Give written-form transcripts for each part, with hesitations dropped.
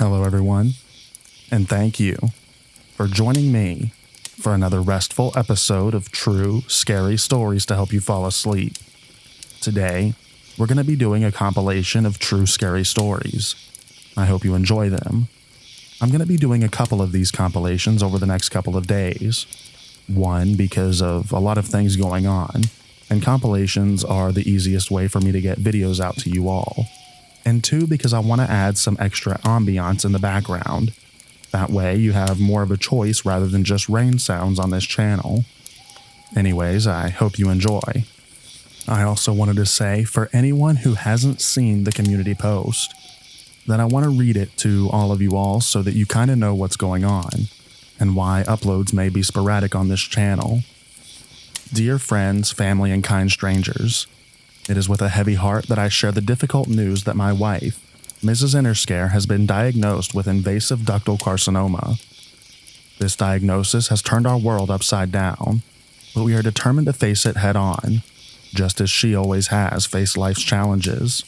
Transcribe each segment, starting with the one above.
Hello, everyone, and thank you for joining me for another restful episode of true, scary stories to help you fall asleep. Today, we're going to be doing a compilation of true, scary stories. I hope you enjoy them. I'm going to be doing a couple of these compilations over the next couple of days. One, because of a lot of things going on, and compilations are the easiest way for me to get videos out to you all. And two, because I want to add some extra ambience in the background. That way you have more of a choice rather than just rain sounds on this channel. Anyways, I hope you enjoy. I also wanted to say, for anyone who hasn't seen the community post, that I want to read it to all of you all so that you kind of know what's going on and why uploads may be sporadic on this channel. Dear friends, family, and kind strangers, it is with a heavy heart that I share the difficult news that my wife, Mrs. Interscare, has been diagnosed with invasive ductal carcinoma. This diagnosis has turned our world upside down, but we are determined to face it head on, just as she always has faced life's challenges,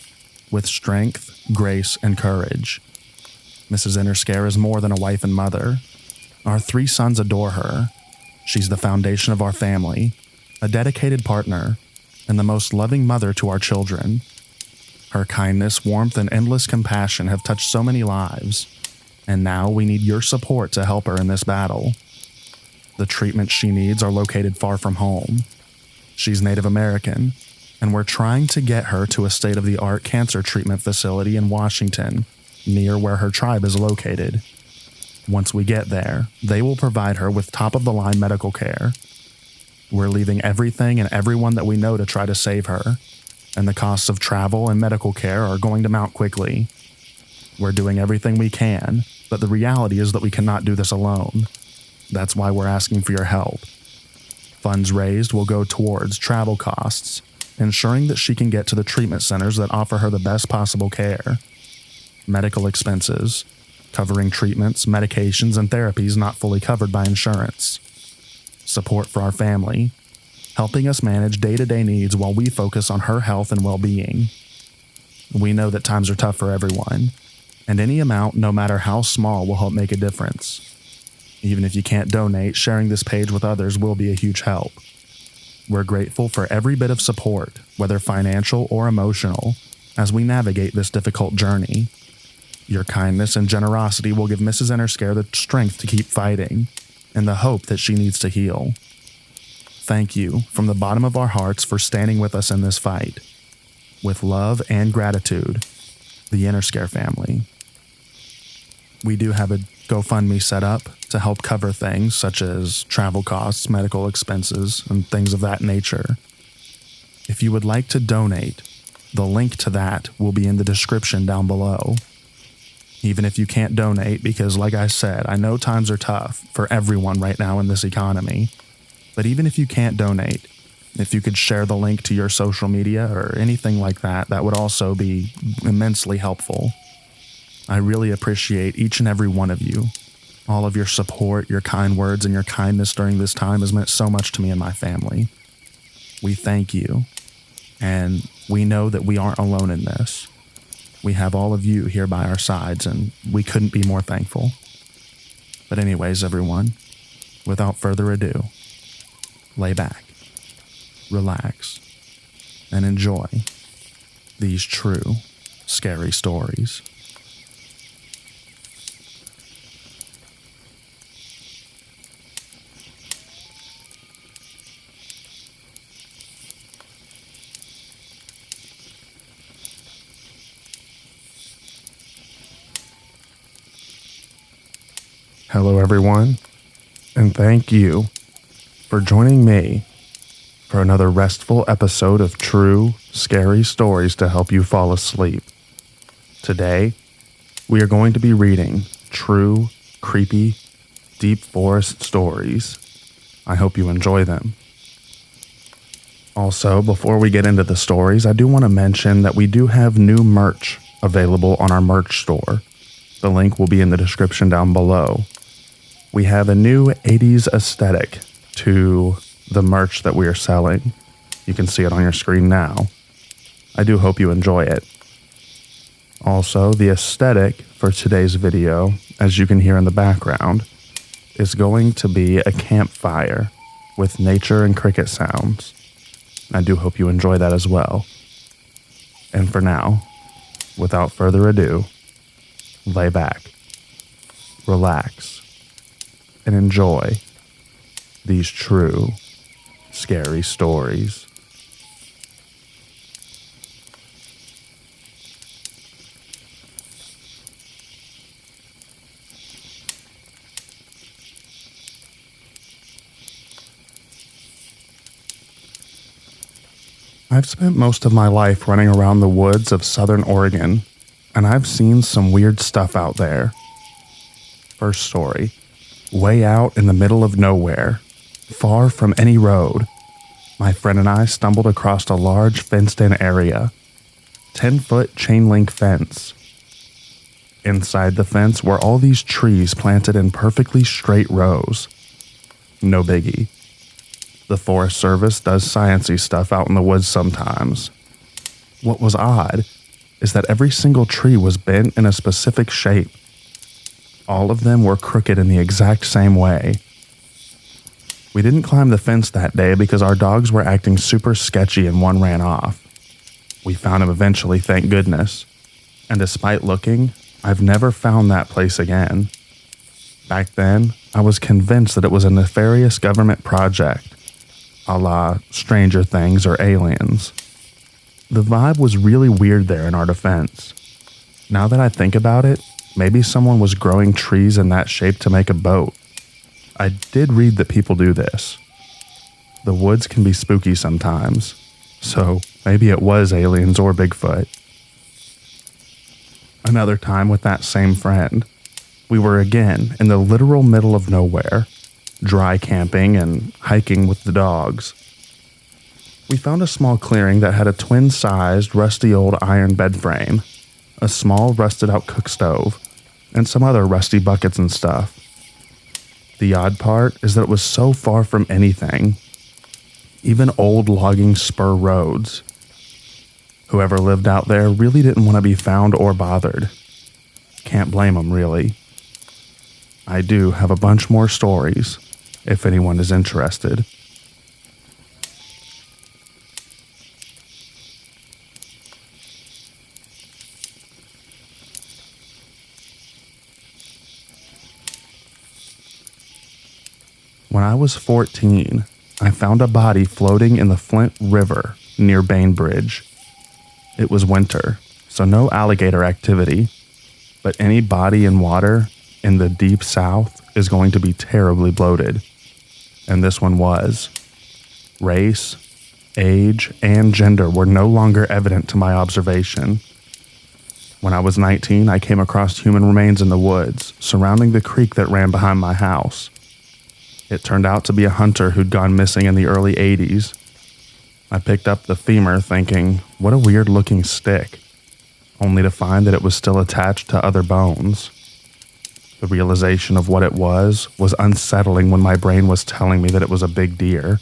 with strength, grace, and courage. Mrs. Interscare is more than a wife and mother. Our 3 sons adore her. She's the foundation of our family, a dedicated partner, and the most loving mother to our children. Her kindness, warmth, and endless compassion have touched so many lives, and now we need your support to help her in this battle. The treatments she needs are located far from home. She's Native American, and we're trying to get her to a state-of-the-art cancer treatment facility in Washington, near where her tribe is located. Once we get there, they will provide her with top-of-the-line medical care. We're leaving everything and everyone that we know to try to save her, and the costs of travel and medical care are going to mount quickly. We're doing everything we can, but the reality is that we cannot do this alone. That's why we're asking for your help. Funds raised will go towards travel costs, ensuring that she can get to the treatment centers that offer her the best possible care. Medical expenses, covering treatments, medications, and therapies not fully covered by insurance. Support for our family, helping us manage day-to-day needs while we focus on her health and well-being. We know that times are tough for everyone, and any amount, no matter how small, will help make a difference. Even if you can't donate, sharing this page with others will be a huge help. We're grateful for every bit of support, whether financial or emotional, as we navigate this difficult journey. Your kindness and generosity will give Mrs. Interscare the strength to keep fighting, and the hope that she needs to heal. Thank you from the bottom of our hearts for standing with us in this fight. With love and gratitude, the Interscare family. We do have a GoFundMe set up to help cover things such as travel costs, medical expenses, and things of that nature. If you would like to donate, the link to that will be in the description down below. Even if you can't donate, because like I said, I know times are tough for everyone right now in this economy. But even if you can't donate, if you could share the link to your social media or anything like that, that would also be immensely helpful. I really appreciate each and every one of you. All of your support, your kind words, and your kindness during this time has meant so much to me and my family. We thank you, and we know that we aren't alone in this. We have all of you here by our sides, and we couldn't be more thankful. But anyways, everyone, without further ado, lay back, relax, and enjoy these true, scary stories. Hello, everyone, and thank you for joining me for another restful episode of true, scary stories to help you fall asleep. Today, we are going to be reading true, creepy, deep forest stories. I hope you enjoy them. Also, before we get into the stories, I do want to mention that we do have new merch available on our merch store. The link will be in the description down below. We have a new 80s aesthetic to the merch that we are selling. You can see it on your screen now. I do hope you enjoy it. Also, the aesthetic for today's video, as you can hear in the background, is going to be a campfire with nature and cricket sounds. I do hope you enjoy that as well. And for now, without further ado, lay back, relax, and enjoy these true, scary stories. I've spent most of my life running around the woods of southern Oregon, and I've seen some weird stuff out there. First story, way out in the middle of nowhere, far from any road, my friend and I stumbled across a large fenced-in area, 10-foot chain-link fence. Inside the fence were all these trees planted in perfectly straight rows. No biggie. The Forest Service does sciencey stuff out in the woods sometimes. What was odd is that every single tree was bent in a specific shape. All of them were crooked in the exact same way. We didn't climb the fence that day because our dogs were acting super sketchy and one ran off. We found him eventually, thank goodness. And despite looking, I've never found that place again. Back then, I was convinced that it was a nefarious government project, a la Stranger Things or Aliens. The vibe was really weird there in our defense. Now that I think about it, maybe someone was growing trees in that shape to make a boat. I did read that people do this. The woods can be spooky sometimes, so maybe it was aliens or Bigfoot. Another time with that same friend, we were again in the literal middle of nowhere, dry camping and hiking with the dogs. We found a small clearing that had a twin-sized, rusty old iron bed frame, a small rusted-out cook stove, and some other rusty buckets and stuff. The odd part is that it was so far from anything, even old logging spur roads. Whoever lived out there really didn't want to be found or bothered. Can't blame them, really. I do have a bunch more stories, if anyone is interested. When I was 14, I found a body floating in the Flint River near Bainbridge. It was winter, so no alligator activity, but any body in water in the deep south is going to be terribly bloated. And this one was. Race, age, and gender were no longer evident to my observation. When I was 19, I came across human remains in the woods surrounding the creek that ran behind my house. It turned out to be a hunter who'd gone missing in the early 80s. I picked up the femur thinking, what a weird-looking stick, only to find that it was still attached to other bones. The realization of what it was unsettling when my brain was telling me that it was a big deer.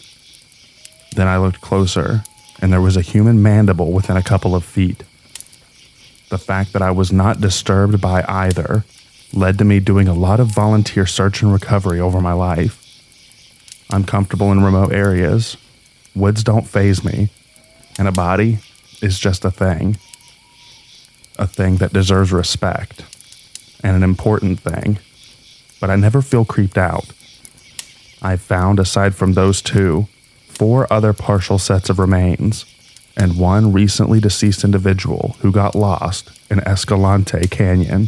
Then I looked closer, and there was a human mandible within a couple of feet. The fact that I was not disturbed by either led to me doing a lot of volunteer search and recovery over my life. I'm comfortable in remote areas. Woods don't faze me, and a body is just a thing. A thing that deserves respect, and an important thing, but I never feel creeped out. I've found, aside from those two, 4 other partial sets of remains, and one recently deceased individual who got lost in Escalante Canyon.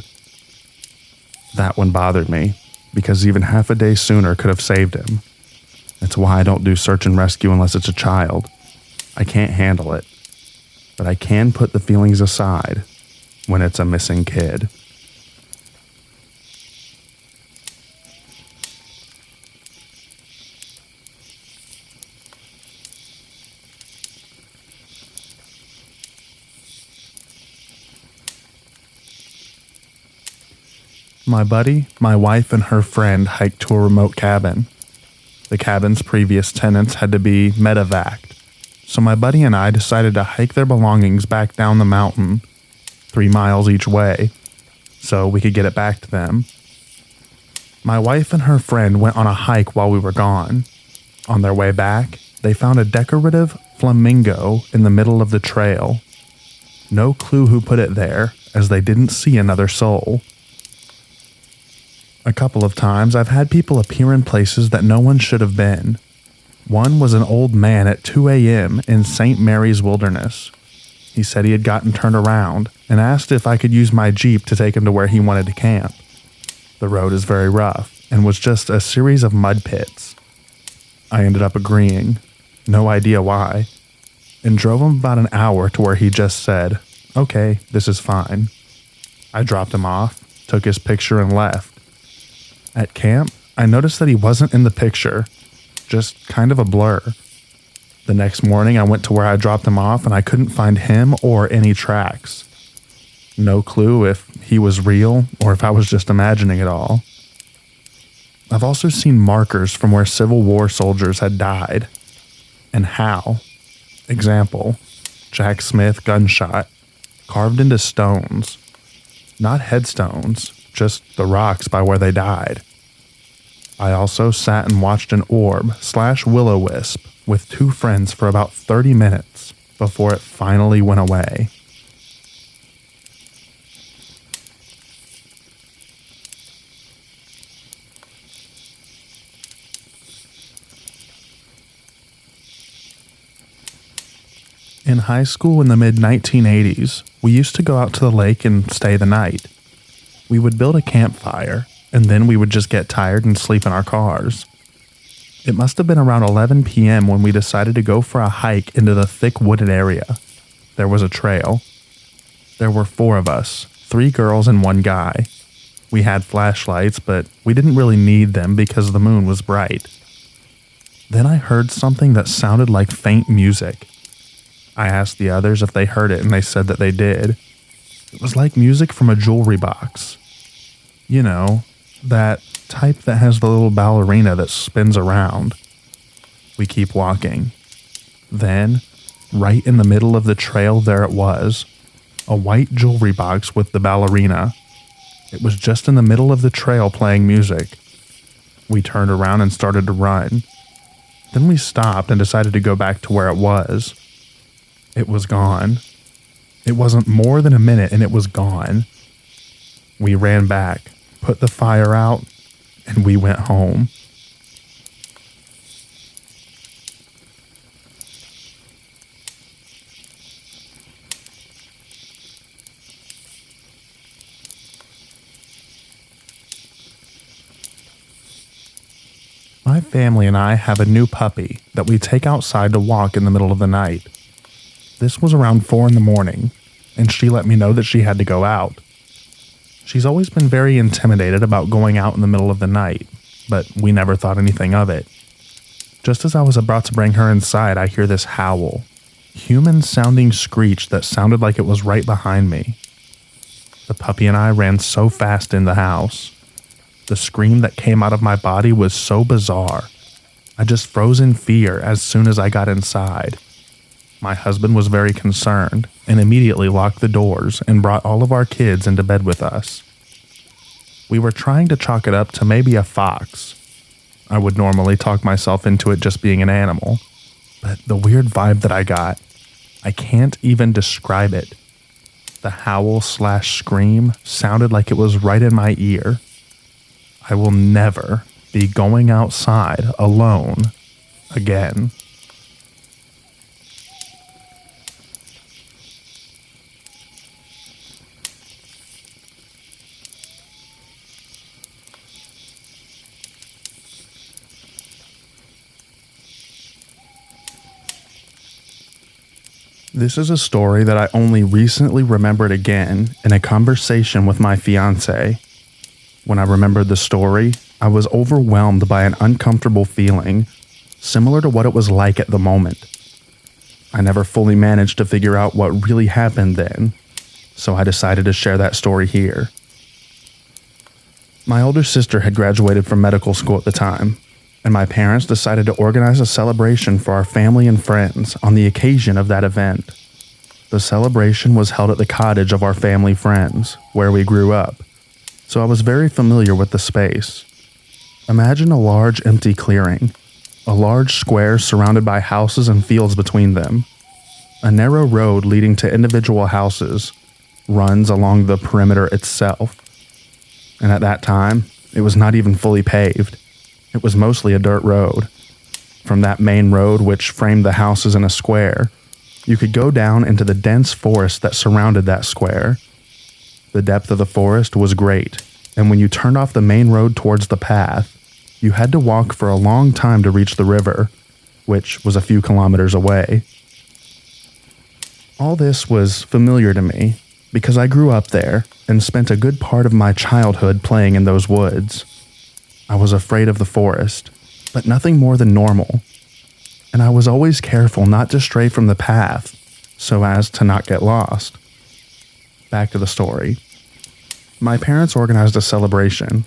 That one bothered me, because even half a day sooner could have saved him. It's why I don't do search and rescue unless it's a child. I can't handle it, but I can put the feelings aside when it's a missing kid. My buddy, my wife, and her friend hiked to a remote cabin. The cabin's previous tenants had to be medevaced, so my buddy and I decided to hike their belongings back down the mountain. 3 miles each way, so we could get it back to them. My wife and her friend went on a hike while we were gone. On their way back, they found a decorative flamingo in the middle of the trail. No clue who put it there, as they didn't see another soul. A couple of times I've had people appear in places that no one should have been. One was an old man at 2 a.m. in St. Mary's Wilderness. He said he had gotten turned around and asked if I could use my Jeep to take him to where he wanted to camp. The road is very rough and was just a series of mud pits. I ended up agreeing, no idea why, and drove him about an hour to where he just said, "Okay, this is fine." I dropped him off, took his picture, and left. At camp, I noticed that he wasn't in the picture, just kind of a blur. The next morning, I went to where I dropped him off and I couldn't find him or any tracks. No clue if he was real or if I was just imagining it all. I've also seen markers from where Civil War soldiers had died. And how. Example, Jack Smith gunshot, carved into stones. Not headstones, just the rocks by where they died. I also sat and watched an orb/will-o-wisp with 2 friends for about 30 minutes before it finally went away. In high school in the mid-1980s, we used to go out to the lake and stay the night. We would build a campfire, and then we would just get tired and sleep in our cars. It must have been around 11 p.m. when we decided to go for a hike into the thick wooded area. There was a trail. There were 4 of us, 3 girls and 1 guy. We had flashlights, but we didn't really need them because the moon was bright. Then I heard something that sounded like faint music. I asked the others if they heard it, and they said that they did. It was like music from a jewelry box. You know, that type that has the little ballerina that spins around. We keep walking. Then, right in the middle of the trail, there it was. A white jewelry box with the ballerina. It was just in the middle of the trail playing music. We turned around and started to run. Then we stopped and decided to go back to where it was. It was gone. It wasn't more than a minute and it was gone. We ran back, put the fire out, and we went home. My family and I have a new puppy that we take outside to walk in the middle of the night. This was around 4 a.m, and she let me know that she had to go out. She's always been very intimidated about going out in the middle of the night, but we never thought anything of it. Just as I was about to bring her inside, I hear this howl, human-sounding screech that sounded like it was right behind me. The puppy and I ran so fast in the house. The scream that came out of my body was so bizarre. I just froze in fear as soon as I got inside. My husband was very concerned and immediately locked the doors and brought all of our kids into bed with us. We were trying to chalk it up to maybe a fox. I would normally talk myself into it just being an animal, but the weird vibe that I got, I can't even describe it. The howl/scream sounded like it was right in my ear. I will never be going outside alone again. This is a story that I only recently remembered again in a conversation with my fiance. When I remembered the story, I was overwhelmed by an uncomfortable feeling, similar to what it was like at the moment. I never fully managed to figure out what really happened then, so I decided to share that story here. My older sister had graduated from medical school at the time, and my parents decided to organize a celebration for our family and friends on the occasion of that event. The celebration was held at the cottage of our family friends, where we grew up, so I was very familiar with the space. Imagine a large empty clearing, a large square surrounded by houses and fields between them. A narrow road leading to individual houses runs along the perimeter itself. And at that time, it was not even fully paved. It was mostly a dirt road. From that main road, which framed the houses in a square, you could go down into the dense forest that surrounded that square. The depth of the forest was great, and when you turned off the main road towards the path, you had to walk for a long time to reach the river, which was a few kilometers away. All this was familiar to me because I grew up there and spent a good part of my childhood playing in those woods. I was afraid of the forest, but nothing more than normal, and I was always careful not to stray from the path so as to not get lost. Back to the story. My parents organized a celebration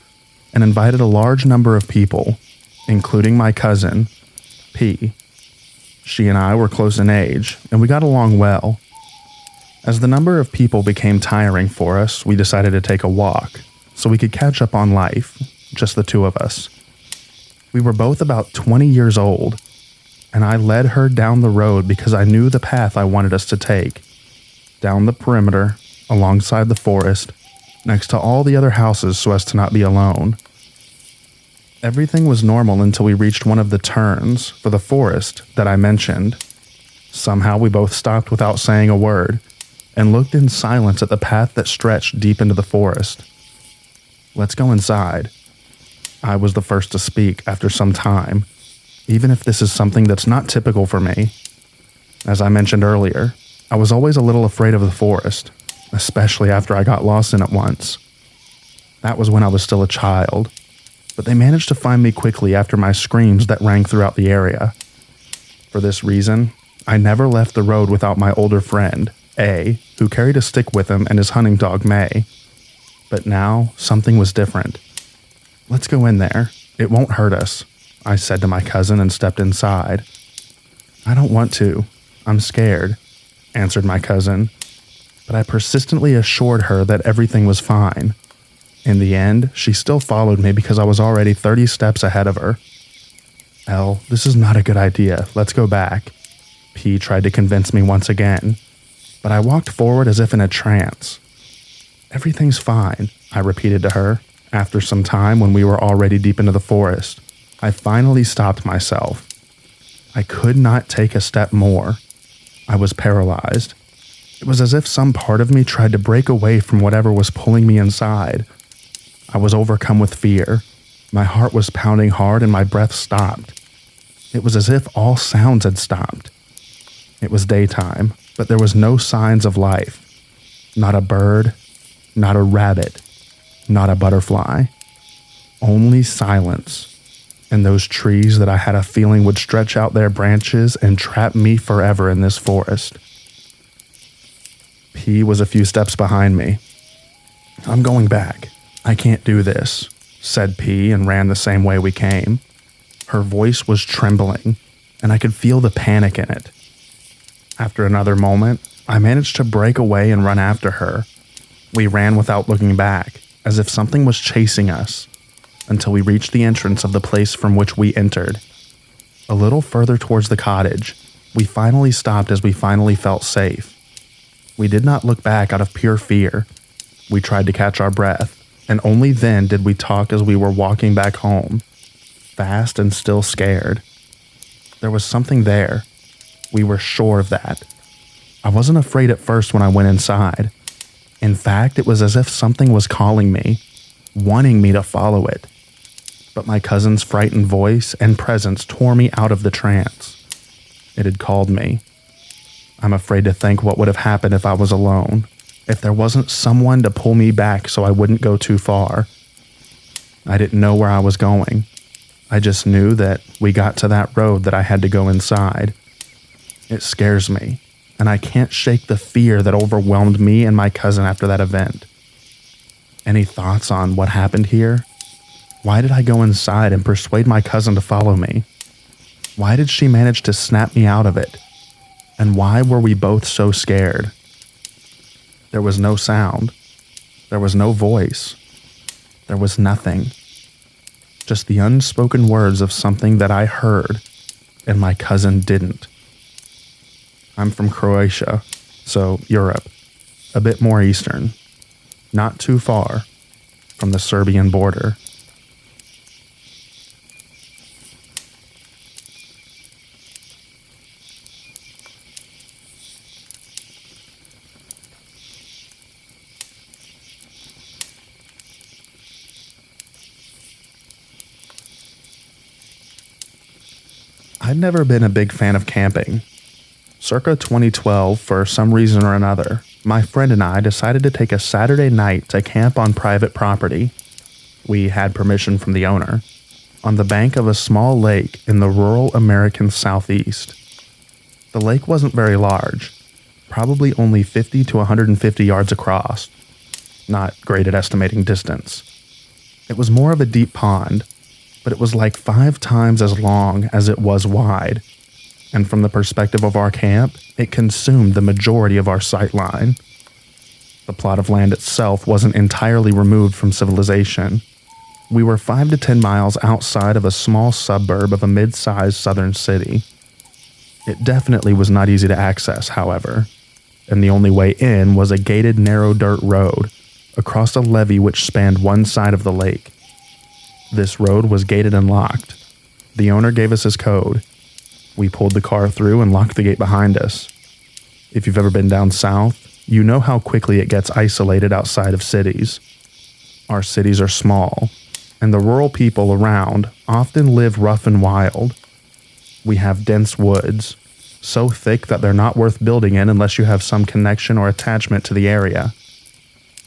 and invited a large number of people, including my cousin, P. She and I were close in age, and we got along well. As the number of people became tiring for us, we decided to take a walk, so we could catch up on life, just the two of us. We were both about 20 years old, and I led her down the road because I knew the path I wanted us to take, down the perimeter, alongside the forest, next to all the other houses so as to not be alone. Everything was normal until we reached one of the turns for the forest that I mentioned. Somehow we both stopped without saying a word and looked in silence at the path that stretched deep into the forest. Let's go inside. I was the first to speak after some time, even if this is something that's not typical for me. As I mentioned earlier, I was always a little afraid of the forest, especially after I got lost in it once. That was when I was still a child, but they managed to find me quickly after my screams that rang throughout the area. For this reason, I never left the road without my older friend, A, who carried a stick with him, and his hunting dog, May. But now, something was different. Let's go in there. It won't hurt us, I said to my cousin and stepped inside. I don't want to. I'm scared, answered my cousin, but I persistently assured her that everything was fine. In the end, she still followed me because I was already 30 steps ahead of her. Elle, this is not a good idea. Let's go back. P tried to convince me once again, but I walked forward as if in a trance. Everything's fine, I repeated to her. After some time, when we were already deep into the forest, I finally stopped myself. I could not take a step more. I was paralyzed. It was as if some part of me tried to break away from whatever was pulling me inside. I was overcome with fear. My heart was pounding hard and my breath stopped. It was as if all sounds had stopped. It was daytime, but there was no signs of life. Not a bird, not a rabbit, not a butterfly. Only silence. And those trees that I had a feeling would stretch out their branches and trap me forever in this forest. P was a few steps behind me. I'm going back. I can't do this, said P and ran the same way we came. Her voice was trembling, and I could feel the panic in it. After another moment, I managed to break away and run after her. We ran without looking back, as if something was chasing us, until we reached the entrance of the place from which we entered. A little further towards the cottage, we finally stopped as we finally felt safe. We did not look back out of pure fear. We tried to catch our breath, and only then did we talk as we were walking back home, fast and still scared. There was something there. We were sure of that. I wasn't afraid at first when I went inside. In fact, it was as if something was calling me, wanting me to follow it. But my cousin's frightened voice and presence tore me out of the trance. It had called me. I'm afraid to think what would have happened if I was alone, if there wasn't someone to pull me back so I wouldn't go too far. I didn't know where I was going. I just knew that we got to that road that I had to go inside. It scares me, and I can't shake the fear that overwhelmed me and my cousin after that event. Any thoughts on what happened here? Why did I go inside and persuade my cousin to follow me? Why did she manage to snap me out of it? And why were we both so scared? There was no sound. There was no voice. There was nothing. Just the unspoken words of something that I heard and my cousin didn't. I'm from Croatia, so Europe, a bit more eastern, not too far from the Serbian border. I'd never been a big fan of camping. Circa 2012, for some reason or another, my friend and I decided to take a Saturday night to camp on private property. We had permission from the owner, on the bank of a small lake in the rural American southeast. The lake wasn't very large, probably only 50 to 150 yards across. Not great at estimating distance. It was more of a deep pond, but it was like 5 times as long as it was wide, and from the perspective of our camp, it consumed the majority of our sight line. The plot of land itself wasn't entirely removed from civilization. We were 5 to 10 miles outside of a small suburb of a mid-sized southern city. It definitely was not easy to access, however, and the only way in was a gated narrow dirt road across a levee which spanned one side of the lake. This road was gated and locked. The owner gave us his code. We pulled the car through and locked the gate behind us. If you've ever been down south, you know how quickly it gets isolated outside of cities. Our cities are small, and the rural people around often live rough and wild. We have dense woods, so thick that they're not worth building in unless you have some connection or attachment to the area.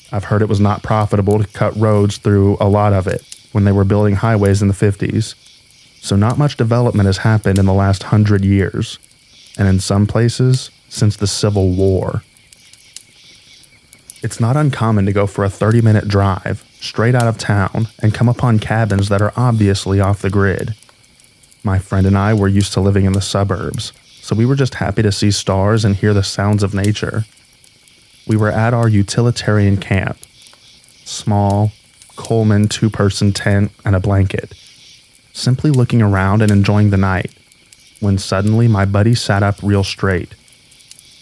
I've heard it was not profitable to cut roads through a lot of it when they were building highways in the 50s. So not much development has happened in the last 100 years, and in some places, since the Civil War. It's not uncommon to go for a 30-minute drive straight out of town and come upon cabins that are obviously off the grid. My friend and I were used to living in the suburbs, so we were just happy to see stars and hear the sounds of nature. We were at our utilitarian camp. Small, Coleman 2-person tent and a blanket. Simply looking around and enjoying the night, when suddenly my buddy sat up real straight.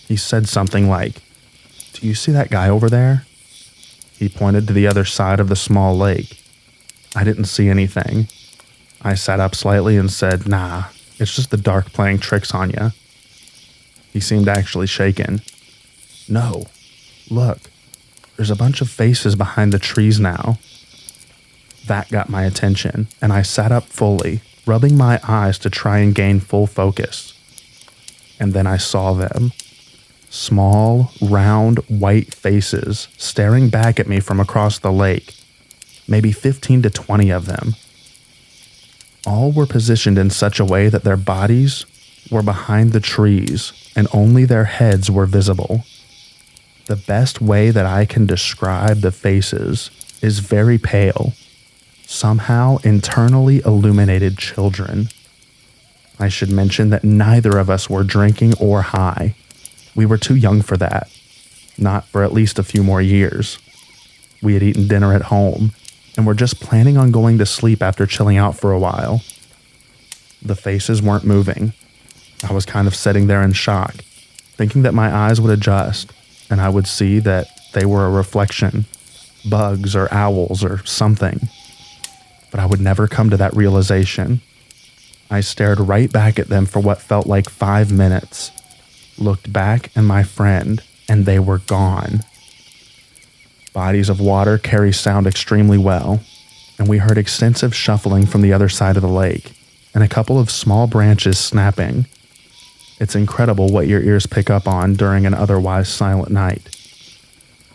He said something like, "Do you see that guy over there?" He pointed to the other side of the small lake. I didn't see anything. I sat up slightly and said, "Nah, it's just the dark playing tricks on you." He seemed actually shaken. "No, look, there's a bunch of faces behind the trees now." That got my attention, and I sat up fully, rubbing my eyes to try and gain full focus. And then I saw them. Small, round, white faces staring back at me from across the lake. Maybe 15 to 20 of them. All were positioned in such a way that their bodies were behind the trees and only their heads were visible. The best way that I can describe the faces is very pale, somehow internally illuminated children. I should mention that neither of us were drinking or high. We were too young for that, not for at least a few more years. We had eaten dinner at home, and were just planning on going to sleep after chilling out for a while. The faces weren't moving. I was kind of sitting there in shock, thinking that my eyes would adjust, and I would see that they were a reflection, bugs or owls or something. But I would never come to that realization. I stared right back at them for what felt like 5 minutes, looked back at my friend, and they were gone. Bodies of water carry sound extremely well, and we heard extensive shuffling from the other side of the lake, and a couple of small branches snapping. It's incredible what your ears pick up on during an otherwise silent night.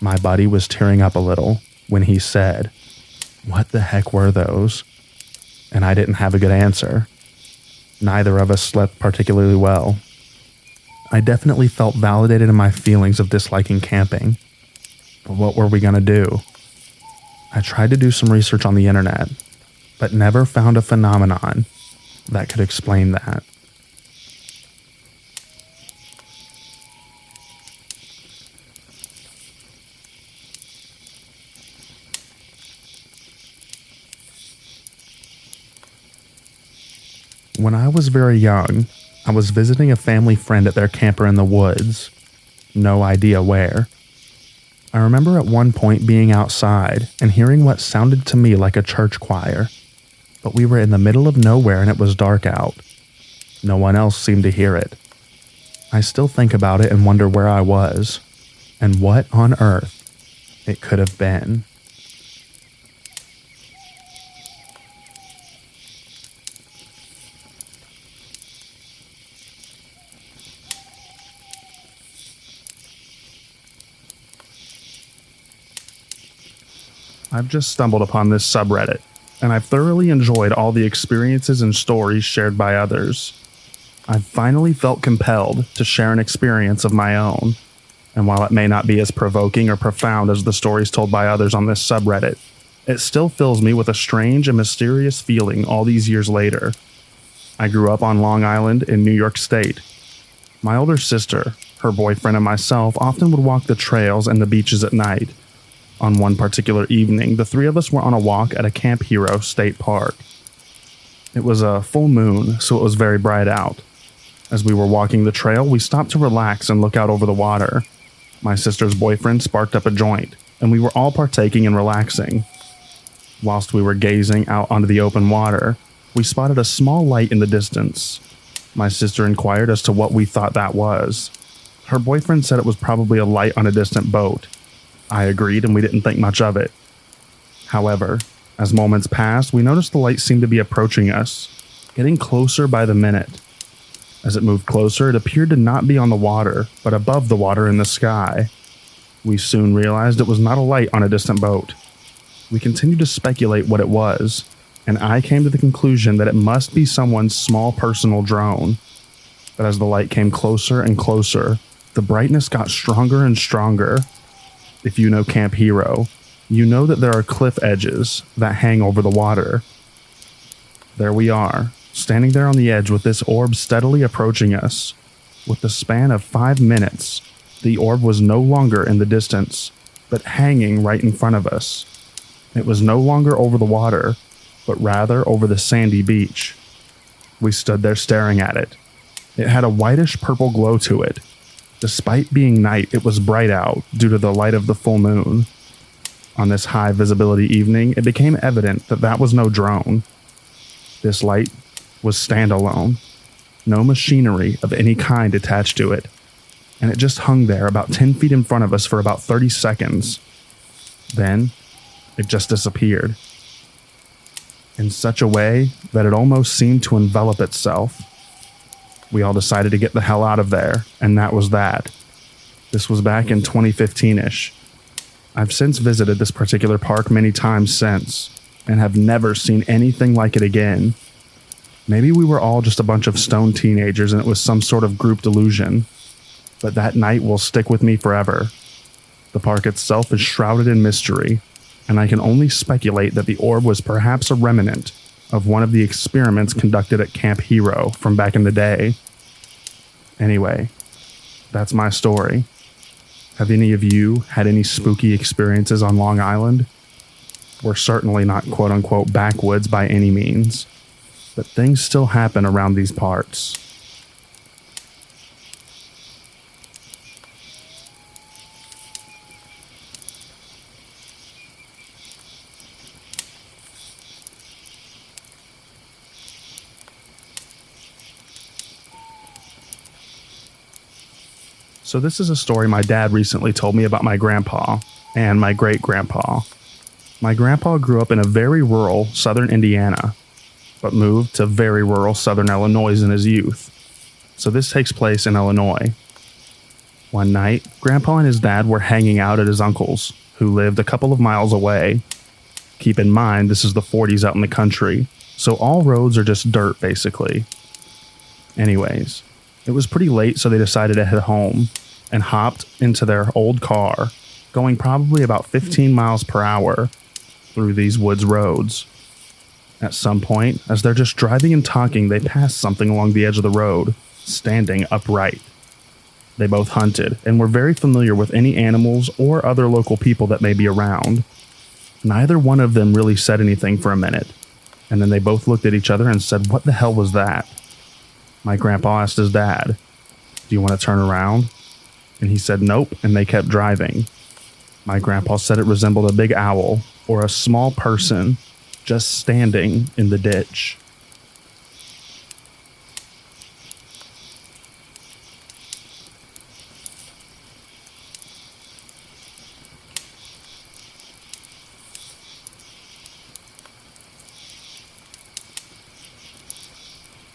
My buddy was tearing up a little when he said, "What the heck were those?" And I didn't have a good answer. Neither of us slept particularly well. I definitely felt validated in my feelings of disliking camping. But what were we going to do? I tried to do some research on the internet, but never found a phenomenon that could explain that. When I was very young, I was visiting a family friend at their camper in the woods. No idea where. I remember at one point being outside and hearing what sounded to me like a church choir, but we were in the middle of nowhere and it was dark out. No one else seemed to hear it. I still think about it and wonder where I was, and what on earth it could have been. I've just stumbled upon this subreddit, and I've thoroughly enjoyed all the experiences and stories shared by others. I've finally felt compelled to share an experience of my own, and while it may not be as provoking or profound as the stories told by others on this subreddit, it still fills me with a strange and mysterious feeling all these years later. I grew up on Long Island in New York State. My older sister, her boyfriend, and myself often would walk the trails and the beaches at night. On one particular evening, the three of us were on a walk at a Camp Hero State Park. It was a full moon, so it was very bright out. As we were walking the trail, we stopped to relax and look out over the water. My sister's boyfriend sparked up a joint, and we were all partaking and relaxing. Whilst we were gazing out onto the open water, we spotted a small light in the distance. My sister inquired as to what we thought that was. Her boyfriend said it was probably a light on a distant boat. I agreed, and we didn't think much of it. However, as moments passed, we noticed the light seemed to be approaching us, getting closer by the minute. As it moved closer, it appeared to not be on the water, but above the water in the sky. We soon realized it was not a light on a distant boat. We continued to speculate what it was, and I came to the conclusion that it must be someone's small personal drone. But as the light came closer and closer, the brightness got stronger and stronger. If you know Camp Hero, you know that there are cliff edges that hang over the water. There we are, standing there on the edge with this orb steadily approaching us. With the span of 5 minutes, the orb was no longer in the distance, but hanging right in front of us. It was no longer over the water, but rather over the sandy beach. We stood there staring at it. It had a whitish purple glow to it. Despite being night, it was bright out due to the light of the full moon. On this high visibility evening, it became evident that that was no drone. This light was standalone, no machinery of any kind attached to it, and it just hung there about 10 feet in front of us for about 30 seconds. Then, it just disappeared. In such a way that it almost seemed to envelop itself. We all decided to get the hell out of there, and that was that. This was back in 2015-ish. I've since visited this particular park many times since, and have never seen anything like it again. Maybe we were all just a bunch of stoned teenagers and it was some sort of group delusion, but that night will stick with me forever. The park itself is shrouded in mystery, and I can only speculate that the orb was perhaps a remnant of one of the experiments conducted at Camp Hero from back in the day. Anyway, that's my story. Have any of you had any spooky experiences on Long Island? We're certainly not quote-unquote backwoods by any means, but things still happen around these parts. So this is a story my dad recently told me about my grandpa and my great-grandpa. My grandpa grew up in a very rural southern Indiana, but moved to very rural southern Illinois in his youth. So this takes place in Illinois. One night, Grandpa and his dad were hanging out at his uncle's, who lived a couple of miles away. Keep in mind, this is the 40s out in the country, so all roads are just dirt, basically. Anyways, it was pretty late, so they decided to head home and hopped into their old car, going probably about 15 miles per hour through these woods roads. At some point, as they're just driving and talking, they pass something along the edge of the road, standing upright. They both hunted and were very familiar with any animals or other local people that may be around. Neither one of them really said anything for a minute, and then they both looked at each other and said, "What the hell was that?" My grandpa asked his dad, "Do you want to turn around?" And he said, "Nope," and they kept driving. My grandpa said it resembled a big owl or a small person just standing in the ditch.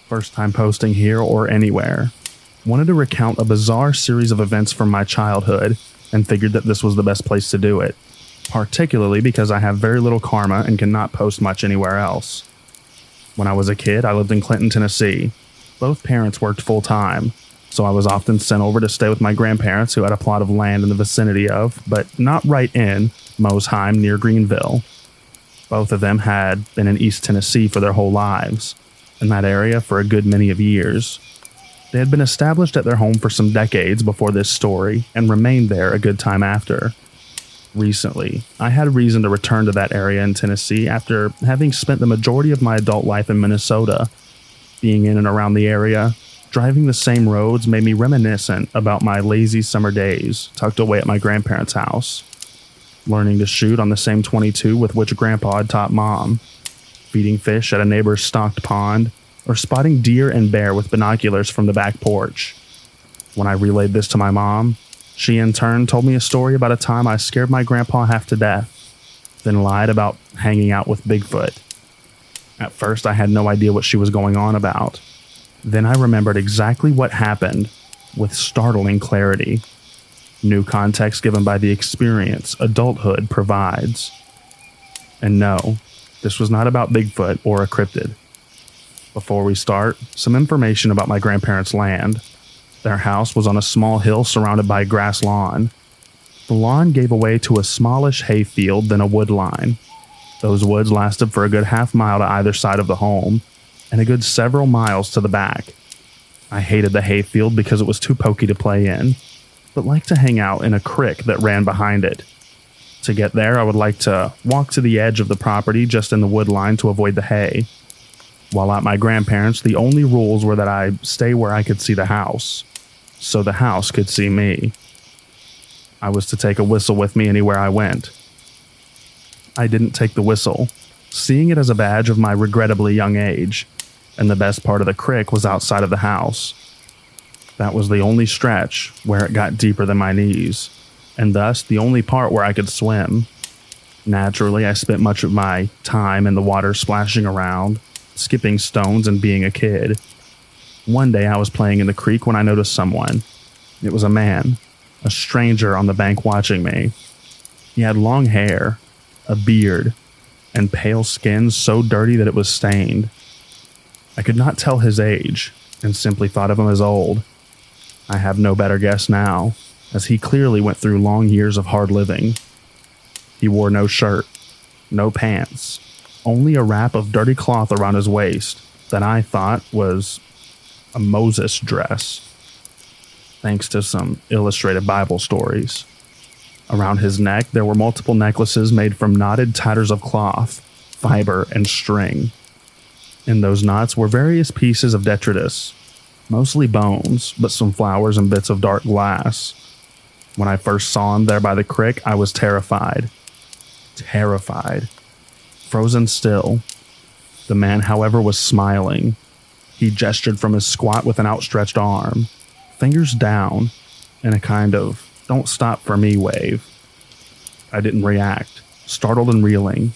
First time posting here or anywhere. Wanted to recount a bizarre series of events from my childhood and figured that this was the best place to do it, particularly because I have very little karma and cannot post much anywhere else. When I was a kid, I lived in Clinton, Tennessee. Both parents worked full-time, so I was often sent over to stay with my grandparents who had a plot of land in the vicinity of, but not right in, Mosheim near Greenville. Both of them had been in East Tennessee for their whole lives, in that area for a good many of years. They had been established at their home for some decades before this story and remained there a good time after. Recently, I had reason to return to that area in Tennessee after having spent the majority of my adult life in Minnesota. Being in and around the area, driving the same roads made me reminiscent about my lazy summer days tucked away at my grandparents' house. Learning to shoot on the same .22 with which Grandpa had taught Mom. Feeding fish at a neighbor's stocked pond, or spotting deer and bear with binoculars from the back porch. When I relayed this to my mom, she in turn told me a story about a time I scared my grandpa half to death, then lied about hanging out with Bigfoot. At first, I had no idea what she was going on about. Then I remembered exactly what happened with startling clarity. New context given by the experience adulthood provides. And no, this was not about Bigfoot or a cryptid. Before we start, some information about my grandparents' land. Their house was on a small hill surrounded by a grass lawn. The lawn gave away to a smallish hay field, then a wood line. Those woods lasted for a good half-mile to either side of the home, and a good several miles to the back. I hated the hay field because it was too pokey to play in, but liked to hang out in a creek that ran behind it. To get there, I would like to walk to the edge of the property just in the wood line to avoid the hay. While at my grandparents', the only rules were that I stay where I could see the house, so the house could see me. I was to take a whistle with me anywhere I went. I didn't take the whistle, seeing it as a badge of my regrettably young age, and the best part of the creek was outside of the house. That was the only stretch where it got deeper than my knees, and thus the only part where I could swim. Naturally, I spent much of my time in the water splashing around, skipping stones and being a kid. One day I was playing in the creek when I noticed someone. It was a man, a stranger on the bank watching me. He had long hair, a beard, and pale skin so dirty that it was stained. I could not tell his age and simply thought of him as old. I have no better guess now, as he clearly went through long years of hard living. He wore no shirt, no pants, only a wrap of dirty cloth around his waist that I thought was a Moses dress, thanks to some illustrated Bible stories. Around his neck, there were multiple necklaces made from knotted tatters of cloth, fiber, and string. In those knots were various pieces of detritus, mostly bones, but some flowers and bits of dark glass. When I first saw him there by the creek, I was terrified. Terrified. Frozen still. The man, however, was smiling. He gestured from his squat with an outstretched arm, fingers down, in a kind of "don't stop for me" wave. I didn't react, startled and reeling.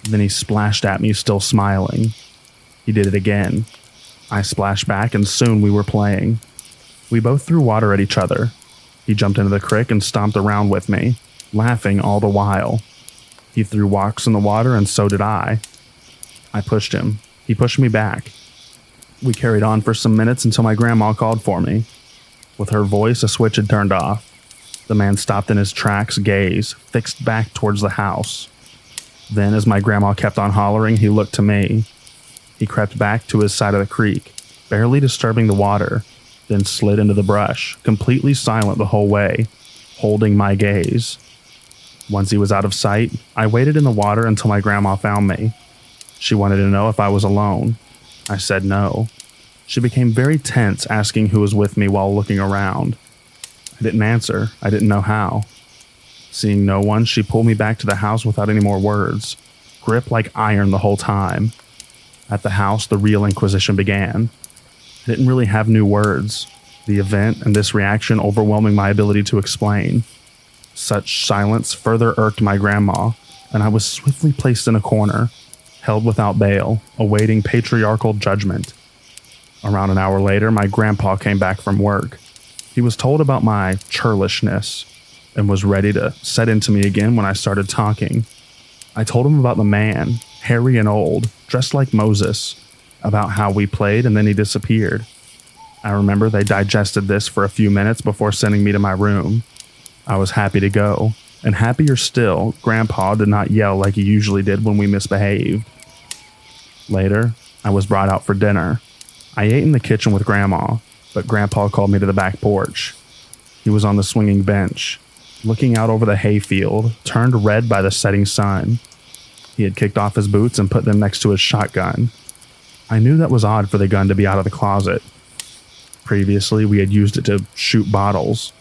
Then he splashed at me, still smiling. He did it again. I splashed back, and soon we were playing. We both threw water at each other. He jumped into the creek and stomped around with me, laughing all the while. He threw rocks in the water, and so did I. I pushed him. He pushed me back. We carried on for some minutes until my grandma called for me. With her voice, a switch had turned off. The man stopped in his tracks, gaze fixed back towards the house. Then, as my grandma kept on hollering, he looked to me. He crept back to his side of the creek, barely disturbing the water, then slid into the brush, completely silent the whole way, holding my gaze. Once he was out of sight, I waited in the water until my grandma found me. She wanted to know if I was alone. I said no. She became very tense, asking who was with me while looking around. I didn't answer. I didn't know how. Seeing no one, she pulled me back to the house without any more words, grip like iron the whole time. At the house, the real inquisition began. I didn't really have new words, the event and this reaction overwhelming my ability to explain. Such silence further irked my grandma, and I was swiftly placed in a corner, held without bail, awaiting patriarchal judgment. Around an hour later, my grandpa came back from work. He was told about my churlishness and was ready to set into me again when I started talking. I told him about the man, hairy and old, dressed like Moses, about how we played, and then he disappeared. I remember they digested this for a few minutes before sending me to my room. I was happy to go, and happier still, Grandpa did not yell like he usually did when we misbehaved. Later, I was brought out for dinner. I ate in the kitchen with Grandma, but Grandpa called me to the back porch. He was on the swinging bench, looking out over the hayfield, turned red by the setting sun. He had kicked off his boots and put them next to his shotgun. I knew that was odd for the gun to be out of the closet. Previously, we had used it to shoot bottles.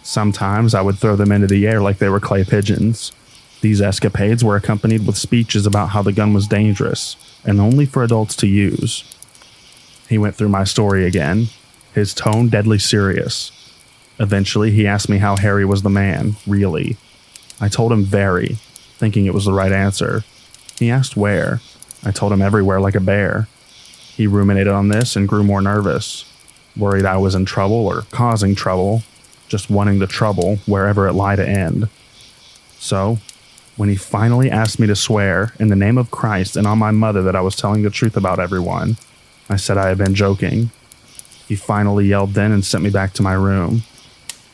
Sometimes I would throw them into the air like they were clay pigeons. These escapades were accompanied with speeches about how the gun was dangerous and only for adults to use. He went through my story again, his tone deadly serious. Eventually, he asked me how Harry was the man, really. I told him very, thinking it was the right answer. He asked where. I told him everywhere like a bear. He ruminated on this and grew more nervous, worried I was in trouble or causing trouble, just wanting the trouble wherever it lay to end. So, when he finally asked me to swear in the name of Christ and on my mother that I was telling the truth about everyone, I said I had been joking. He finally yelled then and sent me back to my room.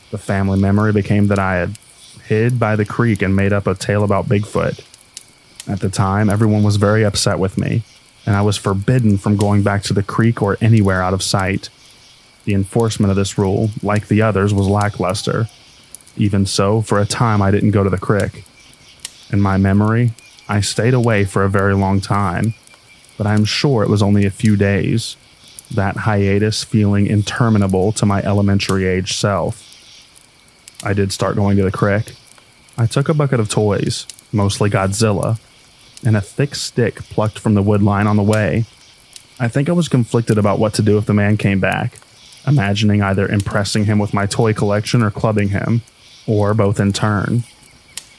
The family memory became that I had hid by the creek and made up a tale about Bigfoot. At the time, everyone was very upset with me, and I was forbidden from going back to the creek or anywhere out of sight. The enforcement of this rule, like the others, was lackluster. Even so, for a time I didn't go to the creek. In my memory, I stayed away for a very long time, but I am sure it was only a few days, that hiatus feeling interminable to my elementary age self. I did start going to the creek. I took a bucket of toys, mostly Godzilla, and a thick stick plucked from the wood line on the way. I think I was conflicted about what to do if the man came back, imagining either impressing him with my toy collection or clubbing him, or both in turn.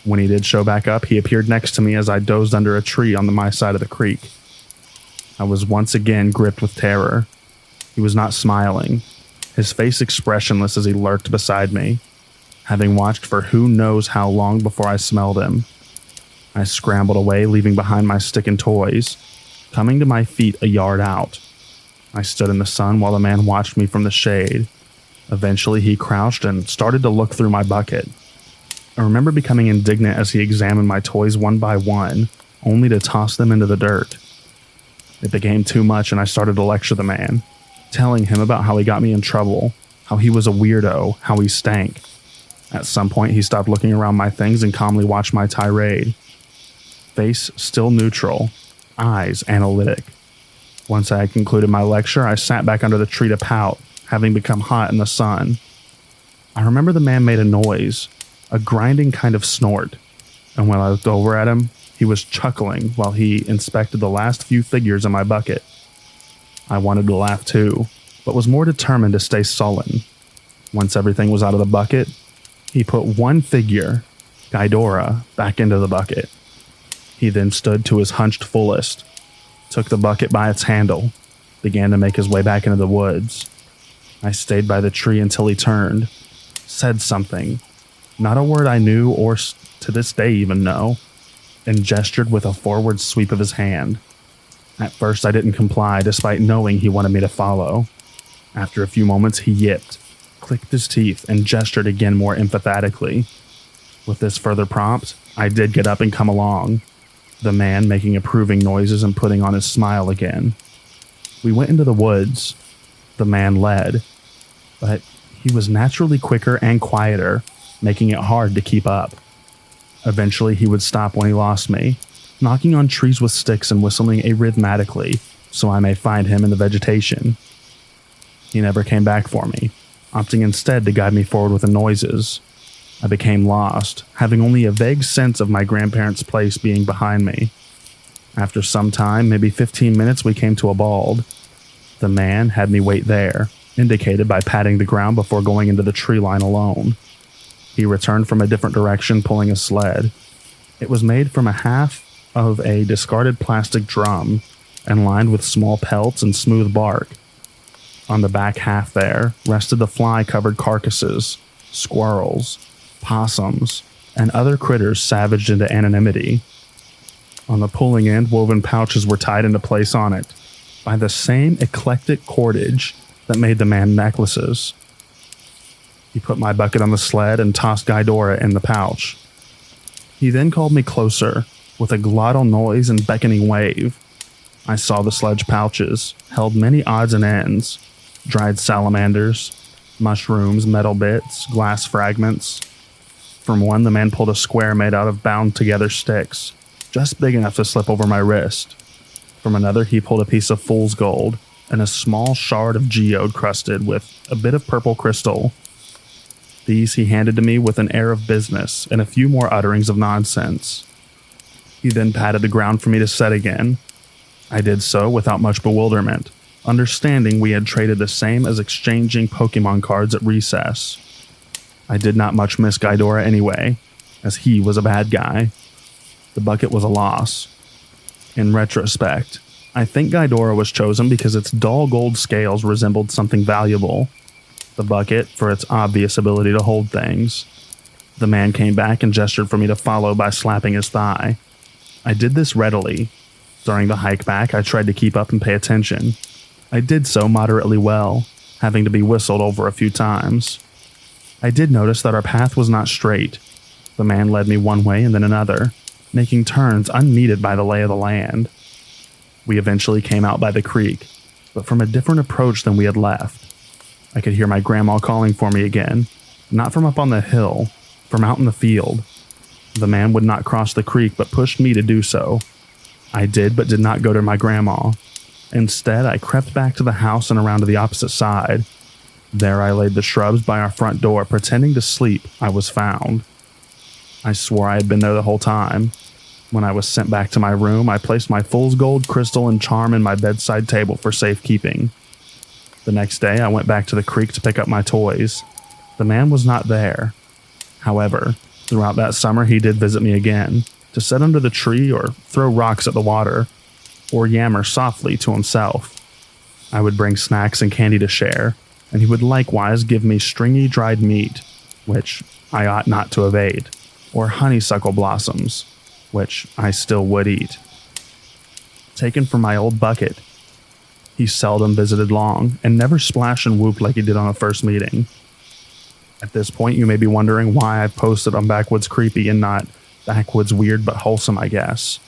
When he did show back up, he appeared next to me as I dozed under a tree on my side of the creek. I was once again gripped with terror. He was not smiling, his face expressionless as he lurked beside me, having watched for who knows how long before I smelled him. I scrambled away, leaving behind my stick and toys, coming to my feet a yard out. I stood in the sun while the man watched me from the shade. Eventually, he crouched and started to look through my bucket. I remember becoming indignant as he examined my toys one by one, only to toss them into the dirt. It became too much and I started to lecture the man, telling him about how he got me in trouble, how he was a weirdo, how he stank. At some point, he stopped looking around my things and calmly watched my tirade. Face still neutral, eyes analytic. Once I had concluded my lecture, I sat back under the tree to pout, having become hot in the sun. I remember the man made a noise, a grinding kind of snort, and when I looked over at him, he was chuckling while he inspected the last few figures in my bucket. I wanted to laugh too, but was more determined to stay sullen. Once everything was out of the bucket, he put one figure, Ghidorah, back into the bucket. He then stood to his hunched fullest, took the bucket by its handle, began to make his way back into the woods. I stayed by the tree until he turned, said something, not a word I knew or to this day even know, and gestured with a forward sweep of his hand. At first I didn't comply despite knowing he wanted me to follow. After a few moments he yipped, clicked his teeth, and gestured again more emphatically. With this further prompt, I did get up and come along, the man making approving noises and putting on his smile again. We went into the woods. The man led, but he was naturally quicker and quieter, making it hard to keep up. Eventually, he would stop when he lost me, knocking on trees with sticks and whistling arrhythmically so I may find him in the vegetation. He never came back for me, opting instead to guide me forward with the noises. I became lost, having only a vague sense of my grandparents' place being behind me. After some time, maybe 15 minutes, we came to a bald. The man had me wait there, indicated by patting the ground before going into the tree line alone. He returned from a different direction pulling a sled. It was made from a half of a discarded plastic drum and lined with small pelts and smooth bark. On the back half there rested the fly-covered carcasses, squirrels, possums, and other critters savaged into anonymity. On the pulling end, woven pouches were tied into place on it by the same eclectic cordage that made the man necklaces. He put my bucket on the sled and tossed Ghidorah in the pouch. He then called me closer with a glottal noise and beckoning wave. I saw the sledge pouches held many odds and ends, dried salamanders, mushrooms, metal bits, glass fragments. From one, the man pulled a square made out of bound-together sticks, just big enough to slip over my wrist. From another, he pulled a piece of fool's gold and a small shard of geode crusted with a bit of purple crystal. These he handed to me with an air of business and a few more utterings of nonsense. He then patted the ground for me to set again. I did so without much bewilderment, understanding we had traded the same as exchanging Pokemon cards at recess. I did not much miss Ghidorah anyway, as he was a bad guy. The bucket was a loss. In retrospect, I think Ghidorah was chosen because its dull gold scales resembled something valuable. The bucket for its obvious ability to hold things. The man came back and gestured for me to follow by slapping his thigh. I did this readily. During the hike back, I tried to keep up and pay attention. I did so moderately well, having to be whistled over a few times. I did notice that our path was not straight. The man led me one way and then another, making turns unneeded by the lay of the land. We eventually came out by the creek, but from a different approach than we had left. I could hear my grandma calling for me again, not from up on the hill, from out in the field. The man would not cross the creek but pushed me to do so. I did but did not go to my grandma. Instead, I crept back to the house and around to the opposite side. There I laid the shrubs by our front door, pretending to sleep. I was found. I swore I had been there the whole time. When I was sent back to my room, I placed my fool's gold crystal and charm in my bedside table for safekeeping. The next day, I went back to the creek to pick up my toys. The man was not there. However, throughout that summer, he did visit me again, to sit under the tree or throw rocks at the water, or yammer softly to himself. I would bring snacks and candy to share, and he would likewise give me stringy dried meat, which I ought not to have ate, or honeysuckle blossoms, which I still would eat. Taken from my old bucket, he seldom visited long, and never splashed and whooped like he did on a first meeting. At this point, you may be wondering why I've posted on Backwoods Creepy and not Backwoods Weird but Wholesome, I guess.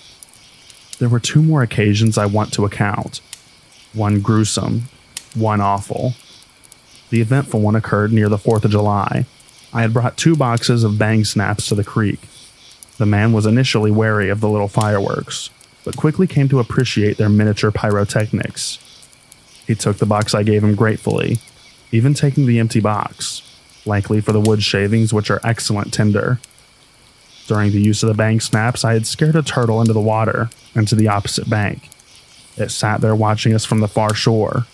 There were two more occasions I want to account. One gruesome, one awful. The eventful one occurred near the 4th of July. I had brought 2 boxes of bang snaps to the creek. The man was initially wary of the little fireworks, but quickly came to appreciate their miniature pyrotechnics. He took the box I gave him gratefully, even taking the empty box, likely for the wood shavings, which are excellent tinder. During the use of the bang snaps, I had scared a turtle into the water and to the opposite bank. It sat there watching us from the far shore.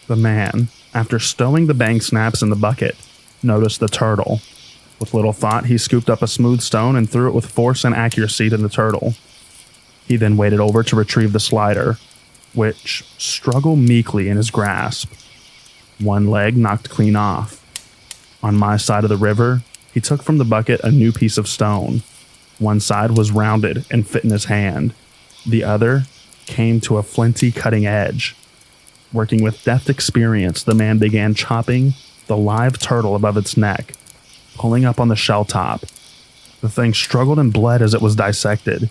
The man, after stowing the bang snaps in the bucket, noticed the turtle. With little thought, he scooped up a smooth stone and threw it with force and accuracy to the turtle. He then waded over to retrieve the slider, which struggled meekly in his grasp. One leg knocked clean off. On my side of the river, he took from the bucket a new piece of stone. One side was rounded and fit in his hand. The other came to a flinty cutting edge. Working with deft experience, the man began chopping the live turtle above its neck, pulling up on the shell top. The thing struggled and bled as it was dissected,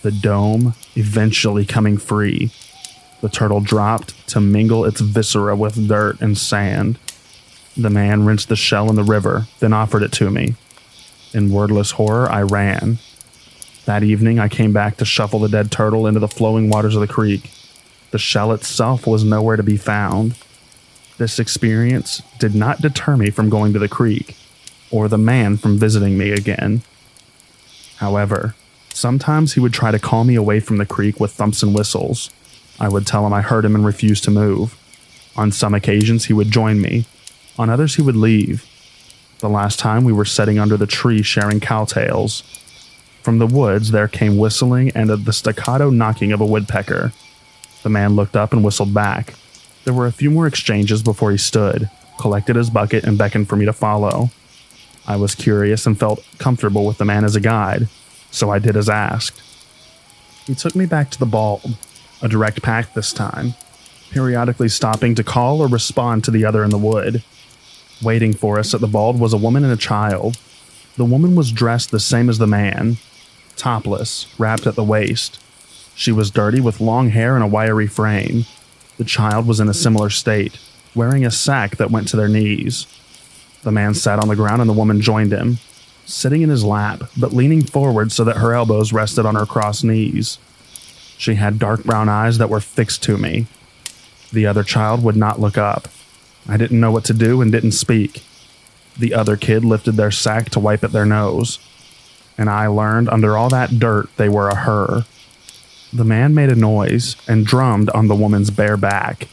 the dome eventually coming free. The turtle dropped to mingle its viscera with dirt and sand. The man rinsed the shell in the river, then offered it to me. In wordless horror, I ran. That evening, I came back to shuffle the dead turtle into the flowing waters of the creek. The shell itself was nowhere to be found. This experience did not deter me from going to the creek, or the man from visiting me again. However, sometimes he would try to call me away from the creek with thumps and whistles. I would tell him I heard him and refused to move. On some occasions, he would join me. On others, he would leave. The last time, we were sitting under the tree sharing cowtails. From the woods, there came whistling and the staccato knocking of a woodpecker. The man looked up and whistled back. There were a few more exchanges before he stood, collected his bucket, and beckoned for me to follow. I was curious and felt comfortable with the man as a guide, so I did as asked. He took me back to the bald, a direct path this time, periodically stopping to call or respond to the other in the wood. Waiting for us at the bald was a woman and a child. The woman was dressed the same as the man, topless, wrapped at the waist. She was dirty with long hair and a wiry frame. The child was in a similar state, wearing a sack that went to their knees. The man sat on the ground and the woman joined him, sitting in his lap, but leaning forward so that her elbows rested on her crossed knees. She had dark brown eyes that were fixed to me. The other child would not look up. I didn't know what to do and didn't speak. The other kid lifted their sack to wipe at their nose, and I learned under all that dirt they were a her. The man made a noise and drummed on the woman's bare back.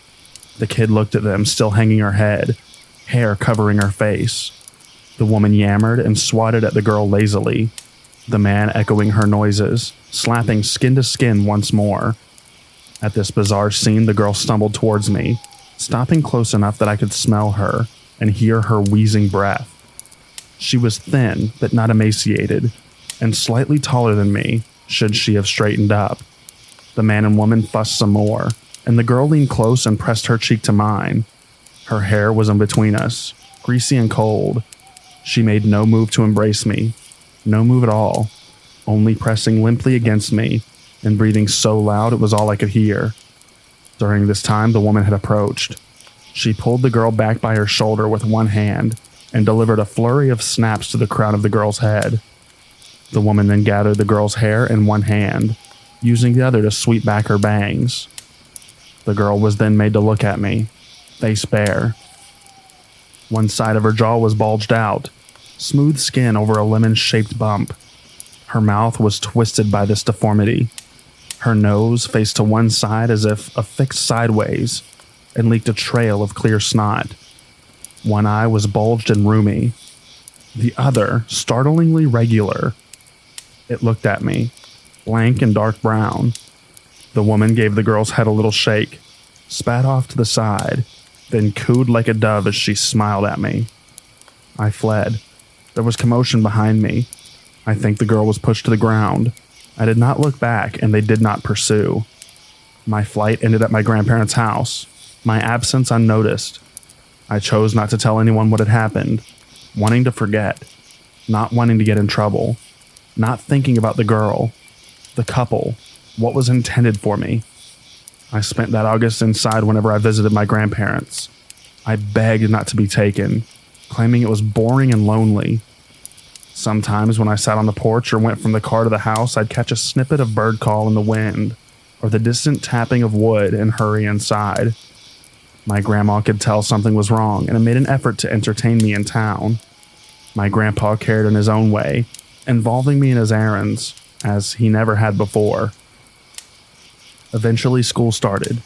The kid looked at them, still hanging her head, hair covering her face. The woman yammered and swatted at the girl lazily, the man echoing her noises, slapping skin to skin once more. At this bizarre scene, the girl stumbled towards me, stopping close enough that I could smell her and hear her wheezing breath. She was thin, but not emaciated, and slightly taller than me, should she have straightened up. The man and woman fussed some more, and the girl leaned close and pressed her cheek to mine. Her hair was in between us, greasy and cold. She made no move to embrace me, no move at all, only pressing limply against me and breathing so loud it was all I could hear. During this time, the woman had approached. She pulled the girl back by her shoulder with one hand and delivered a flurry of snaps to the crown of the girl's head. The woman then gathered the girl's hair in one hand, using the other to sweep back her bangs. The girl was then made to look at me, face bare. One side of her jaw was bulged out, smooth skin over a lemon-shaped bump. Her mouth was twisted by this deformity. Her nose faced to one side as if affixed sideways and leaked a trail of clear snot. One eye was bulged and roomy, the other startlingly regular. It looked at me, blank and dark brown. The woman gave the girl's head a little shake, spat off to the side, then cooed like a dove as she smiled at me. I fled. There was commotion behind me. I think the girl was pushed to the ground. I did not look back, and they did not pursue. My flight ended at my grandparents' house, my absence unnoticed. I chose not to tell anyone what had happened, wanting to forget, not wanting to get in trouble, not thinking about the girl, the couple, what was intended for me. I spent that August inside whenever I visited my grandparents. I begged not to be taken, claiming it was boring and lonely. Sometimes when I sat on the porch or went from the car to the house, I'd catch a snippet of bird call in the wind, or the distant tapping of wood and hurry inside. My grandma could tell something was wrong and made an effort to entertain me in town. My grandpa cared in his own way, involving me in his errands, as he never had before. Eventually school started.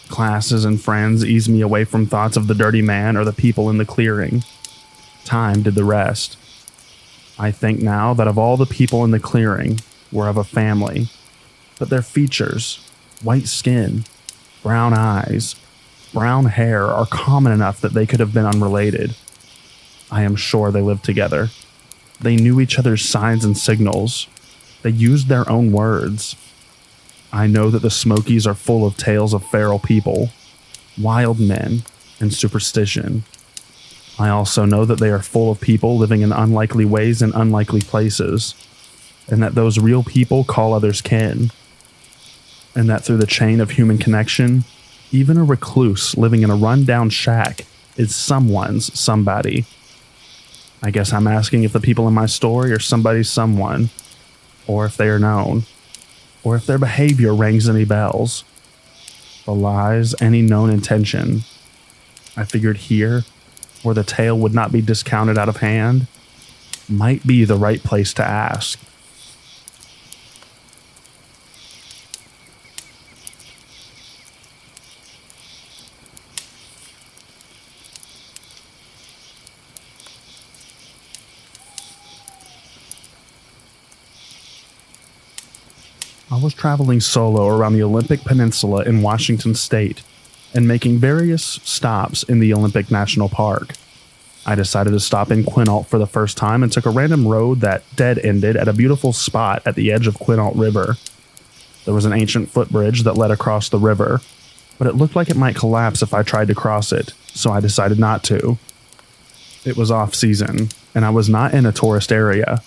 Classes and friends eased me away from thoughts of the dirty man or the people in the clearing. Time did the rest. I think now that of all the people in the clearing were of a family, but their features, white skin, brown eyes, brown hair are common enough that they could have been unrelated. I am sure they lived together. They knew each other's signs and signals. They used their own words. I know that the Smokies are full of tales of feral people, wild men, and superstition. I also know that they are full of people living in unlikely ways in unlikely places, and that those real people call others kin, and that through the chain of human connection, even a recluse living in a run-down shack is someone's somebody. I guess I'm asking if the people in my story are somebody's someone, or if they are known, or if their behavior rings any bells. Belies any known intention. I figured here, where the tale would not be discounted out of hand, might be the right place to ask. I was traveling solo around the Olympic Peninsula in Washington State and making various stops in the Olympic National Park. I decided to stop in Quinault for the first time and took a random road that dead-ended at a beautiful spot at the edge of Quinault River. There was an ancient footbridge that led across the river, but it looked like it might collapse if I tried to cross it, so I decided not to. It was off-season, and I was not in a tourist area.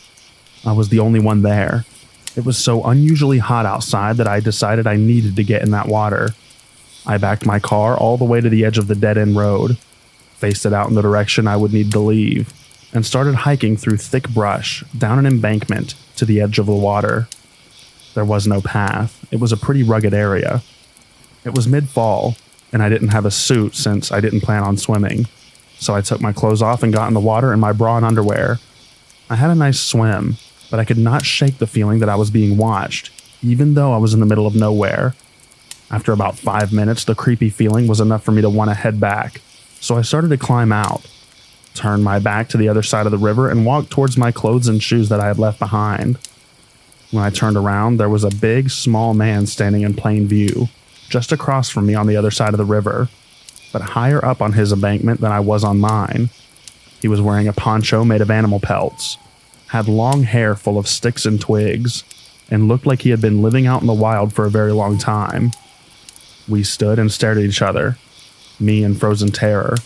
I was the only one there. It was so unusually hot outside that I decided I needed to get in that water. I backed my car all the way to the edge of the dead-end road, faced it out in the direction I would need to leave, and started hiking through thick brush down an embankment to the edge of the water. There was no path. It was a pretty rugged area. It was mid-fall, and I didn't have a suit since I didn't plan on swimming, so I took my clothes off and got in the water in my bra and underwear. I had a nice swim, but I could not shake the feeling that I was being watched, even though I was in the middle of nowhere. After about 5 minutes, the creepy feeling was enough for me to want to head back, so I started to climb out, turned my back to the other side of the river, and walked towards my clothes and shoes that I had left behind. When I turned around, there was a big, small man standing in plain view, just across from me on the other side of the river, but higher up on his embankment than I was on mine. He was wearing a poncho made of animal pelts, had long hair full of sticks and twigs, and looked like he had been living out in the wild for a very long time. We stood and stared at each other, me in frozen terror,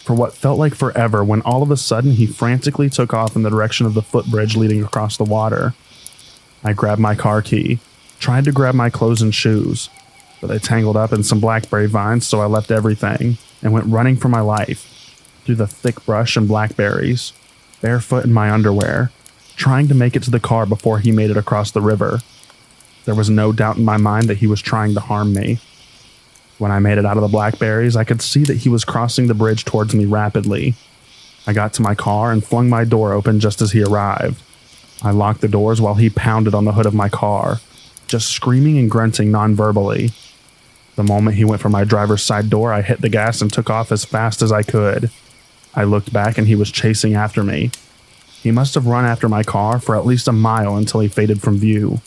for what felt like forever when all of a sudden he frantically took off in the direction of the footbridge leading across the water. I grabbed my car key, tried to grab my clothes and shoes, but they tangled up in some blackberry vines, so I left everything and went running for my life, through the thick brush and blackberries, barefoot in my underwear, trying to make it to the car before he made it across the river. There was no doubt in my mind that he was trying to harm me. When I made it out of the blackberries, I could see that he was crossing the bridge towards me rapidly. I got to my car and flung my door open just as he arrived. I locked the doors while he pounded on the hood of my car, just screaming and grunting non-verbally. The moment he went for my driver's side door, I hit the gas and took off as fast as I could. I looked back and he was chasing after me. He must have run after my car for at least a mile until he faded from view.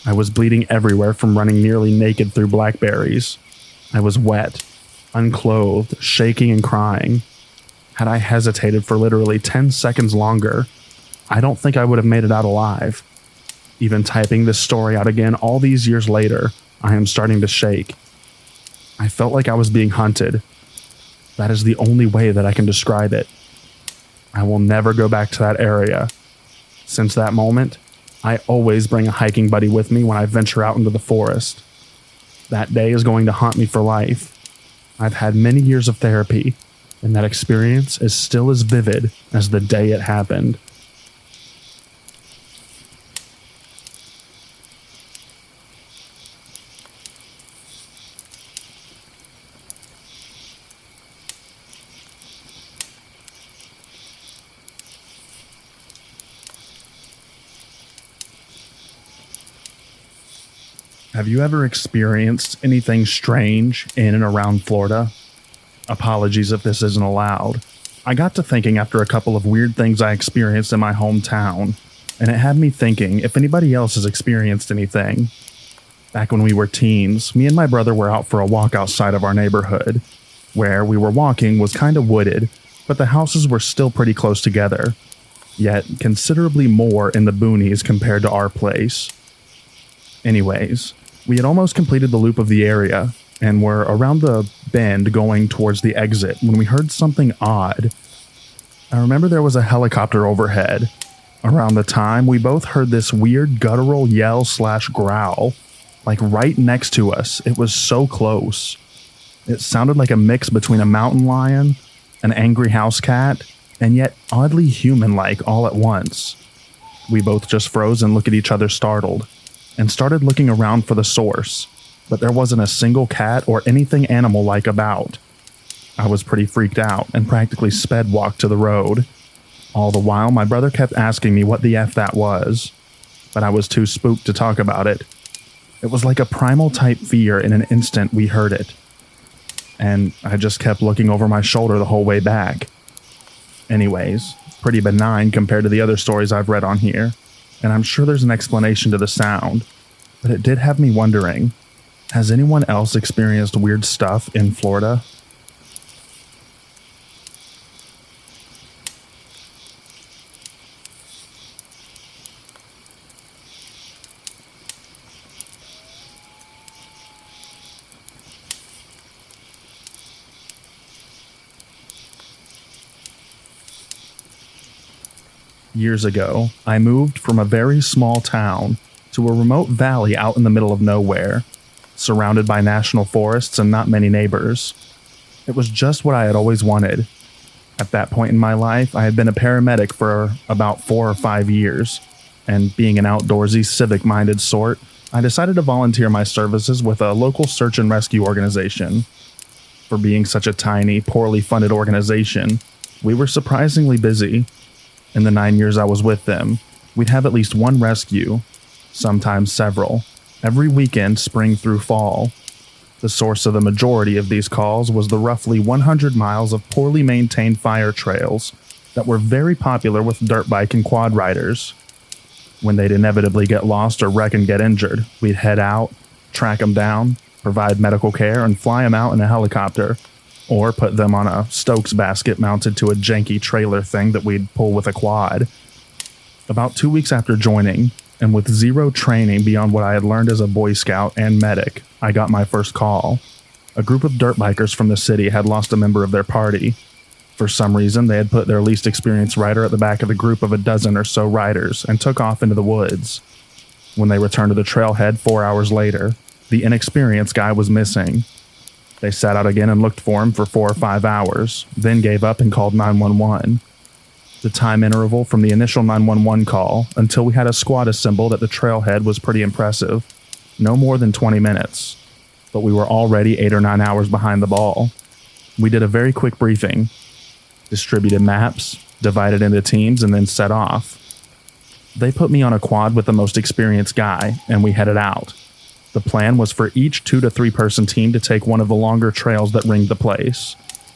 I was bleeding everywhere from running nearly naked through blackberries. I was wet, unclothed, shaking and crying. Had I hesitated for literally 10 seconds longer, I don't think I would have made it out alive. Even typing this story out again all these years later, I am starting to shake. I felt like I was being hunted. That is the only way that I can describe it. I will never go back to that area. Since that moment, I always bring a hiking buddy with me when I venture out into the forest. That day is going to haunt me for life. I've had many years of therapy, and that experience is still as vivid as the day it happened. Have you ever experienced anything strange in and around Florida? Apologies if this isn't allowed. I got to thinking after a couple of weird things I experienced in my hometown, and it had me thinking if anybody else has experienced anything. Back when we were teens, me and my brother were out for a walk outside of our neighborhood. Where we were walking was kind of wooded, but the houses were still pretty close together, yet considerably more in the boonies compared to our place. Anyways, we had almost completed the loop of the area, and were around the bend going towards the exit when we heard something odd. I remember there was a helicopter overhead. Around the time, we both heard this weird guttural yell/growl, like right next to us. It was so close. It sounded like a mix between a mountain lion, an angry house cat, and yet oddly human-like all at once. We both just froze and looked at each other startled, and started looking around for the source, but there wasn't a single cat or anything animal-like about. I was pretty freaked out and practically sped walked to the road. All the while, my brother kept asking me what the F that was, but I was too spooked to talk about it. It was like a primal type fear. In an instant we heard it, and I just kept looking over my shoulder the whole way back. Anyways, pretty benign compared to the other stories I've read on here, and I'm sure there's an explanation to the sound, but it did have me wondering, has anyone else experienced weird stuff in Florida? Years ago, I moved from a very small town to a remote valley out in the middle of nowhere, surrounded by national forests and not many neighbors. It was just what I had always wanted. At that point in my life, I had been a paramedic for about 4 or 5 years, and being an outdoorsy, civic-minded sort, I decided to volunteer my services with a local search and rescue organization. For being such a tiny, poorly funded organization, we were surprisingly busy. In the 9 years I was with them, we'd have at least one rescue, sometimes several, every weekend spring through fall. The source of the majority of these calls was the roughly 100 miles of poorly maintained fire trails that were very popular with dirt bike and quad riders. When they'd inevitably get lost or wreck and get injured, we'd head out, track them down, provide medical care, and fly them out in a helicopter, or put them on a Stokes basket mounted to a janky trailer thing that we'd pull with a quad. About 2 weeks after joining, and with zero training beyond what I had learned as a Boy Scout and medic, I got my first call. A group of dirt bikers from the city had lost a member of their party. For some reason, they had put their least experienced rider at the back of the group of a dozen or so riders and took off into the woods. When they returned to the trailhead 4 hours later, the inexperienced guy was missing. They sat out again and looked for him for 4 or 5 hours, then gave up and called 911. The time interval from the initial 911 call until we had a squad assembled at the trailhead was pretty impressive. No more than 20 minutes. But we were already 8 or 9 hours behind the ball. We did a very quick briefing, distributed maps, divided into teams, and then set off. They put me on a quad with the most experienced guy, and we headed out. The plan was for each 2 to 3 person team to take one of the longer trails that ringed the place.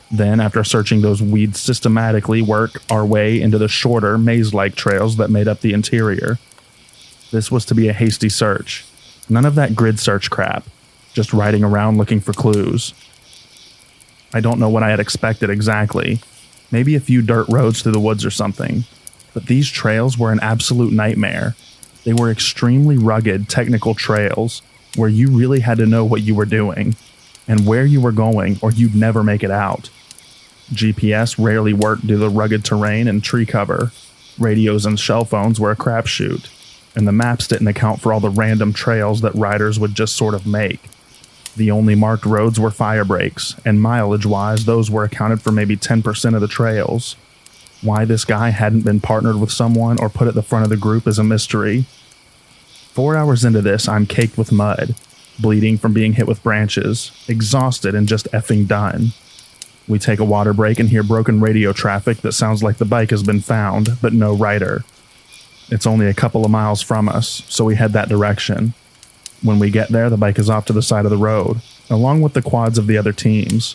Then, after searching those weeds systematically, work our way into the shorter, maze-like trails that made up the interior. This was to be a hasty search. None of that grid search crap. Just riding around looking for clues. I don't know what I had expected exactly. Maybe a few dirt roads through the woods or something. But these trails were an absolute nightmare. They were extremely rugged, technical trails where you really had to know what you were doing and where you were going, or you'd never make it out. GPS rarely worked due to the rugged terrain and tree cover. Radios and cell phones were a crapshoot, and the maps didn't account for all the random trails that riders would just sort of make. The only marked roads were fire breaks, and mileage-wise, those were accounted for maybe 10% of the trails. Why this guy hadn't been partnered with someone or put at the front of the group is a mystery. 4 hours into this, I'm caked with mud, bleeding from being hit with branches, exhausted and just effing done. We take a water break and hear broken radio traffic that sounds like the bike has been found, but no rider. It's only a couple of miles from us, so we head that direction. When we get there, the bike is off to the side of the road, along with the quads of the other teams,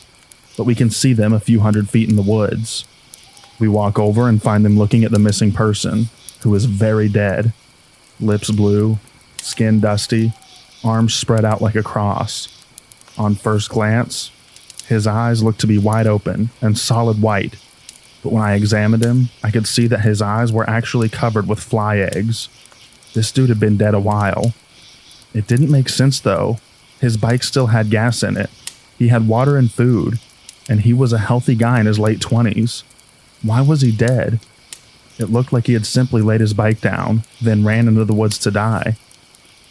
but we can see them a few hundred feet in the woods. We walk over and find them looking at the missing person, who is very dead. Lips blue, skin dusty, arms spread out like a cross. On first glance, his eyes looked to be wide open and solid white, but when I examined him, I could see that his eyes were actually covered with fly eggs. This dude had been dead a while. It didn't make sense though. His bike still had gas in it. He had water and food, and he was a healthy guy in his late 20s. Why was he dead? It looked like he had simply laid his bike down, then ran into the woods to die.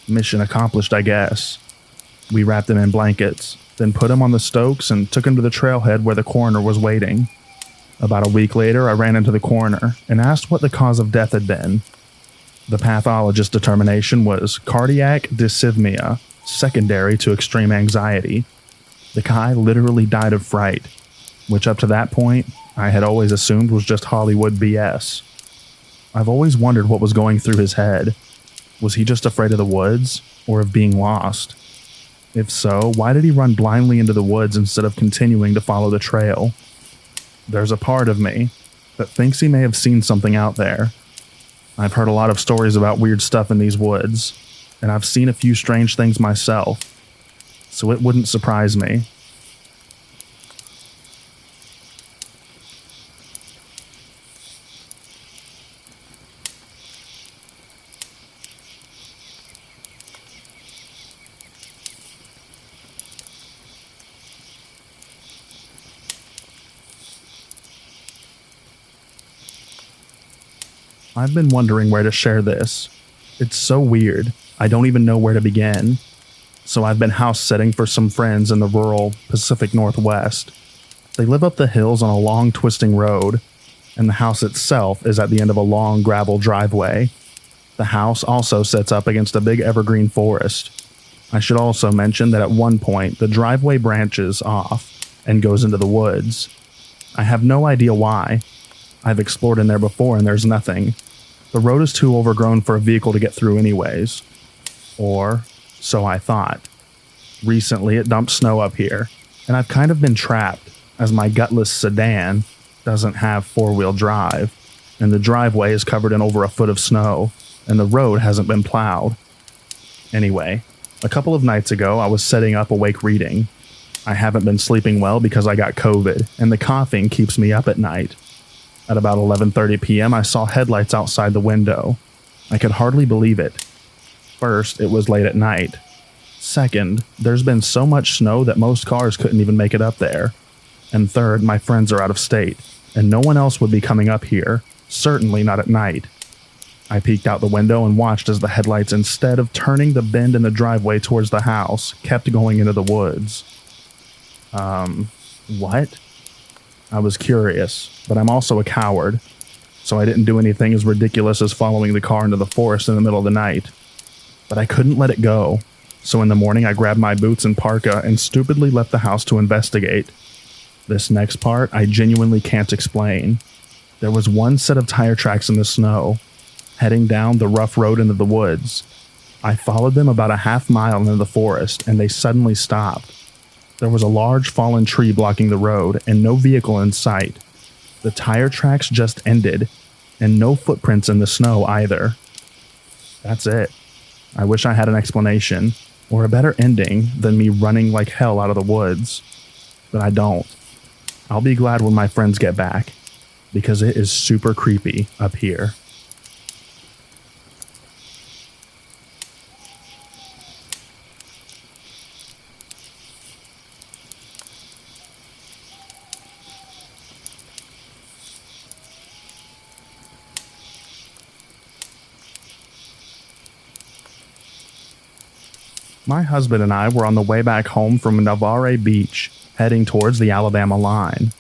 Mission accomplished, I guess. We wrapped him in blankets, then put him on the Stokes and took him to the trailhead where the coroner was waiting. About a week later, I ran into the coroner and asked what the cause of death had been. The pathologist's determination was cardiac dysrhythmia, secondary to extreme anxiety. The guy literally died of fright, which up to that point, I had always assumed was just Hollywood BS. I've always wondered what was going through his head. Was he just afraid of the woods, or of being lost? If so, why did he run blindly into the woods instead of continuing to follow the trail? There's a part of me that thinks he may have seen something out there. I've heard a lot of stories about weird stuff in these woods, and I've seen a few strange things myself, so it wouldn't surprise me. I've been wondering where to share this. It's so weird, I don't even know where to begin. So I've been house sitting for some friends in the rural Pacific Northwest. They live up the hills on a long twisting road, and the house itself is at the end of a long gravel driveway. The house also sits up against a big evergreen forest. I should also mention that at one point the driveway branches off and goes into the woods. I have no idea why. I've explored in there before and there's nothing. The road is too overgrown for a vehicle to get through anyways. Or so I thought. Recently it dumped snow up here, and I've kind of been trapped as my gutless sedan doesn't have four-wheel drive, and the driveway is covered in over a foot of snow, and the road hasn't been plowed. Anyway, a couple of nights ago I was sitting up awake reading. I haven't been sleeping well because I got COVID, and the coughing keeps me up at night. At about 11:30 p.m. I saw headlights outside the window. I could hardly believe it. First, it was late at night. Second, there's been so much snow that most cars couldn't even make it up there. And third, my friends are out of state, and no one else would be coming up here, certainly not at night. I peeked out the window and watched as the headlights, instead of turning the bend in the driveway towards the house, kept going into the woods. What? I was curious, but I'm also a coward, so I didn't do anything as ridiculous as following the car into the forest in the middle of the night. But I couldn't let it go, so in the morning I grabbed my boots and parka and stupidly left the house to investigate. This next part I genuinely can't explain. There was one set of tire tracks in the snow, heading down the rough road into the woods. I followed them about a half mile into the forest, and they suddenly stopped. There was a large fallen tree blocking the road, and no vehicle in sight. The tire tracks just ended, and no footprints in the snow either. That's it. I wish I had an explanation, or a better ending than me running like hell out of the woods. But I don't. I'll be glad when my friends get back, because it is super creepy up here. My husband and I were on the way back home from Navarre Beach, heading towards the Alabama line.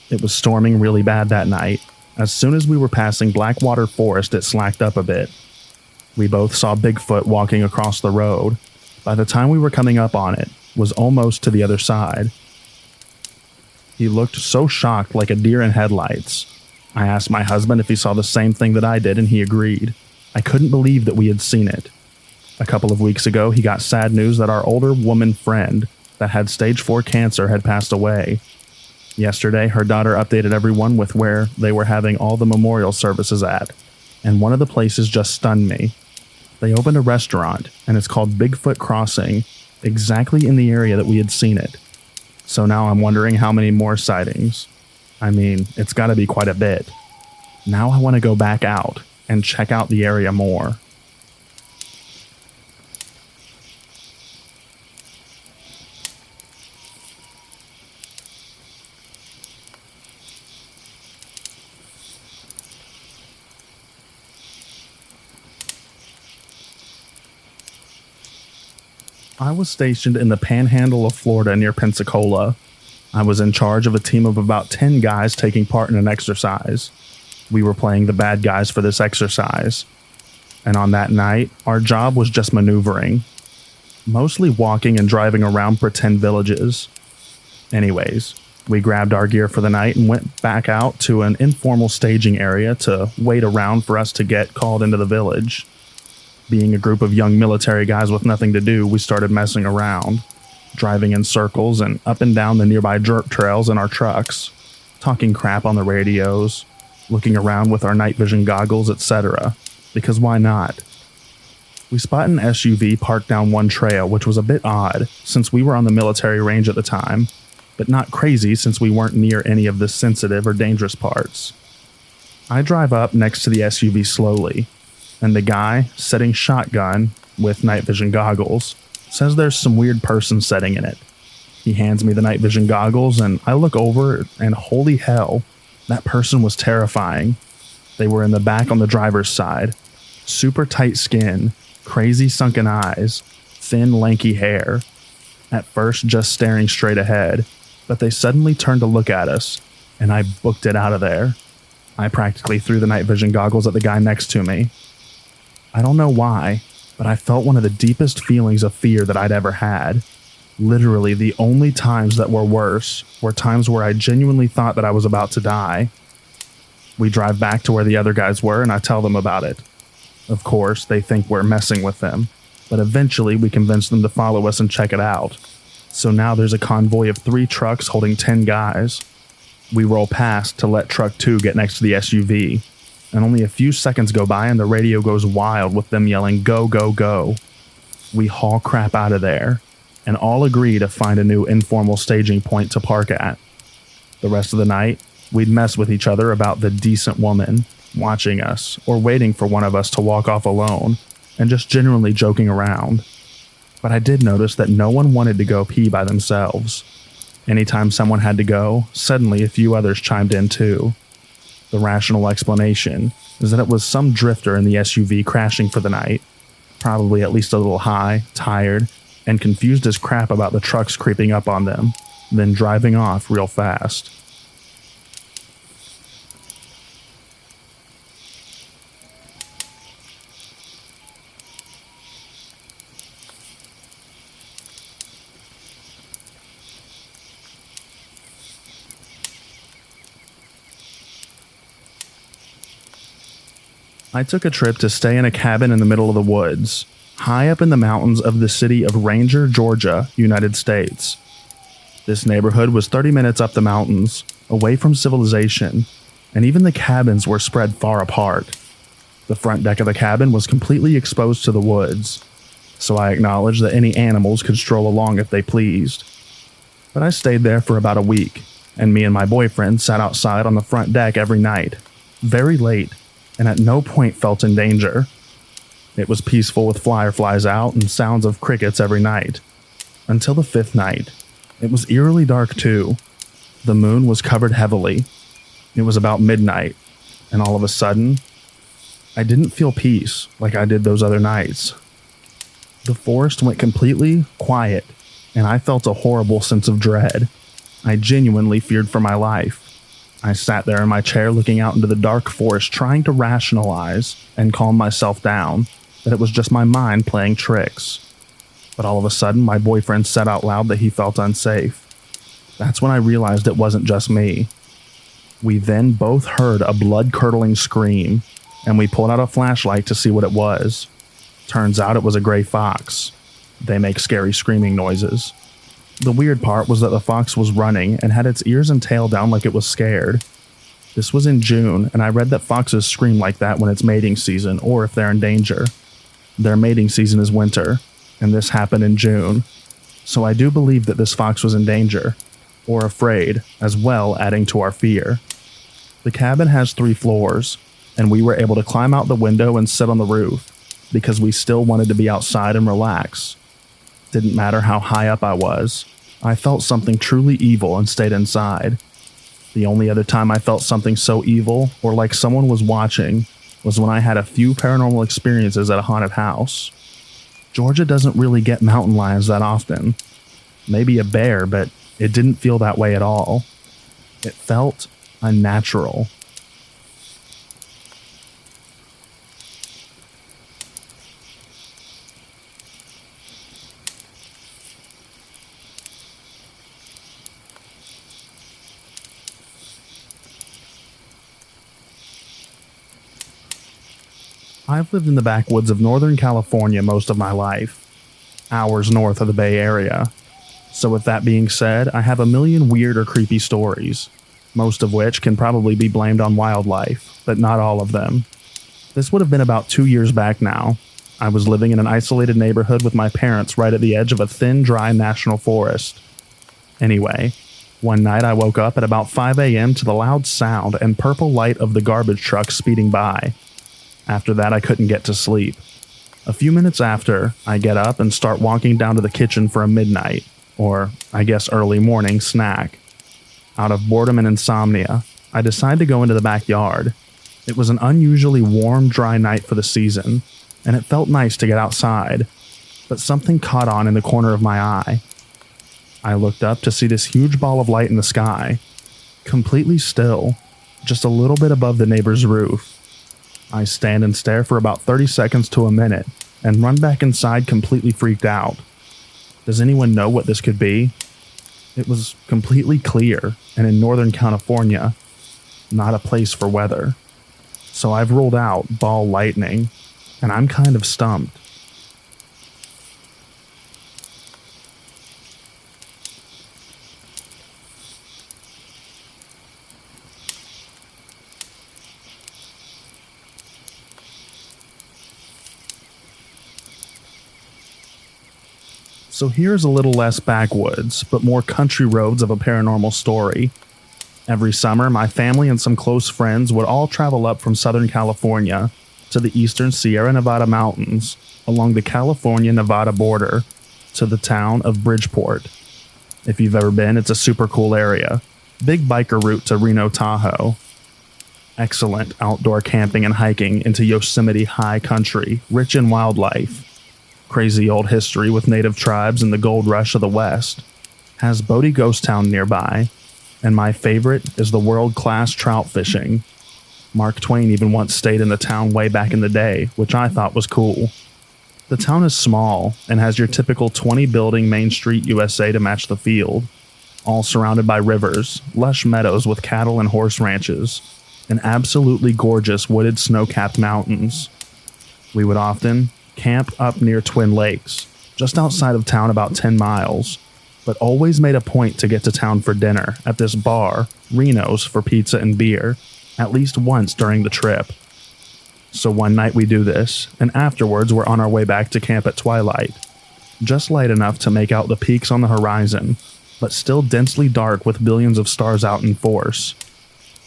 It was storming really bad that night. As soon as we were passing Blackwater Forest, it slacked up a bit. We both saw Bigfoot walking across the road. By the time we were coming up on it, was almost to the other side. He looked so shocked, like a deer in headlights. I asked my husband if he saw the same thing that I did, and he agreed. I couldn't believe that we had seen it. A couple of weeks ago, he got sad news that our older woman friend that had stage 4 cancer had passed away. Yesterday, her daughter updated everyone with where they were having all the memorial services at, and one of the places just stunned me. They opened a restaurant, and it's called Bigfoot Crossing, exactly in the area that we had seen it. So now I'm wondering how many more sightings. I mean, it's gotta be quite a bit. Now I want to go back out and check out the area more. I was stationed in the panhandle of Florida near Pensacola. I was in charge of a team of about 10 guys taking part in an exercise. We were playing the bad guys for this exercise. and on that night, our job was just maneuvering, mostly walking and driving around pretend villages. Anyways, we grabbed our gear for the night and went back out to an informal staging area to wait around for us to get called into the village. Being a group of young military guys with nothing to do, we started messing around, driving in circles and up and down the nearby dirt trails in our trucks, talking crap on the radios, looking around with our night vision goggles, etc. Because why not? We spot an SUV parked down one trail, which was a bit odd since we were on the military range at the time, but not crazy since we weren't near any of the sensitive or dangerous parts. I drive up next to the SUV slowly, and the guy, setting shotgun with night vision goggles, says there's some weird person sitting in it. He hands me the night vision goggles, and I look over, and holy hell, that person was terrifying. They were in the back on the driver's side. Super tight skin, crazy sunken eyes, thin lanky hair. At first just staring straight ahead, but they suddenly turned to look at us, and I booked it out of there. I practically threw the night vision goggles at the guy next to me. I don't know why, but I felt one of the deepest feelings of fear that I'd ever had. Literally, the only times that were worse were times where I genuinely thought that I was about to die. We drive back to where the other guys were, and I tell them about it. Of course, they think we're messing with them, but eventually we convince them to follow us and check it out. So now there's a convoy of 3 trucks holding 10 guys. We roll past to let truck 2 get next to the SUV, and only a few seconds go by and the radio goes wild with them yelling, "Go, go, go." We haul crap out of there, and all agree to find a new informal staging point to park at. The rest of the night, we'd mess with each other about the decent woman watching us or waiting for one of us to walk off alone, and just generally joking around. But I did notice that no one wanted to go pee by themselves. Anytime someone had to go, suddenly a few others chimed in too. The rational explanation is that it was some drifter in the SUV crashing for the night, probably at least a little high, tired, and confused as crap about the trucks creeping up on them, then driving off real fast. I took a trip to stay in a cabin in the middle of the woods, high up in the mountains of the city of Ranger, Georgia, United States. This neighborhood was 30 minutes up the mountains, away from civilization, and even the cabins were spread far apart. The front deck of the cabin was completely exposed to the woods, so I acknowledged that any animals could stroll along if they pleased. But I stayed there for about a week, and me and my boyfriend sat outside on the front deck every night, very late, and at no point felt in danger. It was peaceful with fireflies out and sounds of crickets every night. Until the 5th night. It was eerily dark too. The moon was covered heavily. It was about midnight, and all of a sudden, I didn't feel peace like I did those other nights. The forest went completely quiet, and I felt a horrible sense of dread. I genuinely feared for my life. I sat there in my chair looking out into the dark forest trying to rationalize and calm myself down that it was just my mind playing tricks. But all of a sudden, my boyfriend said out loud that he felt unsafe. That's when I realized it wasn't just me. We then both heard a blood-curdling scream, and we pulled out a flashlight to see what it was. Turns out it was a gray fox. They make scary screaming noises. The weird part was that the fox was running and had its ears and tail down like it was scared. This was in June, and I read that foxes scream like that when it's mating season or if they're in danger. Their mating season is winter, and this happened in June. So I do believe that this fox was in danger, or afraid, as well, adding to our fear. The cabin has 3 floors, and we were able to climb out the window and sit on the roof, because we still wanted to be outside and relax. Didn't matter how high up I was. I felt something truly evil and stayed inside. The only other time I felt something so evil, or like someone was watching, was when I had a few paranormal experiences at a haunted house. Georgia doesn't really get mountain lions that often. Maybe a bear, but it didn't feel that way at all. It felt unnatural. I've lived in the backwoods of Northern California most of my life, hours north of the Bay Area. So with that being said, I have a million weird or creepy stories, most of which can probably be blamed on wildlife, but not all of them. This would have been about 2 years back now. I was living in an isolated neighborhood with my parents right at the edge of a thin, dry national forest. Anyway, one night I woke up at about 5 a.m. to the loud sound and purple light of the garbage truck speeding by. After that, I couldn't get to sleep. A few minutes after, I get up and start walking down to the kitchen for a midnight, or I guess early morning, snack. Out of boredom and insomnia, I decide to go into the backyard. It was an unusually warm, dry night for the season, and it felt nice to get outside, but something caught on in the corner of my eye. I looked up to see this huge ball of light in the sky, completely still, just a little bit above the neighbor's roof. I stand and stare for about 30 seconds to a minute, and run back inside completely freaked out. Does anyone know what this could be? It was completely clear, and in Northern California, not a place for weather. So I've ruled out ball lightning, and I'm kind of stumped. So here's a little less backwoods, but more country roads of a paranormal story. Every summer, my family and some close friends would all travel up from Southern California to the eastern Sierra Nevada mountains along the California-Nevada border to the town of Bridgeport. If you've ever been, it's a super cool area. Big biker route to Reno Tahoe. Excellent outdoor camping and hiking into Yosemite high country, rich in wildlife. Crazy old history with native tribes and the gold rush of the West. Has Bodie Ghost Town nearby. And my favorite is the world-class trout fishing. Mark Twain even once stayed in the town way back in the day, which I thought was cool. The town is small and has your typical 20-building Main Street USA to match the field, all surrounded by rivers, lush meadows with cattle and horse ranches, and absolutely gorgeous wooded snow-capped mountains. We would often camp up near Twin Lakes, just outside of town about 10 miles, but always made a point to get to town for dinner at this bar, Reno's, for pizza and beer, at least once during the trip. So one night we do this, and afterwards we're on our way back to camp at twilight. Just light enough to make out the peaks on the horizon, but still densely dark with billions of stars out in force.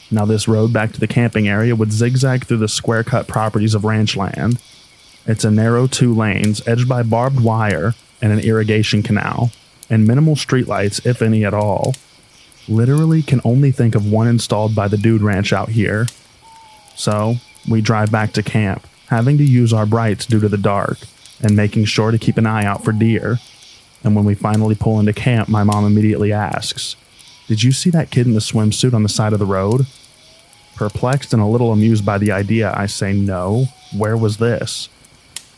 Now this road back to the camping area would zigzag through the square-cut properties of ranch land. It's a narrow 2 lanes edged by barbed wire and an irrigation canal, and minimal streetlights, if any at all. Literally can only think of one installed by the Dude Ranch out here. So, we drive back to camp, having to use our brights due to the dark, and making sure to keep an eye out for deer. And when we finally pull into camp, my mom immediately asks, "Did you see that kid in the swimsuit on the side of the road?" Perplexed and a little amused by the idea, I say, "No, where was this?"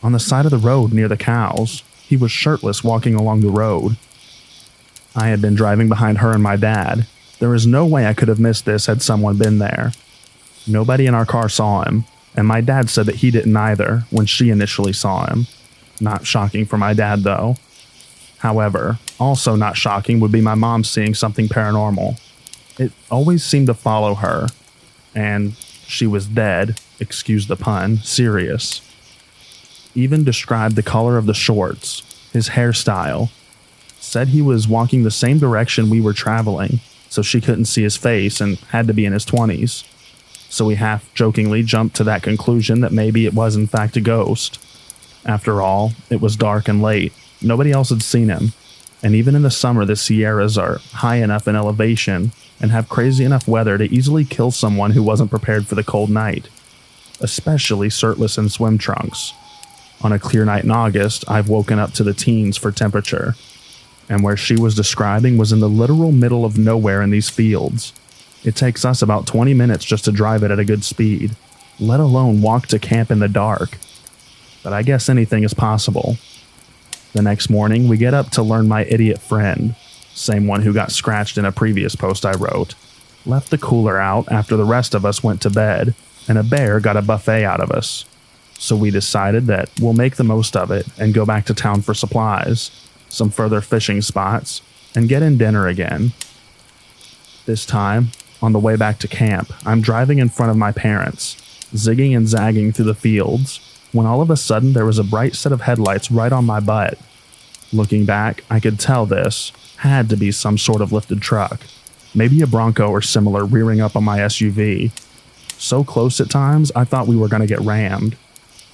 "On the side of the road near the cows. He was shirtless walking along the road." I had been driving behind her and my dad. There is no way I could have missed this had someone been there. Nobody in our car saw him, and my dad said that he didn't either when she initially saw him. Not shocking for my dad, though. However, also not shocking would be my mom seeing something paranormal. It always seemed to follow her, and she was dead, excuse the pun, serious. Even described the color of the shorts, his hairstyle. Said he was walking the same direction we were traveling, so she couldn't see his face and had to be in his 20s. So we half-jokingly jumped to that conclusion that maybe it was in fact a ghost. After all, it was dark and late. Nobody else had seen him. And even in the summer, the Sierras are high enough in elevation and have crazy enough weather to easily kill someone who wasn't prepared for the cold night. Especially shirtless in swim trunks. On a clear night in August, I've woken up to the teens for temperature. And where she was describing was in the literal middle of nowhere in these fields. It takes us about 20 minutes just to drive it at a good speed, let alone walk to camp in the dark. But I guess anything is possible. The next morning, we get up to learn my idiot friend, same one who got scratched in a previous post I wrote, left the cooler out after the rest of us went to bed, and a bear got a buffet out of us. So we decided that we'll make the most of it and go back to town for supplies, some further fishing spots, and get in dinner again. This time, on the way back to camp, I'm driving in front of my parents, zigging and zagging through the fields, when all of a sudden there was a bright set of headlights right on my butt. Looking back, I could tell this had to be some sort of lifted truck, maybe a Bronco or similar rearing up on my SUV. So close at times, I thought we were going to get rammed.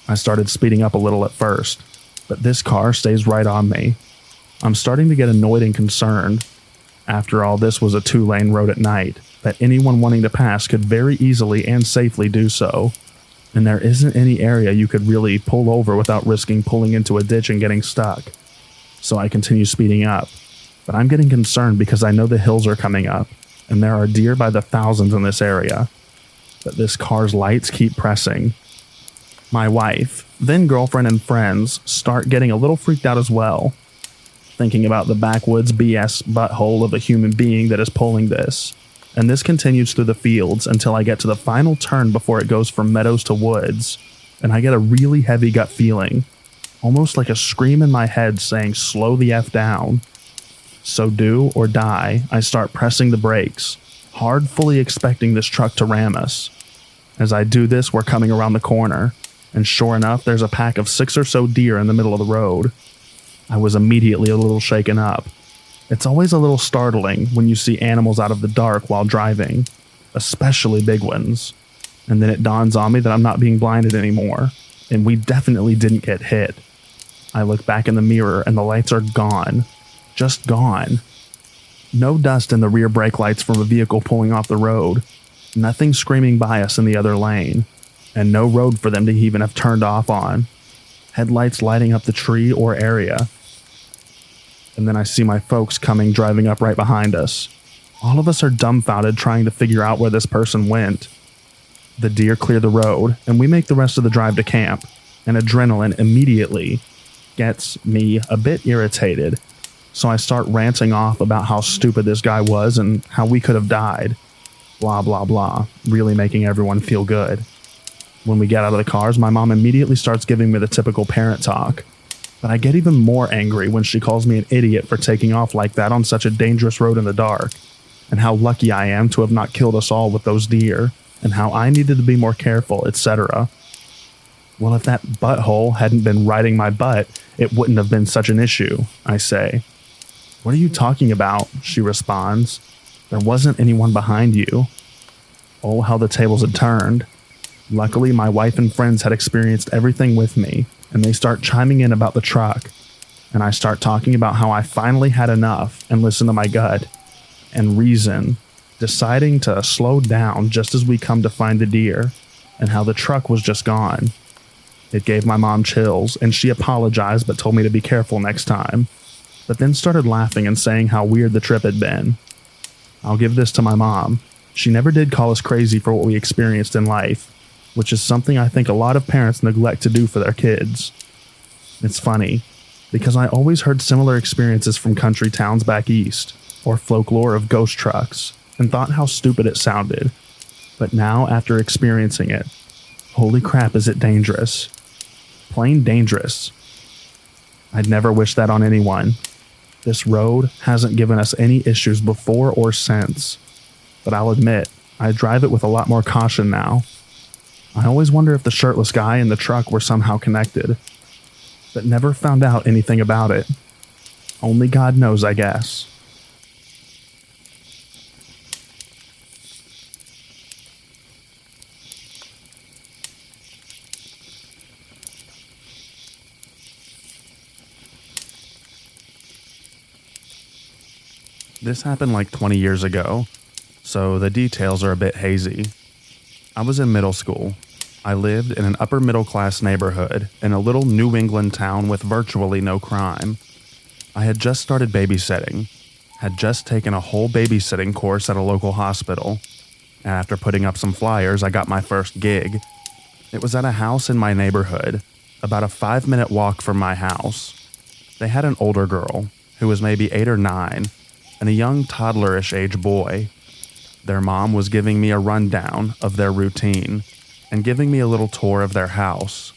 I started speeding up a little at first, but this car stays right on me. I'm starting to get annoyed and concerned. After all, this was a 2-lane road at night that anyone wanting to pass could very easily and safely do so. And there isn't any area you could really pull over without risking pulling into a ditch and getting stuck. So I continue speeding up, but I'm getting concerned because I know the hills are coming up, and there are deer by the thousands in this area. But this car's lights keep pressing. My wife, then girlfriend and friends start getting a little freaked out as well, thinking about the backwoods BS butthole of a human being that is pulling this. And this continues through the fields until I get to the final turn before it goes from meadows to woods, and I get a really heavy gut feeling, almost like a scream in my head saying slow the F down. So do or die, I start pressing the brakes, hard, fully expecting this truck to ram us. As I do this, we're coming around the corner, and sure enough, there's a pack of 6 or so deer in the middle of the road. I was immediately a little shaken up. It's always a little startling when you see animals out of the dark while driving, especially big ones. And then it dawns on me that I'm not being blinded anymore, and we definitely didn't get hit. I look back in the mirror and the lights are gone. Just gone. No dust in the rear brake lights from a vehicle pulling off the road. Nothing screaming by us in the other lane. And no road for them to even have turned off on. Headlights lighting up the tree or area. And then I see my folks driving up right behind us. All of us are dumbfounded trying to figure out where this person went. The deer clear the road, and we make the rest of the drive to camp, and adrenaline immediately gets me a bit irritated. So I start ranting off about how stupid this guy was and how we could have died. Blah, blah, blah, really making everyone feel good. When we get out of the cars, my mom immediately starts giving me the typical parent talk. But I get even more angry when she calls me an idiot for taking off like that on such a dangerous road in the dark, and how lucky I am to have not killed us all with those deer, and how I needed to be more careful, etc. Well, if that butthole hadn't been riding my butt, it wouldn't have been such an issue, I say. What are you talking about? She responds. There wasn't anyone behind you. Oh, how the tables had turned. Luckily, my wife and friends had experienced everything with me, and they start chiming in about the truck. And I start talking about how I finally had enough and listened to my gut and reason, deciding to slow down just as we come to find the deer, and how the truck was just gone. It gave my mom chills, and she apologized but told me to be careful next time, but then started laughing and saying how weird the trip had been. I'll give this to my mom. She never did call us crazy for what we experienced in life, which is something I think a lot of parents neglect to do for their kids. It's funny, because I always heard similar experiences from country towns back east, or folklore of ghost trucks, and thought how stupid it sounded. But now, after experiencing it, holy crap, is it dangerous. Plain dangerous. I'd never wish that on anyone. This road hasn't given us any issues before or since, but I'll admit, I drive it with a lot more caution now. I always wonder if the shirtless guy and the truck were somehow connected, but never found out anything about it. Only God knows, I guess. This happened like 20 years ago, so the details are a bit hazy. I was in middle school. I lived in an upper middle class neighborhood in a little New England town with virtually no crime. I had just started babysitting, had just taken a whole babysitting course at a local hospital, and after putting up some flyers, I got my first gig. It was at a house in my neighborhood, about a 5-minute walk from my house. They had an older girl, who was maybe 8 or 9, and a young toddlerish age boy. Their mom was giving me a rundown of their routine and giving me a little tour of their house.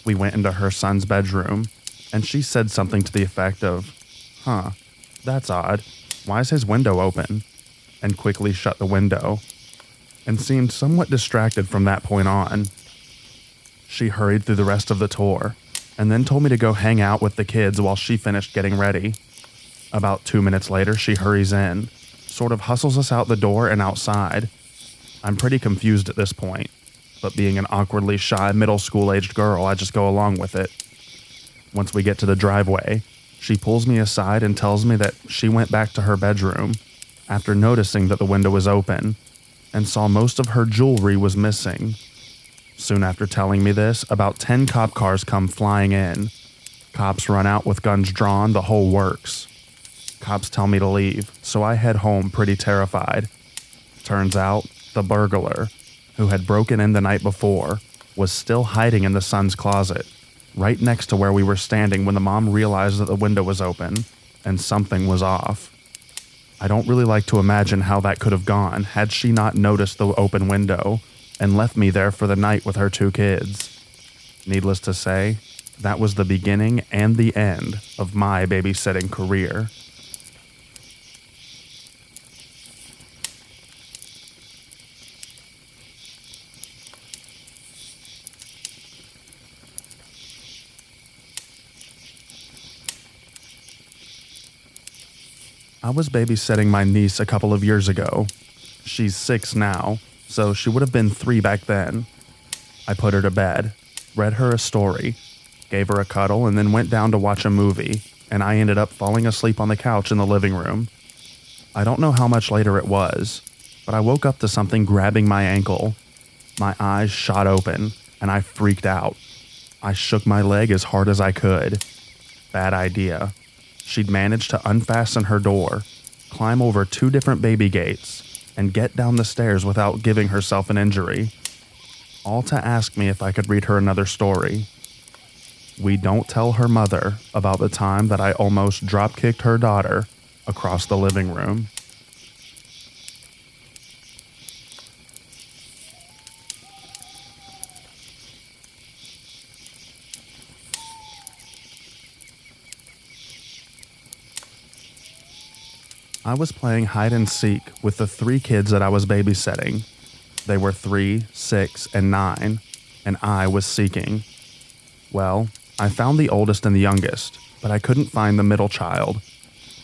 We went into her son's bedroom, and she said something to the effect of, "Huh, that's odd. Why is his window open?" and quickly shut the window, and seemed somewhat distracted from that point on. She hurried through the rest of the tour, and then told me to go hang out with the kids while she finished getting ready. About 2 minutes later, she hurries in, sort of hustles us out the door and outside. I'm pretty confused at this point, but being an awkwardly shy middle school-aged girl, I just go along with it. Once we get to the driveway, she pulls me aside and tells me that she went back to her bedroom after noticing that the window was open and saw most of her jewelry was missing. Soon after telling me this, about 10 cop cars come flying in. Cops run out with guns drawn, the whole works. Cops tell me to leave, so I head home pretty terrified. Turns out, the burglar, who had broken in the night before, was still hiding in the son's closet, right next to where we were standing when the mom realized that the window was open and something was off. I don't really like to imagine how that could have gone had she not noticed the open window and left me there for the night with her 2 kids. Needless to say, that was the beginning and the end of my babysitting career. I was babysitting my niece a couple of years ago. She's 6 now, so she would have been 3 back then. I put her to bed, read her a story, gave her a cuddle, and then went down to watch a movie, and I ended up falling asleep on the couch in the living room. I don't know how much later it was, but I woke up to something grabbing my ankle. My eyes shot open, and I freaked out. I shook my leg as hard as I could. Bad idea. She'd managed to unfasten her door, climb over 2 different baby gates, and get down the stairs without giving herself an injury. All to ask me if I could read her another story. We don't tell her mother about the time that I almost drop-kicked her daughter across the living room. I was playing hide and seek with the 3 kids that I was babysitting. They were 3, 6, and 9, and I was seeking. Well, I found the oldest and the youngest, but I couldn't find the middle child.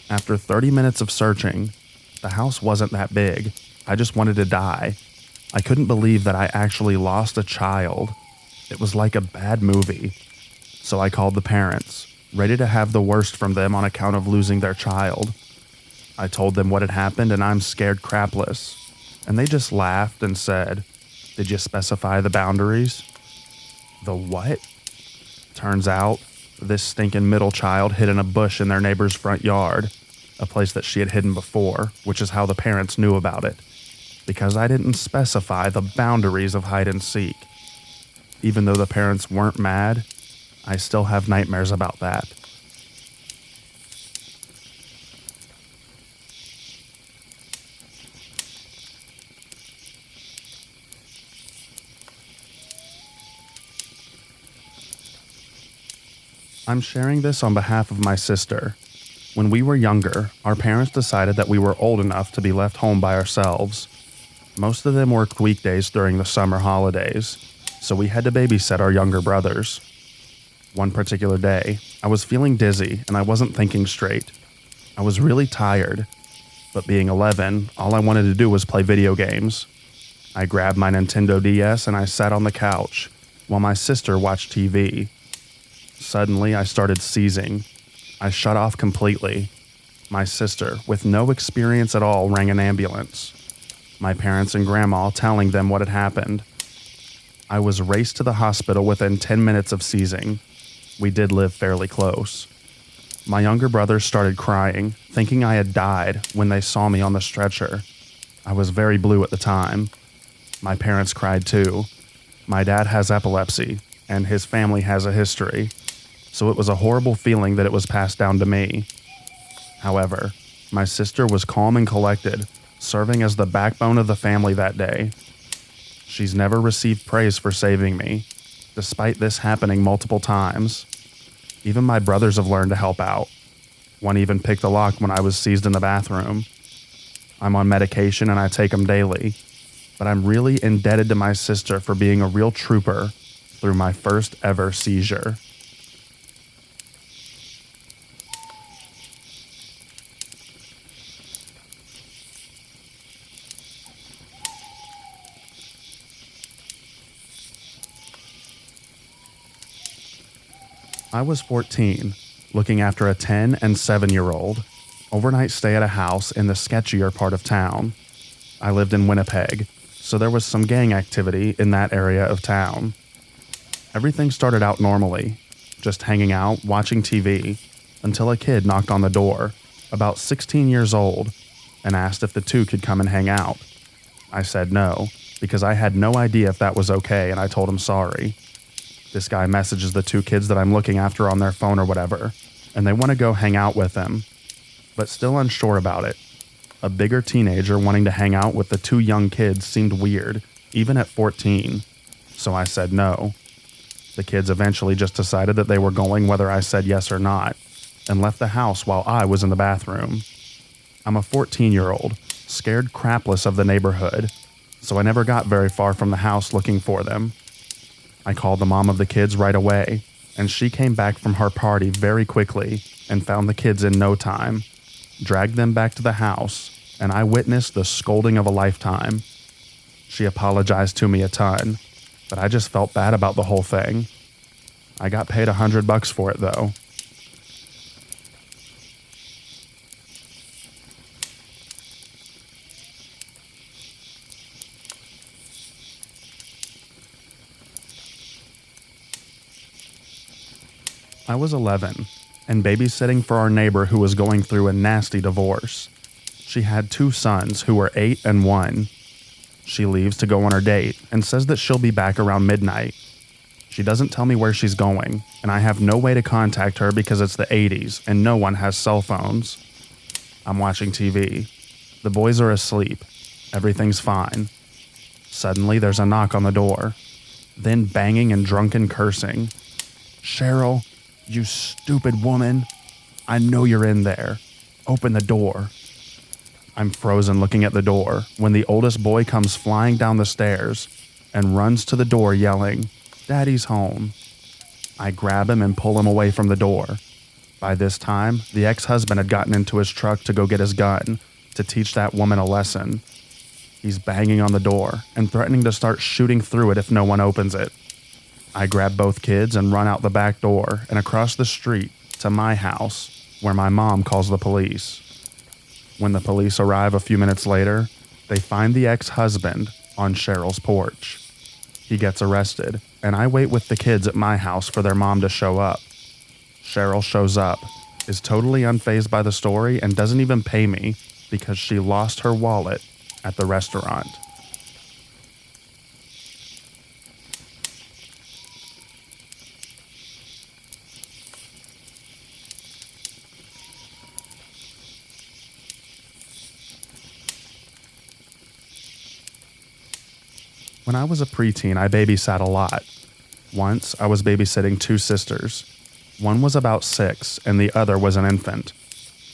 After 30 minutes of searching, the house wasn't that big. I just wanted to die. I couldn't believe that I actually lost a child. It was like a bad movie. So I called the parents, ready to have the worst from them on account of losing their child. I told them what had happened and I'm scared crapless. And they just laughed and said, "Did you specify the boundaries?" The what? Turns out, this stinking middle child hid in a bush in their neighbor's front yard, a place that she had hidden before, which is how the parents knew about it, because I didn't specify the boundaries of hide and seek. Even though the parents weren't mad, I still have nightmares about that. I'm sharing this on behalf of my sister. When we were younger, our parents decided that we were old enough to be left home by ourselves. Most of them worked weekdays during the summer holidays, so we had to babysit our younger brothers. One particular day, I was feeling dizzy and I wasn't thinking straight. I was really tired, but being 11, all I wanted to do was play video games. I grabbed my Nintendo DS and I sat on the couch, while my sister watched TV. Suddenly, I started seizing. I shut off completely. My sister, with no experience at all, rang an ambulance. My parents and grandma telling them what had happened. I was raced to the hospital within 10 minutes of seizing. We did live fairly close. My younger brothers started crying, thinking I had died when they saw me on the stretcher. I was very blue at the time. My parents cried too. My dad has epilepsy, and his family has a history. So it was a horrible feeling that it was passed down to me. However, my sister was calm and collected, serving as the backbone of the family that day. She's never received praise for saving me, despite this happening multiple times. Even my brothers have learned to help out. One even picked the lock when I was seized in the bathroom. I'm on medication and I take them daily, but I'm really indebted to my sister for being a real trooper through my first ever seizure. I was 14, looking after a 10 and 7-year-old, overnight stay at a house in the sketchier part of town. I lived in Winnipeg, so there was some gang activity in that area of town. Everything started out normally, just hanging out, watching TV, until a kid knocked on the door, about 16 years old, and asked if the two could come and hang out. I said no, because I had no idea if that was okay, and I told him sorry. This guy messages the two kids that I'm looking after on their phone or whatever, and they want to go hang out with him, but still unsure about it. A bigger teenager wanting to hang out with the two young kids seemed weird, even at 14, so I said no. The kids eventually just decided that they were going whether I said yes or not, and left the house while I was in the bathroom. I'm a 14-year-old, scared crapless of the neighborhood, so I never got very far from the house looking for them. I called the mom of the kids right away, and she came back from her party very quickly and found the kids in no time, dragged them back to the house, and I witnessed the scolding of a lifetime. She apologized to me a ton, but I just felt bad about the whole thing. I got paid $100 for it though. I was 11 and babysitting for our neighbor who was going through a nasty divorce. She had 2 sons who were 8 and 1. She leaves to go on her date and says that she'll be back around midnight. She doesn't tell me where she's going, and I have no way to contact her because it's the 80s and no one has cell phones. I'm watching TV. The boys are asleep. Everything's fine. Suddenly there's a knock on the door. Then banging and drunken cursing. "Cheryl, you stupid woman. I know you're in there. Open the door." I'm frozen looking at the door when the oldest boy comes flying down the stairs and runs to the door yelling, "Daddy's home." I grab him and pull him away from the door. By this time, the ex-husband had gotten into his truck to go get his gun to teach that woman a lesson. He's banging on the door and threatening to start shooting through it if no one opens it. I grab both kids and run out the back door and across the street to my house, where my mom calls the police. When the police arrive a few minutes later, they find the ex-husband on Cheryl's porch. He gets arrested, and I wait with the kids at my house for their mom to show up. Cheryl shows up, is totally unfazed by the story, and doesn't even pay me because she lost her wallet at the restaurant. When I was a preteen, I babysat a lot. Once, I was babysitting 2 sisters. One was about 6, and the other was an infant.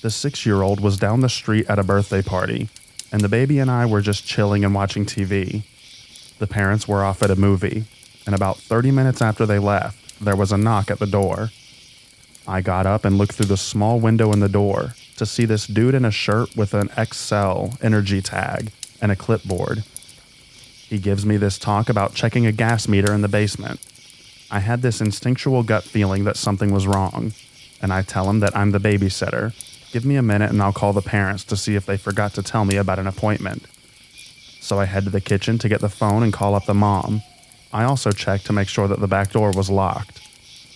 The 6-year-old was down the street at a birthday party, and the baby and I were just chilling and watching TV. The parents were off at a movie, and about 30 minutes after they left, there was a knock at the door. I got up and looked through the small window in the door to see this dude in a shirt with an XL energy tag and a clipboard. He gives me this talk about checking a gas meter in the basement. I had this instinctual gut feeling that something was wrong, and I tell him that I'm the babysitter. Give me a minute and I'll call the parents to see if they forgot to tell me about an appointment. So I head to the kitchen to get the phone and call up the mom. I also check to make sure that the back door was locked.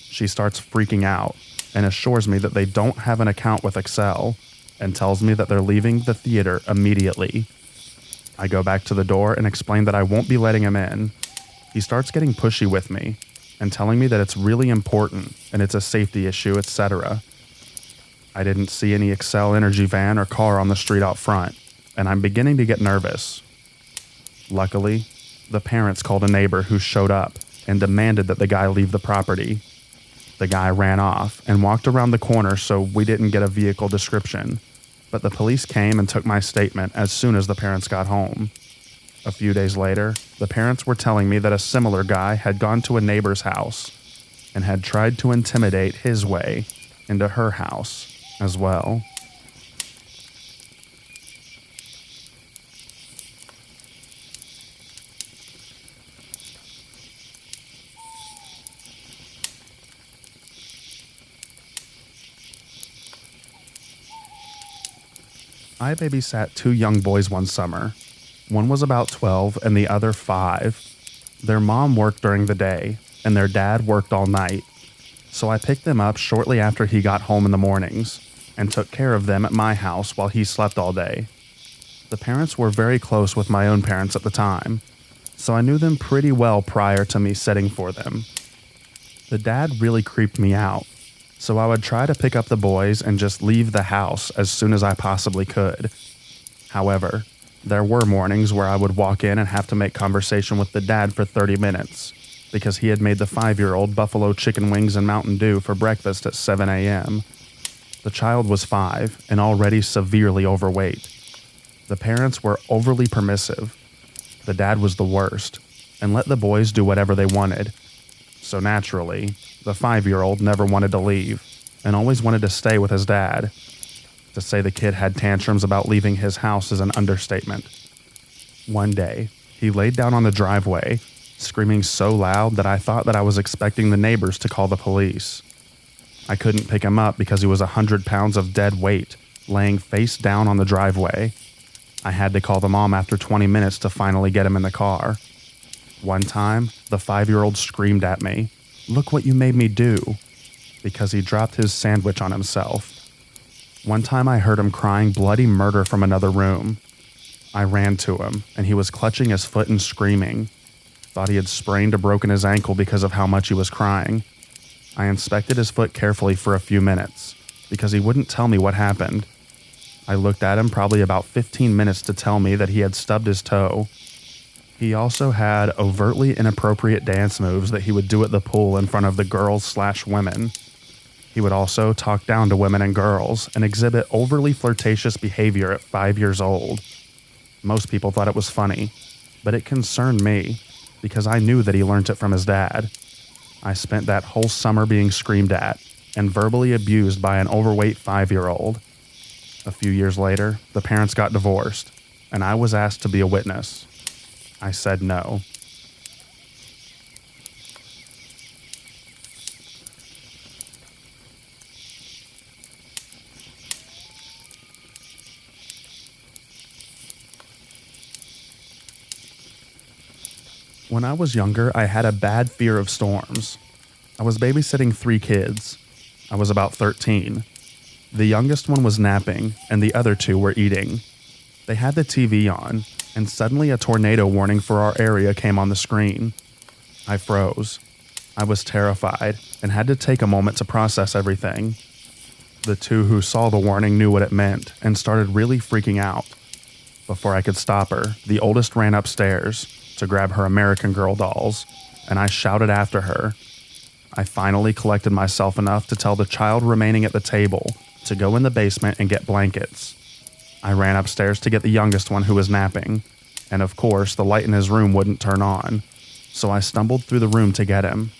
She starts freaking out and assures me that they don't have an account with Excel and tells me that they're leaving the theater immediately. I go back to the door and explain that I won't be letting him in. He starts getting pushy with me and telling me that it's really important and it's a safety issue, etc. I didn't see any Excel energy van or car on the street out front, and I'm beginning to get nervous. Luckily, the parents called a neighbor who showed up and demanded that the guy leave the property. The guy ran off and walked around the corner so we didn't get a vehicle description, but the police came and took my statement as soon as the parents got home. A few days later, the parents were telling me that a similar guy had gone to a neighbor's house and had tried to intimidate his way into her house as well. I babysat 2 young boys one summer. One was about 12 and the other 5. Their mom worked during the day and their dad worked all night. So I picked them up shortly after he got home in the mornings and took care of them at my house while he slept all day. The parents were very close with my own parents at the time, so I knew them pretty well prior to me setting for them. The dad really creeped me out, so I would try to pick up the boys and just leave the house as soon as I possibly could. However, there were mornings where I would walk in and have to make conversation with the dad for 30 minutes because he had made the 5-year-old buffalo chicken wings and Mountain Dew for breakfast at 7 a.m. The child was 5 and already severely overweight. The parents were overly permissive. The dad was the worst and let the boys do whatever they wanted. So naturally, the 5-year-old never wanted to leave and always wanted to stay with his dad. To say the kid had tantrums about leaving his house is an understatement. One day, he laid down on the driveway, screaming so loud that I thought that I was expecting the neighbors to call the police. I couldn't pick him up because he was 100 pounds of dead weight, laying face down on the driveway. I had to call the mom after 20 minutes to finally get him in the car. One time, the 5-year-old screamed at me, "Look what you made me do," because he dropped his sandwich on himself. One time I heard him crying bloody murder from another room. I ran to him, and he was clutching his foot and screaming. Thought he had sprained or broken his ankle because of how much he was crying. I inspected his foot carefully for a few minutes, because he wouldn't tell me what happened. I looked at him probably about 15 minutes to tell me that he had stubbed his toe. He also had overtly inappropriate dance moves that he would do at the pool in front of the girls/women. He would also talk down to women and girls and exhibit overly flirtatious behavior at 5 years old. Most people thought it was funny, but it concerned me because I knew that he learned it from his dad. I spent that whole summer being screamed at and verbally abused by an overweight 5-year-old. A few years later, the parents got divorced, and I was asked to be a witness. I said no. When I was younger, I had a bad fear of storms. I was babysitting 3 kids. I was about 13. The youngest one was napping, and the other 2 were eating. They had the TV on, and suddenly a tornado warning for our area came on the screen. I froze. I was terrified and had to take a moment to process everything. The 2 who saw the warning knew what it meant and started really freaking out. Before I could stop her, the oldest ran upstairs to grab her American Girl dolls, and I shouted after her. I finally collected myself enough to tell the child remaining at the table to go in the basement and get blankets. I ran upstairs to get the youngest one who was napping, and of course the light in his room wouldn't turn on, so I stumbled through the room to get him.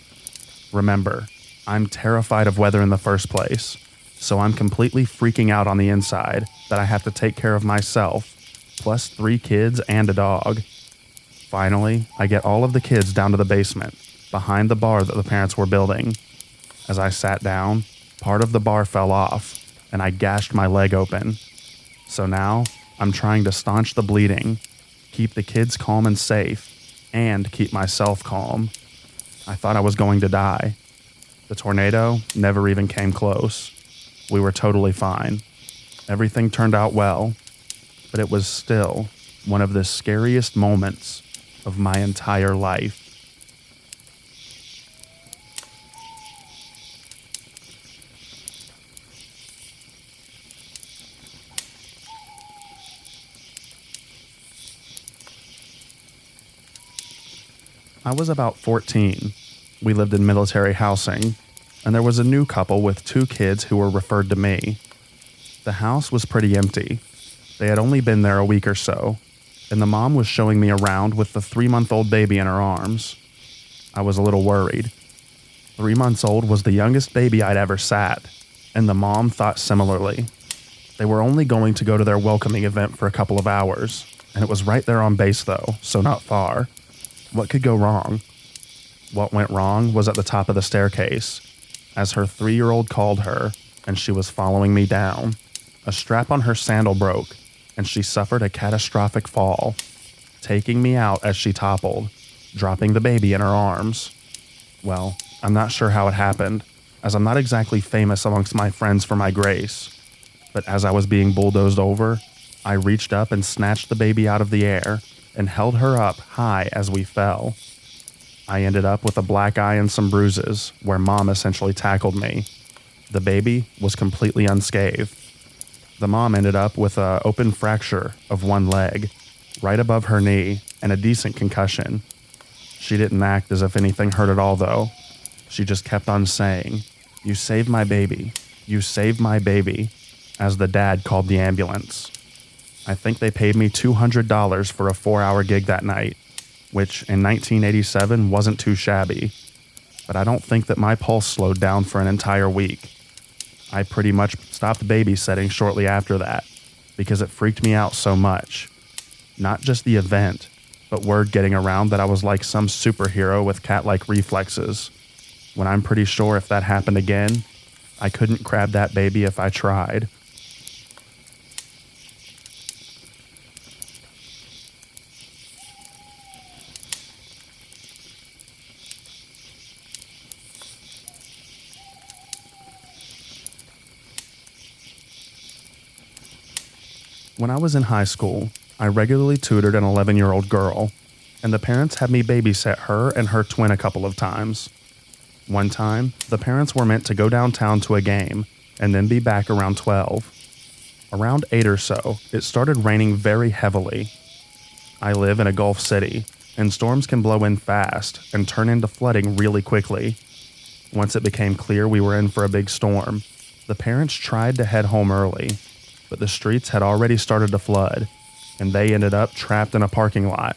Remember, I'm terrified of weather in the first place, so I'm completely freaking out on the inside that I have to take care of myself, plus 3 kids and a dog. Finally, I get all of the kids down to the basement, behind the bar that the parents were building. As I sat down, part of the bar fell off, and I gashed my leg open. So now, I'm trying to staunch the bleeding, keep the kids calm and safe, and keep myself calm. I thought I was going to die. The tornado never even came close. We were totally fine. Everything turned out well, but it was still one of the scariest moments of my entire life. I was about 14. We lived in military housing, and there was a new couple with 2 kids who were referred to me. The house was pretty empty. They had only been there a week or so, and the mom was showing me around with the 3-month-old baby in her arms. I was a little worried. 3 months old was the youngest baby I'd ever sat, and the mom thought similarly. They were only going to go to their welcoming event for a couple of hours, and it was right there on base though, so not far. What could go wrong? What went wrong was at the top of the staircase. As her 3-year-old called her, and she was following me down, a strap on her sandal broke, and she suffered a catastrophic fall, taking me out as she toppled, dropping the baby in her arms. Well, I'm not sure how it happened, as I'm not exactly famous amongst my friends for my grace. But as I was being bulldozed over, I reached up and snatched the baby out of the air and held her up high as we fell. I ended up with a black eye and some bruises, where Mom essentially tackled me. The baby was completely unscathed. The mom ended up with an open fracture of one leg, right above her knee, and a decent concussion. She didn't act as if anything hurt at all, though. She just kept on saying, "You saved my baby. You saved my baby," as the dad called the ambulance. I think they paid me $200 for a 4-hour gig that night, which in 1987 wasn't too shabby. But I don't think that my pulse slowed down for an entire week. I pretty much stopped babysitting shortly after that because it freaked me out so much. Not just the event, but word getting around that I was like some superhero with cat-like reflexes, when I'm pretty sure if that happened again, I couldn't grab that baby if I tried. When I was in high school, I regularly tutored an 11-year-old girl, and the parents had me babysit her and her twin a couple of times. One time, the parents were meant to go downtown to a game and then be back around 12. Around 8 or so, it started raining very heavily. I live in a Gulf city, and storms can blow in fast and turn into flooding really quickly. Once it became clear we were in for a big storm, the parents tried to head home early, but the streets had already started to flood, and they ended up trapped in a parking lot.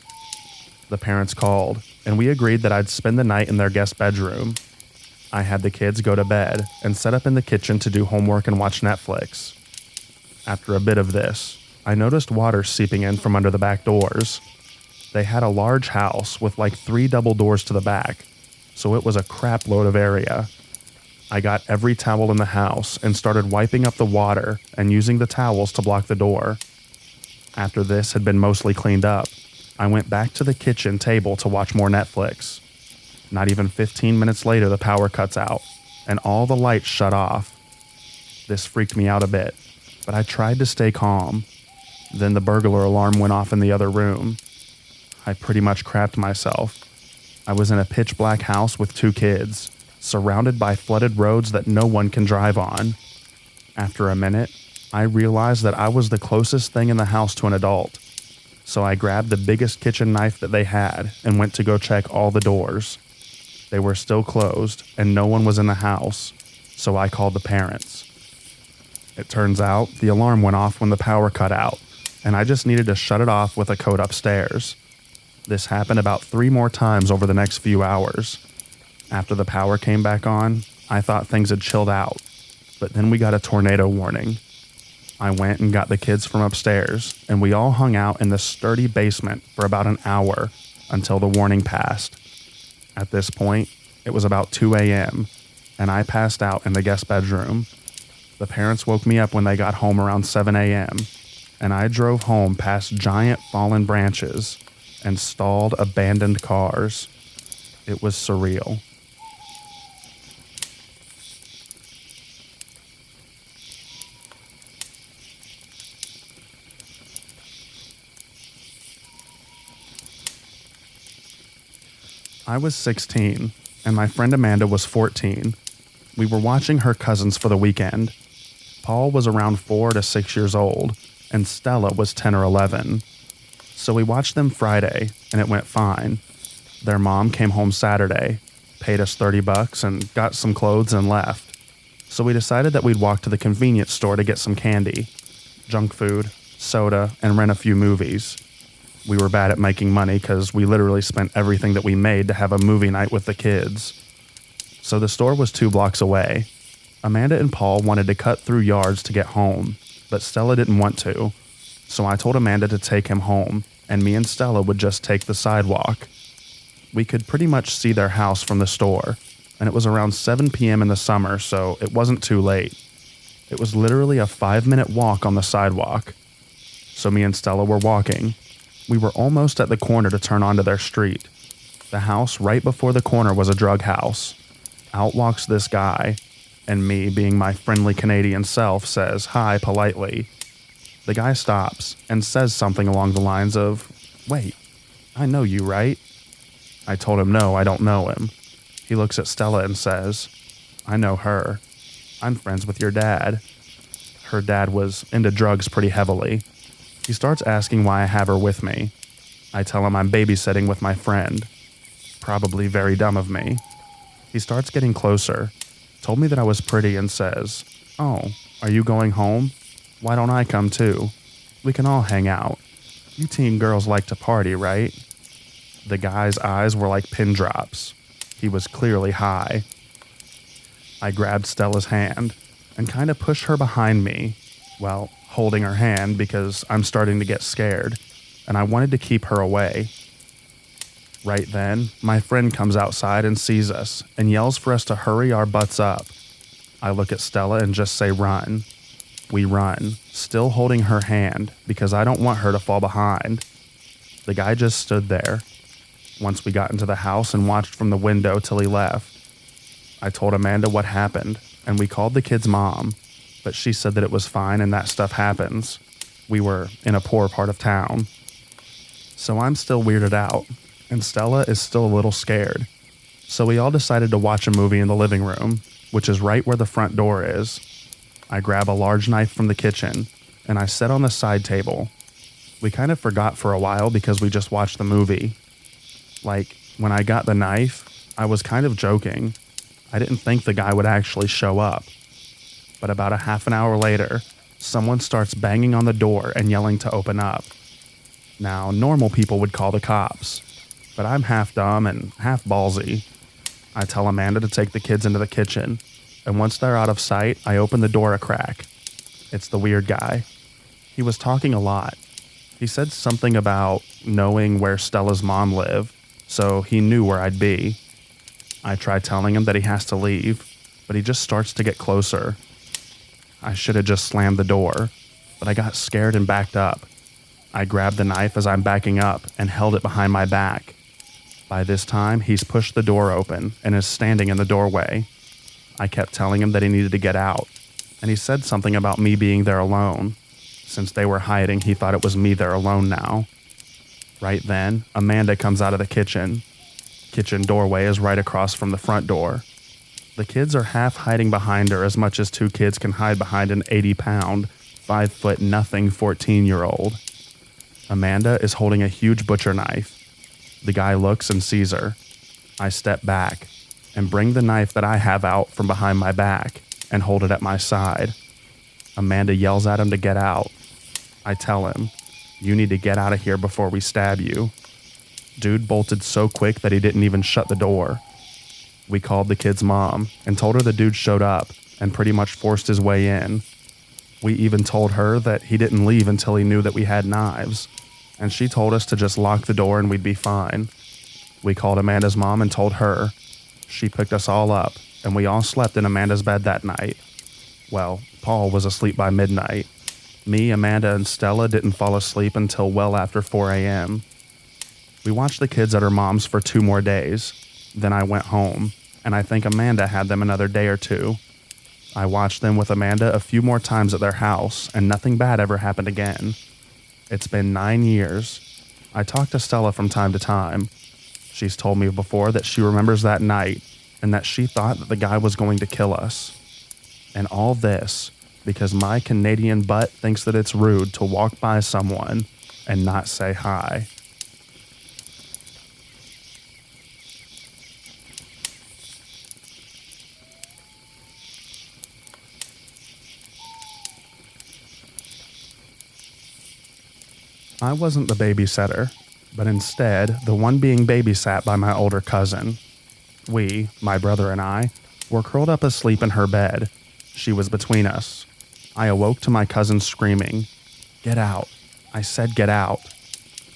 The parents called, and we agreed that I'd spend the night in their guest bedroom. I had the kids go to bed and set up in the kitchen to do homework and watch Netflix. After a bit of this, I noticed water seeping in from under the back doors. They had a large house with like 3 double doors to the back, so it was a crap load of area. I got every towel in the house and started wiping up the water and using the towels to block the door. After this had been mostly cleaned up, I went back to the kitchen table to watch more Netflix. Not even 15 minutes later, the power cuts out, and all the lights shut off. This freaked me out a bit, but I tried to stay calm. Then the burglar alarm went off in the other room. I pretty much crapped myself. I was in a pitch black house with 2 kids, surrounded by flooded roads that no one can drive on. After a minute, I realized that I was the closest thing in the house to an adult. So I grabbed the biggest kitchen knife that they had and went to go check all the doors. They were still closed and no one was in the house, so I called the parents. It turns out the alarm went off when the power cut out, and I just needed to shut it off with a code upstairs. This happened about 3 more times over the next few hours. After the power came back on, I thought things had chilled out, but then we got a tornado warning. I went and got the kids from upstairs, and we all hung out in the sturdy basement for about an hour until the warning passed. At this point, it was about 2 a.m., and I passed out in the guest bedroom. The parents woke me up when they got home around 7 a.m., and I drove home past giant fallen branches and stalled abandoned cars. It was surreal. I was 16, and my friend Amanda was 14. We were watching her cousins for the weekend. Paul was around 4 to 6 years old, and Stella was 10 or 11. So we watched them Friday, and it went fine. Their mom came home Saturday, paid us $30 and got some clothes and left. So we decided that we'd walk to the convenience store to get some candy, junk food, soda, and rent a few movies. We were bad at making money because we literally spent everything that we made to have a movie night with the kids. So the store was 2 blocks away. Amanda and Paul wanted to cut through yards to get home, but Stella didn't want to. So I told Amanda to take him home, and me and Stella would just take the sidewalk. We could pretty much see their house from the store, and it was around 7 p.m. in the summer, so it wasn't too late. It was literally a 5-minute walk on the sidewalk. So me and Stella were walking. We were almost at the corner to turn onto their street. The house right before the corner was a drug house. Out walks this guy, and me, being my friendly Canadian self, says hi politely. The guy stops and says something along the lines of, "Wait, I know you, right?" I told him no, I don't know him. He looks at Stella and says, "I know her. I'm friends with your dad." Her dad was into drugs pretty heavily. He starts asking why I have her with me. I tell him I'm babysitting with my friend. Probably very dumb of me. He starts getting closer, told me that I was pretty and says, "Oh, are you going home? Why don't I come too? We can all hang out. You teen girls like to party, right?" The guy's eyes were like pin drops. He was clearly high. I grabbed Stella's hand and kind of pushed her behind me, well, holding her hand because I'm starting to get scared, and I wanted to keep her away. Right then, my friend comes outside and sees us and yells for us to hurry our butts up. I look at Stella and just say run. We run, still holding her hand because I don't want her to fall behind. The guy just stood there. Once we got into the house and watched from the window till he left. I told Amanda what happened, and we called the kid's mom, but she said that it was fine and that stuff happens. We were in a poor part of town. So I'm still weirded out, and Stella is still a little scared. So we all decided to watch a movie in the living room, which is right where the front door is. I grab a large knife from the kitchen, and I set on the side table. We kind of forgot for a while because we just watched the movie. Like, when I got the knife, I was kind of joking. I didn't think the guy would actually show up. But about a half an hour later, someone starts banging on the door and yelling to open up. Now, normal people would call the cops, but I'm half dumb and half ballsy. I tell Amanda to take the kids into the kitchen, and once they're out of sight, I open the door a crack. It's the weird guy. He was talking a lot. He said something about knowing where Stella's mom lived, so he knew where I'd be. I try telling him that he has to leave, but he just starts to get closer. I should have just slammed the door, but I got scared and backed up. I grabbed the knife as I'm backing up and held it behind my back. By this time, he's pushed the door open and is standing in the doorway. I kept telling him that he needed to get out, and he said something about me being there alone. Since they were hiding, he thought it was me there alone now. Right then, Amanda comes out of the kitchen. Kitchen doorway is right across from the front door. The kids are half hiding behind her as much as 2 kids can hide behind an 80-pound, 5-foot-nothing 14-year-old. Amanda is holding a huge butcher knife. The guy looks and sees her. I step back and bring the knife that I have out from behind my back and hold it at my side. Amanda yells at him to get out. I tell him, "You need to get out of here before we stab you." Dude bolted so quick that he didn't even shut the door. We called the kid's mom and told her the dude showed up and pretty much forced his way in. We even told her that he didn't leave until he knew that we had knives, and she told us to just lock the door and we'd be fine. We called Amanda's mom and told her. She picked us all up, and we all slept in Amanda's bed that night. Well, Paul was asleep by midnight. Me, Amanda, and Stella didn't fall asleep until well after 4 a.m. We watched the kids at her mom's for 2 more days. Then I went home, and I think Amanda had them another day or 2. I watched them with Amanda a few more times at their house, and nothing bad ever happened again. It's been 9 years. I talk to Stella from time to time. She's told me before that she remembers that night, and that she thought that the guy was going to kill us. And all this because my Canadian butt thinks that it's rude to walk by someone and not say hi. I wasn't the babysitter, but instead the one being babysat by my older cousin. We, my brother and I, were curled up asleep in her bed. She was between us. I awoke to my cousin screaming, "Get out." I said, "Get out."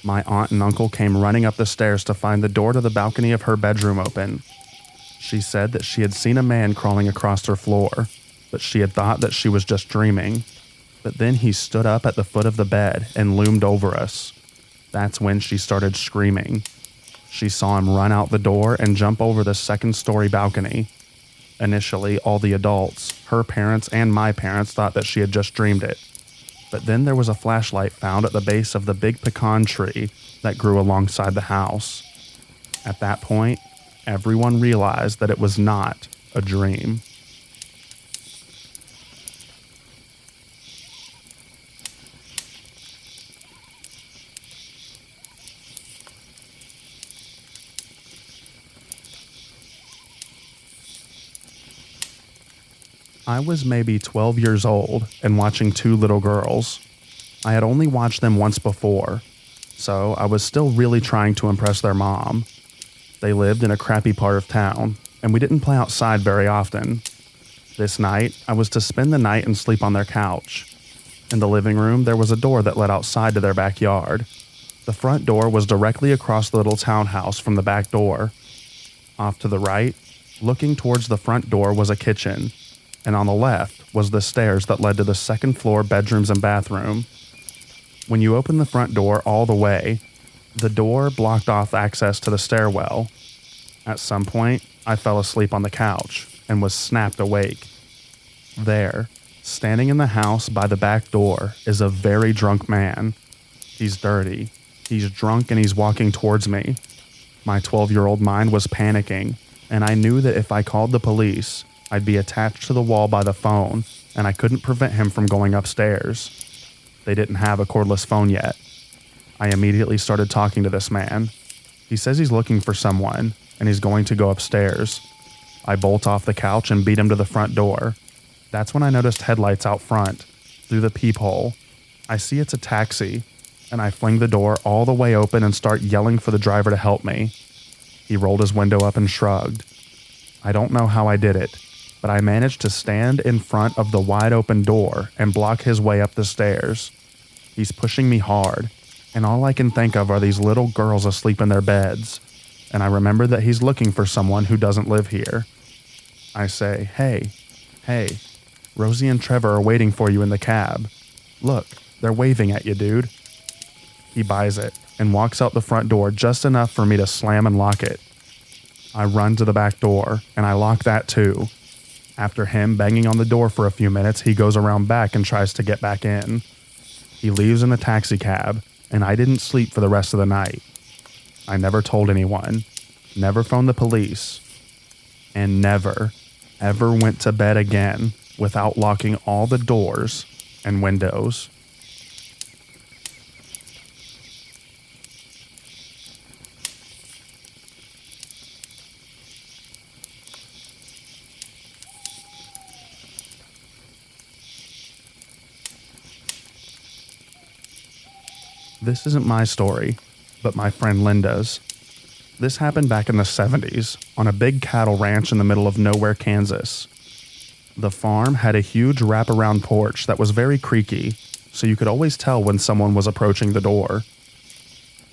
My aunt and uncle came running up the stairs to find the door to the balcony of her bedroom open. She said that she had seen a man crawling across her floor, but she had thought that she was just dreaming. But then he stood up at the foot of the bed and loomed over us. That's when she started screaming. She saw him run out the door and jump over the second-story balcony. Initially, all the adults, her parents and my parents, thought that she had just dreamed it. But then there was a flashlight found at the base of the big pecan tree that grew alongside the house. At that point, everyone realized that it was not a dream. I was maybe 12 years old and watching two little girls. I had only watched them once before, so I was still really trying to impress their mom. They lived in a crappy part of town, and we didn't play outside very often. This night, I was to spend the night and sleep on their couch. In the living room, there was a door that led outside to their backyard. The front door was directly across the little townhouse from the back door. Off to the right, looking towards the front door, was a kitchen, and on the left was the stairs that led to the second floor bedrooms and bathroom. When you opened the front door all the way, the door blocked off access to the stairwell. At some point, I fell asleep on the couch and was snapped awake. There, standing in the house by the back door, is a very drunk man. He's dirty, he's drunk, and he's walking towards me. My 12-year-old mind was panicking, and I knew that if I called the police, I'd be attached to the wall by the phone, and I couldn't prevent him from going upstairs. They didn't have a cordless phone yet. I immediately started talking to this man. He says he's looking for someone, and he's going to go upstairs. I bolt off the couch and beat him to the front door. That's when I noticed headlights out front, through the peephole. I see it's a taxi, and I fling the door all the way open and start yelling for the driver to help me. He rolled his window up and shrugged. I don't know how I did it, but I managed to stand in front of the wide open door and block his way up the stairs. He's pushing me hard, and all I can think of are these little girls asleep in their beds, and I remember that he's looking for someone who doesn't live here. I say, hey, Rosie and Trevor are waiting for you in the cab. Look, they're waving at you, dude." He buys it and walks out the front door just enough for me to slam and lock it. I run to the back door, and I lock that too. After him banging on the door for a few minutes, he goes around back and tries to get back in. He leaves in a taxi cab, and I didn't sleep for the rest of the night. I never told anyone, never phoned the police, and never, ever went to bed again without locking all the doors and windows. This isn't my story, but my friend Linda's. This happened back in the 70s on a big cattle ranch in the middle of nowhere, Kansas. The farm had a huge wraparound porch that was very creaky, so you could always tell when someone was approaching the door.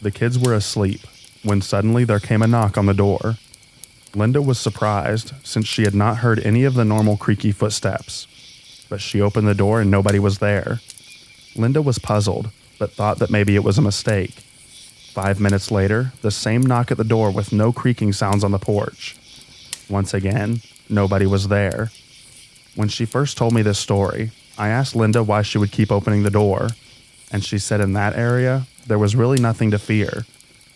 The kids were asleep when suddenly there came a knock on the door. Linda was surprised since she had not heard any of the normal creaky footsteps, but she opened the door and nobody was there. Linda was puzzled, but thought that maybe it was a mistake. 5 minutes later, the same knock at the door with no creaking sounds on the porch. Once again, nobody was there. When she first told me this story, I asked Linda why she would keep opening the door, and she said in that area, there was really nothing to fear,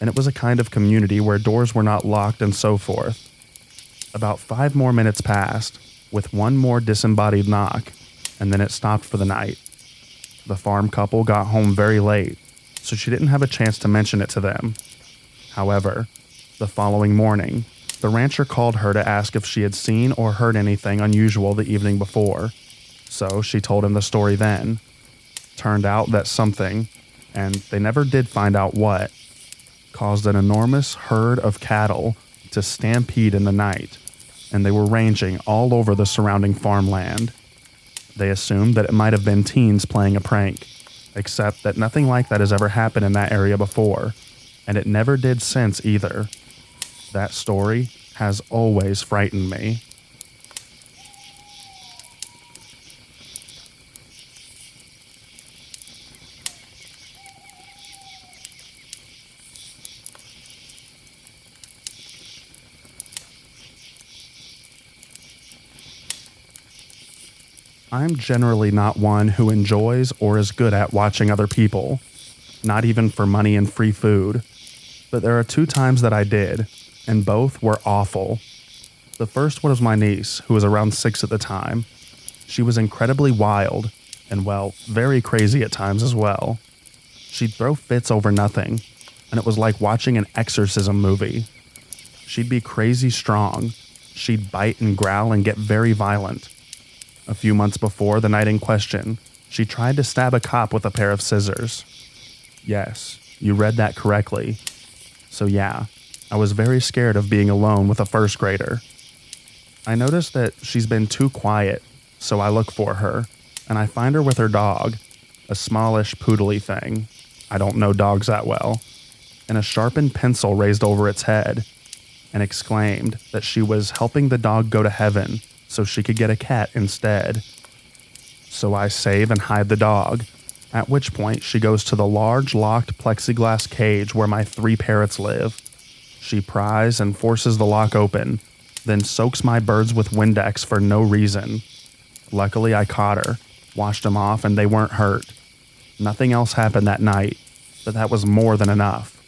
and it was a kind of community where doors were not locked and so forth. About 5 more minutes passed, with one more disembodied knock, and then it stopped for the night. The farm couple got home very late, so she didn't have a chance to mention it to them. However, the following morning, the rancher called her to ask if she had seen or heard anything unusual the evening before, so she told him the story then. Turned out that something, and they never did find out what, caused an enormous herd of cattle to stampede in the night, and they were ranging all over the surrounding farmland. They assumed that it might have been teens playing a prank, except that nothing like that has ever happened in that area before, and it never did since either. That story has always frightened me. I'm generally not one who enjoys or is good at watching other people, not even for money and free food. But there are 2 times that I did, and both were awful. The first was my niece, who was around 6 at the time. She was incredibly wild, and well, very crazy at times as well. She'd throw fits over nothing, and it was like watching an exorcism movie. She'd be crazy strong. She'd bite and growl and get very violent. A few months before the night in question, she tried to stab a cop with a pair of scissors. Yes, you read that correctly. So yeah, I was very scared of being alone with a first grader. I noticed that she's been too quiet, so I look for her, and I find her with her dog, a smallish poodly thing. I don't know dogs that well, and a sharpened pencil raised over its head, and exclaimed that she was helping the dog go to heaven so she could get a cat instead. So I save and hide the dog, at which point she goes to the large locked plexiglass cage where my 3 parrots live. She pries and forces the lock open, then soaks my birds with Windex for no reason. Luckily I caught her, washed them off, and they weren't hurt. Nothing else happened that night, but that was more than enough.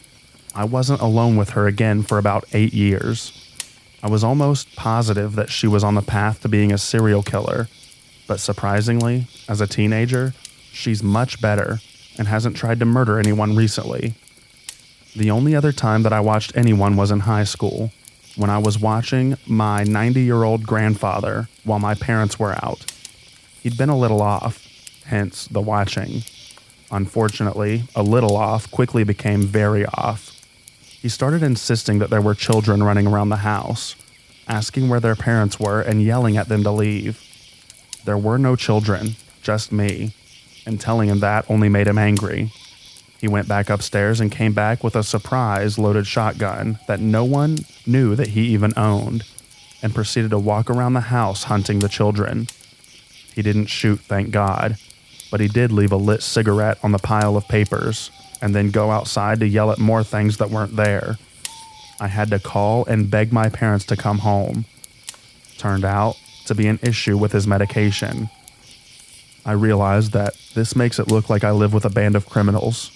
I wasn't alone with her again for about 8 years. I was almost positive that she was on the path to being a serial killer, but surprisingly, as a teenager, she's much better and hasn't tried to murder anyone recently. The only other time that I watched anyone was in high school, when I was watching my 90-year-old grandfather while my parents were out. He'd been a little off, hence the watching. Unfortunately, a little off quickly became very off. He started insisting that there were children running around the house, asking where their parents were and yelling at them to leave. There were no children, just me, and telling him that only made him angry. He went back upstairs and came back with a surprise loaded shotgun that no one knew that he even owned, and proceeded to walk around the house hunting the children. He didn't shoot, thank God, but he did leave a lit cigarette on the pile of papers, and then go outside to yell at more things that weren't there. I had to call and beg my parents to come home. Turned out to be an issue with his medication. I realized that this makes it look like I live with a band of criminals,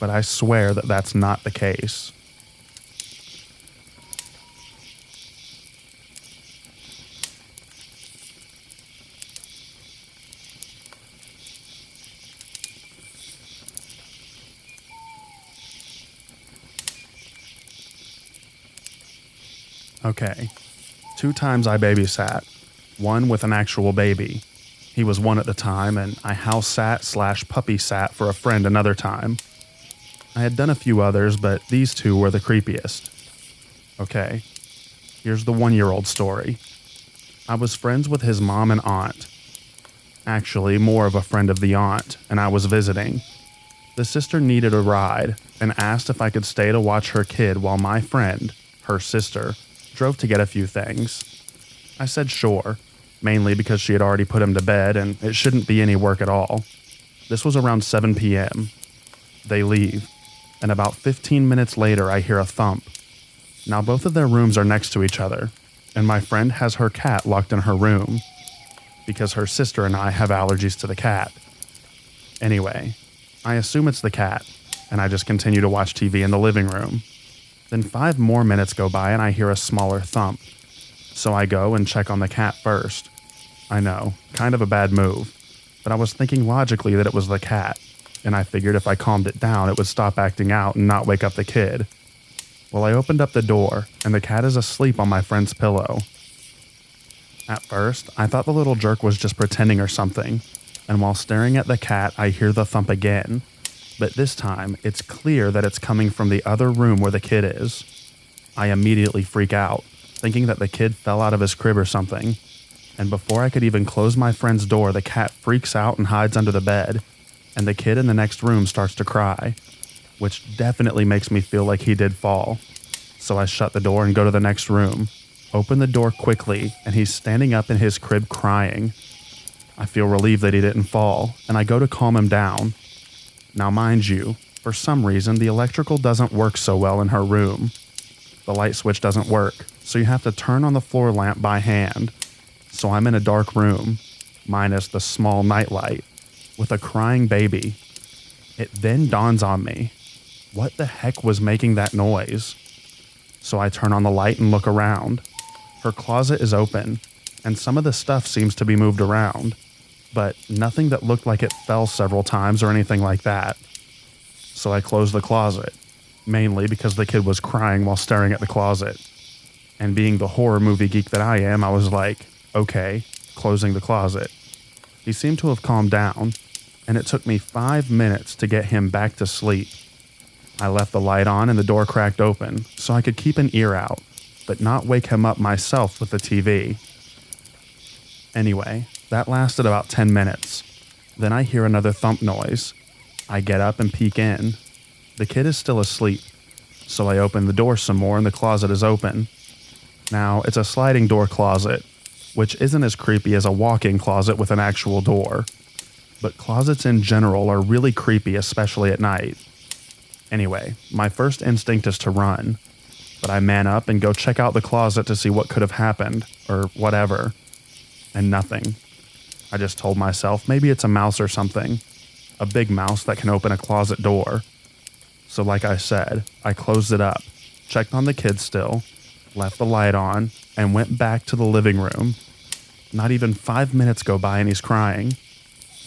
but I swear that that's not the case. Okay, 2 times I babysat, one with an actual baby. He was 1 at the time, and I house sat/puppy sat for a friend another time. I had done a few others, but these 2 were the creepiest. Okay, here's the 1-year-old story. I was friends with his mom and aunt. Actually, more of a friend of the aunt, and I was visiting. The sister needed a ride and asked if I could stay to watch her kid while my friend, her sister, drove to get a few things. I said sure, mainly because she had already put him to bed and it shouldn't be any work at all. This was around 7 p.m. They leave, and about 15 minutes later I hear a thump. Now both of their rooms are next to each other, and my friend has her cat locked in her room, because her sister and I have allergies to the cat. Anyway, I assume it's the cat, and I just continue to watch TV in the living room. Then 5 more minutes go by and I hear a smaller thump. So I go and check on the cat first. I know, kind of a bad move, but I was thinking logically that it was the cat, and I figured if I calmed it down it would stop acting out and not wake up the kid. Well, I opened up the door, and the cat is asleep on my friend's pillow. At first, I thought the little jerk was just pretending or something, and while staring at the cat I hear the thump again, but this time it's clear that it's coming from the other room where the kid is. I immediately freak out, thinking that the kid fell out of his crib or something, and before I could even close my friend's door, the cat freaks out and hides under the bed, and the kid in the next room starts to cry, which definitely makes me feel like he did fall. So I shut the door and go to the next room, open the door quickly, and he's standing up in his crib crying. I feel relieved that he didn't fall, and I go to calm him down. Now mind you, for some reason the electrical doesn't work so well in her room. The light switch doesn't work, so you have to turn on the floor lamp by hand. So I'm in a dark room, minus the small nightlight, with a crying baby. It then dawns on me, what the heck was making that noise? So I turn on the light and look around. Her closet is open, and some of the stuff seems to be moved around, but nothing that looked like it fell several times or anything like that. So I close the closet, mainly because the kid was crying while staring at the closet. And being the horror movie geek that I am, I was like, okay, closing the closet. He seemed to have calmed down, and it took me 5 minutes to get him back to sleep. I left the light on and the door cracked open so I could keep an ear out, but not wake him up myself with the TV. Anyway, that lasted about 10 minutes. Then I hear another thump noise. I get up and peek in. The kid is still asleep, so I open the door some more and the closet is open. Now, it's a sliding door closet, which isn't as creepy as a walk-in closet with an actual door. But closets in general are really creepy, especially at night. Anyway, my first instinct is to run, but I man up and go check out the closet to see what could have happened, or whatever. And nothing. I just told myself maybe it's a mouse or something. A big mouse that can open a closet door. So like I said, I closed it up, checked on the kid still, left the light on, and went back to the living room. Not even 5 minutes go by and he's crying.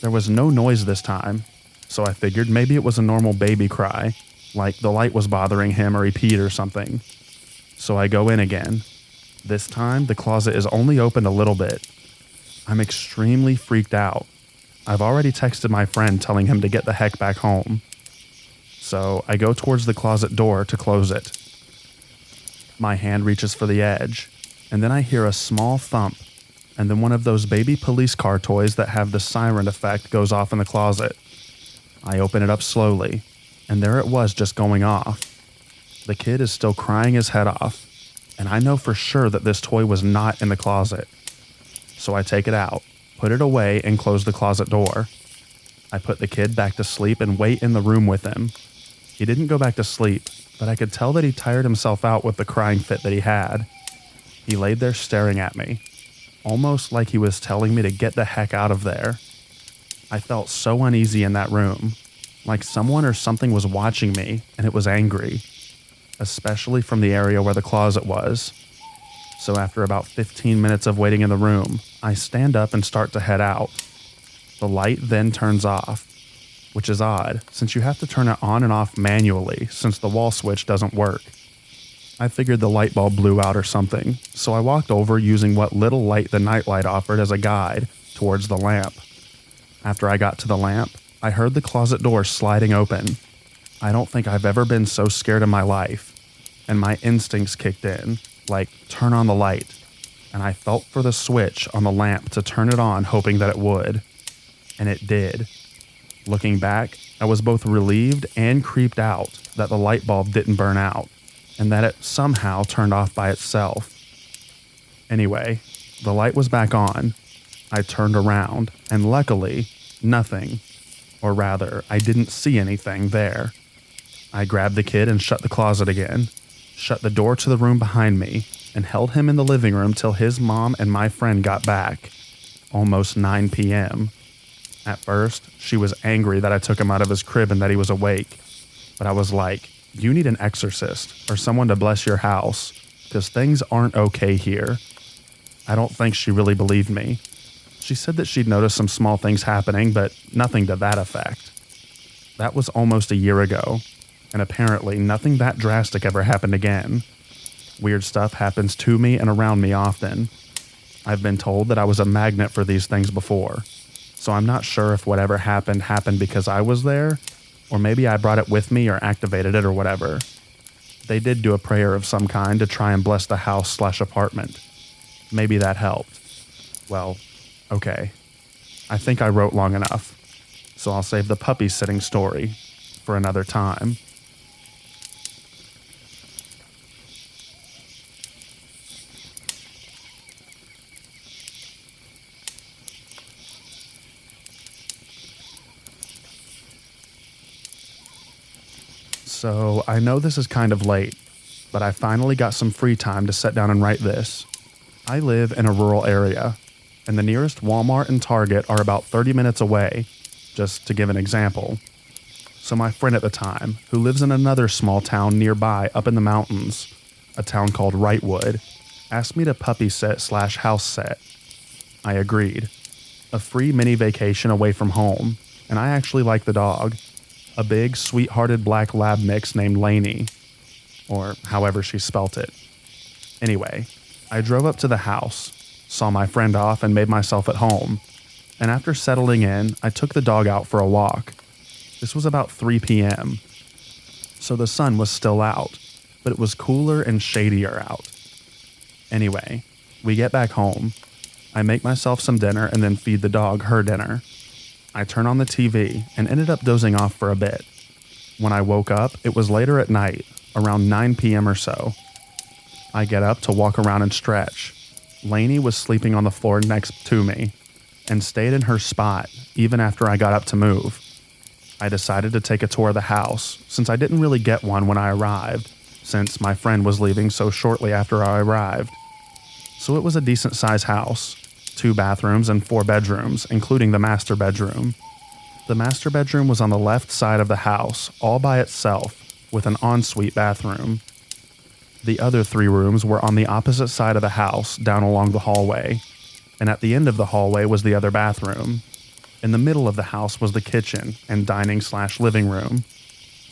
There was no noise this time, so I figured maybe it was a normal baby cry, like the light was bothering him or he peed or something. So I go in again. This time, the closet is only open a little bit. I'm extremely freaked out. I've already texted my friend telling him to get the heck back home. So I go towards the closet door to close it. My hand reaches for the edge, and then I hear a small thump, and then one of those baby police car toys that have the siren effect goes off in the closet. I open it up slowly, and there it was just going off. The kid is still crying his head off, and I know for sure that this toy was not in the closet. So I take it out, put it away, and close the closet door. I put the kid back to sleep and wait in the room with him. He didn't go back to sleep, but I could tell that he tired himself out with the crying fit that he had. He laid there staring at me, almost like he was telling me to get the heck out of there. I felt so uneasy in that room, like someone or something was watching me and it was angry, especially from the area where the closet was. So after about 15 minutes of waiting in the room, I stand up and start to head out. The light then turns off, which is odd since you have to turn it on and off manually since the wall switch doesn't work. I figured the light bulb blew out or something, so I walked over using what little light the nightlight offered as a guide towards the lamp. After I got to the lamp, I heard the closet door sliding open. I don't think I've ever been so scared in my life, and my instincts kicked in, like turn on the light, and I felt for the switch on the lamp to turn it on hoping that it would, and it did. Looking back, I was both relieved and creeped out that the light bulb didn't burn out, and that it somehow turned off by itself. Anyway, the light was back on. I turned around, and luckily, nothing. Or rather, I didn't see anything there. I grabbed the kid and shut the closet again, shut the door to the room behind me, and held him in the living room till his mom and my friend got back. Almost 9 p.m. At first, she was angry that I took him out of his crib and that he was awake. But I was like, you need an exorcist or someone to bless your house, because things aren't okay here. I don't think she really believed me. She said that she'd noticed some small things happening, but nothing to that effect. That was almost a year ago, and apparently nothing that drastic ever happened again. Weird stuff happens to me and around me often. I've been told that I was a magnet for these things before, so I'm not sure if whatever happened because I was there, Or maybe I brought it with me or activated it or whatever. They did do a prayer of some kind to try and bless the house/apartment. Maybe that helped. Well, okay. I think I wrote long enough, so I'll save the puppy sitting story for another time. So I know this is kind of late, but I finally got some free time to sit down and write this. I live in a rural area, and the nearest Walmart and Target are about 30 minutes away, just to give an example. So my friend at the time, who lives in another small town nearby up in the mountains, a town called Wrightwood, asked me to puppy sit/house sit. I agreed. A free mini vacation away from home, and I actually like the dog. A big, sweet-hearted black lab mix named Lainey, or however she spelt it. Anyway, I drove up to the house, saw my friend off, and made myself at home. And after settling in, I took the dog out for a walk. This was about 3 p.m., so the sun was still out, but it was cooler and shadier out. Anyway, we get back home. I make myself some dinner and then feed the dog her dinner. I turn on the TV and ended up dozing off for a bit. When I woke up, it was later at night, around 9 p.m. or so. I get up to walk around and stretch. Lainey was sleeping on the floor next to me and stayed in her spot even after I got up to move. I decided to take a tour of the house since I didn't really get one when I arrived, since my friend was leaving so shortly after I arrived. So it was a decent-sized house. 2 bathrooms and 4 bedrooms, including the master bedroom. The master bedroom was on the left side of the house, all by itself, with an ensuite bathroom. The other 3 rooms were on the opposite side of the house, down along the hallway, and at the end of the hallway was the other bathroom. In the middle of the house was the kitchen and dining/living room.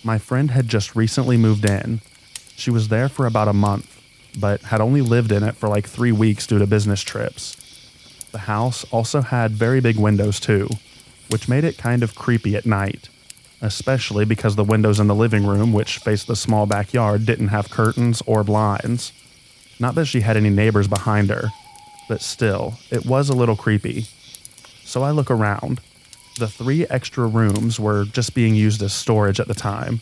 My friend had just recently moved in. She was there for about a month, but had only lived in it for like 3 weeks due to business trips. The house also had very big windows too, which made it kind of creepy at night, especially because the windows in the living room, which faced the small backyard, didn't have curtains or blinds. Not that she had any neighbors behind her, but still, it was a little creepy. So I look around. The 3 extra rooms were just being used as storage at the time.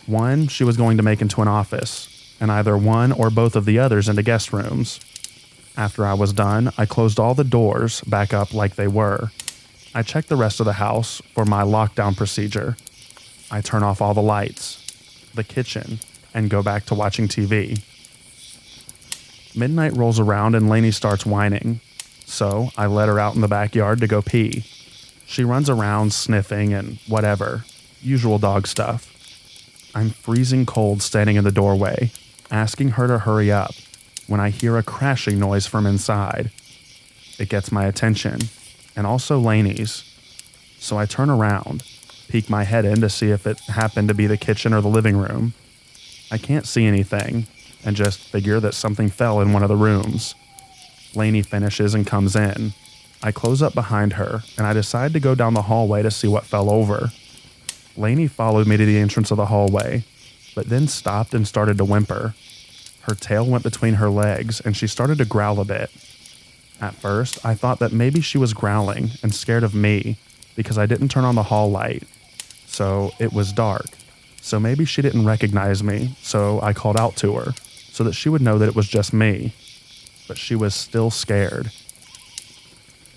One she was going to make into an office, and either one or both of the others into guest rooms. After I was done, I closed all the doors back up like they were. I checked the rest of the house for my lockdown procedure. I turn off all the lights, the kitchen, and go back to watching TV. Midnight rolls around and Lainey starts whining, so I let her out in the backyard to go pee. She runs around sniffing and whatever, usual dog stuff. I'm freezing cold standing in the doorway, asking her to hurry up, when I hear a crashing noise from inside. It gets my attention, and also Lainey's. So I turn around, peek my head in to see if it happened to be the kitchen or the living room. I can't see anything, and just figure that something fell in one of the rooms. Lainey finishes and comes in. I close up behind her, and I decide to go down the hallway to see what fell over. Lainey followed me to the entrance of the hallway, but then stopped and started to whimper. Her tail went between her legs, and she started to growl a bit. At first, I thought that maybe she was growling and scared of me because I didn't turn on the hall light. So it was dark. So maybe she didn't recognize me, so I called out to her so that she would know that it was just me. But she was still scared.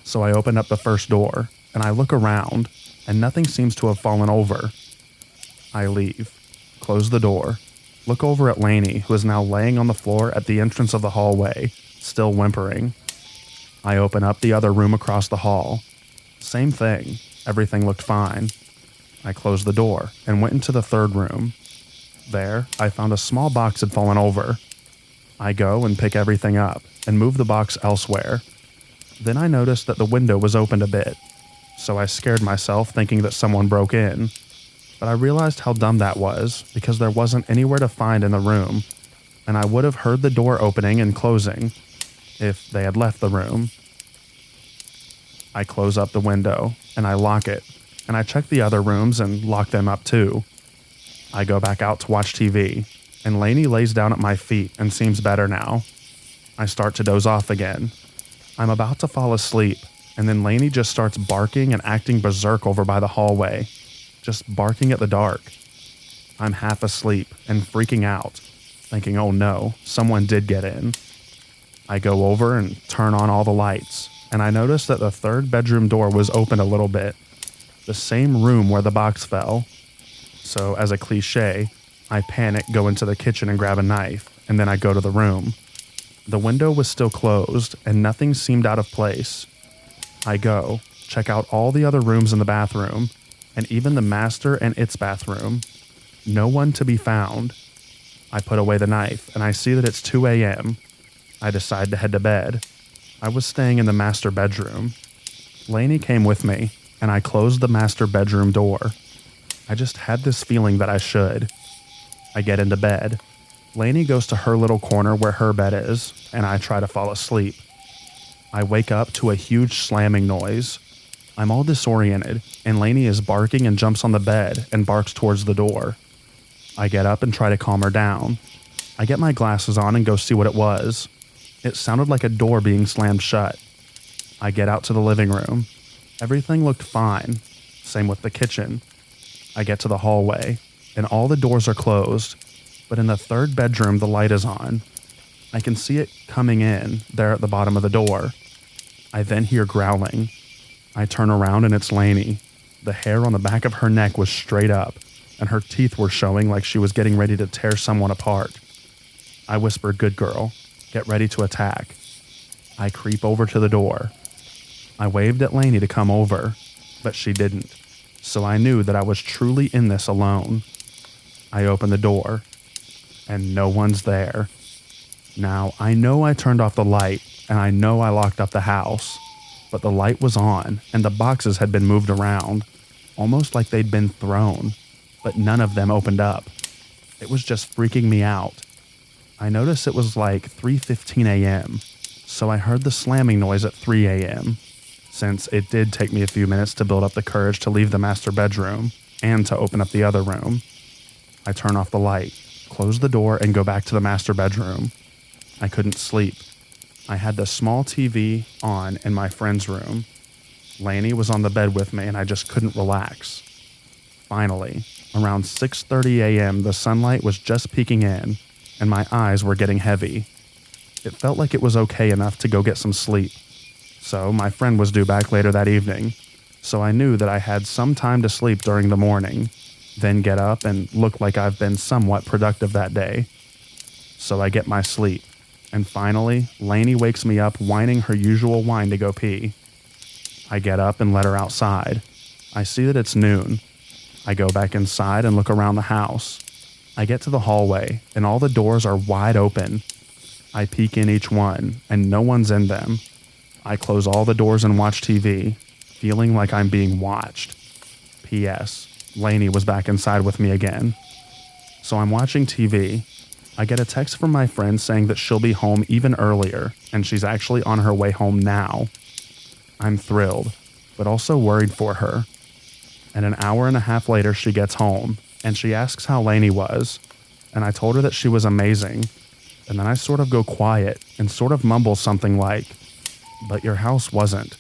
So I opened up the first door, and I look around, and nothing seems to have fallen over. I leave, close the door, look over at Lainey, who is now laying on the floor at the entrance of the hallway, still whimpering. I open up the other room across the hall. Same thing. Everything looked fine. I closed the door and went into the third room. There, I found a small box had fallen over. I go and pick everything up and move the box elsewhere. Then I noticed that the window was opened a bit, so I scared myself thinking that someone broke in. But I realized how dumb that was because there wasn't anywhere to find in the room, and I would have heard the door opening and closing if they had left the room. I close up the window and I lock it, and I check the other rooms and lock them up too. I go back out to watch TV, and Lainey lays down at my feet and seems better now. I start to doze off again. I'm about to fall asleep, and then Lainey just starts barking and acting berserk over by the hallway, just barking at the dark. I'm half asleep and freaking out, thinking, oh no, someone did get in. I go over and turn on all the lights, and I notice that the third bedroom door was open a little bit, the same room where the box fell. So as a cliche, I panic, go into the kitchen and grab a knife, and then I go to the room. The window was still closed, and nothing seemed out of place. I go, check out all the other rooms in the bathroom, and even the master and its bathroom. No one to be found. I put away the knife, and I see that it's 2 a.m. I decide to head to bed. I was staying in the master bedroom. Lainey came with me, and I closed the master bedroom door. I just had this feeling that I should. I get into bed. Lainey goes to her little corner where her bed is, and I try to fall asleep. I wake up to a huge slamming noise. I'm all disoriented, and Lainey is barking and jumps on the bed and barks towards the door. I get up and try to calm her down. I get my glasses on and go see what it was. It sounded like a door being slammed shut. I get out to the living room. Everything looked fine. Same with the kitchen. I get to the hallway, and all the doors are closed, but in the third bedroom the light is on. I can see it coming in there at the bottom of the door. I then hear growling. I turn around and it's Lainey. The hair on the back of her neck was straight up, and her teeth were showing like she was getting ready to tear someone apart. I whispered, "Good girl, get ready to attack." I creep over to the door. I waved at Lainey to come over, but she didn't, so I knew that I was truly in this alone. I opened the door, and no one's there. Now, I know I turned off the light, and I know I locked up the house, but the light was on, and the boxes had been moved around, almost like they'd been thrown, but none of them opened up. It was just freaking me out. I noticed it was like 3:15 a.m., so I heard the slamming noise at 3 a.m., since it did take me a few minutes to build up the courage to leave the master bedroom and to open up the other room. I turn off the light, close the door, and go back to the master bedroom. I couldn't sleep. I had the small TV on in my friend's room. Lainey was on the bed with me, and I just couldn't relax. Finally, around 6:30 a.m., the sunlight was just peeking in, and my eyes were getting heavy. It felt like it was okay enough to go get some sleep. So my friend was due back later that evening, so I knew that I had some time to sleep during the morning, then get up and look like I've been somewhat productive that day. So I get my sleep, and finally, Lainey wakes me up whining her usual whine to go pee. I get up and let her outside. I see that it's noon. I go back inside and look around the house. I get to the hallway, and all the doors are wide open. I peek in each one, and no one's in them. I close all the doors and watch TV, feeling like I'm being watched. P.S. Lainey was back inside with me again. So I'm watching TV. I get a text from my friend saying that she'll be home even earlier, and she's actually on her way home now. I'm thrilled, but also worried for her. And an hour and a half later, she gets home, and she asks how Lainey was, and I told her that she was amazing. And then I sort of go quiet and sort of mumble something like, "But your house wasn't."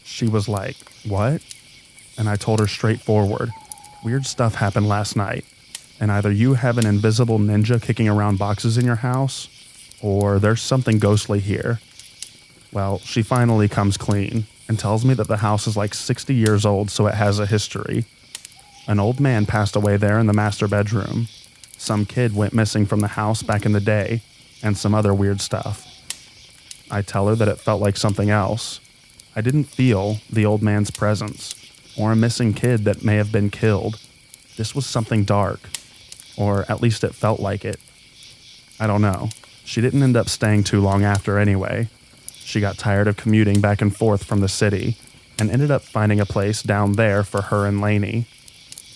She was like, "What?" And I told her straightforward, "Weird stuff happened last night, and either you have an invisible ninja kicking around boxes in your house, or there's something ghostly here." Well, she finally comes clean and tells me that the house is like 60 years old, so it has a history. An old man passed away there in the master bedroom. Some kid went missing from the house back in the day, and some other weird stuff. I tell her that it felt like something else. I didn't feel the old man's presence, or a missing kid that may have been killed. This was something dark, or at least it felt like it. I don't know. She didn't end up staying too long after anyway. She got tired of commuting back and forth from the city, and ended up finding a place down there for her and Lainey.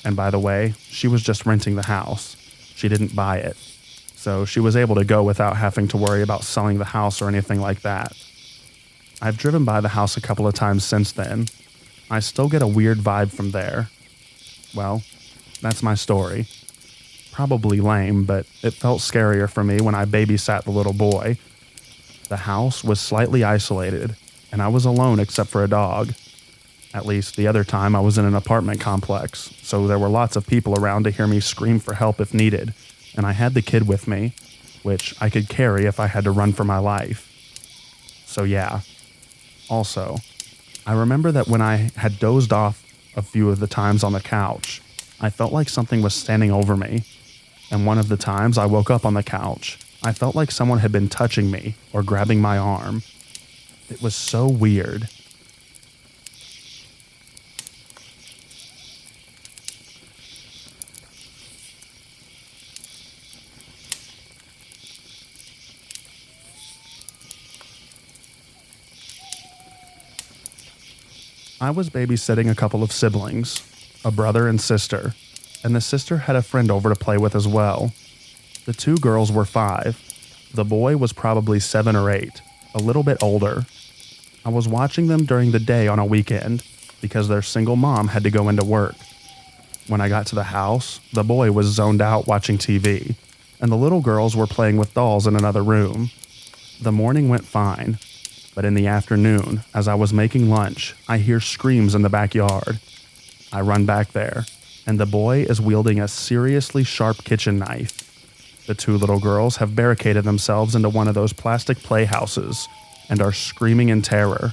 And by the way, she was just renting the house. She didn't buy it. So she was able to go without having to worry about selling the house or anything like that. I've driven by the house a couple of times since then. I still get a weird vibe from there. Well, that's my story. Probably lame, but it felt scarier for me when I babysat the little boy. The house was slightly isolated, and I was alone except for a dog. At least the other time I was in an apartment complex, so there were lots of people around to hear me scream for help if needed, and I had the kid with me, which I could carry if I had to run for my life. So yeah. Also, I remember that when I had dozed off a few of the times on the couch, I felt like something was standing over me. And one of the times I woke up on the couch, I felt like someone had been touching me or grabbing my arm. It was so weird. I was babysitting a couple of siblings, a brother and sister, and the sister had a friend over to play with as well. The two girls were 5. The boy was probably 7 or 8, a little bit older. I was watching them during the day on a weekend because their single mom had to go into work. When I got to the house, the boy was zoned out watching TV, and the little girls were playing with dolls in another room. The morning went fine, but in the afternoon, as I was making lunch, I hear screams in the backyard. I run back there, and the boy is wielding a seriously sharp kitchen knife. The two little girls have barricaded themselves into one of those plastic playhouses and are screaming in terror,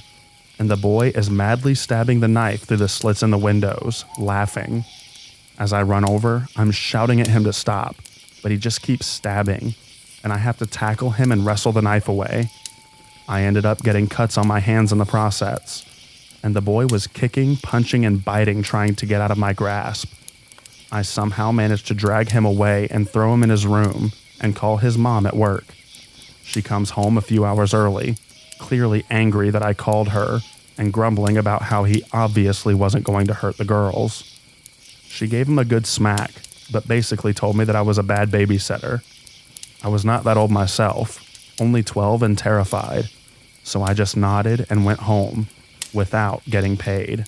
and the boy is madly stabbing the knife through the slits in the windows, laughing. As I run over, I'm shouting at him to stop, but he just keeps stabbing, and I have to tackle him and wrestle the knife away. I ended up getting cuts on my hands in the process, and the boy was kicking, punching, and biting trying to get out of my grasp. I somehow managed to drag him away and throw him in his room and call his mom at work. She comes home a few hours early, clearly angry that I called her and grumbling about how he obviously wasn't going to hurt the girls. She gave him a good smack, but basically told me that I was a bad babysitter. I was not that old myself, only 12 and terrified, so I just nodded and went home without getting paid.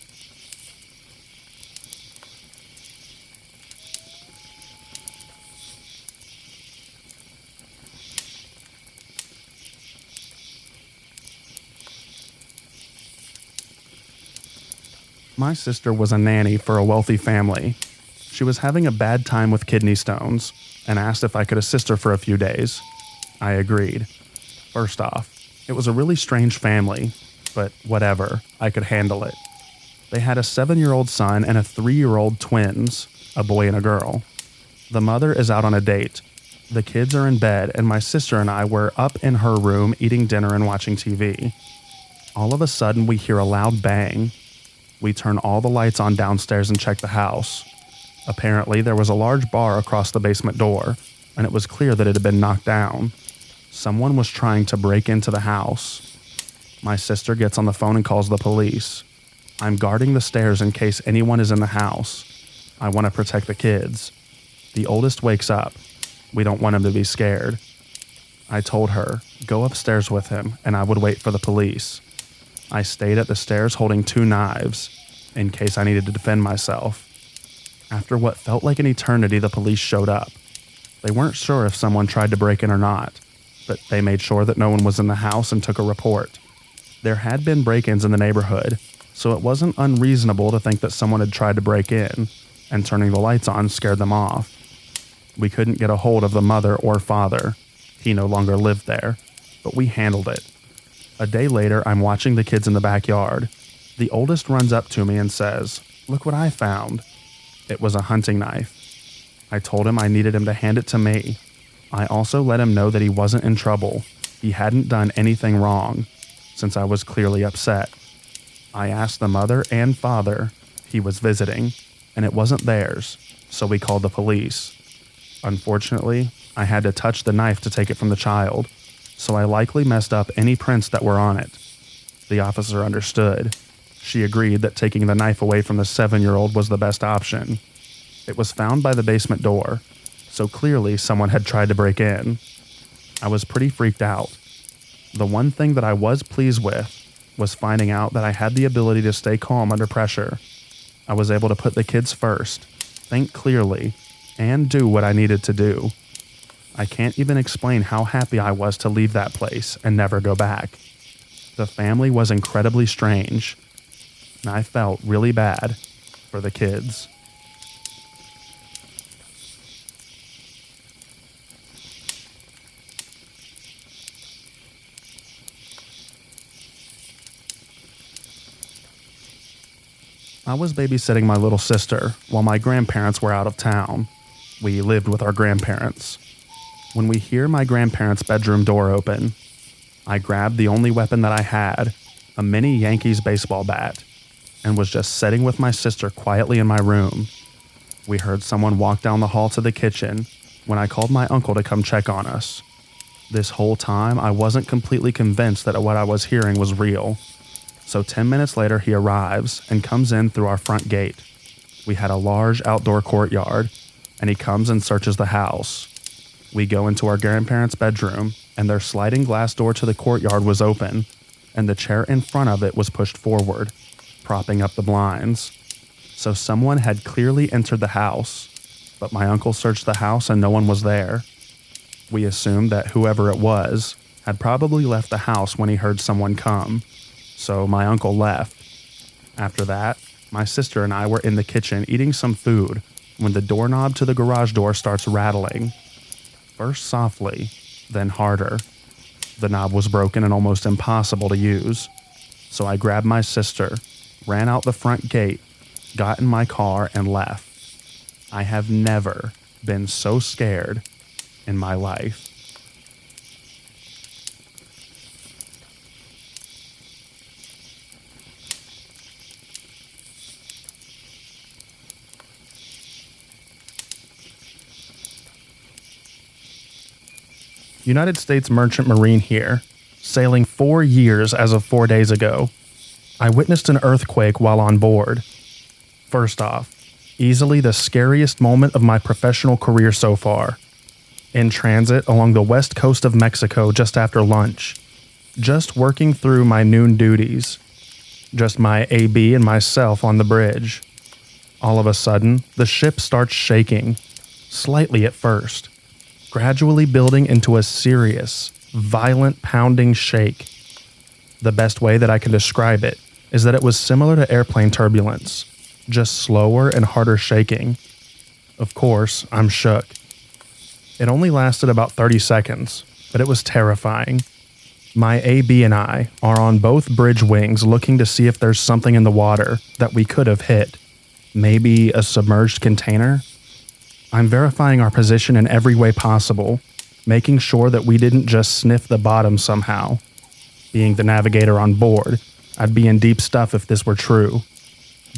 My sister was a nanny for a wealthy family. She was having a bad time with kidney stones and asked if I could assist her for a few days. I agreed. First off, it was a really strange family, but whatever, I could handle it. They had a 7-year-old son and a 3-year-old twins, a boy and a girl. The mother is out on a date. The kids are in bed, and my sister and I were up in her room eating dinner and watching TV. All of a sudden, we hear a loud bang. We turn all the lights on downstairs and check the house. Apparently, there was a large bar across the basement door, and it was clear that it had been knocked down. Someone was trying to break into the house. My sister gets on the phone and calls the police. I'm guarding the stairs in case anyone is in the house. I want to protect the kids. The oldest wakes up. We don't want him to be scared. I told her, go upstairs with him, and I would wait for the police. I stayed at the stairs holding 2 knives, in case I needed to defend myself. After what felt like an eternity, the police showed up. They weren't sure if someone tried to break in or not, but they made sure that no one was in the house and took a report. There had been break-ins in the neighborhood, so it wasn't unreasonable to think that someone had tried to break in, and turning the lights on scared them off. We couldn't get a hold of the mother or father. He no longer lived there, but we handled it. A day later, I'm watching the kids in the backyard. The oldest runs up to me and says, "Look what I found." It was a hunting knife. I told him I needed him to hand it to me. I also let him know that he wasn't in trouble. He hadn't done anything wrong, since I was clearly upset. I asked the mother and father. He was visiting, and it wasn't theirs, so we called the police. Unfortunately, I had to touch the knife to take it from the child, so I likely messed up any prints that were on it. The officer understood. She agreed that taking the knife away from the 7-year-old was the best option. It was found by the basement door, so clearly someone had tried to break in. I was pretty freaked out. The one thing that I was pleased with was finding out that I had the ability to stay calm under pressure. I was able to put the kids first, think clearly, and do what I needed to do. I can't even explain how happy I was to leave that place and never go back. The family was incredibly strange, and I felt really bad for the kids. I was babysitting my little sister while my grandparents were out of town. We lived with our grandparents. When we hear my grandparents' bedroom door open, I grabbed the only weapon that I had, a mini Yankees baseball bat, and was just sitting with my sister quietly in my room. We heard someone walk down the hall to the kitchen when I called my uncle to come check on us. This whole time, I wasn't completely convinced that what I was hearing was real. So 10 minutes later, he arrives and comes in through our front gate. We had a large outdoor courtyard, and he comes and searches the house. We go into our grandparents' bedroom, and their sliding glass door to the courtyard was open, and the chair in front of it was pushed forward, propping up the blinds. So someone had clearly entered the house, but my uncle searched the house and no one was there. We assumed that whoever it was had probably left the house when he heard someone come. So my uncle left. After that, my sister and I were in the kitchen eating some food when the doorknob to the garage door starts rattling. First softly, then harder. The knob was broken and almost impossible to use. So I grabbed my sister, ran out the front gate, got in my car, and left. I have never been so scared in my life. United States Merchant Marine here, sailing 4 years as of 4 days ago. I witnessed an earthquake while on board. First off, easily the scariest moment of my professional career so far. In transit along the west coast of Mexico just after lunch. Just working through my noon duties. Just my AB and myself on the bridge. All of a sudden, the ship starts shaking, slightly at first. Gradually building into a serious, violent pounding shake. The best way that I can describe it is that it was similar to airplane turbulence, just slower and harder shaking. Of course, I'm shook. It only lasted about 30 seconds, but it was terrifying. My AB and I are on both bridge wings looking to see if there's something in the water that we could have hit. Maybe a submerged container? I'm verifying our position in every way possible, making sure that we didn't just sniff the bottom somehow. Being the navigator on board, I'd be in deep stuff if this were true.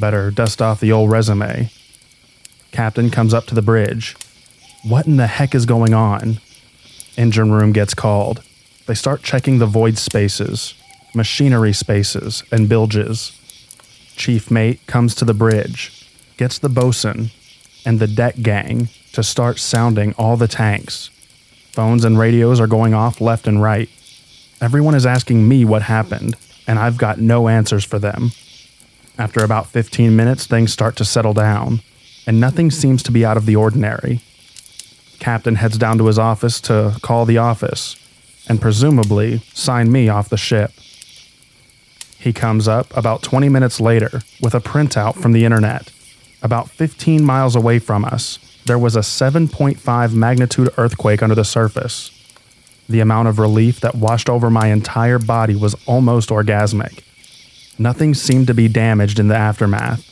Better dust off the old resume. Captain comes up to the bridge. What in the heck is going on? Engine room gets called. They start checking the void spaces, machinery spaces, and bilges. Chief mate comes to the bridge, gets the bosun, and the deck gang to start sounding all the tanks. Phones and radios are going off left and right. Everyone is asking me what happened, and I've got no answers for them. After about 15 minutes, things start to settle down, and nothing seems to be out of the ordinary. Captain heads down to his office to call the office, and presumably sign me off the ship. He comes up about 20 minutes later with a printout from the internet. About 15 miles away from us, there was a 7.5 magnitude earthquake under the surface. The amount of relief that washed over my entire body was almost orgasmic. Nothing seemed to be damaged in the aftermath.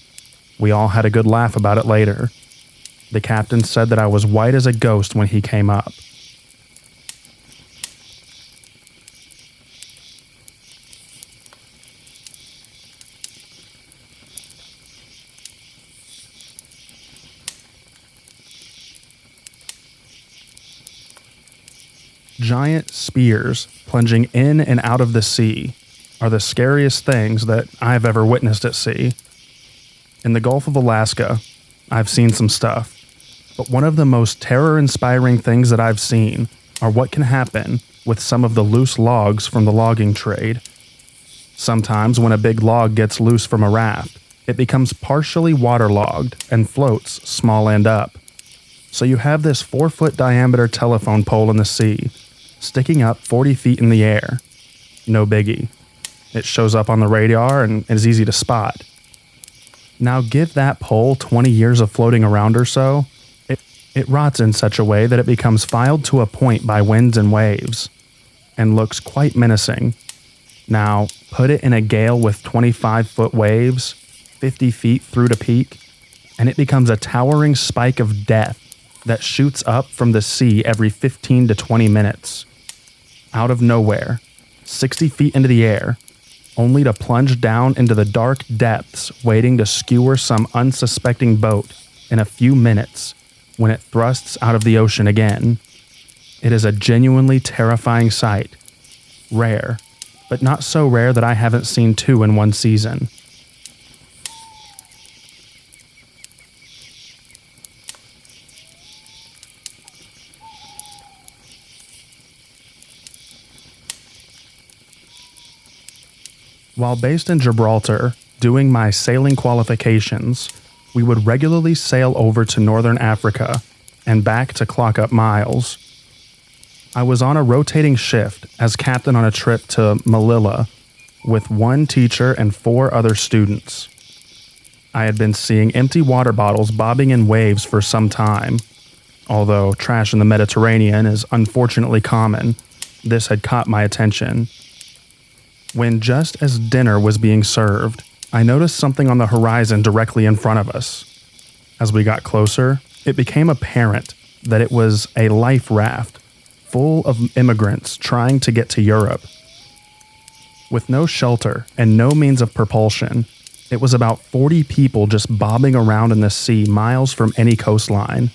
We all had a good laugh about it later. The captain said that I was white as a ghost when he came up. Giant spears plunging in and out of the sea are the scariest things that I've ever witnessed at sea. In the Gulf of Alaska, I've seen some stuff, but one of the most terror-inspiring things that I've seen are what can happen with some of the loose logs from the logging trade. Sometimes when a big log gets loose from a raft, it becomes partially waterlogged and floats small end up. So you have this 4-foot diameter telephone pole in the sea, sticking up 40 feet in the air. No biggie. It shows up on the radar and is easy to spot. Now give that pole 20 years of floating around or so, it rots in such a way that it becomes filed to a point by winds and waves, and looks quite menacing. Now, put it in a gale with 25-foot waves, 50 feet through to peak, and it becomes a towering spike of death that shoots up from the sea every 15 to 20 minutes. Out of nowhere, 60 feet into the air, only to plunge down into the dark depths waiting to skewer some unsuspecting boat in a few minutes when it thrusts out of the ocean again. It is a genuinely terrifying sight. Rare, but not so rare that I haven't seen two in one season. While based in Gibraltar, doing my sailing qualifications, we would regularly sail over to northern Africa and back to clock up miles. I was on a rotating shift as captain on a trip to Melilla with one teacher and 4 other students. I had been seeing empty water bottles bobbing in waves for some time. Although trash in the Mediterranean is unfortunately common, this had caught my attention. When just as dinner was being served, I noticed something on the horizon directly in front of us. As we got closer, it became apparent that it was a life raft full of immigrants trying to get to Europe. With no shelter and no means of propulsion, it was about 40 people just bobbing around in the sea miles from any coastline.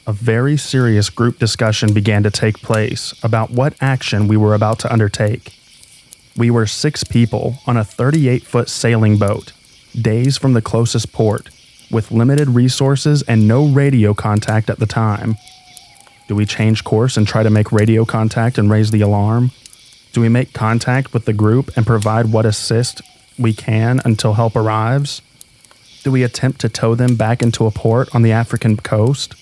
A very serious group discussion began to take place about what action we were about to undertake. We were 6 people on a 38-foot sailing boat, days from the closest port, with limited resources and no radio contact at the time. Do we change course and try to make radio contact and raise the alarm? Do we make contact with the group and provide what assist we can until help arrives? Do we attempt to tow them back into a port on the African coast,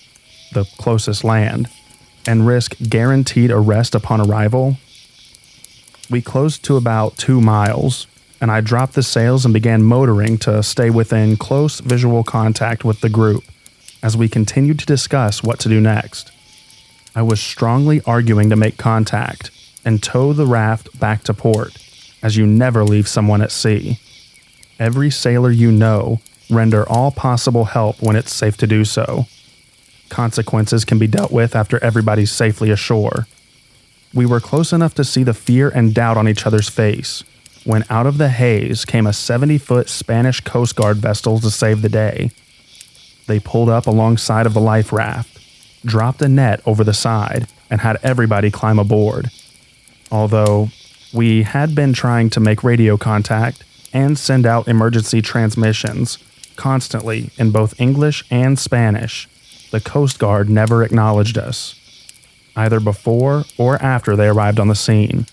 the closest land, and risk guaranteed arrest upon arrival? We closed to about 2 miles, and I dropped the sails and began motoring to stay within close visual contact with the group as we continued to discuss what to do next. I was strongly arguing to make contact and tow the raft back to port, as you never leave someone at sea. Every sailor you know, render all possible help when it's safe to do so. Consequences can be dealt with after everybody's safely ashore. We were close enough to see the fear and doubt on each other's face, when out of the haze came a 70-foot Spanish Coast Guard vessel to save the day. They pulled up alongside of the life raft, dropped a net over the side, and had everybody climb aboard. Although we had been trying to make radio contact and send out emergency transmissions constantly in both English and Spanish, the Coast Guard never acknowledged us, either before or after they arrived on the scene.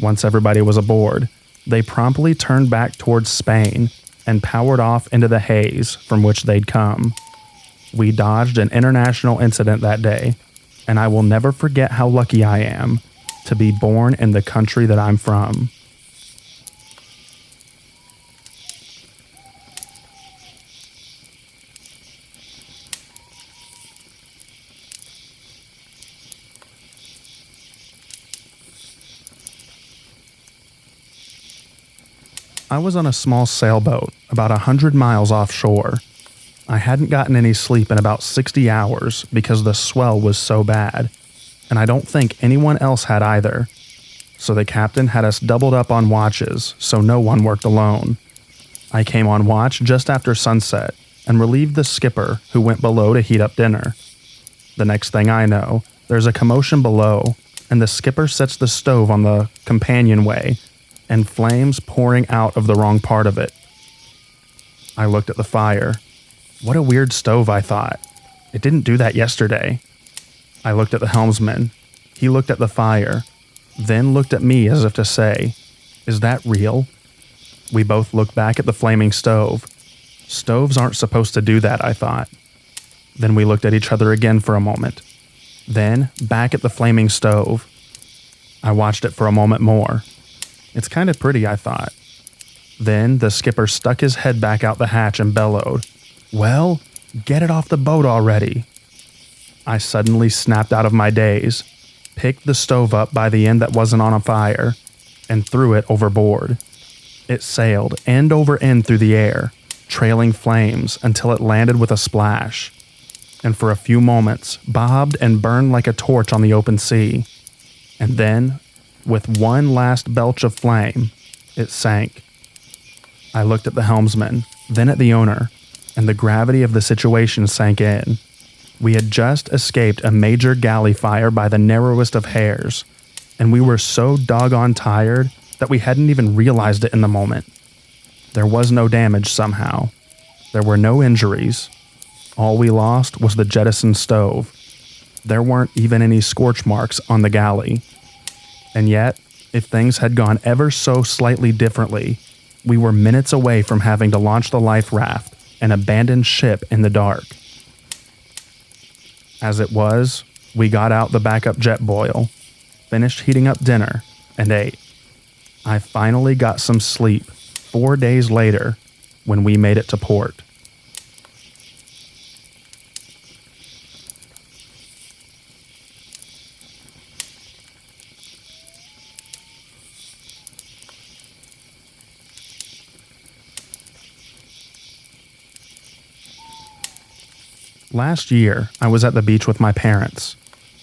Once everybody was aboard, they promptly turned back towards Spain and powered off into the haze from which they'd come. We dodged an international incident that day, and I will never forget how lucky I am to be born in the country that I'm from. I was on a small sailboat about 100 miles offshore. I hadn't gotten any sleep in about 60 hours because the swell was so bad, and I don't think anyone else had either. So the captain had us doubled up on watches so no one worked alone. I came on watch just after sunset and relieved the skipper who went below to heat up dinner. The next thing I know, there's a commotion below, and the skipper sets the stove on the companionway and flames pouring out of the wrong part of it. I looked at the fire. What a weird stove, I thought. It didn't do that yesterday. I looked at the helmsman. He looked at the fire, then looked at me as if to say, Is that real? We both looked back at the flaming stove. Stoves aren't supposed to do that, I thought. Then we looked at each other again for a moment. Then back at the flaming stove. I watched it for a moment more. It's kind of pretty, I thought. Then the skipper stuck his head back out the hatch and bellowed, "Well, get it off the boat already." I suddenly snapped out of my daze, picked the stove up by the end that wasn't on a fire, and threw it overboard. It sailed end over end through the air, trailing flames until it landed with a splash, and for a few moments bobbed and burned like a torch on the open sea. And then, with one last belch of flame, it sank. I looked at the helmsman, then at the owner, and the gravity of the situation sank in. We had just escaped a major galley fire by the narrowest of hairs, and we were so doggone tired that we hadn't even realized it in the moment. There was no damage somehow. There were no injuries. All we lost was the jettisoned stove. There weren't even any scorch marks on the galley. And yet, if things had gone ever so slightly differently, we were minutes away from having to launch the life raft and abandon ship in the dark. As it was, we got out the backup jet boil, finished heating up dinner, and ate. I finally got some sleep 4 days later when we made it to port. Last year, I was at the beach with my parents.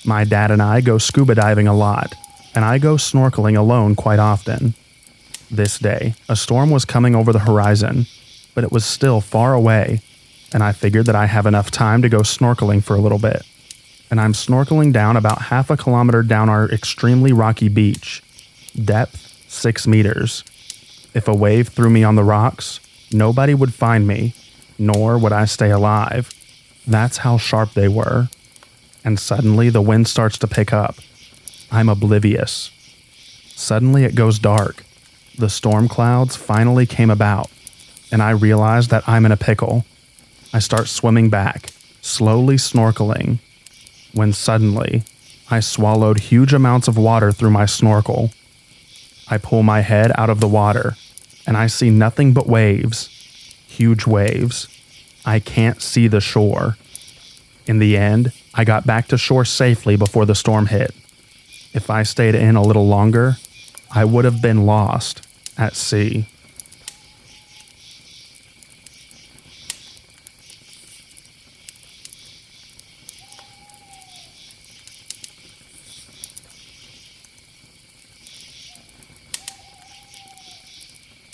My dad and I go scuba diving a lot, and I go snorkeling alone quite often. This day, a storm was coming over the horizon, but it was still far away, and I figured that I have enough time to go snorkeling for a little bit. And I'm snorkeling down about half a kilometer down our extremely rocky beach. Depth, 6 meters. If a wave threw me on the rocks, nobody would find me, nor would I stay alive. That's how sharp they were. And suddenly the wind starts to pick up. I'm oblivious. Suddenly it goes dark. The storm clouds finally came about, and I realize that I'm in a pickle. I start swimming back, slowly snorkeling, when suddenly I swallowed huge amounts of water through my snorkel. I pull my head out of the water, and I see nothing but waves. Huge waves. I can't see the shore. In the end, I got back to shore safely before the storm hit. If I stayed in a little longer, I would have been lost at sea.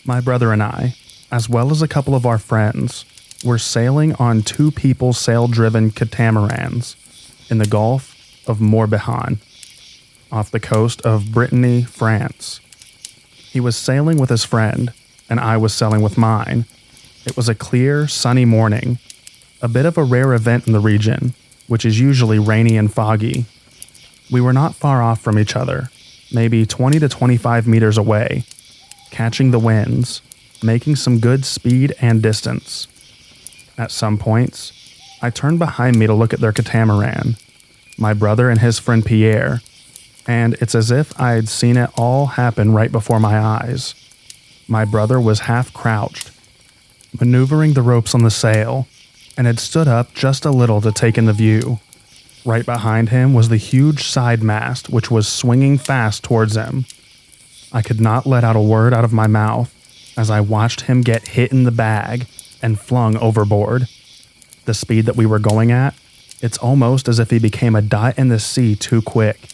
My brother and I, as well as a couple of our friends, were sailing on 2 people sail-driven catamarans in the Gulf of Morbihan, off the coast of Brittany, France. He was sailing with his friend, and I was sailing with mine. It was a clear, sunny morning, a bit of a rare event in the region, which is usually rainy and foggy. We were not far off from each other, maybe 20 to 25 meters away, catching the winds, making some good speed and distance. At some points, I turned behind me to look at their catamaran, my brother and his friend Pierre, and it's as if I'd seen it all happen right before my eyes. My brother was half crouched, maneuvering the ropes on the sail, and had stood up just a little to take in the view. Right behind him was the huge side mast, which was swinging fast towards him. I could not let out a word out of my mouth as I watched him get hit in the bag and flung overboard. The speed that we were going at, it's almost as if he became a dot in the sea too quick.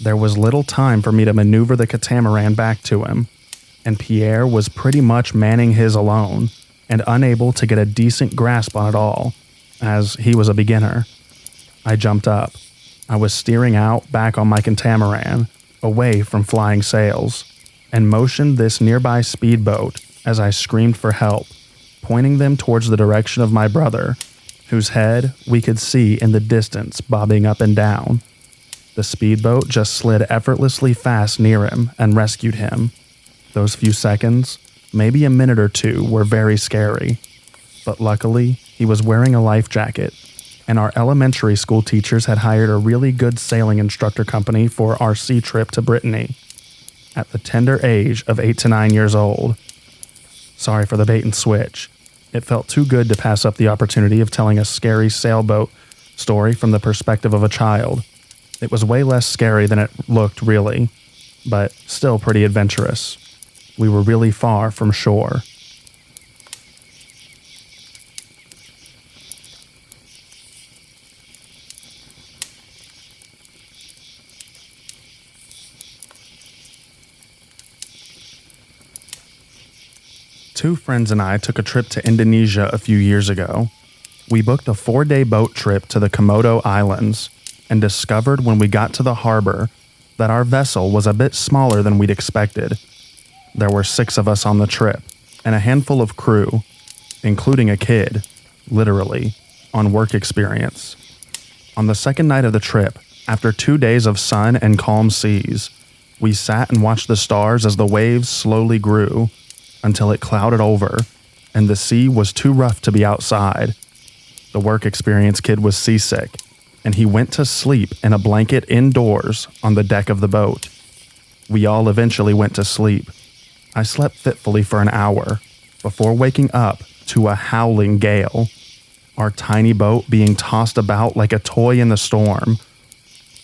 There was little time for me to maneuver the catamaran back to him, and Pierre was pretty much manning his alone and unable to get a decent grasp on it all, as he was a beginner. I jumped up. I was steering out back on my catamaran, away from flying sails, and motioned this nearby speedboat as I screamed for help, pointing them towards the direction of my brother, whose head we could see in the distance bobbing up and down. The speedboat just slid effortlessly fast near him and rescued him. Those few seconds, maybe a minute or two, were very scary. But luckily, he was wearing a life jacket, and our elementary school teachers had hired a really good sailing instructor company for our sea trip to Brittany at the tender age of 8 to 9 years old. Sorry for the bait and switch. It felt too good to pass up the opportunity of telling a scary sailboat story from the perspective of a child. It was way less scary than it looked, really, but still pretty adventurous. We were really far from shore. Two friends and I took a trip to Indonesia a few years ago. We booked a 4-day boat trip to the Komodo Islands and discovered when we got to the harbor that our vessel was a bit smaller than we'd expected. There were 6 of us on the trip and a handful of crew, including a kid, literally, on work experience. On the second night of the trip, after 2 days of sun and calm seas, we sat and watched the stars as the waves slowly grew until it clouded over and the sea was too rough to be outside. The work experience kid was seasick, and he went to sleep in a blanket indoors on the deck of the boat. We all eventually went to sleep. I slept fitfully for an hour before waking up to a howling gale, our tiny boat being tossed about like a toy in the storm.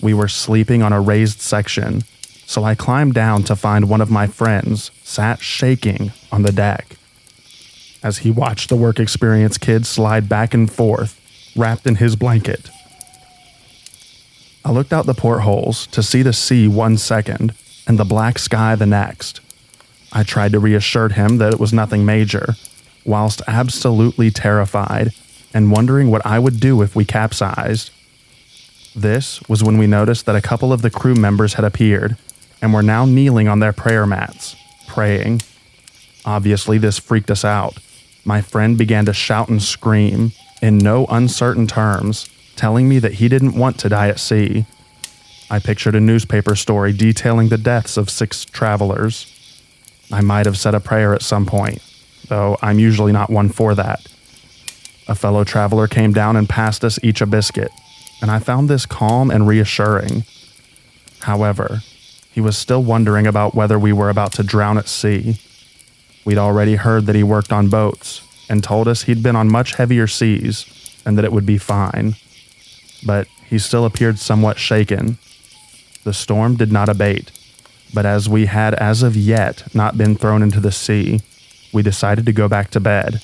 We were sleeping on a raised section, so I climbed down to find one of my friends sat shaking on the deck as he watched the work experience kid slide back and forth, wrapped in his blanket. I looked out the portholes to see the sea one second and the black sky the next. I tried to reassure him that it was nothing major, whilst absolutely terrified and wondering what I would do if we capsized. This was when we noticed that a couple of the crew members had appeared and were now kneeling on their prayer mats, praying. Obviously, this freaked us out. My friend began to shout and scream, in no uncertain terms, telling me that he didn't want to die at sea. I pictured a newspaper story detailing the deaths of 6 travelers. I might have said a prayer at some point, though I'm usually not one for that. A fellow traveler came down and passed us each a biscuit, and I found this calm and reassuring. However, he was still wondering about whether we were about to drown at sea. We'd already heard that he worked on boats and told us he'd been on much heavier seas and that it would be fine. But he still appeared somewhat shaken. The storm did not abate, but as we had as of yet not been thrown into the sea, we decided to go back to bed.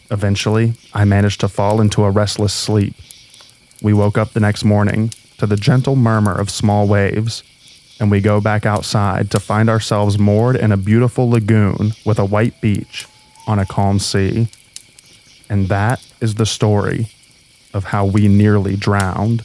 Eventually, I managed to fall into a restless sleep. We woke up the next morning to the gentle murmur of small waves, and we go back outside to find ourselves moored in a beautiful lagoon with a white beach on a calm sea. And that is the story of how we nearly drowned.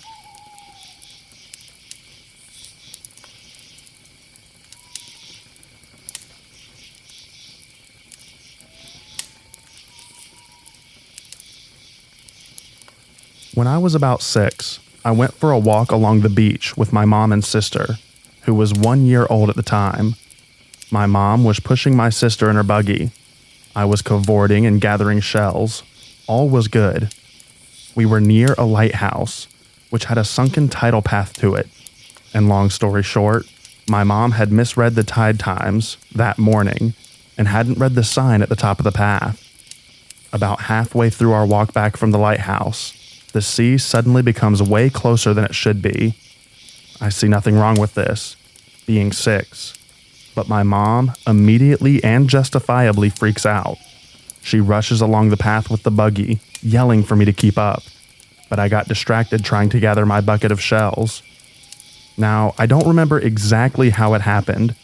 When I was about 6, I went for a walk along the beach with my mom and sister, who was 1 year old at the time. My mom was pushing my sister in her buggy. I was cavorting and gathering shells. All was good. We were near a lighthouse, which had a sunken tidal path to it. And long story short, my mom had misread the tide times that morning and hadn't read the sign at the top of the path. About halfway through our walk back from the lighthouse, the sea suddenly becomes way closer than it should be. I see nothing wrong with this, being 6, but my mom immediately and justifiably freaks out. She rushes along the path with the buggy, yelling for me to keep up, but I got distracted trying to gather my bucket of shells. Now, I don't remember exactly how it happened,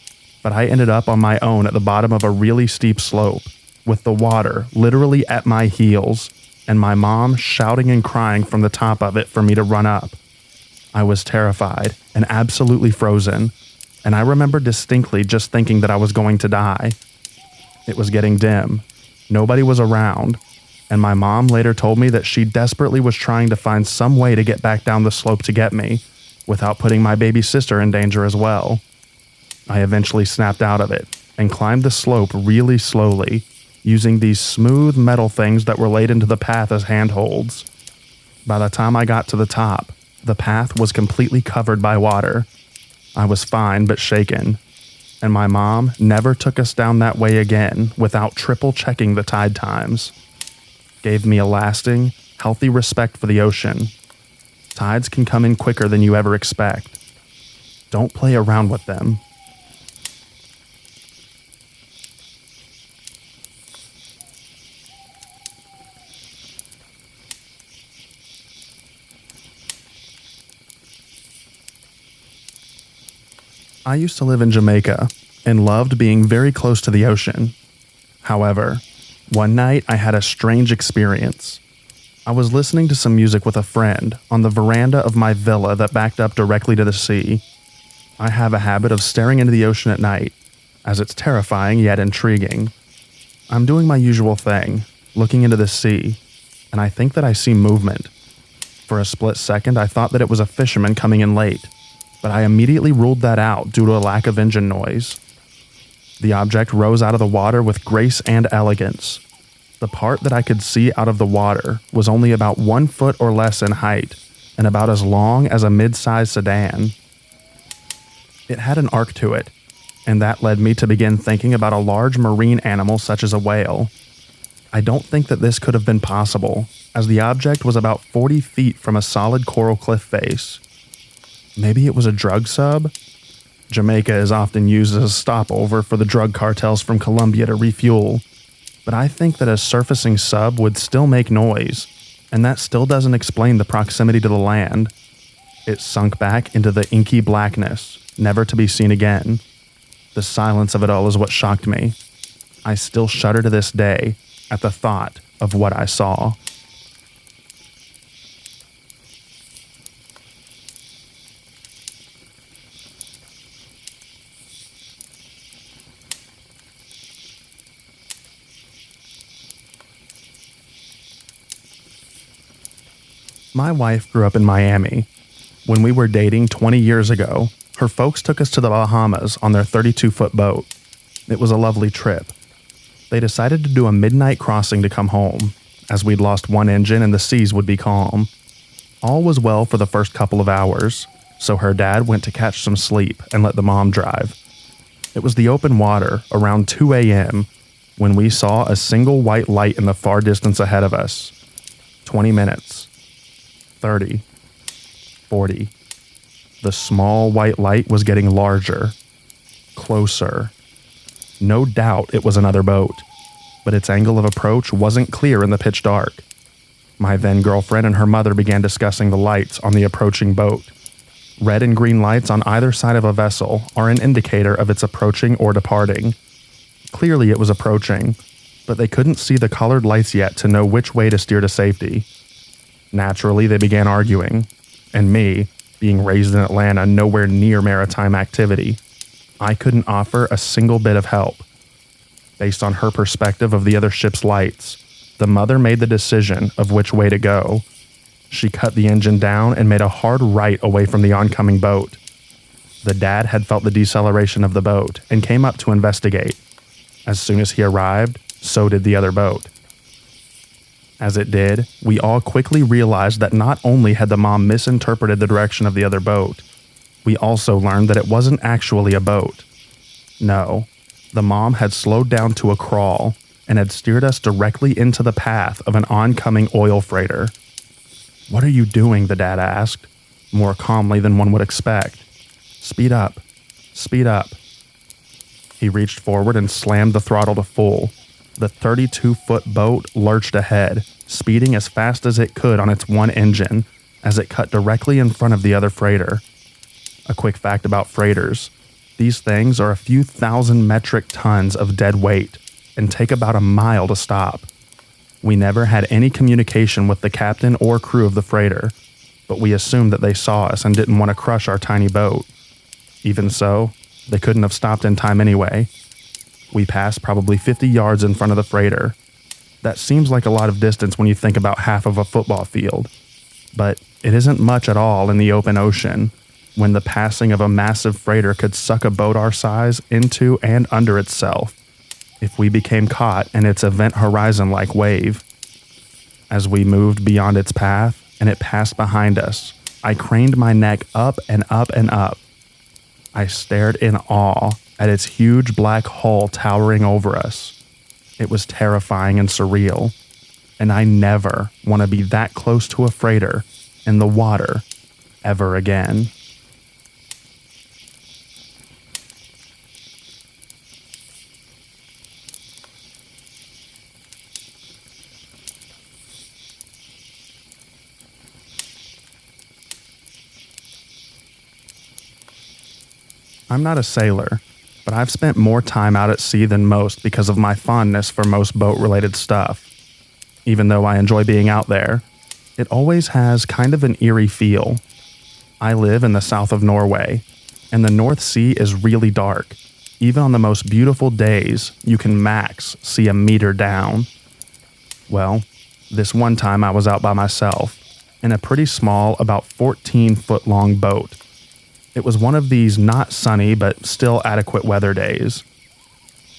but I ended up on my own at the bottom of a really steep slope, with the water literally at my heels, and my mom shouting and crying from the top of it for me to run up. I was terrified and absolutely frozen, and I remember distinctly just thinking that I was going to die. It was getting dim. Nobody was around, and my mom later told me that she desperately was trying to find some way to get back down the slope to get me, without putting my baby sister in danger as well. I eventually snapped out of it, and climbed the slope really slowly, using these smooth metal things that were laid into the path as handholds. By the time I got to the top, the path was completely covered by water. I was fine but shaken, and my mom never took us down that way again without triple checking the tide times. Gave me a lasting, healthy respect for the ocean. Tides can come in quicker than you ever expect. Don't play around with them. I used to live in Jamaica and loved being very close to the ocean. However, one night I had a strange experience. I was listening to some music with a friend on the veranda of my villa that backed up directly to the sea. I have a habit of staring into the ocean at night, as it's terrifying yet intriguing. I'm doing my usual thing, looking into the sea, and I think that I see movement. For a split second, I thought that it was a fisherman coming in late, but I immediately ruled that out due to a lack of engine noise. The object rose out of the water with grace and elegance. The part that I could see out of the water was only about 1 foot or less in height and about as long as a mid-sized sedan. It had an arc to it, and that led me to begin thinking about a large marine animal such as a whale. I don't think that this could have been possible, as the object was about 40 feet from a solid coral cliff face. Maybe it was a drug sub? Jamaica is often used as a stopover for the drug cartels from Colombia to refuel, but I think that a surfacing sub would still make noise, and that still doesn't explain the proximity to the land. It sunk back into the inky blackness, never to be seen again. The silence of it all is what shocked me. I still shudder to this day at the thought of what I saw. My wife grew up in Miami. When we were dating 20 years ago, her folks took us to the Bahamas on their 32-foot boat. It was a lovely trip. They decided to do a midnight crossing to come home, as we'd lost one engine and the seas would be calm. All was well for the first couple of hours, so her dad went to catch some sleep and let the mom drive. It was the open water around 2 a.m. when we saw a single white light in the far distance ahead of us. 20 minutes. 30, 40. The small white light was getting larger, closer. No doubt it was another boat, but its angle of approach wasn't clear in the pitch dark. My then girlfriend and her mother began discussing the lights on the approaching boat. Red and green lights on either side of a vessel are an indicator of its approaching or departing. Clearly it was approaching, but they couldn't see the colored lights yet to know which way to steer to safety. Naturally, they began arguing, and me, being raised in Atlanta nowhere near maritime activity, I couldn't offer a single bit of help. Based on her perspective of the other ship's lights, the mother made the decision of which way to go. She cut the engine down and made a hard right away from the oncoming boat. The dad had felt the deceleration of the boat and came up to investigate. As soon as he arrived, so did the other boat. As it did, we all quickly realized that not only had the mom misinterpreted the direction of the other boat, we also learned that it wasn't actually a boat. No, the mom had slowed down to a crawl and had steered us directly into the path of an oncoming oil freighter. "What are you doing?" the dad asked, more calmly than one would expect. "Speed up. Speed up." He reached forward and slammed the throttle to full. The 32-foot boat lurched ahead, speeding as fast as it could on its one engine as it cut directly in front of the other freighter. A quick fact about freighters: these things are a few thousand metric tons of dead weight and take about a mile to stop. We never had any communication with the captain or crew of the freighter, but we assumed that they saw us and didn't want to crush our tiny boat. Even so, they couldn't have stopped in time anyway. We passed probably 50 yards in front of the freighter. That seems like a lot of distance when you think about half of a football field, but it isn't much at all in the open ocean. when the passing of a massive freighter could suck a boat our size into and under itself if we became caught in its event horizon-like wave. As we moved beyond its path and it passed behind us, I craned my neck up and up and up. I stared in awe at its huge black hull towering over us. It was terrifying and surreal, and I never want to be that close to a freighter in the water ever again. I'm not a sailor, but I've spent more time out at sea than most because of my fondness for most boat-related stuff. Even though I enjoy being out there, it always has kind of an eerie feel. I live in the south of Norway, and the North Sea is really dark. Even on the most beautiful days, you can max see a meter down. Well, this one time I was out by myself, in a pretty small, about 14-foot-long boat. It was one of these not sunny but still adequate weather days.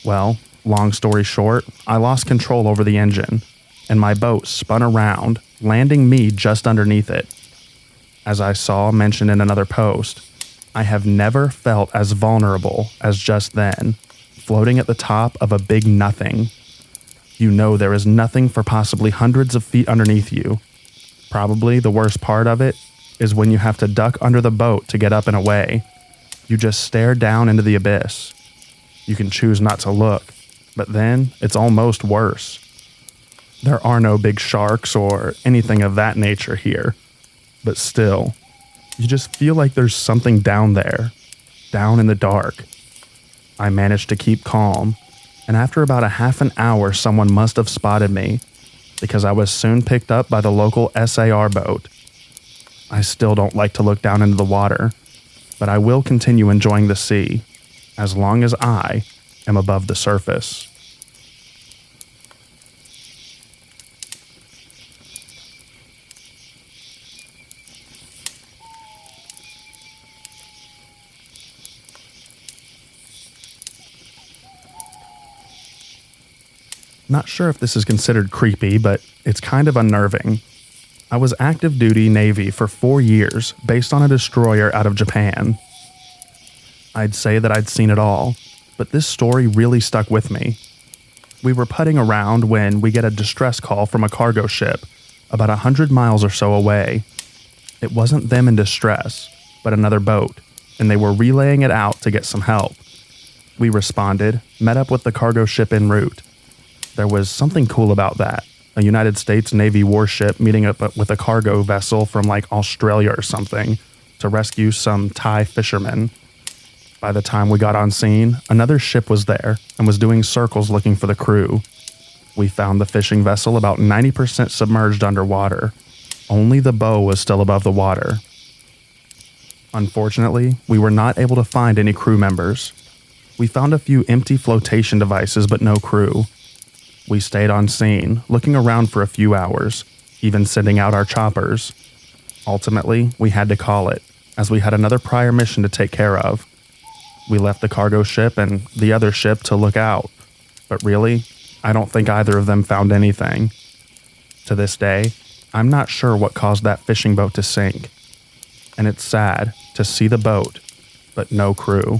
Well, long story short, I lost control over the engine, and my boat spun around, landing me just underneath it. As I saw mentioned in another post, I have never felt as vulnerable as just then, floating at the top of a big nothing. You know there is nothing for possibly hundreds of feet underneath you. Probably the worst part of it is when you have to duck under the boat to get up and away. You just stare down into the abyss. You can choose not to look, but then it's almost worse. There are no big sharks or anything of that nature here, but still, you just feel like there's something down there, down in the dark. I managed to keep calm, and after about a half an hour someone must have spotted me, because I was soon picked up by the local SAR boat. I still don't like to look down into the water, but I will continue enjoying the sea, as long as I am above the surface. Not sure if this is considered creepy, but it's kind of unnerving. I was active duty Navy for 4 years based on a destroyer out of Japan. I'd say that I'd seen it all, but this story really stuck with me. We were putting around when we get a distress call from a cargo ship about 100 miles or so away. It wasn't them in distress, but another boat, and they were relaying it out to get some help. We responded, met up with the cargo ship en route. There was something cool about that. A United States Navy warship meeting up with a cargo vessel from like Australia or something to rescue some Thai fishermen. By the time we got on scene, another ship was there and was doing circles looking for the crew. We found the fishing vessel about 90% submerged underwater. Only the bow was still above the water. Unfortunately, we were not able to find any crew members. We found a few empty flotation devices but no crew. We stayed on scene, looking around for a few hours, even sending out our choppers. Ultimately, we had to call it, as we had another prior mission to take care of. We left the cargo ship and the other ship to look out, but really, I don't think either of them found anything. To this day, I'm not sure what caused that fishing boat to sink, and it's sad to see the boat, but no crew.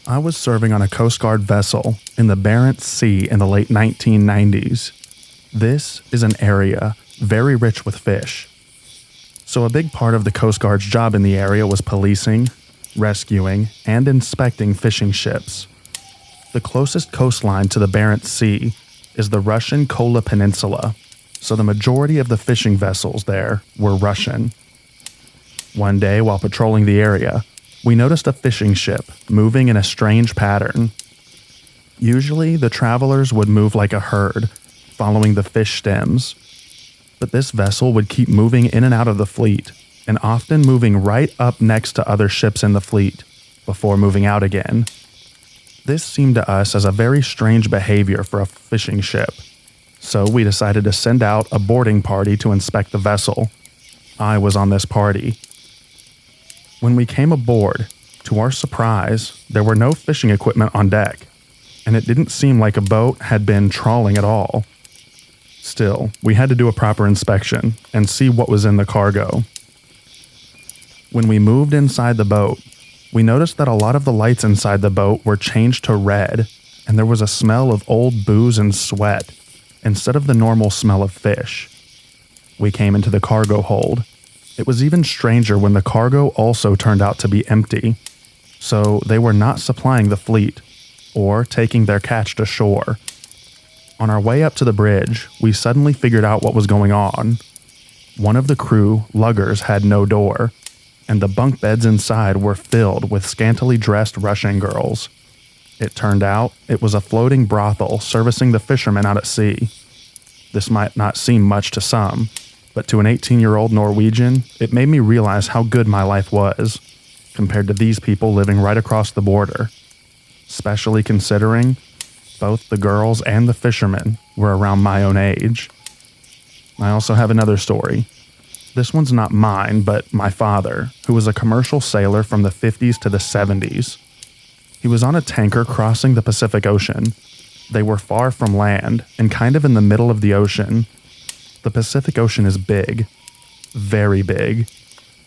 I was serving on a Coast Guard vessel in the Barents Sea in the late 1990s. This is an area very rich with fish. So a big part of the Coast Guard's job in the area was policing, rescuing, and inspecting fishing ships. The closest coastline to the Barents Sea is the Russian Kola Peninsula, so the majority of the fishing vessels there were Russian. One day while patrolling the area, we noticed a fishing ship moving in a strange pattern. Usually, the travelers would move like a herd, following the fish stems. But this vessel would keep moving in and out of the fleet, and often moving right up next to other ships in the fleet before moving out again. This seemed to us as a very strange behavior for a fishing ship, so we decided to send out a boarding party to inspect the vessel. I was on this party. When we came aboard, to our surprise, there were no fishing equipment on deck, and it didn't seem like a boat had been trawling at all. Still, we had to do a proper inspection and see what was in the cargo. When we moved inside the boat, we noticed that a lot of the lights inside the boat were changed to red, and there was a smell of old booze and sweat instead of the normal smell of fish. We came into the cargo hold. It was even stranger when the cargo also turned out to be empty, so they were not supplying the fleet or taking their catch to shore. On our way up to the bridge, we suddenly figured out what was going on. One of the crew, luggers, had no door, and the bunk beds inside were filled with scantily dressed Russian girls. It turned out it was a floating brothel servicing the fishermen out at sea. This might not seem much to some, but to an 18-year-old Norwegian, it made me realize how good my life was, compared to these people living right across the border, especially considering both the girls and the fishermen were around my own age. I also have another story. This one's not mine, but my father, who was a commercial sailor from the 50s to the 70s. He was on a tanker crossing the Pacific Ocean. They were far from land and kind of in the middle of the ocean. The Pacific Ocean is big, very big,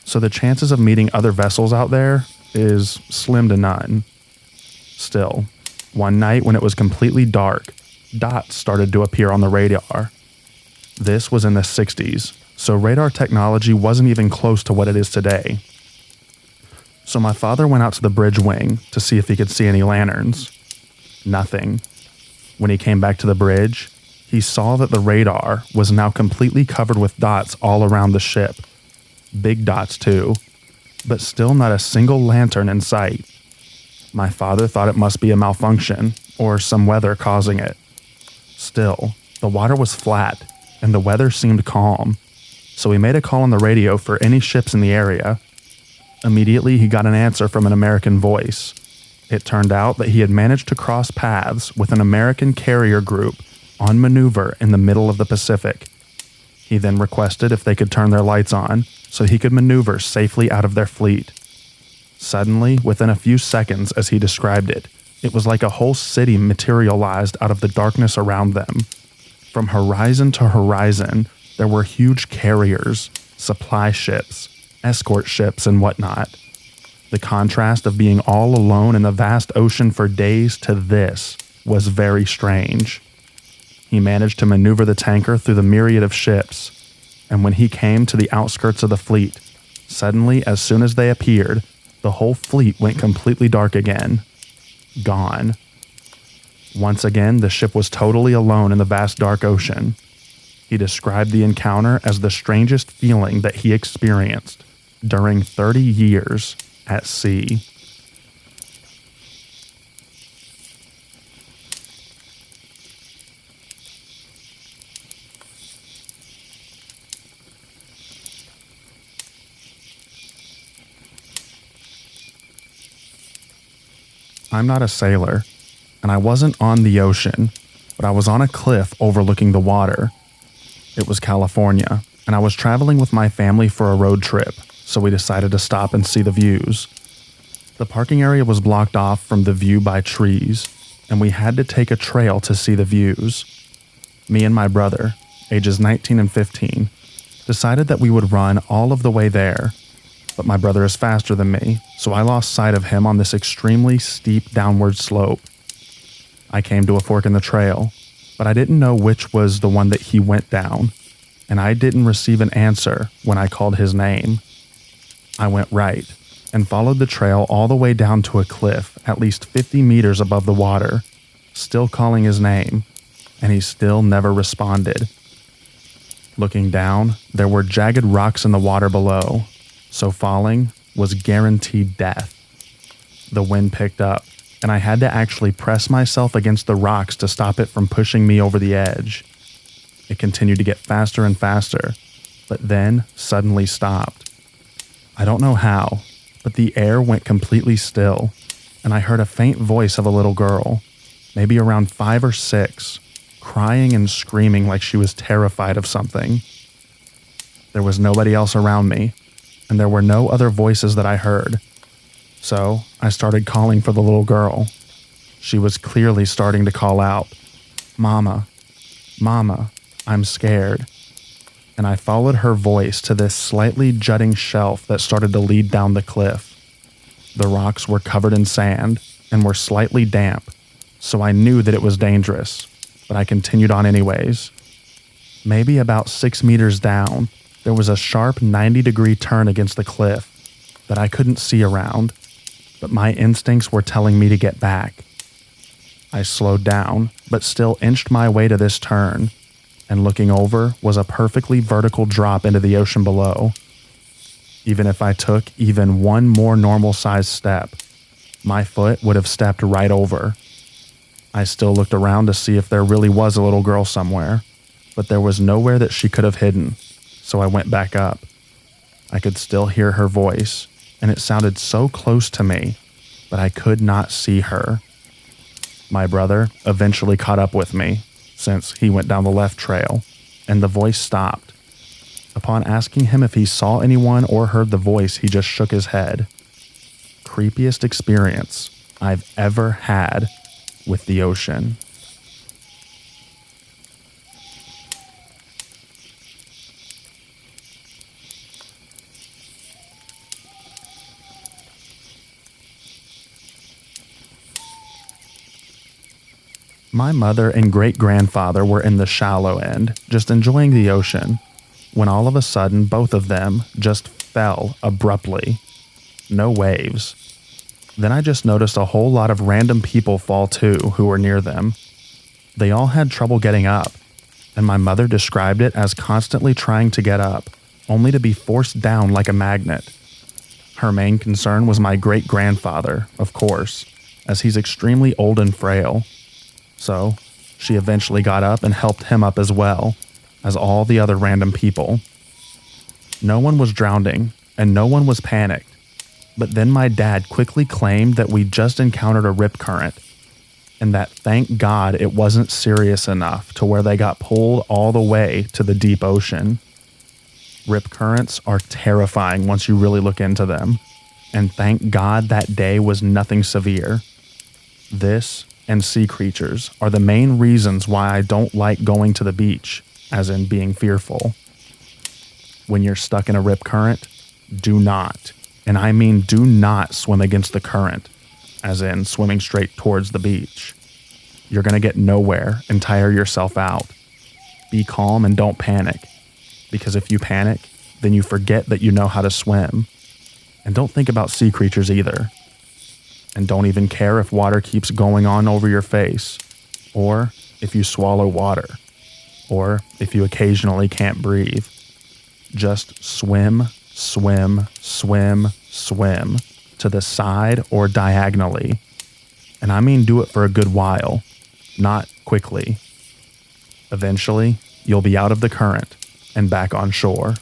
so the chances of meeting other vessels out there is slim to none. Still, one night when it was completely dark, dots started to appear on the radar. This was in the 60s, so radar technology wasn't even close to what it is today. So my father went out to the bridge wing to see if he could see any lanterns. Nothing. When he came back to the bridge, he saw that the radar was now completely covered with dots all around the ship. Big dots too, but still not a single lantern in sight. My father thought it must be a malfunction or some weather causing it. Still, the water was flat and the weather seemed calm, so he made a call on the radio for any ships in the area. Immediately, he got an answer from an American voice. It turned out that he had managed to cross paths with an American carrier group on maneuver in the middle of the Pacific. He then requested if they could turn their lights on so he could maneuver safely out of their fleet. Suddenly, within a few seconds, as he described it, it was like a whole city materialized out of the darkness around them. From horizon to horizon, there were huge carriers, supply ships, escort ships, and whatnot. The contrast of being all alone in the vast ocean for days to this was very strange. He managed to maneuver the tanker through the myriad of ships, and when he came to the outskirts of the fleet, suddenly, as soon as they appeared, the whole fleet went completely dark again. Gone. Once again, the ship was totally alone in the vast dark ocean. He described the encounter as the strangest feeling that he experienced during 30 years at sea. I'm not a sailor, and I wasn't on the ocean, but I was on a cliff overlooking the water. It was California, and I was traveling with my family for a road trip, so we decided to stop and see the views. The parking area was blocked off from the view by trees, and we had to take a trail to see the views. Me and my brother, ages 19 and 15, decided that we would run all of the way there. But my brother is faster than me, so I lost sight of him on this extremely steep downward slope. I came to a fork in the trail, but I didn't know which was the one that he went down, and I didn't receive an answer when I called his name. I went right and followed the trail all the way down to a cliff at least 50 meters above the water, still calling his name, and he still never responded. Looking down, there were jagged rocks in the water below, so falling was guaranteed death. The wind picked up, and I had to actually press myself against the rocks to stop it from pushing me over the edge. It continued to get faster and faster, but then suddenly stopped. I don't know how, but the air went completely still, and I heard a faint voice of a little girl, maybe around 5 or 6, crying and screaming like she was terrified of something. There was nobody else around me, and there were no other voices that I heard. So I started calling for the little girl. She was clearly starting to call out, "Mama, Mama, I'm scared." And I followed her voice to this slightly jutting shelf that started to lead down the cliff. The rocks were covered in sand and were slightly damp, so I knew that it was dangerous, but I continued on anyways. Maybe about 6 meters down, there was a sharp 90-degree turn against the cliff that I couldn't see around, but my instincts were telling me to get back. I slowed down, but still inched my way to this turn, and looking over was a perfectly vertical drop into the ocean below. Even if I took even one more normal-sized step, my foot would have stepped right over. I still looked around to see if there really was a little girl somewhere, but there was nowhere that she could have hidden, so I went back up. I could still hear her voice, and it sounded so close to me, but I could not see her. My brother eventually caught up with me, since he went down the left trail, and the voice stopped. Upon asking him if he saw anyone or heard the voice, he just shook his head. Creepiest experience I've ever had with the ocean. My mother and great-grandfather were in the shallow end, just enjoying the ocean, when all of a sudden both of them just fell abruptly. No waves. Then I just noticed a whole lot of random people fall too who were near them. They all had trouble getting up, and my mother described it as constantly trying to get up, only to be forced down like a magnet. Her main concern was my great-grandfather, of course, as he's extremely old and frail. So, she eventually got up and helped him up as well, as all the other random people. No one was drowning, and no one was panicked. But then my dad quickly claimed that we just encountered a rip current, and that thank God it wasn't serious enough to where they got pulled all the way to the deep ocean. Rip currents are terrifying once you really look into them, and thank God that day was nothing severe. This and sea creatures are the main reasons why I don't like going to the beach, as in being fearful. When you're stuck in a rip current, do not, and I mean do not swim against the current, as in swimming straight towards the beach. You're going to get nowhere and tire yourself out. Be calm and don't panic, because if you panic, then you forget that you know how to swim. And don't think about sea creatures either. And don't even care if water keeps going on over your face, or if you swallow water, or if you occasionally can't breathe. Just swim, swim, swim, swim to the side or diagonally. And I mean do it for a good while, not quickly. Eventually, you'll be out of the current and back on shore.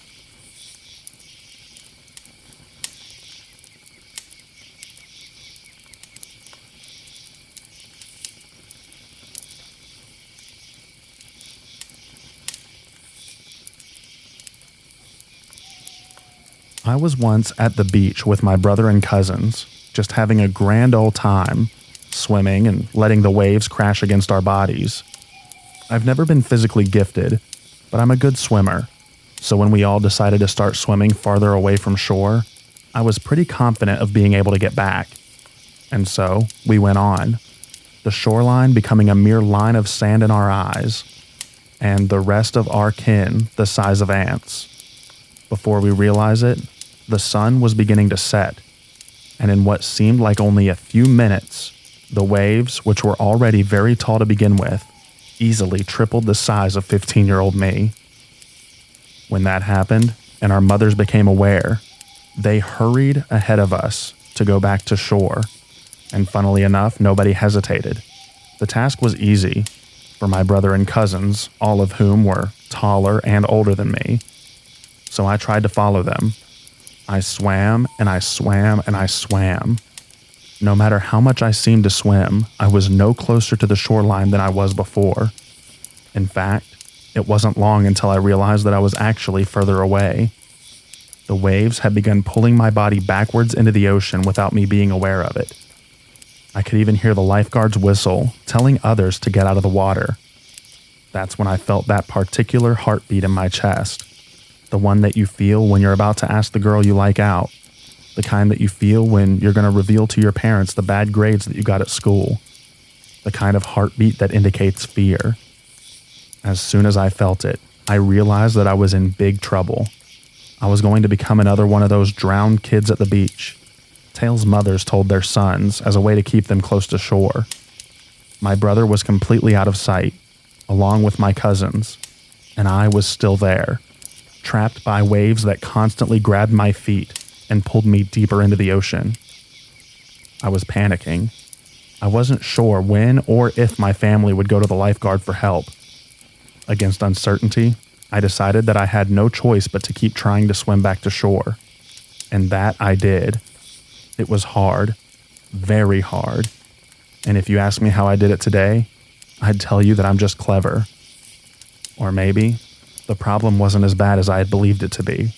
I was once at the beach with my brother and cousins, just having a grand old time, swimming and letting the waves crash against our bodies. I've never been physically gifted, but I'm a good swimmer, so when we all decided to start swimming farther away from shore, I was pretty confident of being able to get back. And so, we went on, the shoreline becoming a mere line of sand in our eyes, and the rest of our kin the size of ants. Before we realize it, the sun was beginning to set, and in what seemed like only a few minutes, the waves, which were already very tall to begin with, easily tripled the size of 15-year-old me. When that happened, and our mothers became aware, they hurried ahead of us to go back to shore, and funnily enough, nobody hesitated. The task was easy, for my brother and cousins, all of whom were taller and older than me, so I tried to follow them. I swam and I swam and I swam. No matter how much I seemed to swim, I was no closer to the shoreline than I was before. In fact, it wasn't long until I realized that I was actually further away. The waves had begun pulling my body backwards into the ocean without me being aware of it. I could even hear the lifeguard's whistle, telling others to get out of the water. That's when I felt that particular heartbeat in my chest. The one that you feel when you're about to ask the girl you like out. The kind that you feel when you're going to reveal to your parents the bad grades that you got at school. The kind of heartbeat that indicates fear. As soon as I felt it, I realized that I was in big trouble. I was going to become another one of those drowned kids at the beach. Tales mothers told their sons as a way to keep them close to shore. My brother was completely out of sight, along with my cousins, and I was still there, trapped by waves that constantly grabbed my feet and pulled me deeper into the ocean. I was panicking. I wasn't sure when or if my family would go to the lifeguard for help. Against uncertainty, I decided that I had no choice but to keep trying to swim back to shore. And that I did. It was hard, very hard. And if you ask me how I did it today, I'd tell you that I'm just clever. Or maybe the problem wasn't as bad as I had believed it to be.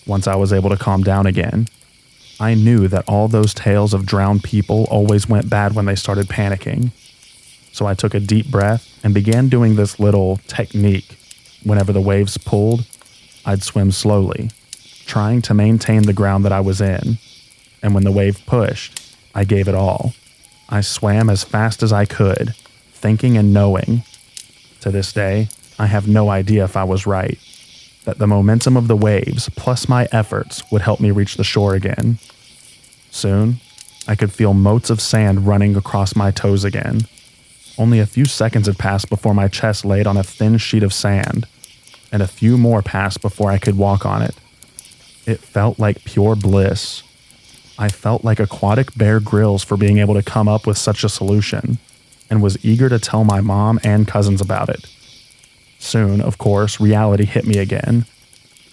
Once I was able to calm down again, I knew that all those tales of drowned people always went bad when they started panicking. So I took a deep breath and began doing this little technique. Whenever the waves pulled, I'd swim slowly, trying to maintain the ground that I was in. And when the wave pushed, I gave it all. I swam as fast as I could, thinking and knowing. To this day, I have no idea if I was right. That the momentum of the waves plus my efforts would help me reach the shore again. Soon, I could feel motes of sand running across my toes again. Only a few seconds had passed before my chest laid on a thin sheet of sand, and a few more passed before I could walk on it. It felt like pure bliss. I felt like aquatic Bear Grylls for being able to come up with such a solution, and was eager to tell my mom and cousins about it. Soon, of course, reality hit me again.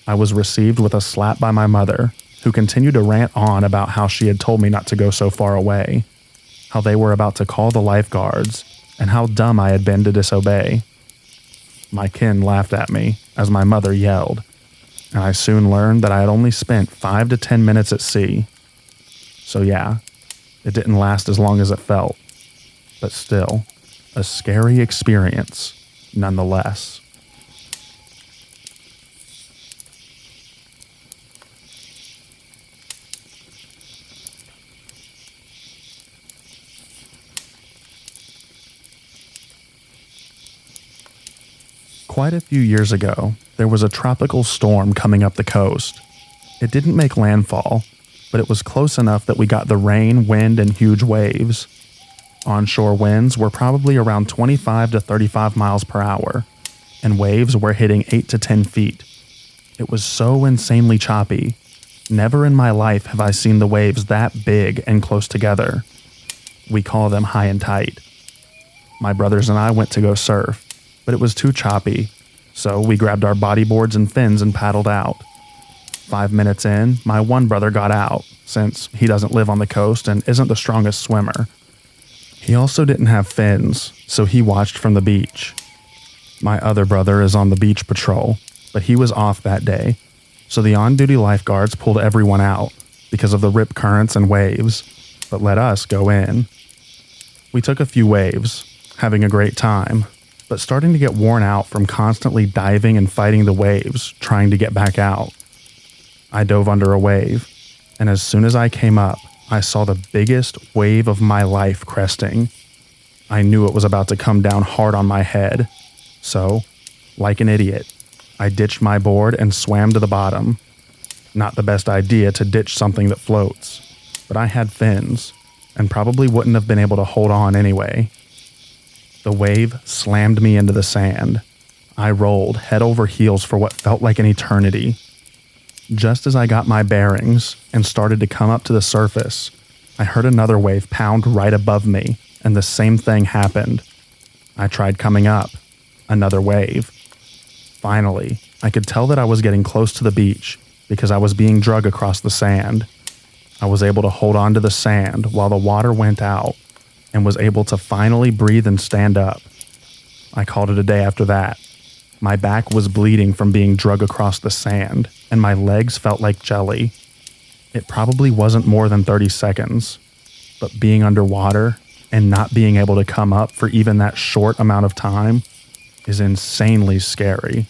I was received with a slap by my mother, who continued to rant on about how she had told me not to go so far away, how they were about to call the lifeguards, and how dumb I had been to disobey. My kin laughed at me as my mother yelled, and I soon learned that I had only spent 5 to 10 minutes at sea. So yeah, it didn't last as long as it felt, but still, a scary experience nonetheless. Quite a few years ago, there was a tropical storm coming up the coast. It didn't make landfall, but it was close enough that we got the rain, wind, and huge waves. Onshore winds were probably around 25 to 35 miles per hour, and waves were hitting 8 to 10 feet. It was so insanely choppy. Never in my life have I seen the waves that big and close together. We call them high and tight. My brothers and I went to go surf, but it was too choppy, so we grabbed our bodyboards and fins and paddled out. 5 minutes in, my one brother got out, since he doesn't live on the coast and isn't the strongest swimmer. He also didn't have fins, so he watched from the beach. My other brother is on the beach patrol, but he was off that day, so the on-duty lifeguards pulled everyone out because of the rip currents and waves, but let us go in. We took a few waves, having a great time, but starting to get worn out from constantly diving and fighting the waves, trying to get back out. I dove under a wave, and as soon as I came up, I saw the biggest wave of my life cresting. I knew it was about to come down hard on my head, so, like an idiot, I ditched my board and swam to the bottom. Not the best idea to ditch something that floats, but I had fins, and probably wouldn't have been able to hold on anyway. The wave slammed me into the sand. I rolled head over heels for what felt like an eternity. Just as I got my bearings and started to come up to the surface, I heard another wave pound right above me, and the same thing happened. I tried coming up. Another wave. Finally, I could tell that I was getting close to the beach, because I was being dragged across the sand. I was able to hold on to the sand while the water went out and was able to finally breathe and stand up. I called it a day after that. My back was bleeding from being dragged across the sand, and my legs felt like jelly. It probably wasn't more than 30 seconds, but being underwater and not being able to come up for even that short amount of time is insanely scary.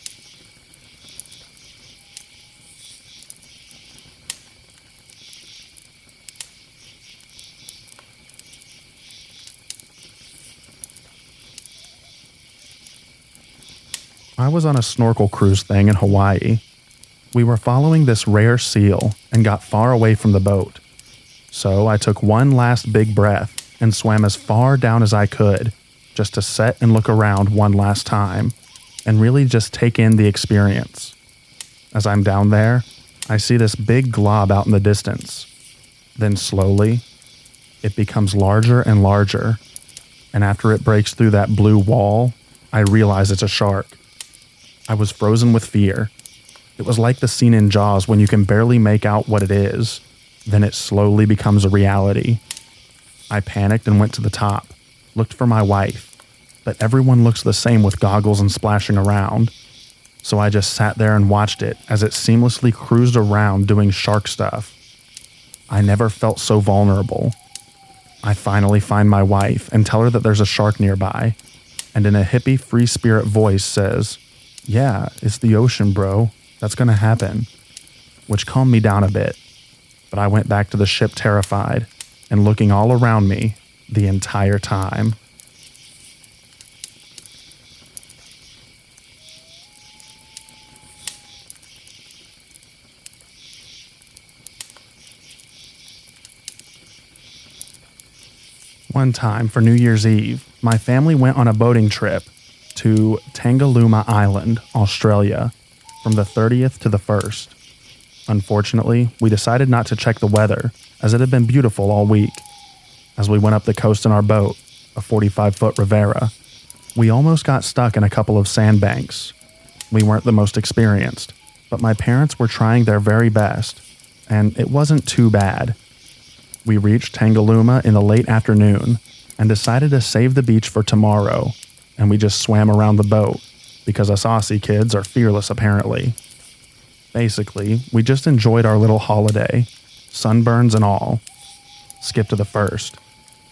I was on a snorkel cruise thing in Hawaii. We were following this rare seal and got far away from the boat. So I took one last big breath and swam as far down as I could, just to sit and look around one last time and really just take in the experience. As I'm down there, I see this big glob out in the distance. Then slowly, it becomes larger and larger, and after it breaks through that blue wall, I realize it's a shark. I was frozen with fear. It was like the scene in Jaws when you can barely make out what it is, then it slowly becomes a reality. I panicked and went to the top, looked for my wife, but everyone looks the same with goggles and splashing around. So I just sat there and watched it as it seamlessly cruised around doing shark stuff. I never felt so vulnerable. I finally find my wife and tell her that there's a shark nearby, and in a hippie free spirit voice says, "Yeah, it's the ocean, bro. That's gonna happen," which calmed me down a bit. But I went back to the ship terrified and looking all around me the entire time. One time for New Year's Eve, my family went on a boating trip to Tangalooma Island, Australia, from the 30th to the 1st. Unfortunately, we decided not to check the weather, as it had been beautiful all week. As we went up the coast in our boat, a 45-foot Rivera, we almost got stuck in a couple of sandbanks. We weren't the most experienced, but my parents were trying their very best, and it wasn't too bad. We reached Tangalooma in the late afternoon and decided to save the beach for tomorrow, and we just swam around the boat, because us Aussie kids are fearless apparently. Basically, we just enjoyed our little holiday, sunburns and all. Skip to the 1st.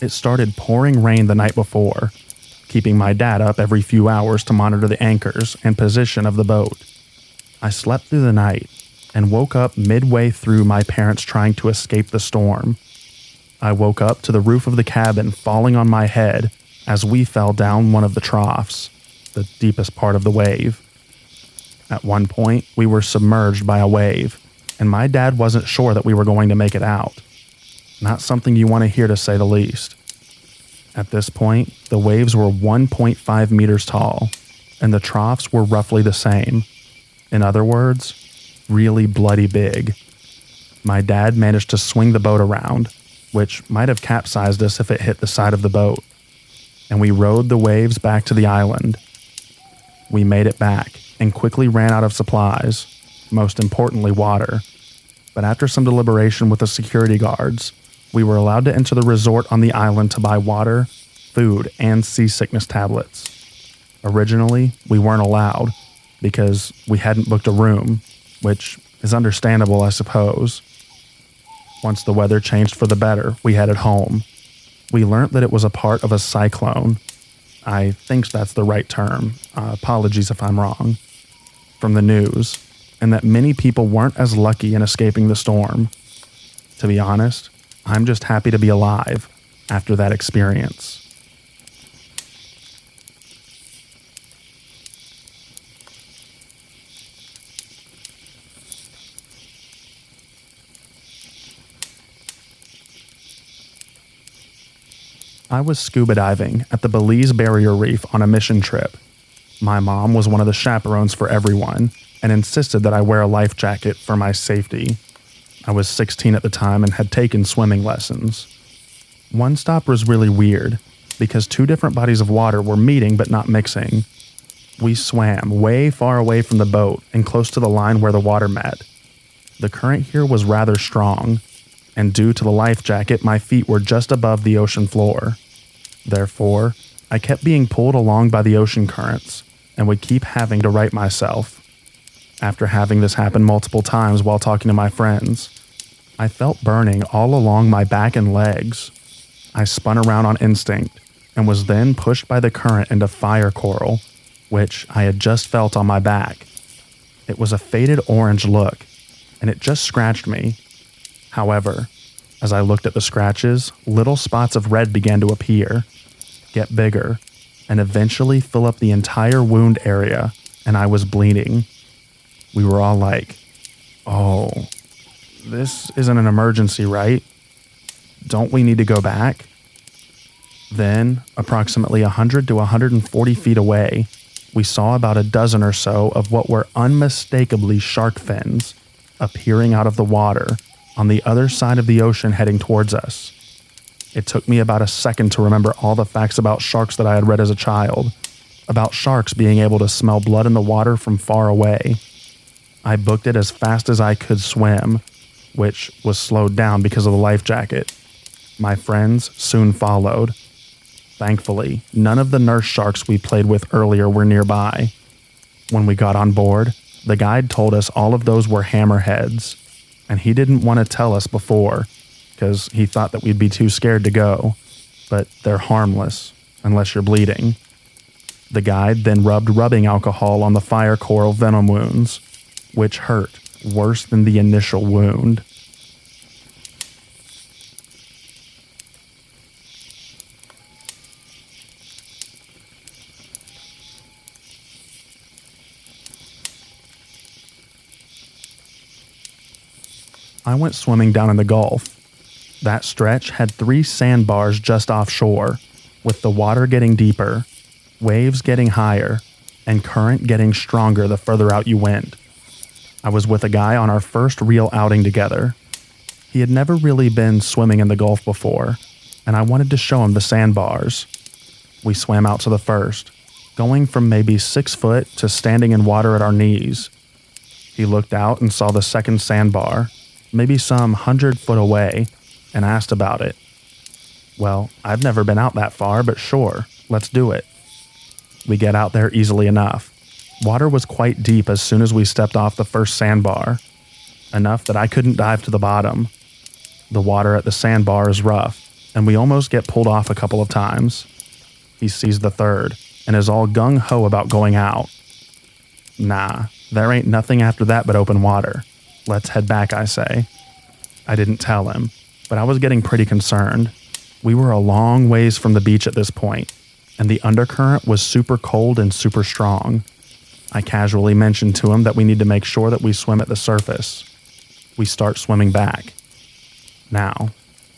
It started pouring rain the night before, keeping my dad up every few hours to monitor the anchors and position of the boat. I slept through the night and woke up midway through my parents trying to escape the storm. I woke up to the roof of the cabin falling on my head as we fell down one of the troughs, the deepest part of the wave. At one point, we were submerged by a wave, and my dad wasn't sure that we were going to make it out. Not something you want to hear, to say the least. At this point, the waves were 1.5 meters tall, and the troughs were roughly the same. In other words, really bloody big. My dad managed to swing the boat around, which might have capsized us if it hit the side of the boat, and we rode the waves back to the island. We made it back and quickly ran out of supplies, most importantly water. But after some deliberation with the security guards, we were allowed to enter the resort on the island to buy water, food, and seasickness tablets. Originally, we weren't allowed because we hadn't booked a room, which is understandable, I suppose. Once the weather changed for the better, we headed home. We learned that it was a part of a cyclone. I think that's the right term. Apologies if I'm wrong. From the news, and that many people weren't as lucky in escaping the storm. To be honest, I'm just happy to be alive after that experience. I was scuba diving at the Belize Barrier Reef on a mission trip. My mom was one of the chaperones for everyone and insisted that I wear a life jacket for my safety. I was 16 at the time and had taken swimming lessons. One stop was really weird because two different bodies of water were meeting but not mixing. We swam way far away from the boat and close to the line where the water met. The current here was rather strong, and due to the life jacket, my feet were just above the ocean floor. Therefore, I kept being pulled along by the ocean currents and would keep having to right myself. After having this happen multiple times while talking to my friends, I felt burning all along my back and legs. I spun around on instinct and was then pushed by the current into fire coral, which I had just felt on my back. It was a faded orange look, and it just scratched me. However, as I looked at the scratches, little spots of red began to appear, get bigger, and eventually fill up the entire wound area, and I was bleeding. We were all like, "Oh, this isn't an emergency, right? Don't we need to go back?" Then, approximately 100 to 140 feet away, we saw about a dozen or so of what were unmistakably shark fins appearing out of the water on the other side of the ocean heading towards us. It took me about a second to remember all the facts about sharks that I had read as a child, about sharks being able to smell blood in the water from far away. I booked it as fast as I could swim, which was slowed down because of the life jacket. My friends soon followed. Thankfully, none of the nurse sharks we played with earlier were nearby. When we got on board, the guide told us all of those were hammerheads, and he didn't want to tell us before, because he thought that we'd be too scared to go, but they're harmless, unless you're bleeding. The guide then rubbed rubbing alcohol on the fire coral venom wounds, which hurt worse than the initial wound. I went swimming down in the Gulf. That stretch had 3 sandbars just offshore, with the water getting deeper, waves getting higher, and current getting stronger the further out you went. I was with a guy on our first real outing together. He had never really been swimming in the Gulf before, and I wanted to show him the sandbars. We swam out to the first, going from maybe 6 foot to standing in water at our knees. He looked out and saw the second sandbar, maybe some 100 foot away, and asked about it. Well, I've never been out that far, but sure, let's do it. We get out there easily enough. Water was quite deep as soon as we stepped off the first sandbar, enough that I couldn't dive to the bottom. The water at the sandbar is rough, and we almost get pulled off a couple of times. He sees the third, and is all gung-ho about going out. Nah, there ain't nothing after that but open water. Let's head back, I say. I didn't tell him, but I was getting pretty concerned. We were a long ways from the beach at this point, and the undercurrent was super cold and super strong. I casually mentioned to him that we need to make sure that we swim at the surface. We start swimming back. Now,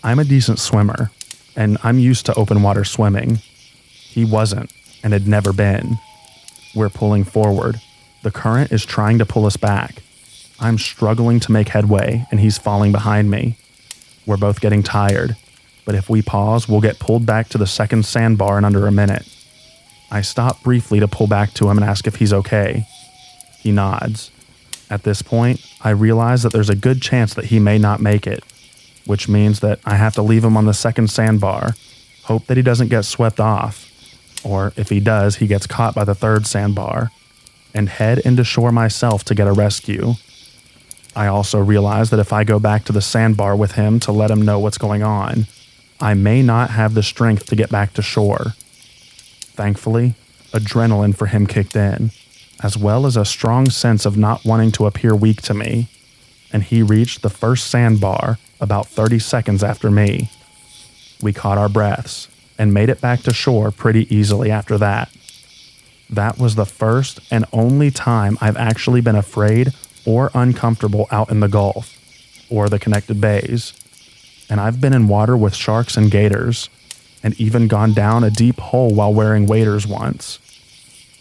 I'm a decent swimmer, and I'm used to open water swimming. He wasn't, and had never been. We're pulling forward. The current is trying to pull us back. I'm struggling to make headway, and he's falling behind me. We're both getting tired, but if we pause, we'll get pulled back to the second sandbar in under a minute. I stop briefly to pull back to him and ask if he's okay. He nods. At this point, I realize that there's a good chance that he may not make it, which means that I have to leave him on the second sandbar, hope that he doesn't get swept off, or if he does, he gets caught by the third sandbar, and head into shore myself to get a rescue. I also realize that if I go back to the sandbar with him to let him know what's going on, I may not have the strength to get back to shore. Thankfully, adrenaline for him kicked in, as well as a strong sense of not wanting to appear weak to me, and he reached the first sandbar about 30 seconds after me. We caught our breaths and made it back to shore pretty easily after that. That was the first and only time I've actually been afraid or uncomfortable out in the Gulf, or the connected bays. And I've been in water with sharks and gators, and even gone down a deep hole while wearing waders once.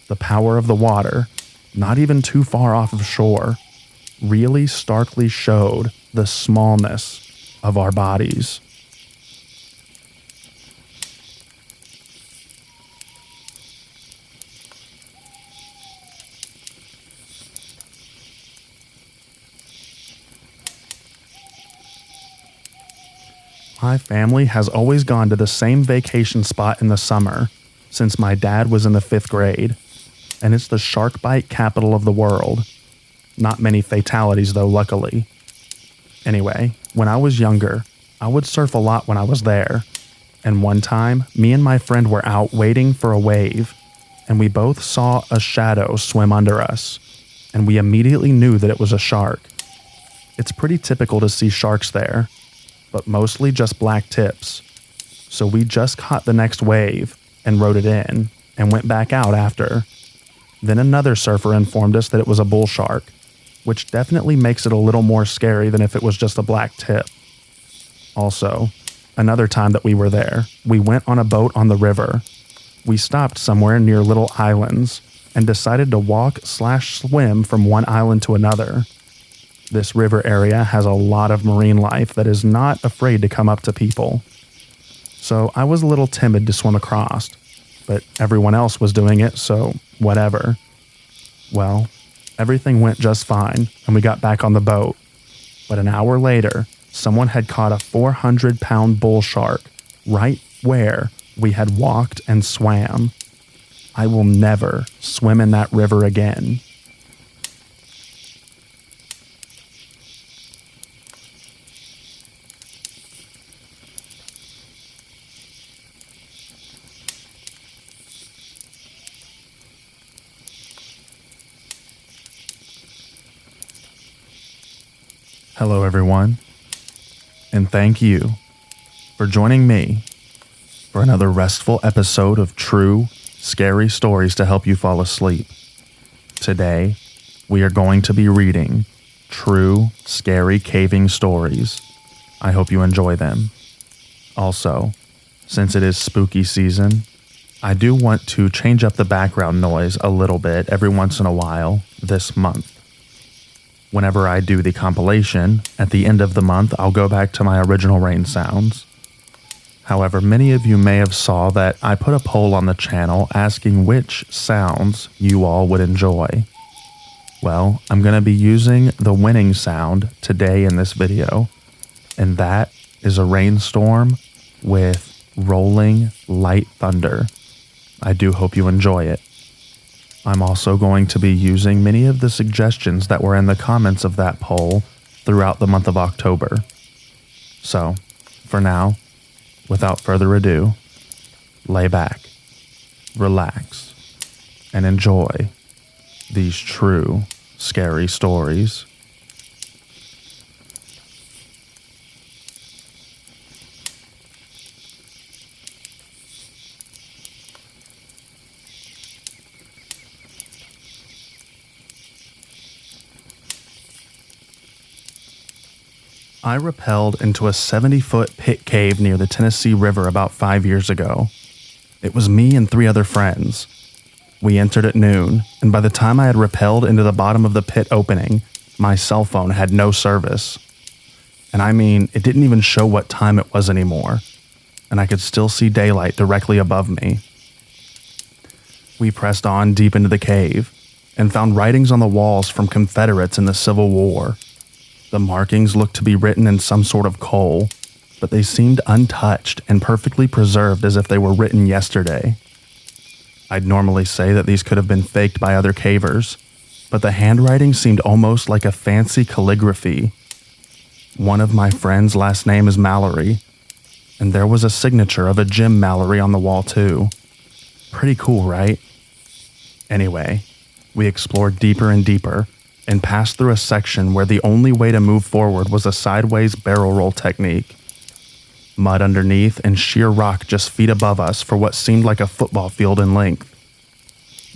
The power of the water, not even too far off of shore, really starkly showed the smallness of our bodies. My family has always gone to the same vacation spot in the summer since my dad was in the 5th grade, and it's the shark bite capital of the world. Not many fatalities though, luckily. Anyway, when I was younger, I would surf a lot when I was there, and one time, me and my friend were out waiting for a wave, and we both saw a shadow swim under us, and we immediately knew that it was a shark. It's pretty typical to see sharks there, but mostly just black tips. So we just caught the next wave and rode it in and went back out after. Then another surfer informed us that it was a bull shark, which definitely makes it a little more scary than if it was just a black tip. Also, another time that we were there, we went on a boat on the river. We stopped somewhere near little islands and decided to walk/swim from one island to another. This river area has a lot of marine life that is not afraid to come up to people. So I was a little timid to swim across, but everyone else was doing it, so whatever. Well, everything went just fine, and we got back on the boat. But an hour later, someone had caught a 400-pound bull shark right where we had walked and swam. I will never swim in that river again. Hello, everyone, and thank you for joining me for another restful episode of true, scary stories to help you fall asleep. Today, we are going to be reading true, scary caving stories. I hope you enjoy them. Also, since it is spooky season, I do want to change up the background noise a little bit every once in a while this month. Whenever I do the compilation, at the end of the month, I'll go back to my original rain sounds. However, many of you may have saw that I put a poll on the channel asking which sounds you all would enjoy. Well, I'm going to be using the winning sound today in this video, and that is a rainstorm with rolling light thunder. I do hope you enjoy it. I'm also going to be using many of the suggestions that were in the comments of that poll throughout the month of October. So, for now, without further ado, lay back, relax, and enjoy these true, scary stories. I rappelled into a 70-foot pit cave near the Tennessee River about 5 years ago. It was me and 3 other friends. We entered at noon, and by the time I had rappelled into the bottom of the pit opening, my cell phone had no service. And I mean, it didn't even show what time it was anymore, and I could still see daylight directly above me. We pressed on deep into the cave, and found writings on the walls from Confederates in the Civil War. The markings looked to be written in some sort of coal, but they seemed untouched and perfectly preserved as if they were written yesterday. I'd normally say that these could have been faked by other cavers, but the handwriting seemed almost like a fancy calligraphy. One of my friends' last name is Mallory, and there was a signature of a Jim Mallory on the wall too. Pretty cool, right? Anyway, we explored deeper and deeper, and passed through a section where the only way to move forward was a sideways barrel roll technique. Mud underneath and sheer rock just feet above us for what seemed like a football field in length.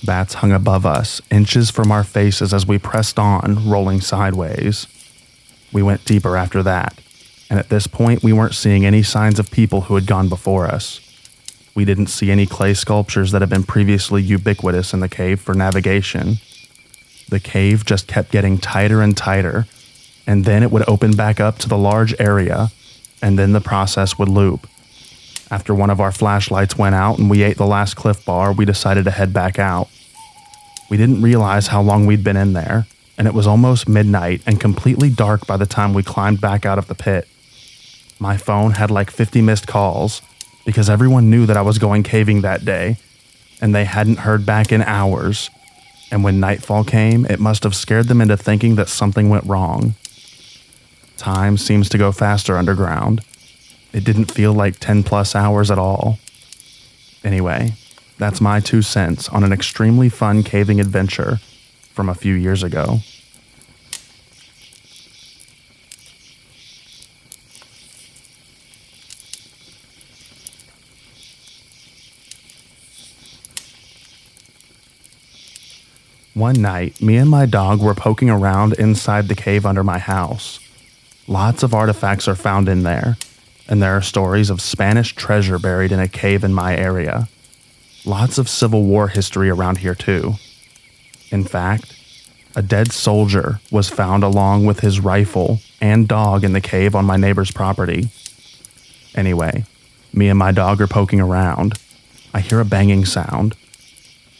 Bats hung above us, inches from our faces as we pressed on, rolling sideways. We went deeper after that, and at this point we weren't seeing any signs of people who had gone before us. We didn't see any clay sculptures that had been previously ubiquitous in the cave for navigation. The cave just kept getting tighter and tighter, and then it would open back up to the large area, and then the process would loop. After one of our flashlights went out and we ate the last Cliff Bar, we decided to head back out. We didn't realize how long we'd been in there, and it was almost midnight and completely dark by the time we climbed back out of the pit. My phone had like 50 missed calls because everyone knew that I was going caving that day, and they hadn't heard back in hours. And when nightfall came, it must have scared them into thinking that something went wrong. Time seems to go faster underground. It didn't feel like 10 plus hours at all. Anyway, that's my 2 cents on an extremely fun caving adventure from a few years ago. One night, me and my dog were poking around inside the cave under my house. Lots of artifacts are found in there, and there are stories of Spanish treasure buried in a cave in my area. Lots of Civil War history around here too. In fact, a dead soldier was found along with his rifle and dog in the cave on my neighbor's property. Anyway, me and my dog are poking around. I hear a banging sound.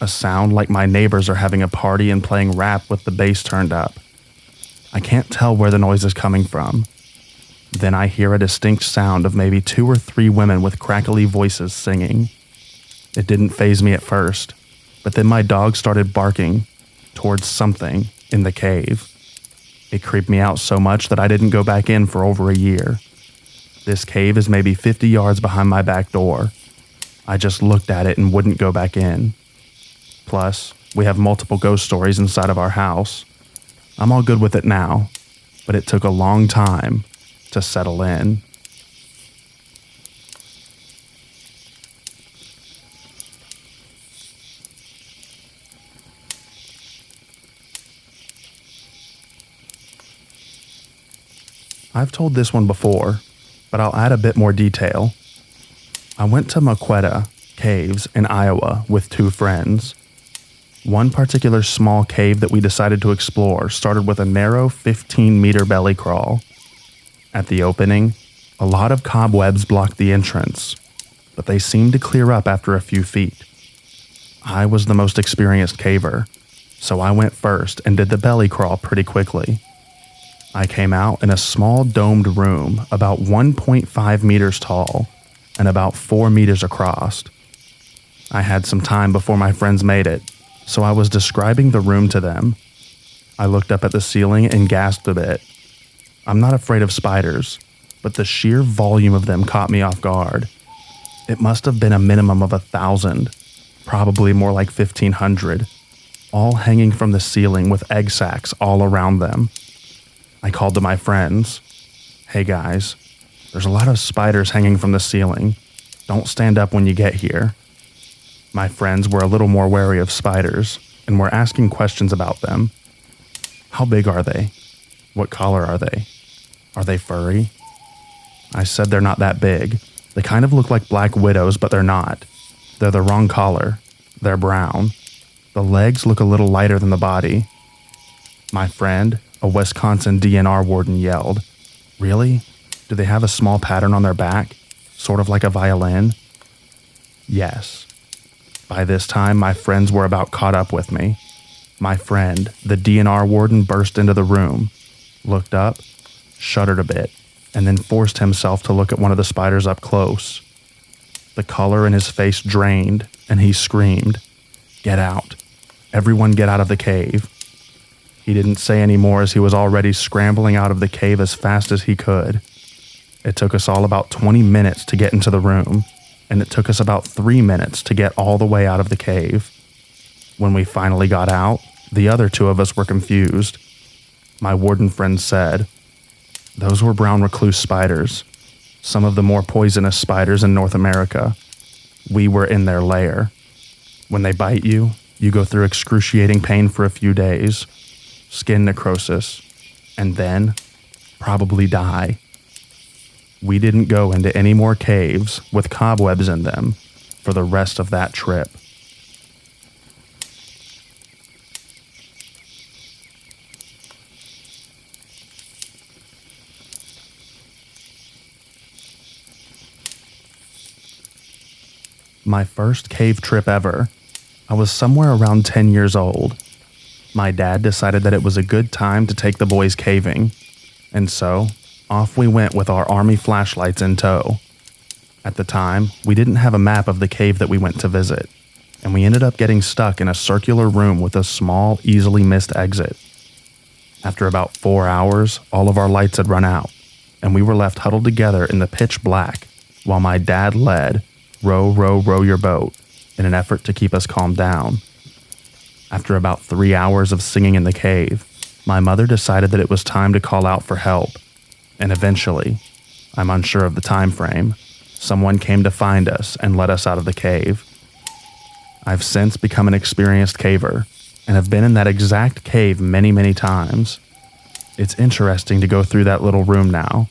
A sound like my neighbors are having a party and playing rap with the bass turned up. I can't tell where the noise is coming from. Then I hear a distinct sound of maybe 2 or 3 women with crackly voices singing. It didn't faze me at first, but then my dog started barking towards something in the cave. It creeped me out so much that I didn't go back in for over a year. This cave is maybe 50 yards behind my back door. I just looked at it and wouldn't go back in. Plus, we have multiple ghost stories inside of our house. I'm all good with it now, but it took a long time to settle in. I've told this one before, but I'll add a bit more detail. I went to Maquetta Caves in Iowa with 2 friends. One particular small cave that we decided to explore started with a narrow 15-meter belly crawl. At the opening, a lot of cobwebs blocked the entrance, but they seemed to clear up after a few feet. I was the most experienced caver, so I went first and did the belly crawl pretty quickly. I came out in a small domed room about 1.5 meters tall and about 4 meters across. I had some time before my friends made it, so I was describing the room to them. I looked up at the ceiling and gasped a bit. I'm not afraid of spiders, but the sheer volume of them caught me off guard. It must have been a minimum of 1,000, probably more like 1,500, all hanging from the ceiling with egg sacs all around them. I called to my friends. Hey guys, there's a lot of spiders hanging from the ceiling. Don't stand up when you get here. My friends were a little more wary of spiders and were asking questions about them. How big are they? What color are they? Are they furry? I said they're not that big. They kind of look like black widows, but they're not. They're the wrong color. They're brown. The legs look a little lighter than the body. My friend, a Wisconsin DNR warden, yelled, "Really? Do they have a small pattern on their back? Sort of like a violin?" Yes. By this time, my friends were about caught up with me. My friend, the DNR warden, burst into the room, looked up, shuddered a bit, and then forced himself to look at one of the spiders up close. The color in his face drained, and he screamed, "Get out. Everyone get out of the cave." He didn't say any more as he was already scrambling out of the cave as fast as he could. It took us all about 20 minutes to get into the room, and it took us about 3 minutes to get all the way out of the cave. When we finally got out, the other 2 of us were confused. My warden friend said, "Those were brown recluse spiders, some of the more poisonous spiders in North America. We were in their lair. When they bite you, you go through excruciating pain for a few days, skin necrosis, and then probably die." We didn't go into any more caves with cobwebs in them for the rest of that trip. My first cave trip ever. I was somewhere around 10 years old. My dad decided that it was a good time to take the boys caving, and so Off we went with our army flashlights in tow. At the time, we didn't have a map of the cave that we went to visit, and we ended up getting stuck in a circular room with a small, easily missed exit. After about 4 hours, all of our lights had run out, and we were left huddled together in the pitch black while my dad led, "Row, row, row your boat," in an effort to keep us calmed down. After about 3 hours of singing in the cave, my mother decided that it was time to call out for help, and eventually, I'm unsure of the time frame, someone came to find us and let us out of the cave. I've since become an experienced caver, and have been in that exact cave many, many times. It's interesting to go through that little room now,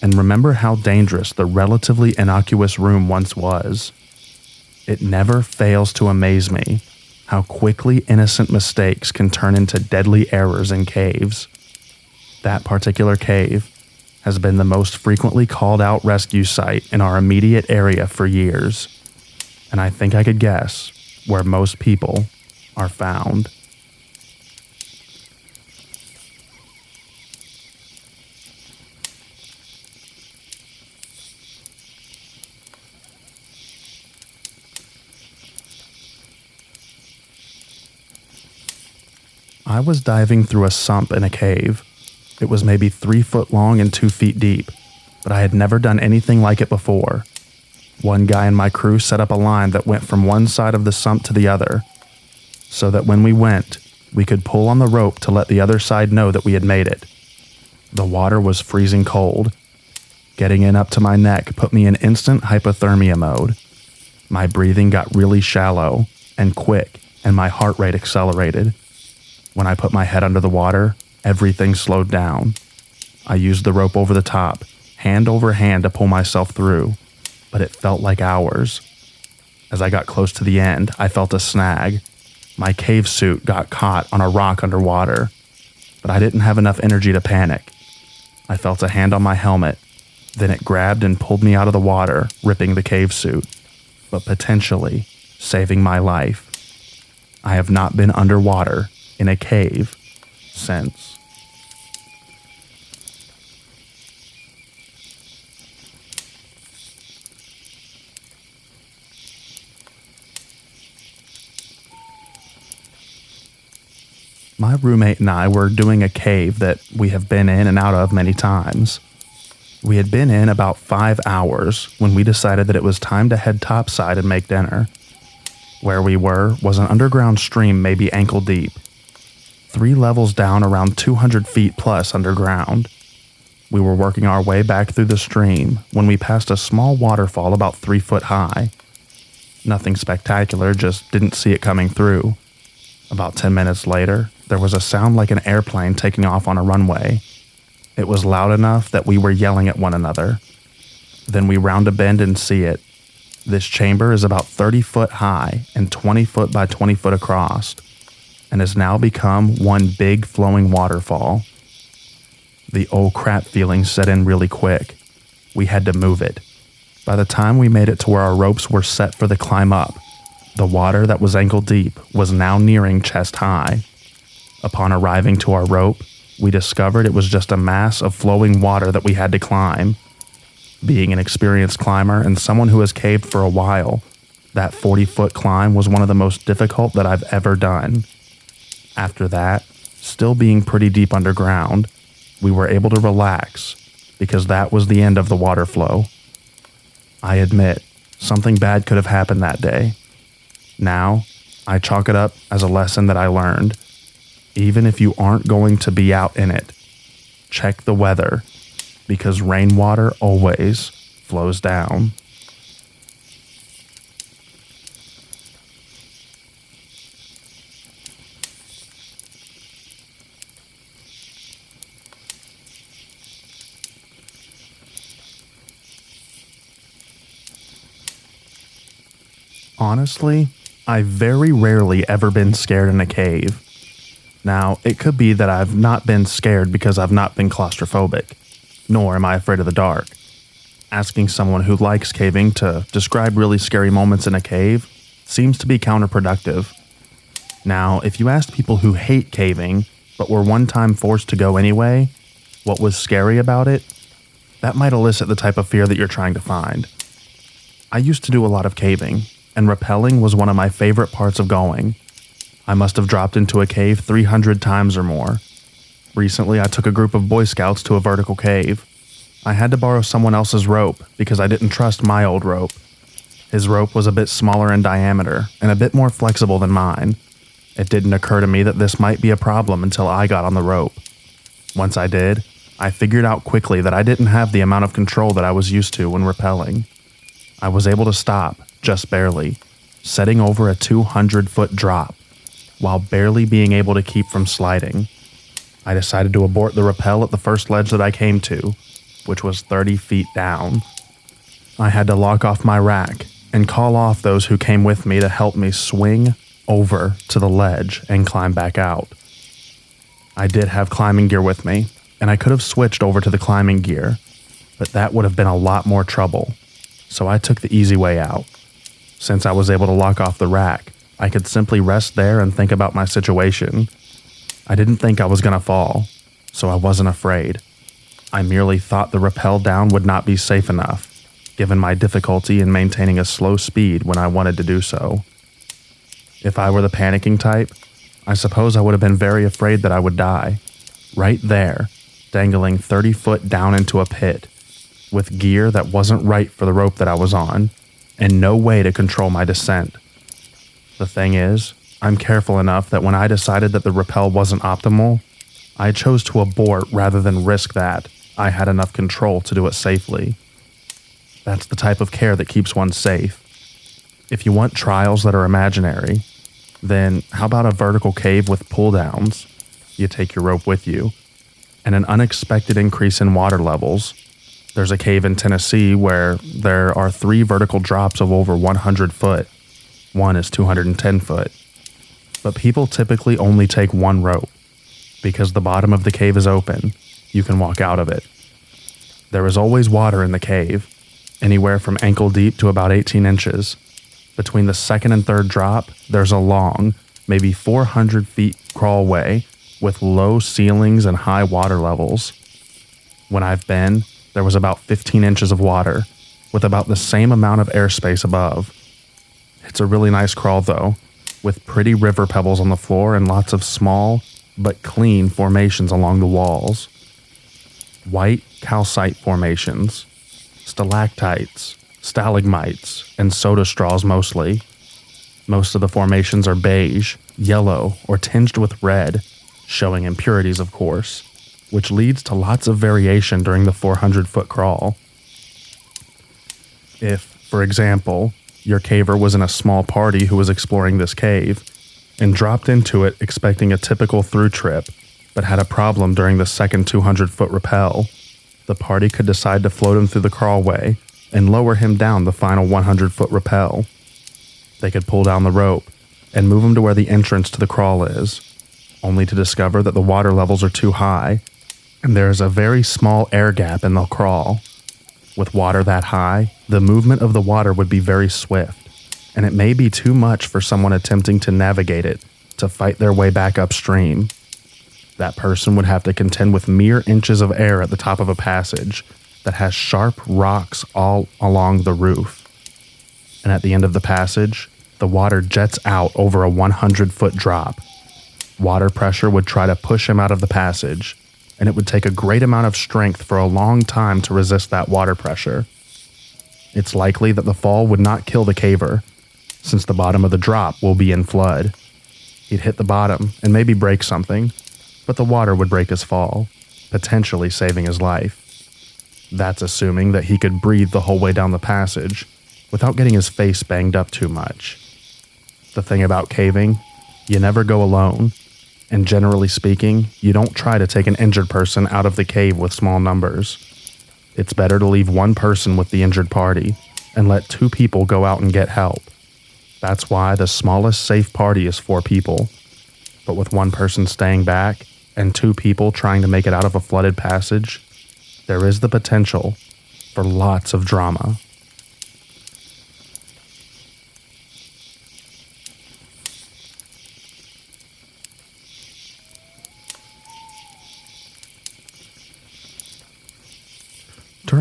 and remember how dangerous the relatively innocuous room once was. It never fails to amaze me how quickly innocent mistakes can turn into deadly errors in caves. That particular cave has been the most frequently called out rescue site in our immediate area for years, and I think I could guess where most people are found. I was diving through a sump in a cave. It was maybe 3 foot long and 2 feet deep, but I had never done anything like it before. One guy in my crew set up a line that went from one side of the sump to the other, so that when we went, we could pull on the rope to let the other side know that we had made it. The water was freezing cold. Getting in up to my neck put me in instant hypothermia mode. My breathing got really shallow and quick, and my heart rate accelerated. When I put my head under the water, everything slowed down. I used the rope over the top, hand over hand to pull myself through, but it felt like hours. As I got close to the end, I felt a snag. My cave suit got caught on a rock underwater, but I didn't have enough energy to panic. I felt a hand on my helmet, then it grabbed and pulled me out of the water, ripping the cave suit, but potentially saving my life. I have not been underwater in a cave since. My roommate and I were doing a cave that we have been in and out of many times. We had been in about 5 hours when we decided that it was time to head topside and make dinner. Where we were was an underground stream maybe ankle deep, 3 levels down, around 200 feet plus underground. We were working our way back through the stream when we passed a small waterfall about 3 foot high. Nothing spectacular, just didn't see it coming through. About 10 minutes later, there was a sound like an airplane taking off on a runway. It was loud enough that we were yelling at one another. Then we round a bend and see it. This chamber is about 30 foot high and 20 foot by 20 foot across, and has now become one big flowing waterfall. The oh crap feeling set in really quick. We had to move it. By the time we made it to where our ropes were set for the climb up, the water that was ankle deep was now nearing chest high. Upon arriving to our rope, we discovered it was just a mass of flowing water that we had to climb. Being an experienced climber and someone who has caved for a while, that 40-foot climb was one of the most difficult that I've ever done. After that, still being pretty deep underground, we were able to relax because that was the end of the water flow. I admit, something bad could have happened that day. Now, I chalk it up as a lesson that I learned. Even if you aren't going to be out in it, check the weather, because rainwater always flows down. Honestly, I've very rarely ever been scared in a cave. Now, it could be that I've not been scared because I've not been claustrophobic, nor am I afraid of the dark. Asking someone who likes caving to describe really scary moments in a cave seems to be counterproductive. Now, if you asked people who hate caving, but were one time forced to go anyway, what was scary about it, That might elicit the type of fear that you're trying to find. I used to do a lot of caving, and rappelling was one of my favorite parts of going. I must have dropped into a cave 300 times or more. Recently, I took a group of Boy Scouts to a vertical cave. I had to borrow someone else's rope because I didn't trust my old rope. His rope was a bit smaller in diameter and a bit more flexible than mine. It didn't occur to me that this might be a problem until I got on the rope. Once I did, I figured out quickly that I didn't have the amount of control that I was used to when rappelling. I was able to stop, just barely, setting over a 200-foot drop, while barely being able to keep from sliding. I decided to abort the rappel at the first ledge that I came to, which was 30 feet down. I had to lock off my rack and call off those who came with me to help me swing over to the ledge and climb back out. I did have climbing gear with me, and I could have switched over to the climbing gear, but that would have been a lot more trouble, so I took the easy way out. Since I was able to lock off the rack, I could simply rest there and think about my situation. I didn't think I was going to fall, so I wasn't afraid. I merely thought the rappel down would not be safe enough, given my difficulty in maintaining a slow speed when I wanted to do so. If I were the panicking type, I suppose I would have been very afraid that I would die, right there, dangling 30 foot down into a pit, with gear that wasn't right for the rope that I was on, and no way to control my descent. The thing is, I'm careful enough that when I decided that the rappel wasn't optimal, I chose to abort rather than risk that. I had enough control to do it safely. That's the type of care that keeps one safe. If you want trials that are imaginary, then how about a vertical cave with pull downs? You take your rope with you. And an unexpected increase in water levels. There's a cave in Tennessee where there are 3 vertical drops of over 100 foot. One is 210 foot. But people typically only take one rope. Because the bottom of the cave is open, you can walk out of it. There is always water in the cave, anywhere from ankle deep to about 18 inches. Between the second and third drop, there's a long, maybe 400 feet crawlway with low ceilings and high water levels. When I've been, there was about 15 inches of water, with about the same amount of airspace above. It's a really nice crawl though, with pretty river pebbles on the floor and lots of small, but clean formations along the walls. White calcite formations, stalactites, stalagmites, and soda straws mostly. Most of the formations are beige, yellow, or tinged with red, showing impurities of course, which leads to lots of variation during the 400-foot crawl. If, for example, your caver was in a small party who was exploring this cave, and dropped into it expecting a typical through trip, but had a problem during the second 200-foot rappel, the party could decide to float him through the crawlway and lower him down the final 100-foot rappel. They could pull down the rope and move him to where the entrance to the crawl is, only to discover that the water levels are too high, and there is a very small air gap in the crawl. With water that high, the movement of the water would be very swift, and it may be too much for someone attempting to navigate it to fight their way back upstream. That person would have to contend with mere inches of air at the top of a passage that has sharp rocks all along the roof. And at the end of the passage, the water jets out over a 100-foot drop. Water pressure would try to push him out of the passage, and it would take a great amount of strength for a long time to resist that water pressure. It's likely that the fall would not kill the caver, since the bottom of the drop will be in flood. He'd hit the bottom and maybe break something, but the water would break his fall, potentially saving his life. That's assuming that he could breathe the whole way down the passage without getting his face banged up too much. The thing about caving, you never go alone, and generally speaking, you don't try to take an injured person out of the cave with small numbers. It's better to leave one person with the injured party and let 2 people go out and get help. That's why the smallest safe party is 4 people. But with 1 person staying back and 2 people trying to make it out of a flooded passage, there is the potential for lots of drama.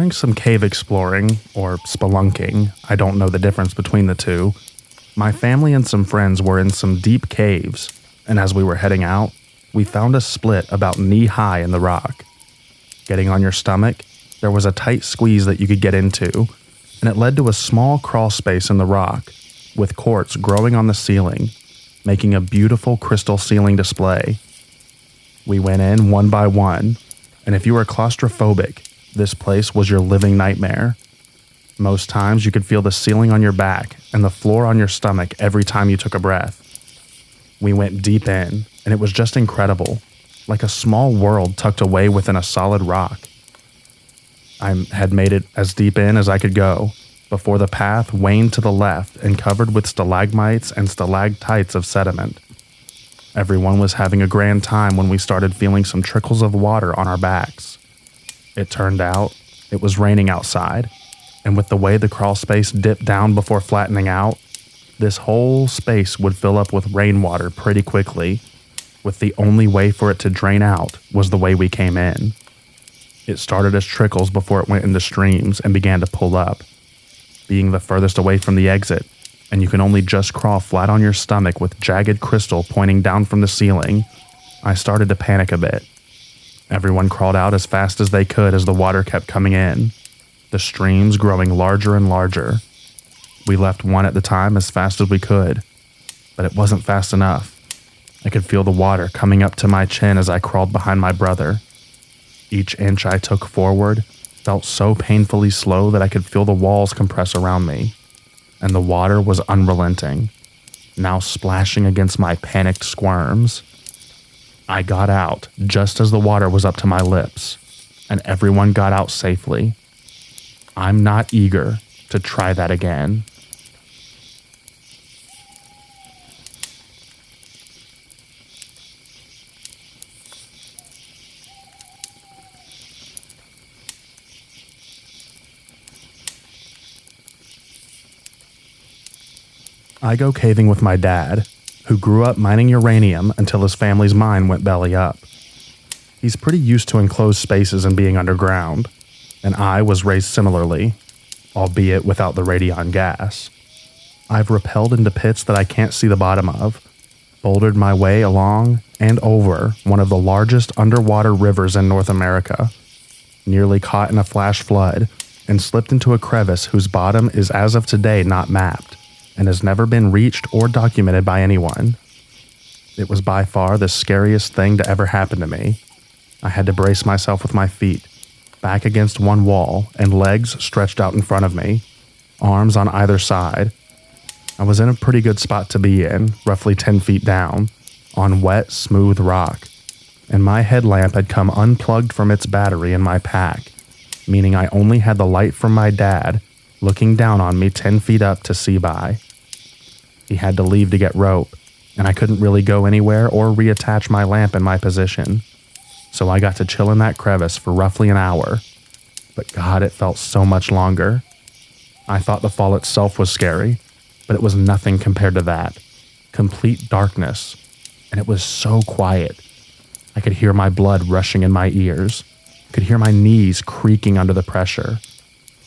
During some cave exploring, or spelunking, I don't know the difference between the two, my family and some friends were in some deep caves, and as we were heading out, we found a split about knee-high in the rock. Getting on your stomach, there was a tight squeeze that you could get into, and it led to a small crawl space in the rock, with quartz growing on the ceiling, making a beautiful crystal ceiling display. We went in one by one, and if you were claustrophobic, this place was your living nightmare. Most times you could feel the ceiling on your back and the floor on your stomach every time you took a breath. We went deep in, and it was just incredible, like a small world tucked away within a solid rock. I had made it as deep in as I could go, before the path waned to the left and covered with stalagmites and stalactites of sediment. Everyone was having a grand time when we started feeling some trickles of water on our backs. It turned out it was raining outside, and with the way the crawl space dipped down before flattening out, this whole space would fill up with rainwater pretty quickly, with the only way for it to drain out was the way we came in. It started as trickles before it went into streams and began to pull up, being the furthest away from the exit, and you can only just crawl flat on your stomach with jagged crystal pointing down from the ceiling. I started to panic a bit. Everyone crawled out as fast as they could as the water kept coming in, the streams growing larger and larger. We left one at the time as fast as we could, but it wasn't fast enough. I could feel the water coming up to my chin as I crawled behind my brother. Each inch I took forward felt so painfully slow that I could feel the walls compress around me, and the water was unrelenting, now splashing against my panicked squirms. I got out just as the water was up to my lips, and everyone got out safely. I'm not eager to try that again. I go caving with my dad, who grew up mining uranium until his family's mine went belly up. He's pretty used to enclosed spaces and being underground, and I was raised similarly, albeit without the radon gas. I've rappelled into pits that I can't see the bottom of, bouldered my way along and over one of the largest underwater rivers in North America, nearly caught in a flash flood, and slipped into a crevice whose bottom is as of today not mapped, and has never been reached or documented by anyone. It was by far the scariest thing to ever happen to me. I had to brace myself with my feet, back against one wall and legs stretched out in front of me, arms on either side. I was in a pretty good spot to be in, roughly 10 feet down, on wet, smooth rock, and my headlamp had come unplugged from its battery in my pack, meaning I only had the light from my dad looking down on me 10 feet up to see by. He had to leave to get rope, and I couldn't really go anywhere or reattach my lamp in my position. So I got to chill in that crevice for roughly an hour. But God, it felt so much longer. I thought the fall itself was scary, but it was nothing compared to that. Complete darkness, and it was so quiet. I could hear my blood rushing in my ears, could hear my knees creaking under the pressure.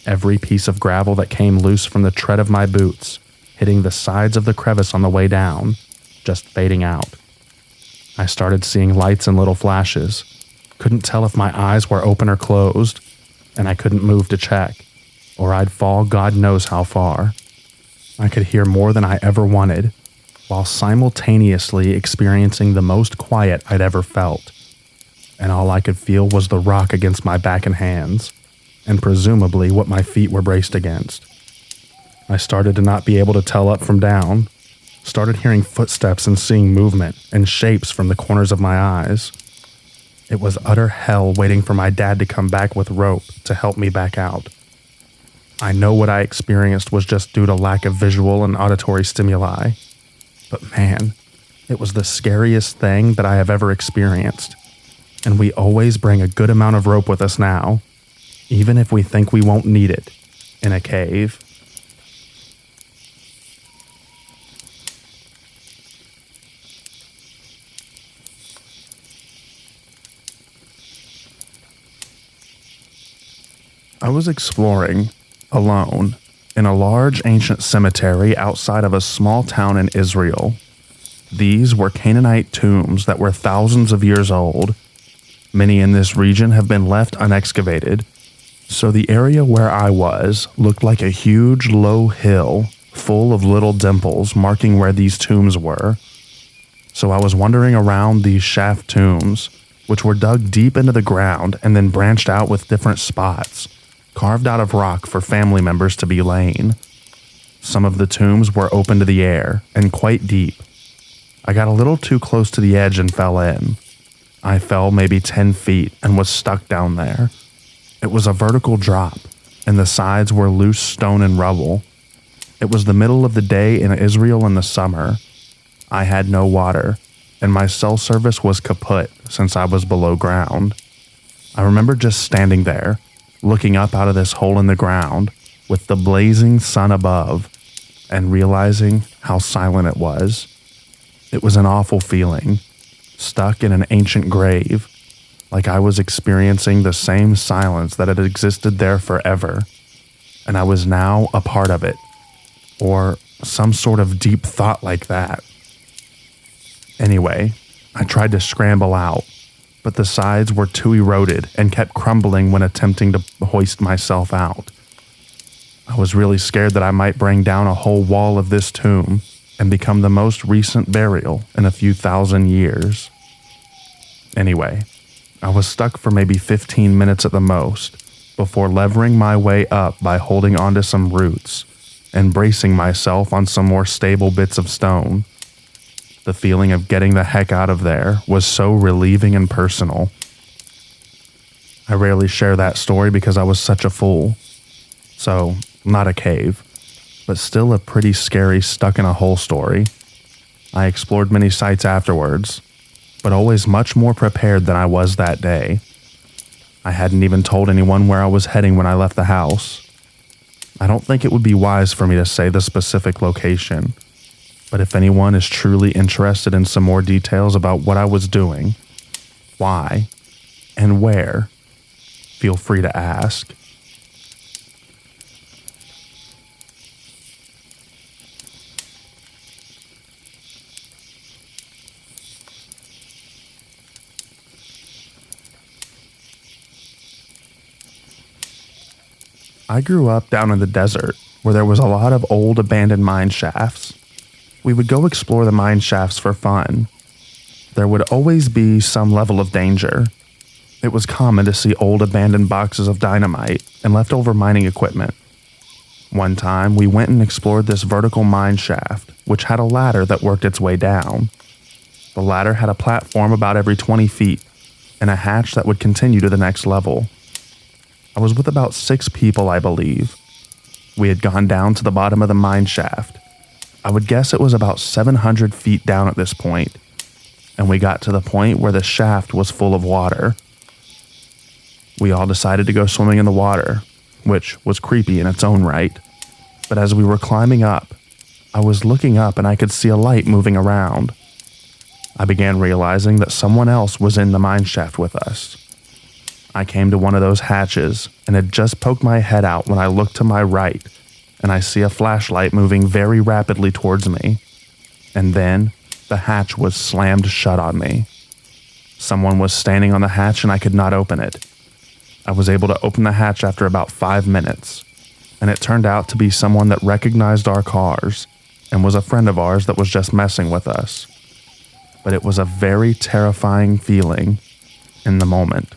Every piece of gravel that came loose from the tread of my boots, hitting the sides of the crevice on the way down, just fading out. I started seeing lights and little flashes, couldn't tell if my eyes were open or closed, and I couldn't move to check, or I'd fall God knows how far. I could hear more than I ever wanted, while simultaneously experiencing the most quiet I'd ever felt, and all I could feel was the rock against my back and hands, and presumably what my feet were braced against. I started to not be able to tell up from down, started hearing footsteps and seeing movement and shapes from the corners of my eyes. It was utter hell waiting for my dad to come back with rope to help me back out. I know what I experienced was just due to lack of visual and auditory stimuli, but man, it was the scariest thing that I have ever experienced, and we always bring a good amount of rope with us now, even if we think we won't need it in a cave. was exploring, alone, in a large ancient cemetery outside of a small town in Israel. These were Canaanite tombs that were thousands of years old. Many in this region have been left unexcavated, so the area where I was looked like a huge low hill full of little dimples marking where these tombs were. So I was wandering around these shaft tombs, which were dug deep into the ground and then branched out with different spots, carved out of rock for family members to be laying. Some of the tombs were open to the air and quite deep. I got a little too close to the edge and fell in. I fell maybe 10 feet and was stuck down there. It was a vertical drop, and the sides were loose stone and rubble. It was the middle of the day in Israel in the summer. I had no water, and my cell service was kaput since I was below ground. I remember just standing there, looking up out of this hole in the ground, with the blazing sun above, and realizing how silent it was. It was an awful feeling, stuck in an ancient grave, like I was experiencing the same silence that had existed there forever, and I was now a part of it, or some sort of deep thought like that. Anyway, I tried to scramble out, but the sides were too eroded and kept crumbling when attempting to hoist myself out. I was really scared that I might bring down a whole wall of this tomb and become the most recent burial in a few thousand years. Anyway, I was stuck for maybe 15 minutes at the most before levering my way up by holding onto some roots and bracing myself on some more stable bits of stone. The feeling of getting the heck out of there was so relieving and personal. I rarely share that story because I was such a fool. So, not a cave, but still a pretty scary stuck in a hole story. I explored many sites afterwards, but always much more prepared than I was that day. I hadn't even told anyone where I was heading when I left the house. I don't think it would be wise for me to say the specific location, but if anyone is truly interested in some more details about what I was doing, why, and where, feel free to ask. I grew up down in the desert where there was a lot of old abandoned mine shafts. We would go explore the mine shafts for fun. There would always be some level of danger. It was common to see old abandoned boxes of dynamite and leftover mining equipment. One time, we went and explored this vertical mine shaft, which had a ladder that worked its way down. The ladder had a platform about every 20 feet and a hatch that would continue to the next level. I was with about 6 people, I believe. We had gone down to the bottom of the mine shaft. I would guess it was about 700 feet down at this point, and we got to the point where the shaft was full of water. We all decided to go swimming in the water, which was creepy in its own right. But as we were climbing up, I was looking up and I could see a light moving around. I began realizing that someone else was in the mine shaft with us. I came to one of those hatches and had just poked my head out when I looked to my right, and I see a flashlight moving very rapidly towards me. And then the hatch was slammed shut on me. Someone was standing on the hatch and I could not open it. I was able to open the hatch after about 5 minutes, and it turned out to be someone that recognized our cars and was a friend of ours that was just messing with us. But it was a very terrifying feeling in the moment.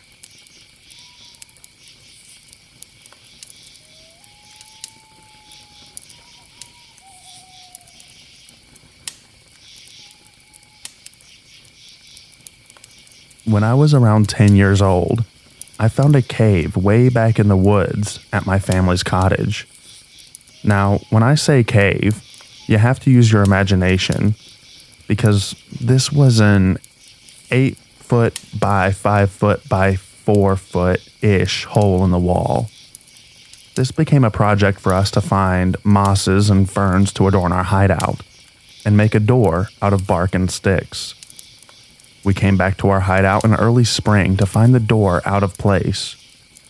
When I was around 10 years old, I found a cave way back in the woods at my family's cottage. Now, when I say cave, you have to use your imagination, because this was an 8 foot by 5 foot by 4 foot-ish hole in the wall. This became a project for us to find mosses and ferns to adorn our hideout, and make a door out of bark and sticks. We came back to our hideout in early spring to find the door out of place.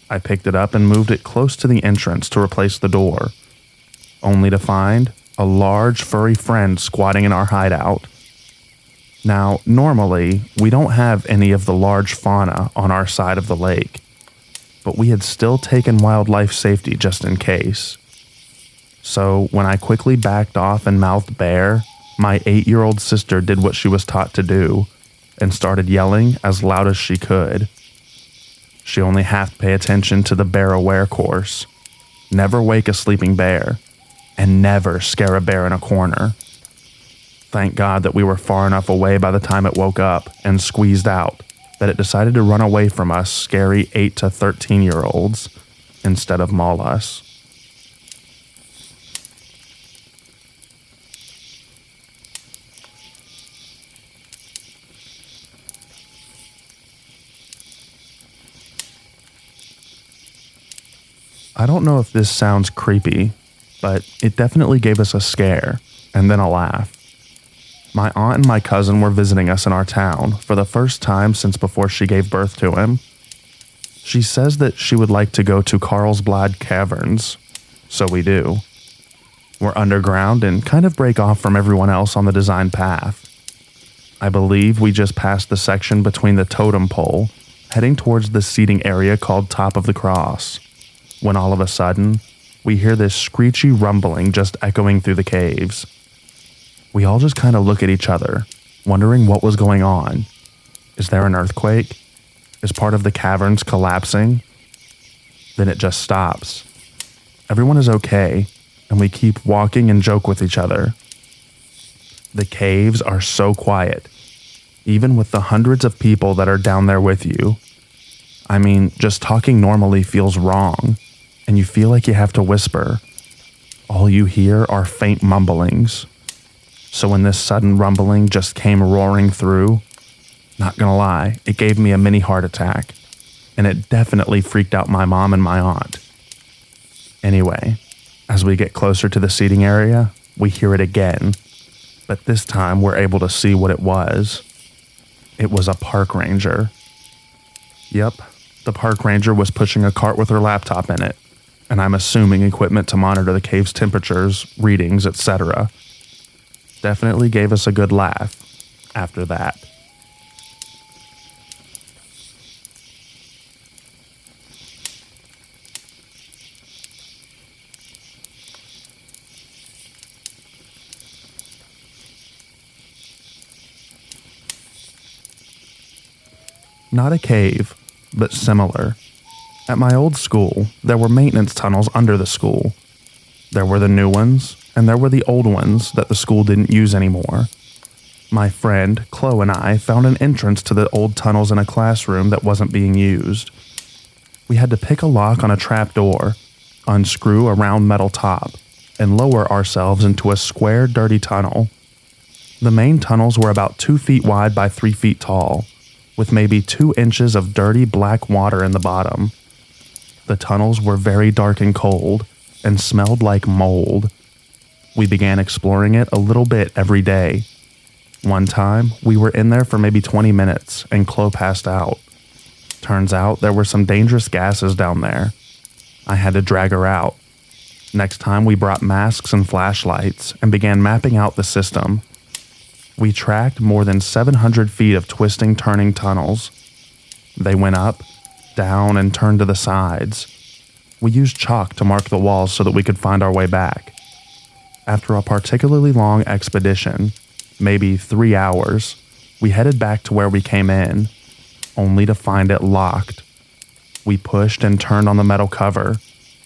I picked it up and moved it close to the entrance to replace the door, only to find a large furry friend squatting in our hideout. Now, normally, we don't have any of the large fauna on our side of the lake, but we had still taken wildlife safety just in case. So when I quickly backed off and mouthed bear, my 8-year-old sister did what she was taught to do and started yelling as loud as she could. She only had to pay attention to the bear aware course. Never wake a sleeping bear, and never scare a bear in a corner. Thank God that we were far enough away by the time it woke up and squeezed out that it decided to run away from us scary 8 to 13-year-olds instead of maul us. I don't know if this sounds creepy, but it definitely gave us a scare and then a laugh. My aunt and my cousin were visiting us in our town for the first time since before she gave birth to him. She says that she would like to go to Carlsbad Caverns, so we do. We're underground and kind of break off from everyone else on the design path. I believe we just passed the section between the totem pole, heading towards the seating area called Top of the Cross, when all of a sudden, we hear this screechy rumbling just echoing through the caves. We all just kind of look at each other, wondering what was going on. Is there an earthquake? Is part of the caverns collapsing? Then it just stops. Everyone is okay, and we keep walking and joke with each other. The caves are so quiet, even with the hundreds of people that are down there with you. I mean, just talking normally feels wrong, and you feel like you have to whisper. All you hear are faint mumblings. So when this sudden rumbling just came roaring through, not gonna lie, it gave me a mini heart attack, and it definitely freaked out my mom and my aunt. Anyway, as we get closer to the seating area, we hear it again, but this time we're able to see what it was. It was a park ranger. Yep, the park ranger was pushing a cart with her laptop in it, and I'm assuming equipment to monitor the cave's temperatures, readings, etc. Definitely gave us a good laugh after that. Not a cave, but similar. At my old school, there were maintenance tunnels under the school. There were the new ones, and there were the old ones that the school didn't use anymore. My friend, Chloe, and I found an entrance to the old tunnels in a classroom that wasn't being used. We had to pick a lock on a trap door, unscrew a round metal top, and lower ourselves into a square, dirty tunnel. The main tunnels were about 2 feet wide by 3 feet tall, with maybe 2 inches of dirty black water in the bottom. The tunnels were very dark and cold, and smelled like mold. We began exploring it a little bit every day. One time, we were in there for maybe 20 minutes, and Chloe passed out. Turns out there were some dangerous gases down there. I had to drag her out. Next time, we brought masks and flashlights and began mapping out the system. We tracked more than 700 feet of twisting, turning tunnels. They went up, down, and turned to the sides. We used chalk to mark the walls so that we could find our way back. After a particularly long expedition, maybe 3 hours, we headed back to where we came in, only to find it locked. We pushed and turned on the metal cover.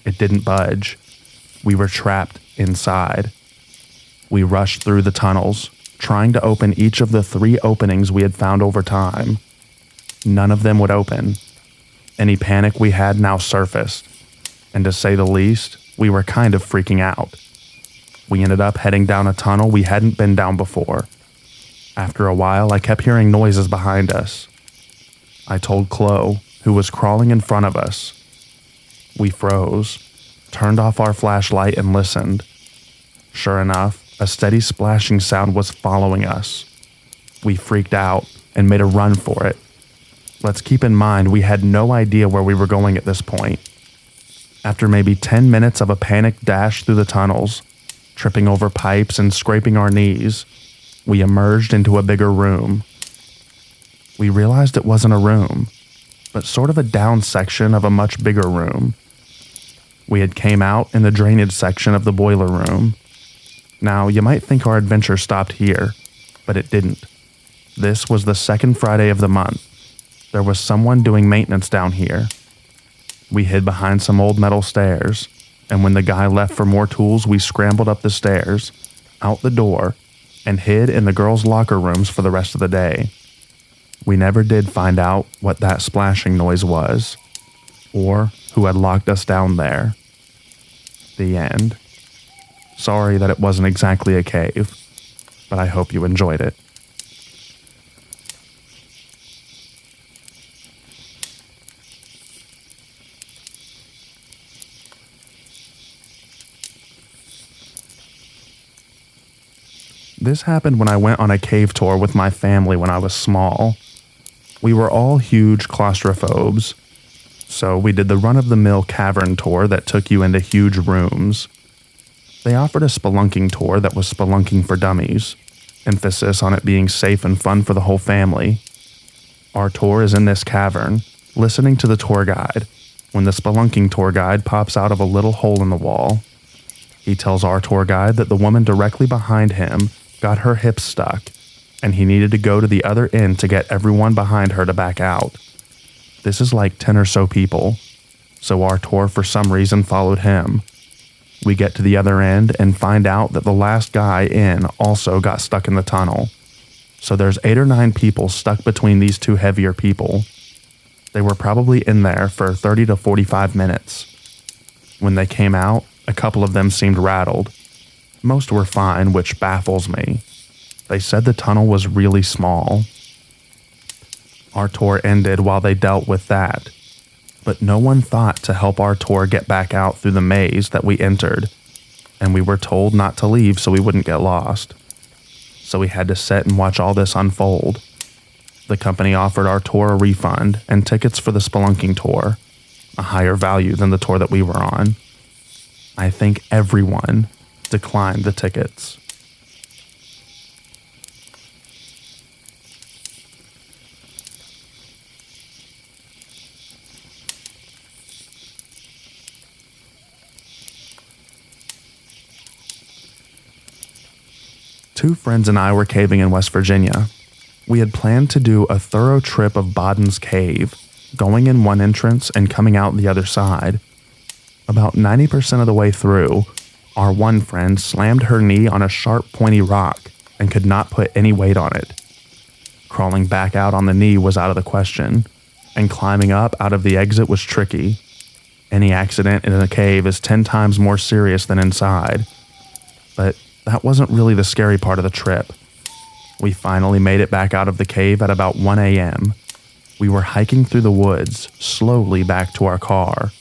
It didn't budge. We were trapped inside. We rushed through the tunnels, trying to open each of the 3 openings we had found over time. None of them would open. Any panic we had now surfaced, and to say the least, we were kind of freaking out. We ended up heading down a tunnel we hadn't been down before. After a while, I kept hearing noises behind us. I told Chloe, who was crawling in front of us. We froze, turned off our flashlight, and listened. Sure enough, a steady splashing sound was following us. We freaked out and made a run for it. Let's keep in mind we had no idea where we were going at this point. After maybe 10 minutes of a panicked dash through the tunnels, tripping over pipes and scraping our knees, we emerged into a bigger room. We realized it wasn't a room, but sort of a down section of a much bigger room. We had came out in the drainage section of the boiler room. Now, you might think our adventure stopped here, but it didn't. This was the second Friday of the month. There was someone doing maintenance down here. We hid behind some old metal stairs, and when the guy left for more tools, we scrambled up the stairs, out the door, and hid in the girls' locker rooms for the rest of the day. We never did find out what that splashing noise was, or who had locked us down there. The end. Sorry that it wasn't exactly a cave, but I hope you enjoyed it. This happened when I went on a cave tour with my family when I was small. We were all huge claustrophobes, so we did the run-of-the-mill cavern tour that took you into huge rooms. They offered a spelunking tour that was spelunking for dummies, emphasis on it being safe and fun for the whole family. Our tour is in this cavern, listening to the tour guide, when the spelunking tour guide pops out of a little hole in the wall. He tells our tour guide that the woman directly behind him got her hips stuck, and he needed to go to the other end to get everyone behind her to back out. This is like 10 or so people, so our tour for some reason followed him. We get to the other end and find out that the last guy in also got stuck in the tunnel. So there's 8 or 9 people stuck between these two heavier people. They were probably in there for 30 to 45 minutes. When they came out, a couple of them seemed rattled. Most were fine, which baffles me. They said the tunnel was really small. Our tour ended while they dealt with that, but no one thought to help our tour get back out through the maze that we entered, and we were told not to leave so we wouldn't get lost. So we had to sit and watch all this unfold. The company offered our tour a refund and tickets for the spelunking tour, a higher value than the tour that we were on. I think everyone declined the tickets. Two friends and I were caving in West Virginia. We had planned to do a thorough trip of Boden's Cave, going in one entrance and coming out the other side. About 90% of the way through, our one friend slammed her knee on a sharp, pointy rock and could not put any weight on it. Crawling back out on the knee was out of the question, and climbing up out of the exit was tricky. Any accident in a cave is 10 times more serious than inside. But that wasn't really the scary part of the trip. We finally made it back out of the cave at about 1 a.m. We were hiking through the woods, slowly back to our car,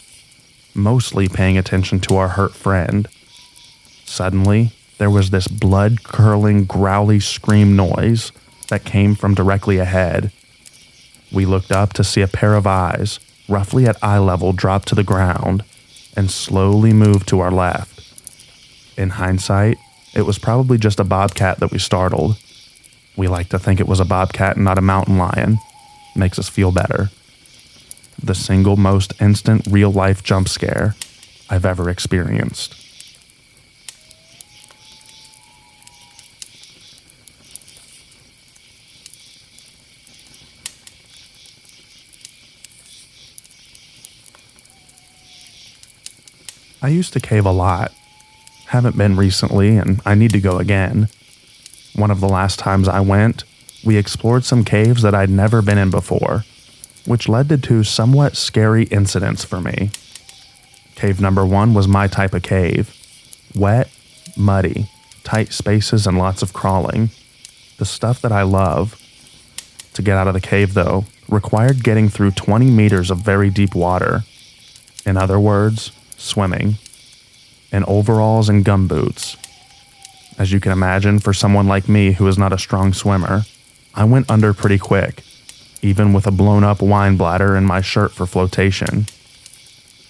mostly paying attention to our hurt friend. Suddenly, there was this blood-curdling, growly scream noise that came from directly ahead. We looked up to see a pair of eyes, roughly at eye level, drop to the ground and slowly move to our left. In hindsight, it was probably just a bobcat that we startled. We like to think it was a bobcat and not a mountain lion. Makes us feel better. The single most instant real-life jump scare I've ever experienced. I used to cave a lot. Haven't been recently, and I need to go again. One of the last times I went, we explored some caves that I'd never been in before, which led to 2 somewhat scary incidents for me. Cave number 1 was my type of cave. Wet, muddy, tight spaces, and lots of crawling. The stuff that I love. To get out of the cave, though, required getting through 20 meters of very deep water. In other words, swimming. In overalls and gumboots. As you can imagine, for someone like me who is not a strong swimmer, I went under pretty quick. even with a blown up wine bladder in my shirt for flotation.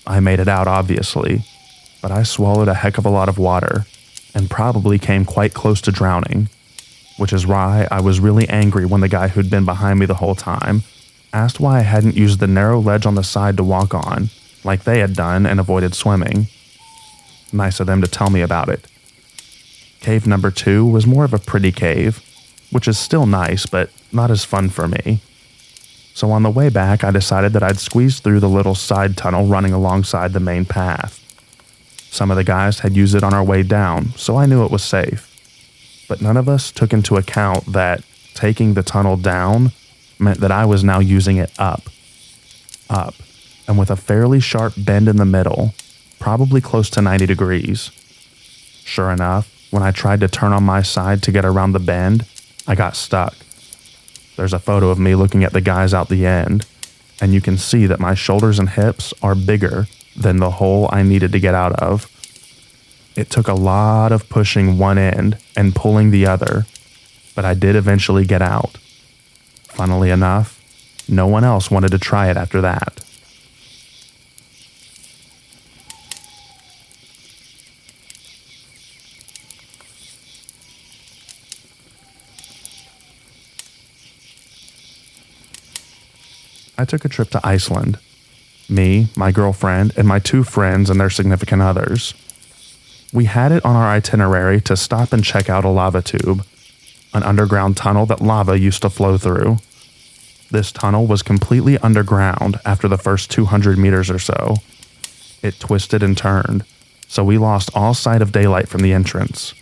I made it out, obviously, but I swallowed a heck of a lot of water and probably came quite close to drowning, which is why I was really angry when the guy who'd been behind me the whole time asked why I hadn't used the narrow ledge on the side to walk on, like they had done, and avoided swimming. Nice of them to tell me about it. Cave number 2 was more of a pretty cave, which is still nice, but not as fun for me. So on the way back, I decided that I'd squeeze through the little side tunnel running alongside the main path. Some of the guys had used it on our way down, so I knew it was safe. But none of us took into account that taking the tunnel down meant that I was now using it up, and with a fairly sharp bend in the middle, probably close to 90 degrees. Sure enough, when I tried to turn on my side to get around the bend, I got stuck. There's a photo of me looking at the guys out the end, and you can see that my shoulders and hips are bigger than the hole I needed to get out of. It took a lot of pushing one end and pulling the other, but I did eventually get out. Funnily enough, no one else wanted to try it after that. I took a trip to Iceland. Me, my girlfriend, and my 2 friends and their significant others. We had it on our itinerary to stop and check out a lava tube, an underground tunnel that lava used to flow through. This tunnel was completely underground after the first 200 meters or so. It twisted and turned, so we lost all sight of daylight from the entrance.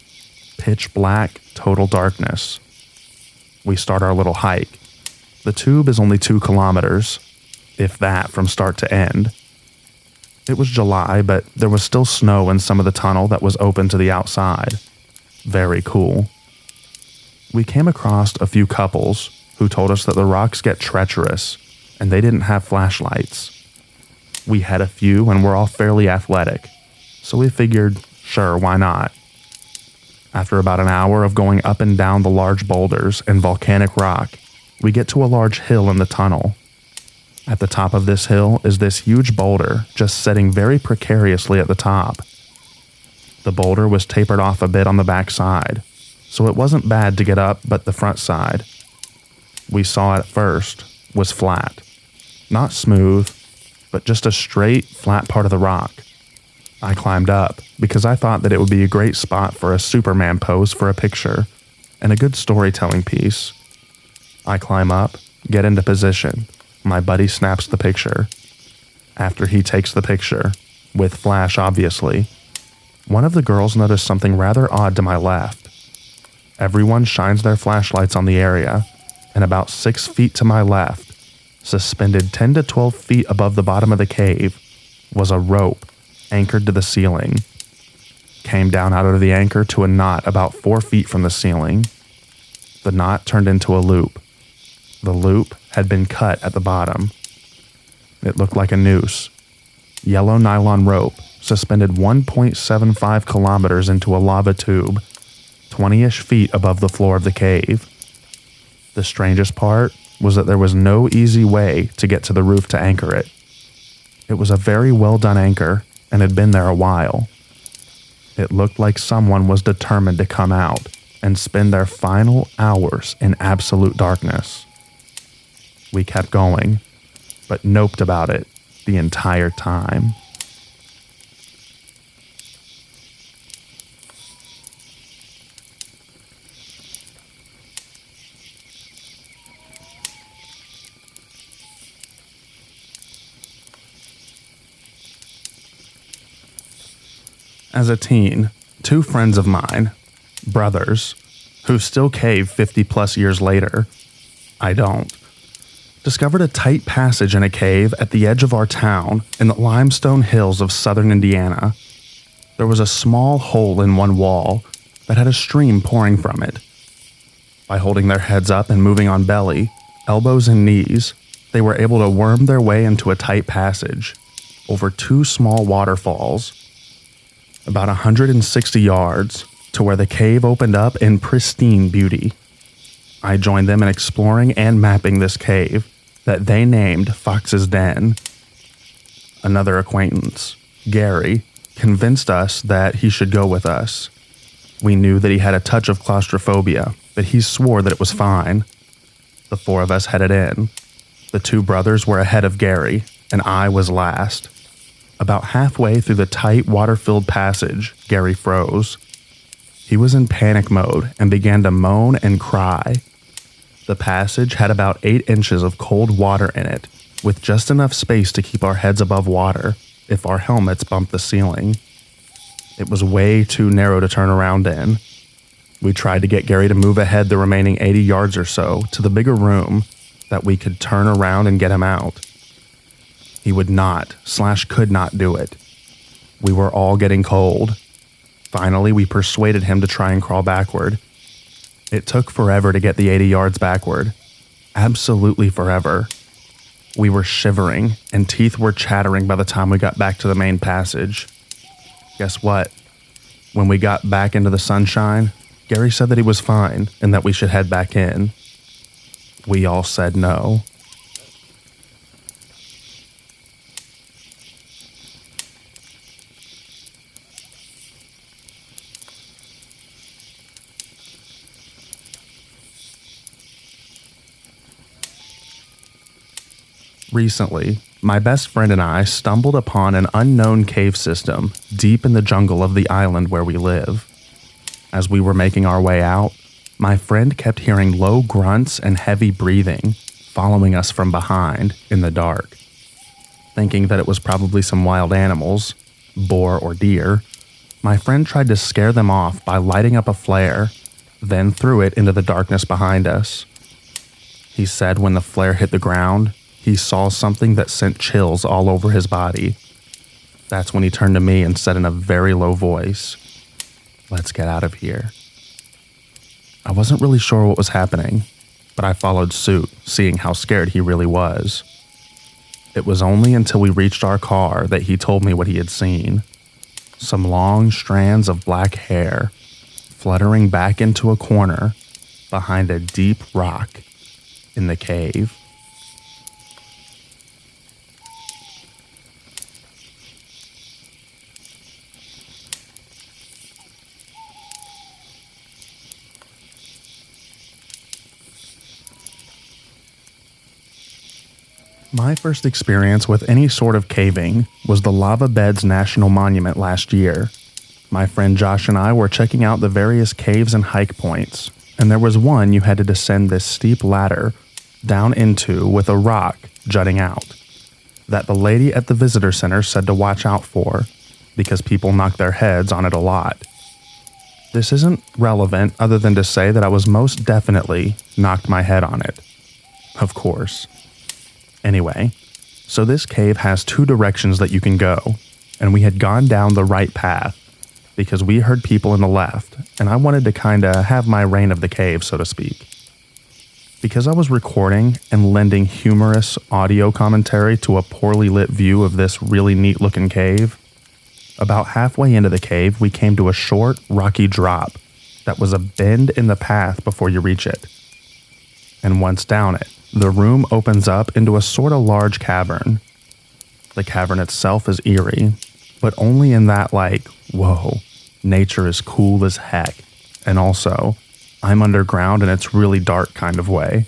Pitch black, total darkness. We start our little hike. The tube is only 2 kilometers, if that, from start to end. It was July, but there was still snow in some of the tunnel that was open to the outside. Very cool. We came across a few couples who told us that the rocks get treacherous and they didn't have flashlights. We had a few and were all fairly athletic, so we figured, sure, why not? After about an hour of going up and down the large boulders and volcanic rock, we get to a large hill in the tunnel. At the top of this hill is this huge boulder just sitting very precariously at the top. The boulder was tapered off a bit on the back side, so it wasn't bad to get up, but the front side, we saw at first, was flat. Not smooth, but just a straight, flat part of the rock. I climbed up because I thought that it would be a great spot for a Superman pose for a picture and a good storytelling piece. I climb up, get into position. My buddy snaps the picture. After he takes the picture, with flash obviously, one of the girls noticed something rather odd to my left. Everyone shines their flashlights on the area, and about 6 feet to my left, suspended 10 to 12 feet above the bottom of the cave, was a rope anchored to the ceiling. Came down out of the anchor to a knot about 4 feet from the ceiling. The knot turned into a loop. The loop had been cut at the bottom. It looked like a noose. Yellow nylon rope suspended 1.75 kilometers into a lava tube, 20-ish feet above the floor of the cave. The strangest part was that there was no easy way to get to the roof to anchor it. It was a very well done anchor and had been there a while. It looked like someone was determined to come out and spend their final hours in absolute darkness. We kept going, but noped about it the entire time. As a teen, 2 friends of mine, brothers, who still cave 50 plus years later, I don't, discovered a tight passage in a cave at the edge of our town in the limestone hills of southern Indiana. There was a small hole in one wall that had a stream pouring from it. By holding their heads up and moving on belly, elbows and knees, they were able to worm their way into a tight passage over 2 small waterfalls, about 160 yards to where the cave opened up in pristine beauty. I joined them in exploring and mapping this cave that they named Fox's Den. Another acquaintance, Gary, convinced us that he should go with us. We knew that he had a touch of claustrophobia, but he swore that it was fine. The four of us headed in. The two brothers were ahead of Gary, and I was last. About halfway through the tight, water-filled passage, Gary froze. He was in panic mode and began to moan and cry. The passage had about 8 inches of cold water in it, with just enough space to keep our heads above water if our helmets bumped the ceiling. It was way too narrow to turn around in. We tried to get Gary to move ahead the remaining 80 yards or so to the bigger room that we could turn around and get him out. He would not/could not do it. We were all getting cold. Finally, we persuaded him to try and crawl backward. It took forever to get the 80 yards backward. Absolutely forever. We were shivering, and teeth were chattering by the time we got back to the main passage. Guess what? When we got back into the sunshine, Gary said that he was fine and that we should head back in. We all said no. Recently, my best friend and I stumbled upon an unknown cave system deep in the jungle of the island where we live. As we were making our way out, my friend kept hearing low grunts and heavy breathing following us from behind in the dark. Thinking that it was probably some wild animals, boar or deer, my friend tried to scare them off by lighting up a flare, then threw it into the darkness behind us. He said when the flare hit the ground, he saw something that sent chills all over his body. That's when he turned to me and said in a very low voice, "Let's get out of here." I wasn't really sure what was happening, but I followed suit, seeing how scared he really was. It was only until we reached our car that he told me what he had seen. Some long strands of black hair fluttering back into a corner behind a deep rock in the cave. My first experience with any sort of caving was the Lava Beds National Monument last year. My friend Josh and I were checking out the various caves and hike points, and there was one you had to descend this steep ladder down into with a rock jutting out, that the lady at the visitor center said to watch out for, because people knock their heads on it a lot. This isn't relevant other than to say that I was most definitely knocked my head on it. Of course. Anyway, so this cave has 2 directions that you can go, and we had gone down the right path because we heard people in the left, and I wanted to kinda have my reign of the cave, so to speak. Because I was recording and lending humorous audio commentary to a poorly lit view of this really neat looking cave, about halfway into the cave we came to a short, rocky drop that was a bend in the path before you reach it. And once down it, the room opens up into a sort of large cavern. The cavern itself is eerie, but only in that whoa, nature is cool as heck. And also, I'm underground and it's really dark kind of way.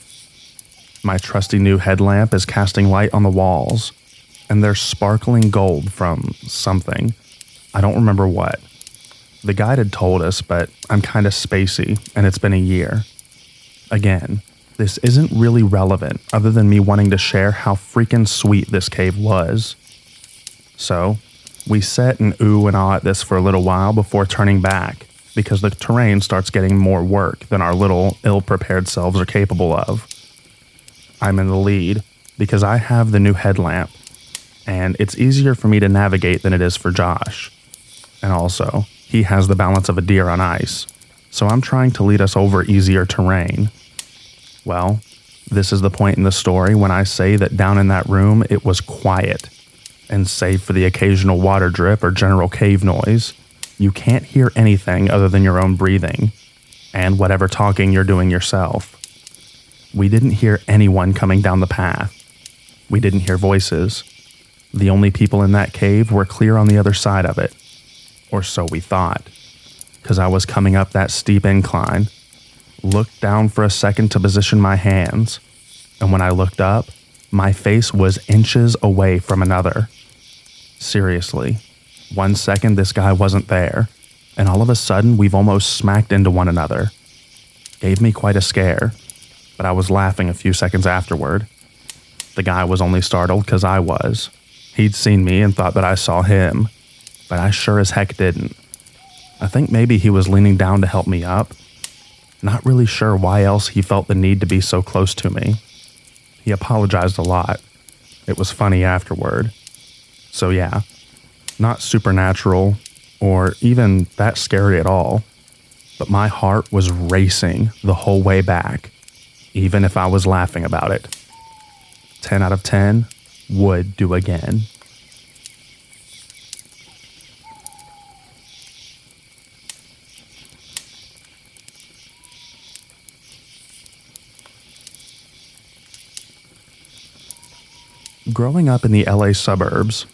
My trusty new headlamp is casting light on the walls, and there's sparkling gold from something. I don't remember what. The guide had told us, but I'm kind of spacey, and it's been a year. Again, this isn't really relevant other than me wanting to share how freaking sweet this cave was. So, we sat and ooh and ah at this for a little while before turning back, because the terrain starts getting more work than our little ill-prepared selves are capable of. I'm in the lead because I have the new headlamp, and it's easier for me to navigate than it is for Josh. And also, he has the balance of a deer on ice, so I'm trying to lead us over easier terrain. Well, this is the point in the story when I say that down in that room it was quiet, and save for the occasional water drip or general cave noise, you can't hear anything other than your own breathing, and whatever talking you're doing yourself. We didn't hear anyone coming down the path, We didn't hear voices. The only people in that cave were clear on the other side of it. Or so we thought, because I was coming up that steep incline, looked down for a second to position my hands, and when I looked up, my face was inches away from another. Seriously, 1 second this guy wasn't there, and all of a sudden we've almost smacked into one another. Gave me quite a scare, but I was laughing a few seconds afterward. The guy was only startled because I was. He'd seen me and thought that I saw him, but I sure as heck didn't. I think maybe he was leaning down to help me up. Not really sure why else he felt the need to be so close to me. He apologized a lot. It was funny afterward. So yeah, not supernatural or even that scary at all, but my heart was racing the whole way back, even if I was laughing about it. 10 out of 10 would do again. Growing up in the LA suburbs,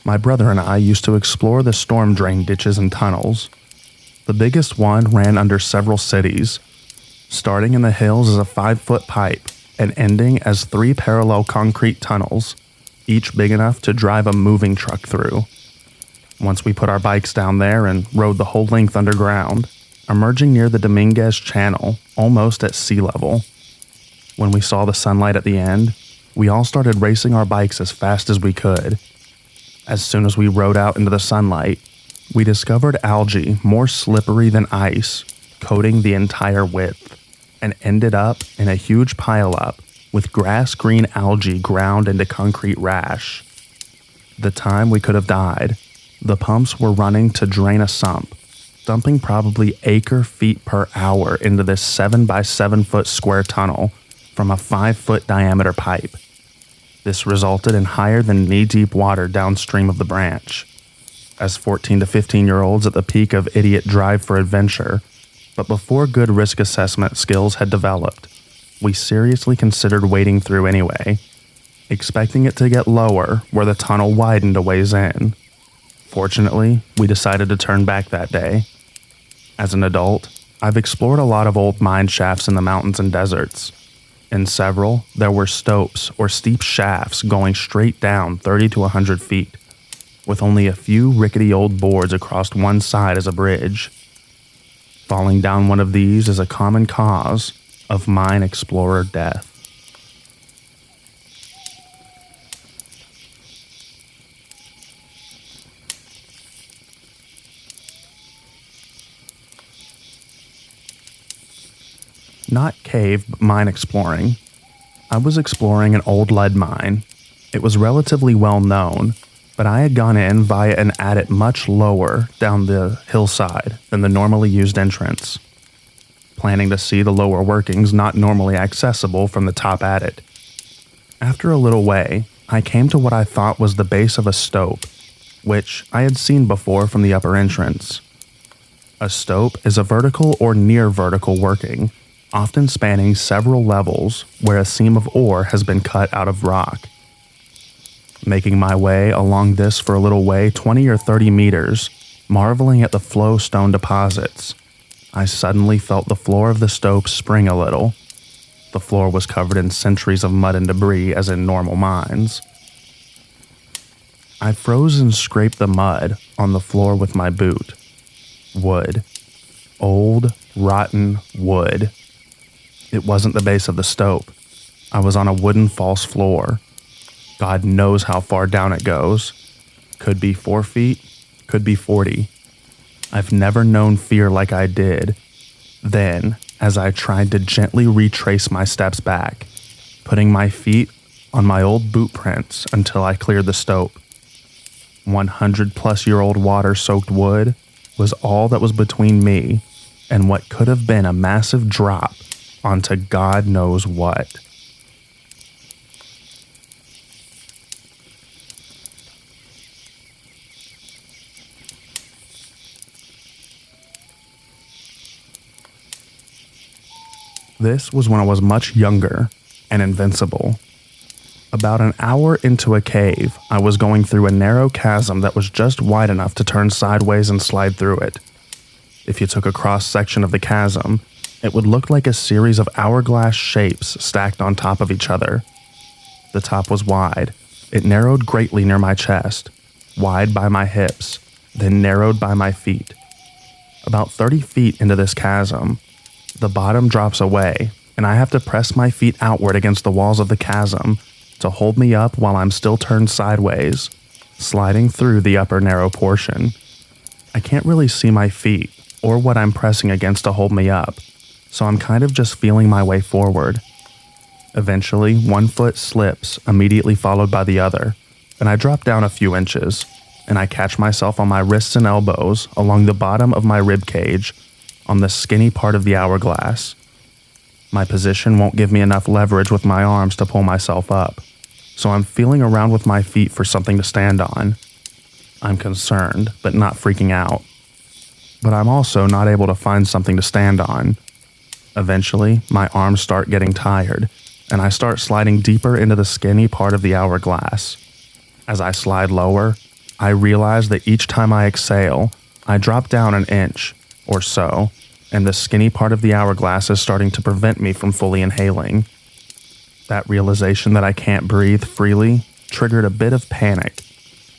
my brother and I used to explore the storm drain ditches and tunnels. The biggest one ran under several cities, starting in the hills as a 5-foot pipe and ending as 3 parallel concrete tunnels, each big enough to drive a moving truck through. Once we put our bikes down there and rode the whole length underground, emerging near the Dominguez Channel, almost at sea level. When we saw the sunlight at the end, we all started racing our bikes as fast as we could. As soon as we rode out into the sunlight, we discovered algae more slippery than ice, coating the entire width, and ended up in a huge pileup with grass-green algae ground into concrete rash. The time we could have died, the pumps were running to drain a sump, dumping probably acre-feet per hour into this 7 by 7 foot square tunnel from a 5-foot diameter pipe. This resulted in higher than knee-deep water downstream of the branch. As 14 to 15-year-olds at the peak of idiot drive for adventure, but before good risk assessment skills had developed, we seriously considered wading through anyway, expecting it to get lower where the tunnel widened a ways in. Fortunately, we decided to turn back that day. As an adult, I've explored a lot of old mine shafts in the mountains and deserts. In several, there were stopes or steep shafts going straight down 30 to 100 feet, with only a few rickety old boards across one side as a bridge. Falling down one of these is a common cause of mine explorer death. Not cave, but mine exploring. I was exploring an old lead mine. It was relatively well known, but I had gone in via an adit much lower down the hillside than the normally used entrance, planning to see the lower workings not normally accessible from the top adit. After a little way, I came to what I thought was the base of a stope, which I had seen before from the upper entrance. A stope is a vertical or near vertical working, often spanning several levels where a seam of ore has been cut out of rock. Making my way along this for a little way 20 or 30 meters, marveling at the flow stone deposits, I suddenly felt the floor of the stope spring a little. The floor was covered in centuries of mud and debris as in normal mines. I froze and scraped the mud on the floor with my boot. Wood. Old, rotten wood. It wasn't the base of the stope. I was on a wooden false floor. God knows how far down it goes. Could be 4 feet, could be 40. I've never known fear like I did then as I tried to gently retrace my steps back, putting my feet on my old boot prints until I cleared the stope. 100-plus-year-old water-soaked wood was all that was between me and what could have been a massive drop onto God knows what. This was when I was much younger and invincible. About an hour into a cave, I was going through a narrow chasm that was just wide enough to turn sideways and slide through it. If you took a cross-section of the chasm, it would look like a series of hourglass shapes stacked on top of each other. The top was wide. It narrowed greatly near my chest, wide by my hips, then narrowed by my feet. About 30 feet into this chasm, the bottom drops away, and I have to press my feet outward against the walls of the chasm to hold me up while I'm still turned sideways, sliding through the upper narrow portion. I can't really see my feet or what I'm pressing against to hold me up, so I'm kind of just feeling my way forward. Eventually, one foot slips, immediately followed by the other, and I drop down a few inches, and I catch myself on my wrists and elbows along the bottom of my rib cage on the skinny part of the hourglass. My position won't give me enough leverage with my arms to pull myself up, so I'm feeling around with my feet for something to stand on. I'm concerned, but not freaking out. But I'm also not able to find something to stand on. Eventually, my arms start getting tired, and I start sliding deeper into the skinny part of the hourglass. As I slide lower, I realize that each time I exhale, I drop down an inch or so, and the skinny part of the hourglass is starting to prevent me from fully inhaling. That realization that I can't breathe freely triggered a bit of panic,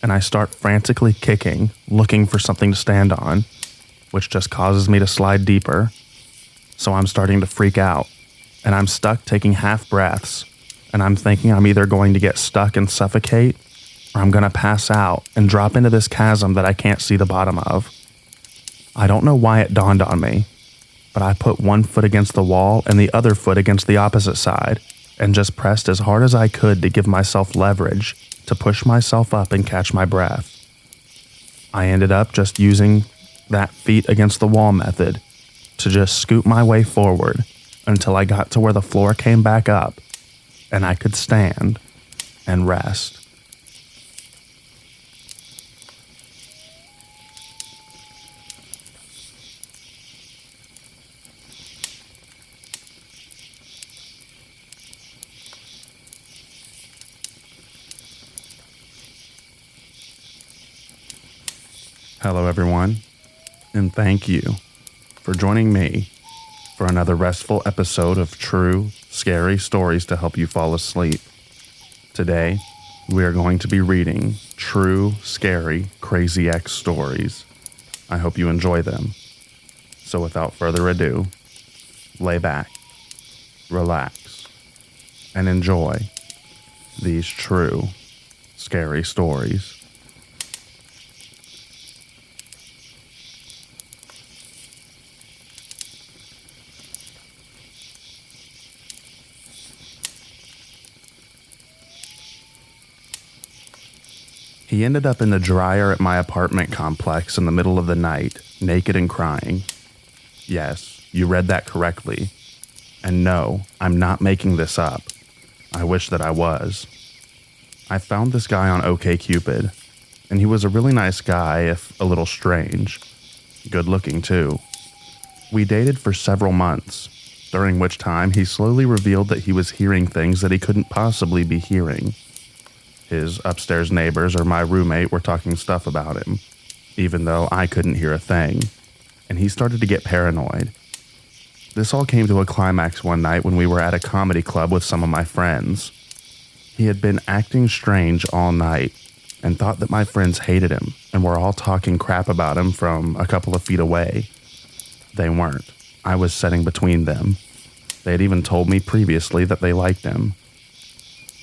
and I start frantically kicking, looking for something to stand on, which just causes me to slide deeper. So I'm starting to freak out, and I'm stuck taking half breaths, and I'm thinking I'm either going to get stuck and suffocate, or I'm going to pass out and drop into this chasm that I can't see the bottom of. I don't know why it dawned on me, but I put one foot against the wall and the other foot against the opposite side, and just pressed as hard as I could to give myself leverage to push myself up and catch my breath. I ended up just using that feet against the wall method to just scoot my way forward until I got to where the floor came back up and I could stand and rest. Hello everyone, and thank you for joining me for another restful episode of true, scary stories to help you fall asleep. Today, we are going to be reading true, scary, crazy X stories. I hope you enjoy them. So without further ado, lay back, relax, and enjoy these true, scary stories. He ended up in the dryer at my apartment complex in the middle of the night, naked and crying. Yes, you read that correctly. And no, I'm not making this up. I wish that I was. I found this guy on OkCupid, and he was a really nice guy, if a little strange. Good looking, too. We dated for several months, during which time he slowly revealed that he was hearing things that he couldn't possibly be hearing. His upstairs neighbors or my roommate were talking stuff about him, even though I couldn't hear a thing, and he started to get paranoid. This all came to a climax one night when we were at a comedy club with some of my friends. He had been acting strange all night and thought that my friends hated him and were all talking crap about him from a couple of feet away. They weren't. I was sitting between them. They had even told me previously that they liked him.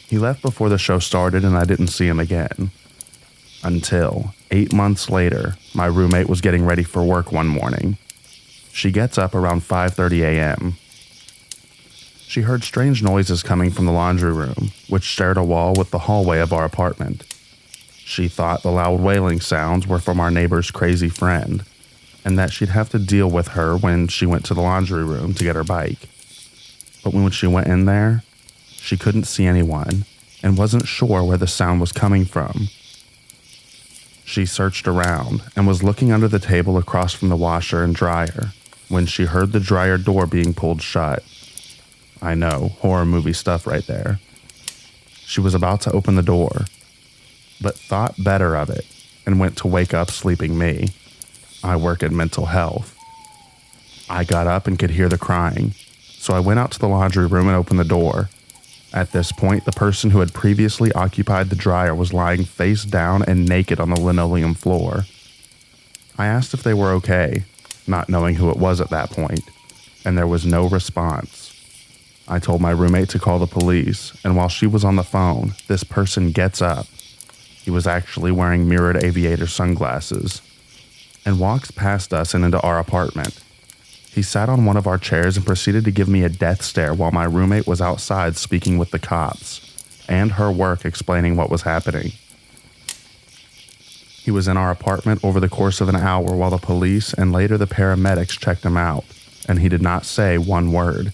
He left before the show started and I didn't see him again. Until 8 months later, my roommate was getting ready for work one morning. She gets up around 5:30 a.m. She heard strange noises coming from the laundry room, which shared a wall with the hallway of our apartment. She thought the loud wailing sounds were from our neighbor's crazy friend, and that she'd have to deal with her when she went to the laundry room to get her bike. But when she went in there, she couldn't see anyone and wasn't sure where the sound was coming from. She searched around and was looking under the table across from the washer and dryer when she heard the dryer door being pulled shut. I know, horror movie stuff right there. She was about to open the door, but thought better of it and went to wake up sleeping me. I work in mental health. I got up and could hear the crying, so I went out to the laundry room and opened the door. At this point, the person who had previously occupied the dryer was lying face down and naked on the linoleum floor. I asked if they were okay, not knowing who it was at that point, and there was no response. I told my roommate to call the police, and while she was on the phone, this person gets up. He was actually wearing mirrored aviator sunglasses, and walks past us and into our apartment. He sat on one of our chairs and proceeded to give me a death stare while my roommate was outside speaking with the cops, and her work explaining what was happening. He was in our apartment over the course of an hour while the police and later the paramedics checked him out, and he did not say one word.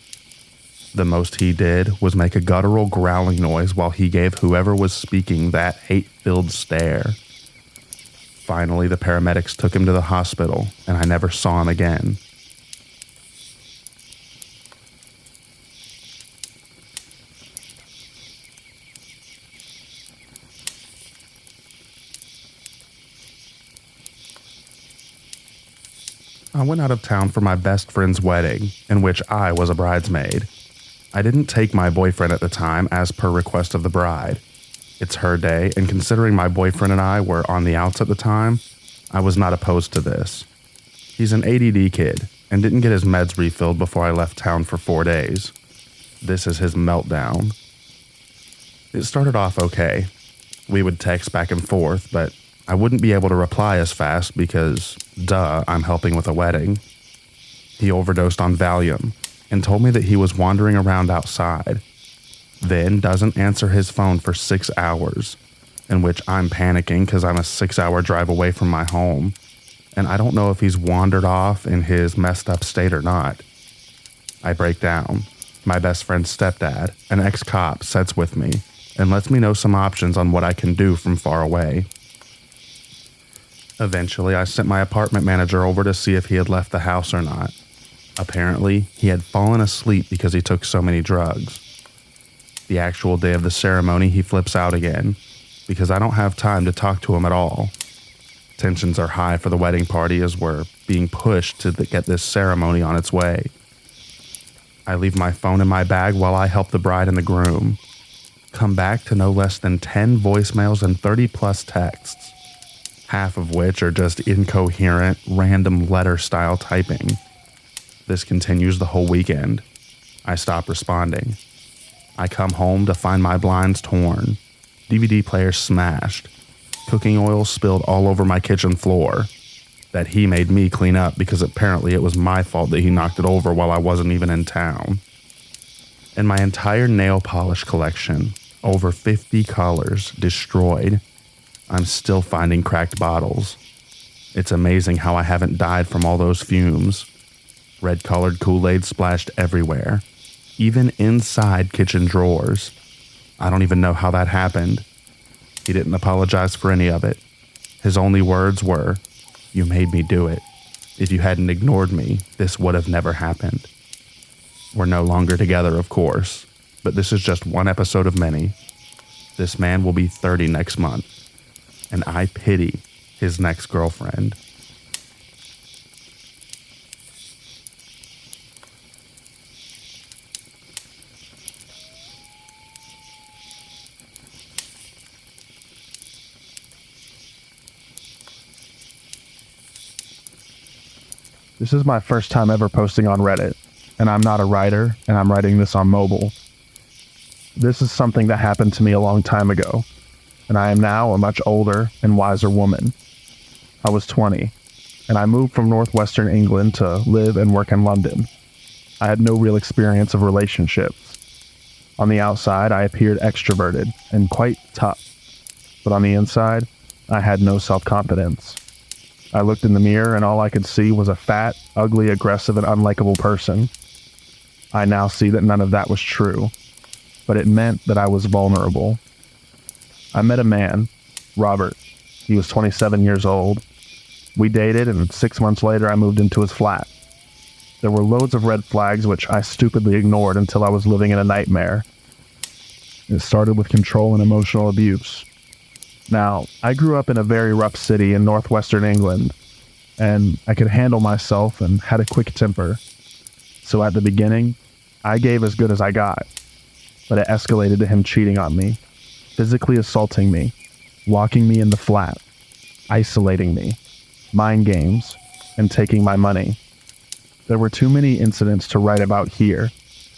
The most he did was make a guttural growling noise while he gave whoever was speaking that hate-filled stare. Finally, the paramedics took him to the hospital, and I never saw him again. I went out of town for my best friend's wedding, in which I was a bridesmaid. I didn't take my boyfriend at the time as per request of the bride. It's her day, and considering my boyfriend and I were on the outs at the time, I was not opposed to this. He's an ADD kid, and didn't get his meds refilled before I left town for 4 days. This is his meltdown. It started off okay. We would text back and forth, but I wouldn't be able to reply as fast because, duh, I'm helping with a wedding. He overdosed on Valium and told me that he was wandering around outside, then doesn't answer his phone for 6 hours, in which I'm panicking because I'm a 6-hour drive away from my home, and I don't know if he's wandered off in his messed up state or not. I break down. My best friend's stepdad, an ex-cop, sits with me and lets me know some options on what I can do from far away. Eventually, I sent my apartment manager over to see if he had left the house or not. Apparently, he had fallen asleep because he took so many drugs. The actual day of the ceremony, he flips out again, because I don't have time to talk to him at all. Tensions are high for the wedding party as we're being pushed to get this ceremony on its way. I leave my phone in my bag while I help the bride and the groom. Come back to no less than 10 voicemails and 30+ texts, half of which are just incoherent, random letter-style typing. This continues the whole weekend. I stop responding. I come home to find my blinds torn, DVD player smashed, cooking oil spilled all over my kitchen floor, that he made me clean up because apparently it was my fault that he knocked it over while I wasn't even in town. And my entire nail polish collection, over 50 colors, destroyed. I'm still finding cracked bottles. It's amazing how I haven't died from all those fumes. Red-colored Kool-Aid splashed everywhere, even inside kitchen drawers. I don't even know how that happened. He didn't apologize for any of it. His only words were, "You made me do it. If you hadn't ignored me, this would have never happened." We're no longer together, of course, but this is just one episode of many. This man will be 30 next month, and I pity his next girlfriend. This is my first time ever posting on Reddit, and I'm not a writer, and I'm writing this on mobile. This is something that happened to me a long time ago, and I am now a much older and wiser woman. I was 20, and I moved from northwestern England to live and work in London. I had no real experience of relationships. On the outside, I appeared extroverted and quite tough, but on the inside, I had no self-confidence. I looked in the mirror and all I could see was a fat, ugly, aggressive, and unlikable person. I now see that none of that was true, but it meant that I was vulnerable. I met a man, Robert. He was 27 years old. We dated, and 6 months later I moved into his flat. There were loads of red flags which I stupidly ignored until I was living in a nightmare. It started with control and emotional abuse. Now, I grew up in a very rough city in northwestern England, and I could handle myself and had a quick temper. So at the beginning, I gave as good as I got, but it escalated to him cheating on me, physically assaulting me, locking me in the flat, isolating me, mind games, and taking my money. There were too many incidents to write about here,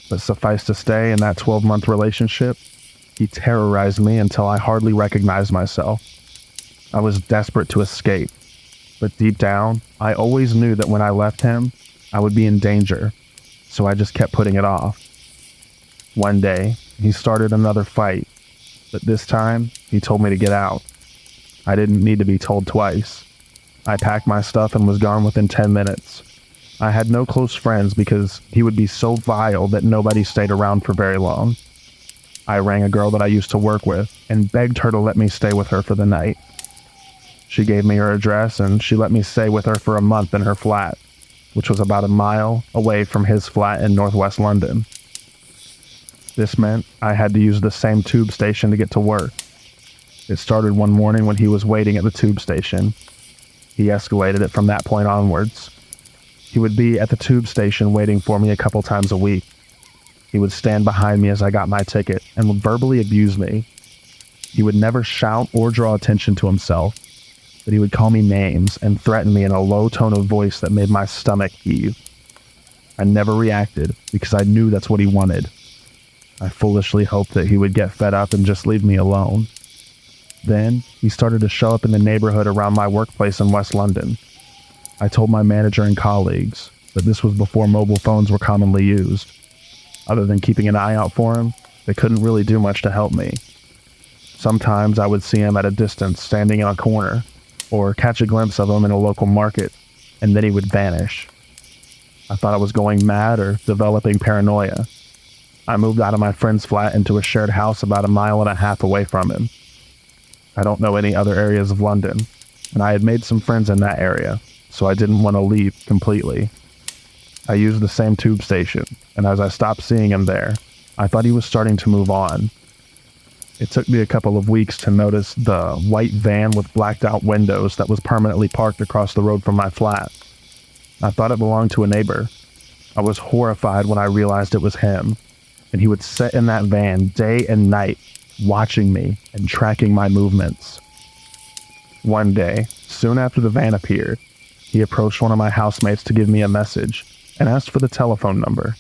but suffice to say, in that 12-month relationship, he terrorized me until I hardly recognized myself. I was desperate to escape, but deep down, I always knew that when I left him, I would be in danger, so I just kept putting it off. One day, he started another fight, but this time, he told me to get out. I didn't need to be told twice. I packed my stuff and was gone within 10 minutes. I had no close friends because he would be so vile that nobody stayed around for very long. I rang a girl that I used to work with and begged her to let me stay with her for the night. She gave me her address and she let me stay with her for a month in her flat, which was about a mile away from his flat in northwest London. This meant I had to use the same tube station to get to work. It started one morning when he was waiting at the tube station. He escalated it from that point onwards. He would be at the tube station waiting for me a couple times a week. He would stand behind me as I got my ticket and would verbally abuse me. He would never shout or draw attention to himself, but he would call me names and threaten me in a low tone of voice that made my stomach heave. I never reacted because I knew that's what he wanted. I foolishly hoped that he would get fed up and just leave me alone. Then, he started to show up in the neighborhood around my workplace in West London. I told my manager and colleagues, but this was before mobile phones were commonly used. Other than keeping an eye out for him, they couldn't really do much to help me. Sometimes I would see him at a distance standing in a corner, or catch a glimpse of him in a local market, and then he would vanish. I thought I was going mad or developing paranoia. I moved out of my friend's flat into a shared house about 1.5 miles away from him. I don't know any other areas of London, and I had made some friends in that area, so I didn't want to leave completely. I used the same tube station, and as I stopped seeing him there, I thought he was starting to move on. It took me a couple of weeks to notice the white van with blacked out windows that was permanently parked across the road from my flat. I thought it belonged to a neighbor. I was horrified when I realized it was him, and he would sit in that van day and night, watching me and tracking my movements. One day, soon after the van appeared, he approached one of my housemates to give me a message and asked for the telephone number.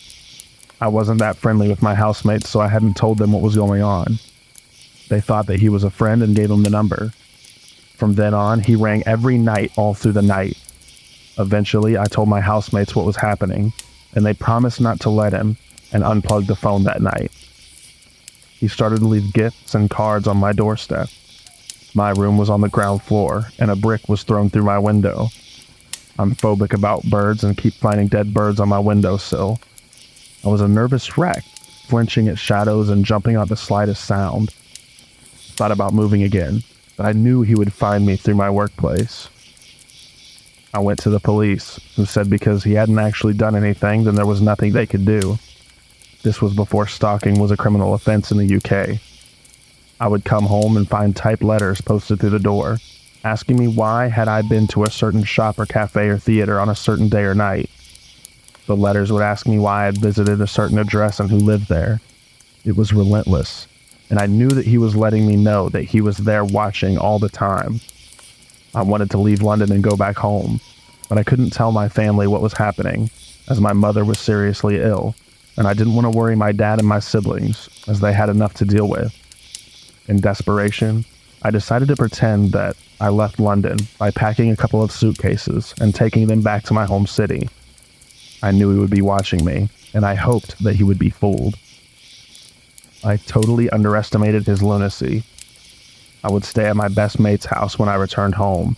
I wasn't that friendly with my housemates, so I hadn't told them what was going on. They thought that he was a friend and gave him the number. From then on, he rang every night all through the night. Eventually, I told my housemates what was happening, and they promised not to let him, and unplugged the phone that night. He started to leave gifts and cards on my doorstep. My room was on the ground floor, and a brick was thrown through my window. I'm phobic about birds and keep finding dead birds on my windowsill. I was a nervous wreck, flinching at shadows and jumping at the slightest sound. Thought about moving again, but I knew he would find me through my workplace. I went to the police, who said because he hadn't actually done anything, then there was nothing they could do. This was before stalking was a criminal offense in the UK. I would come home and find typed letters posted through the door, asking me why had I been to a certain shop or cafe or theater on a certain day or night. The letters would ask me why I had visited a certain address and who lived there. It was relentless, and I knew that he was letting me know that he was there watching all the time. I wanted to leave London and go back home, but I couldn't tell my family what was happening, as my mother was seriously ill, and I didn't want to worry my dad and my siblings, as they had enough to deal with. In desperation, I decided to pretend that I left London by packing a couple of suitcases and taking them back to my home city. I knew he would be watching me, and I hoped that he would be fooled. I totally underestimated his lunacy. I would stay at my best mate's house when I returned home.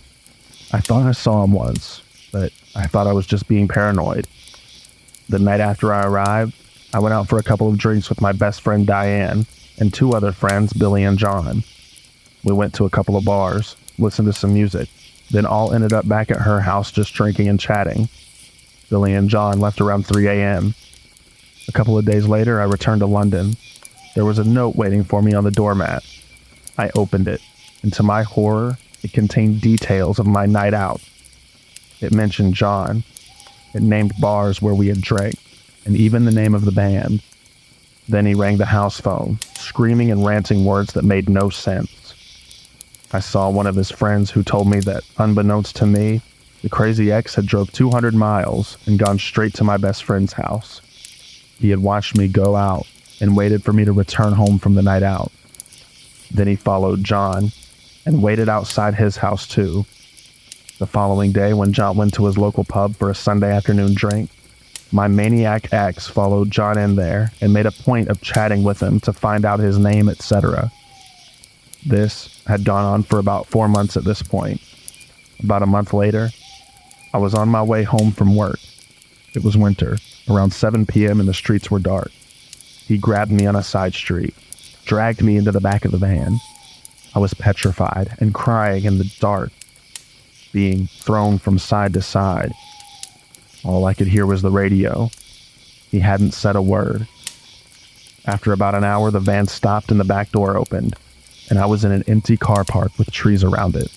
I thought I saw him once, but I thought I was just being paranoid. The night after I arrived, I went out for a couple of drinks with my best friend Diane and 2 other friends, Billy and John. We went to a couple of bars, listened to some music, then all ended up back at her house just drinking and chatting. Billy and John left around 3 a.m. A couple of days later, I returned to London. There was a note waiting for me on the doormat. I opened it, and to my horror, it contained details of my night out. It mentioned John. It named bars where we had drank, and even the name of the band. Then he rang the house phone, screaming and ranting words that made no sense. I saw one of his friends who told me that, unbeknownst to me, the crazy ex had drove 200 miles and gone straight to my best friend's house. He had watched me go out and waited for me to return home from the night out. Then he followed John and waited outside his house too. The following day, when John went to his local pub for a Sunday afternoon drink, my maniac ex followed John in there and made a point of chatting with him to find out his name, etc. This had gone on for about 4 months at this point. About a month later, I was on my way home from work. It was winter, around 7 p.m. and the streets were dark. He grabbed me on a side street, dragged me into the back of the van. I was petrified and crying in the dark, being thrown from side to side. All I could hear was the radio. He hadn't said a word. After about an hour, the van stopped and the back door opened, and I was in an empty car park with trees around it.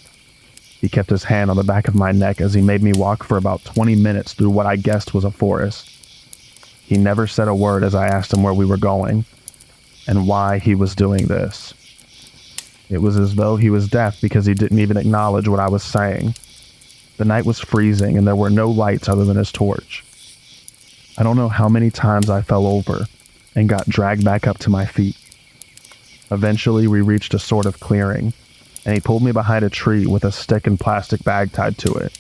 He kept his hand on the back of my neck as he made me walk for about 20 minutes through what I guessed was a forest. He never said a word as I asked him where we were going and why he was doing this. It was as though he was deaf because he didn't even acknowledge what I was saying. The night was freezing and there were no lights other than his torch. I don't know how many times I fell over and got dragged back up to my feet. Eventually, we reached a sort of clearing, and he pulled me behind a tree with a stick and plastic bag tied to it.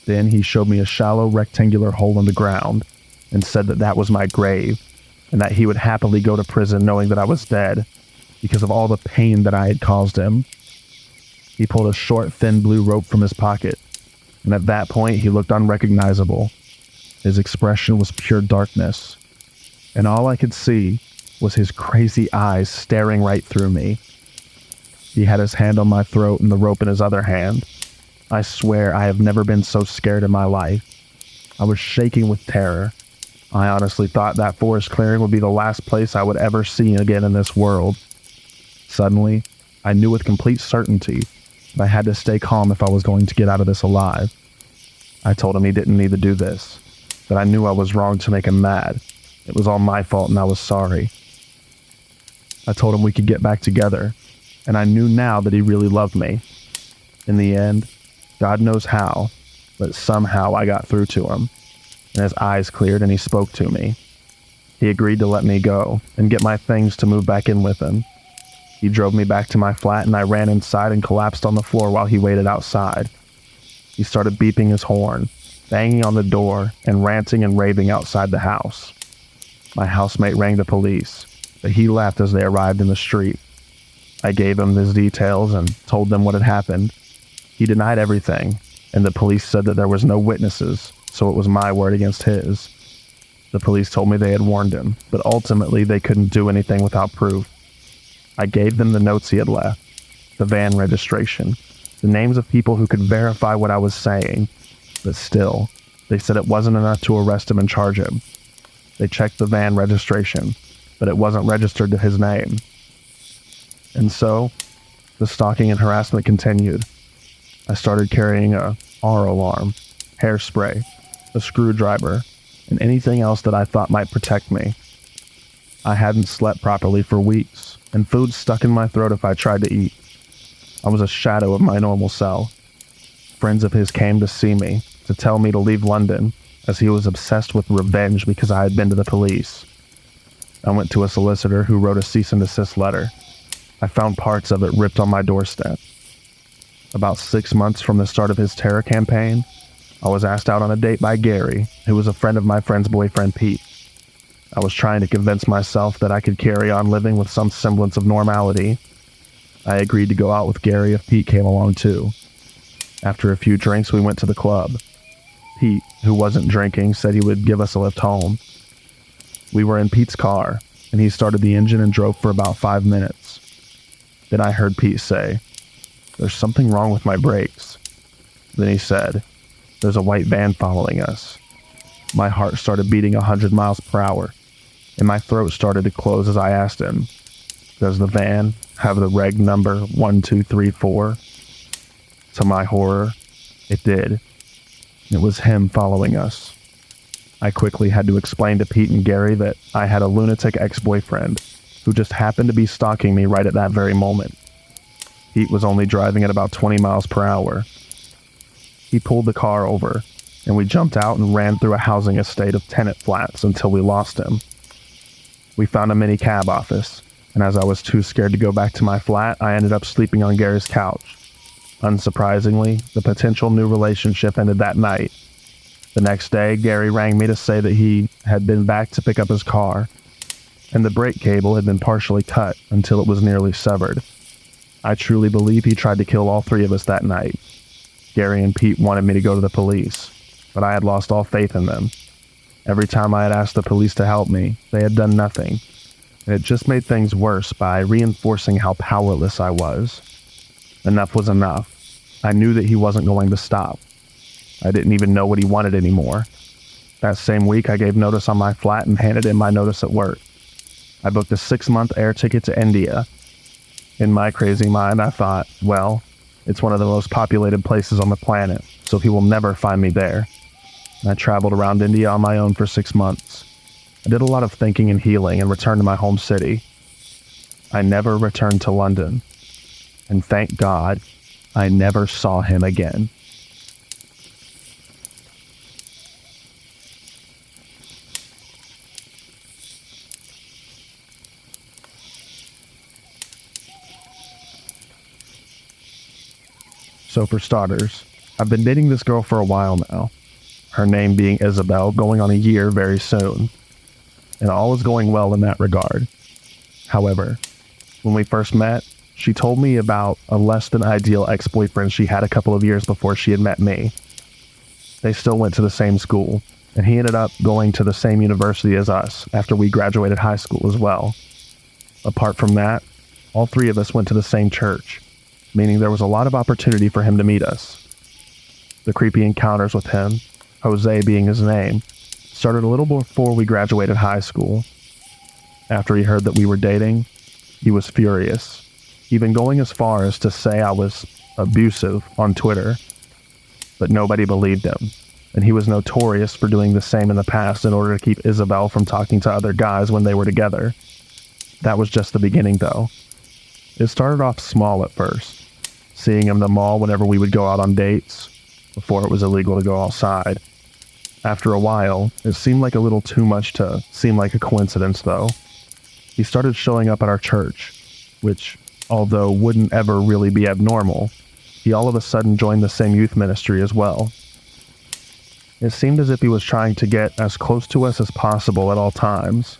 Then he showed me a shallow rectangular hole in the ground and said that that was my grave, and that he would happily go to prison knowing that I was dead because of all the pain that I had caused him. He pulled a short, thin blue rope from his pocket, and at that point he looked unrecognizable. His expression was pure darkness, and all I could see was his crazy eyes staring right through me. He had his hand on my throat and the rope in his other hand. I swear I have never been so scared in my life. I was shaking with terror. I honestly thought that forest clearing would be the last place I would ever see again in this world. Suddenly, I knew with complete certainty that I had to stay calm if I was going to get out of this alive. I told him he didn't need to do this, that I knew I was wrong to make him mad. It was all my fault and I was sorry. I told him we could get back together, and I knew now that he really loved me. In the end, God knows how, but somehow I got through to him, and his eyes cleared and he spoke to me. He agreed to let me go and get my things to move back in with him. He drove me back to my flat and I ran inside and collapsed on the floor while he waited outside. He started beeping his horn, banging on the door, and ranting and raving outside the house. My housemate rang the police, but he left as they arrived in the street. I gave him his details and told them what had happened. He denied everything, and the police said that there was no witnesses, so it was my word against his. The police told me they had warned him, but ultimately they couldn't do anything without proof. I gave them the notes he had left, the van registration, the names of people who could verify what I was saying, but still, they said it wasn't enough to arrest him and charge him. They checked the van registration, but it wasn't registered to his name. And so, the stalking and harassment continued. I started carrying a R alarm, hairspray, a screwdriver, and anything else that I thought might protect me. I hadn't slept properly for weeks, and food stuck in my throat if I tried to eat. I was a shadow of my normal self. Friends of his came to see me, to tell me to leave London, as he was obsessed with revenge because I had been to the police. I went to a solicitor who wrote a cease and desist letter. I found parts of it ripped on my doorstep. About 6 months from the start of his terror campaign, I was asked out on a date by Gary, who was a friend of my friend's boyfriend Pete. I was trying to convince myself that I could carry on living with some semblance of normality. I agreed to go out with Gary if Pete came along too. After a few drinks, we went to the club. Pete, who wasn't drinking, said he would give us a lift home. We were in Pete's car, and he started the engine and drove for about 5 minutes. Then I heard Pete say, "There's something wrong with my brakes." Then he said, "There's a white van following us." My heart started beating 100 miles per hour. and my throat started to close as I asked him, "Does the van have the reg number 1234? To my horror, it did. It was him following us. I quickly had to explain to Pete and Gary that I had a lunatic ex-boyfriend who just happened to be stalking me right at that very moment. Pete was only driving at about 20 miles per hour. He pulled the car over, and we jumped out and ran through a housing estate of tenant flats until we lost him. We found a mini cab office, and as I was too scared to go back to my flat, I ended up sleeping on Gary's couch. Unsurprisingly, the potential new relationship ended that night. The next day, Gary rang me to say that he had been back to pick up his car, and the brake cable had been partially cut until it was nearly severed. I truly believe he tried to kill all three of us that night. Gary and Pete wanted me to go to the police, but I had lost all faith in them. Every time I had asked the police to help me, they had done nothing, and it just made things worse by reinforcing how powerless I was. Enough was enough. I knew that he wasn't going to stop. I didn't even know what he wanted anymore. That same week, I gave notice on my flat and handed in my notice at work. I booked a 6-month air ticket to India. In my crazy mind, I thought, well, it's one of the most populated places on the planet, so he will never find me there. And I traveled around India on my own for 6 months. I did a lot of thinking and healing and returned to my home city. I never returned to London. And thank God, I never saw him again. So for starters, I've been dating this girl for a while now. Her name being Isabel, going on a year very soon. And all is going well in that regard. However, when we first met, she told me about a less than ideal ex-boyfriend she had a couple of years before she had met me. They still went to the same school, and he ended up going to the same university as us after we graduated high school as well. Apart from that, all three of us went to the same church, meaning there was a lot of opportunity for him to meet us. The creepy encounters with him, Jose being his name, started a little before we graduated high school. After he heard that we were dating, he was furious, even going as far as to say I was abusive on Twitter. But nobody believed him, and he was notorious for doing the same in the past in order to keep Isabel from talking to other guys when they were together. That was just the beginning, though. It started off small at first, seeing him in the mall whenever we would go out on dates, before it was illegal to go outside. After a while, it seemed like a little too much to seem like a coincidence, though. He started showing up at our church, which, although wouldn't ever really be abnormal, he all of a sudden joined the same youth ministry as well. It seemed as if he was trying to get as close to us as possible at all times.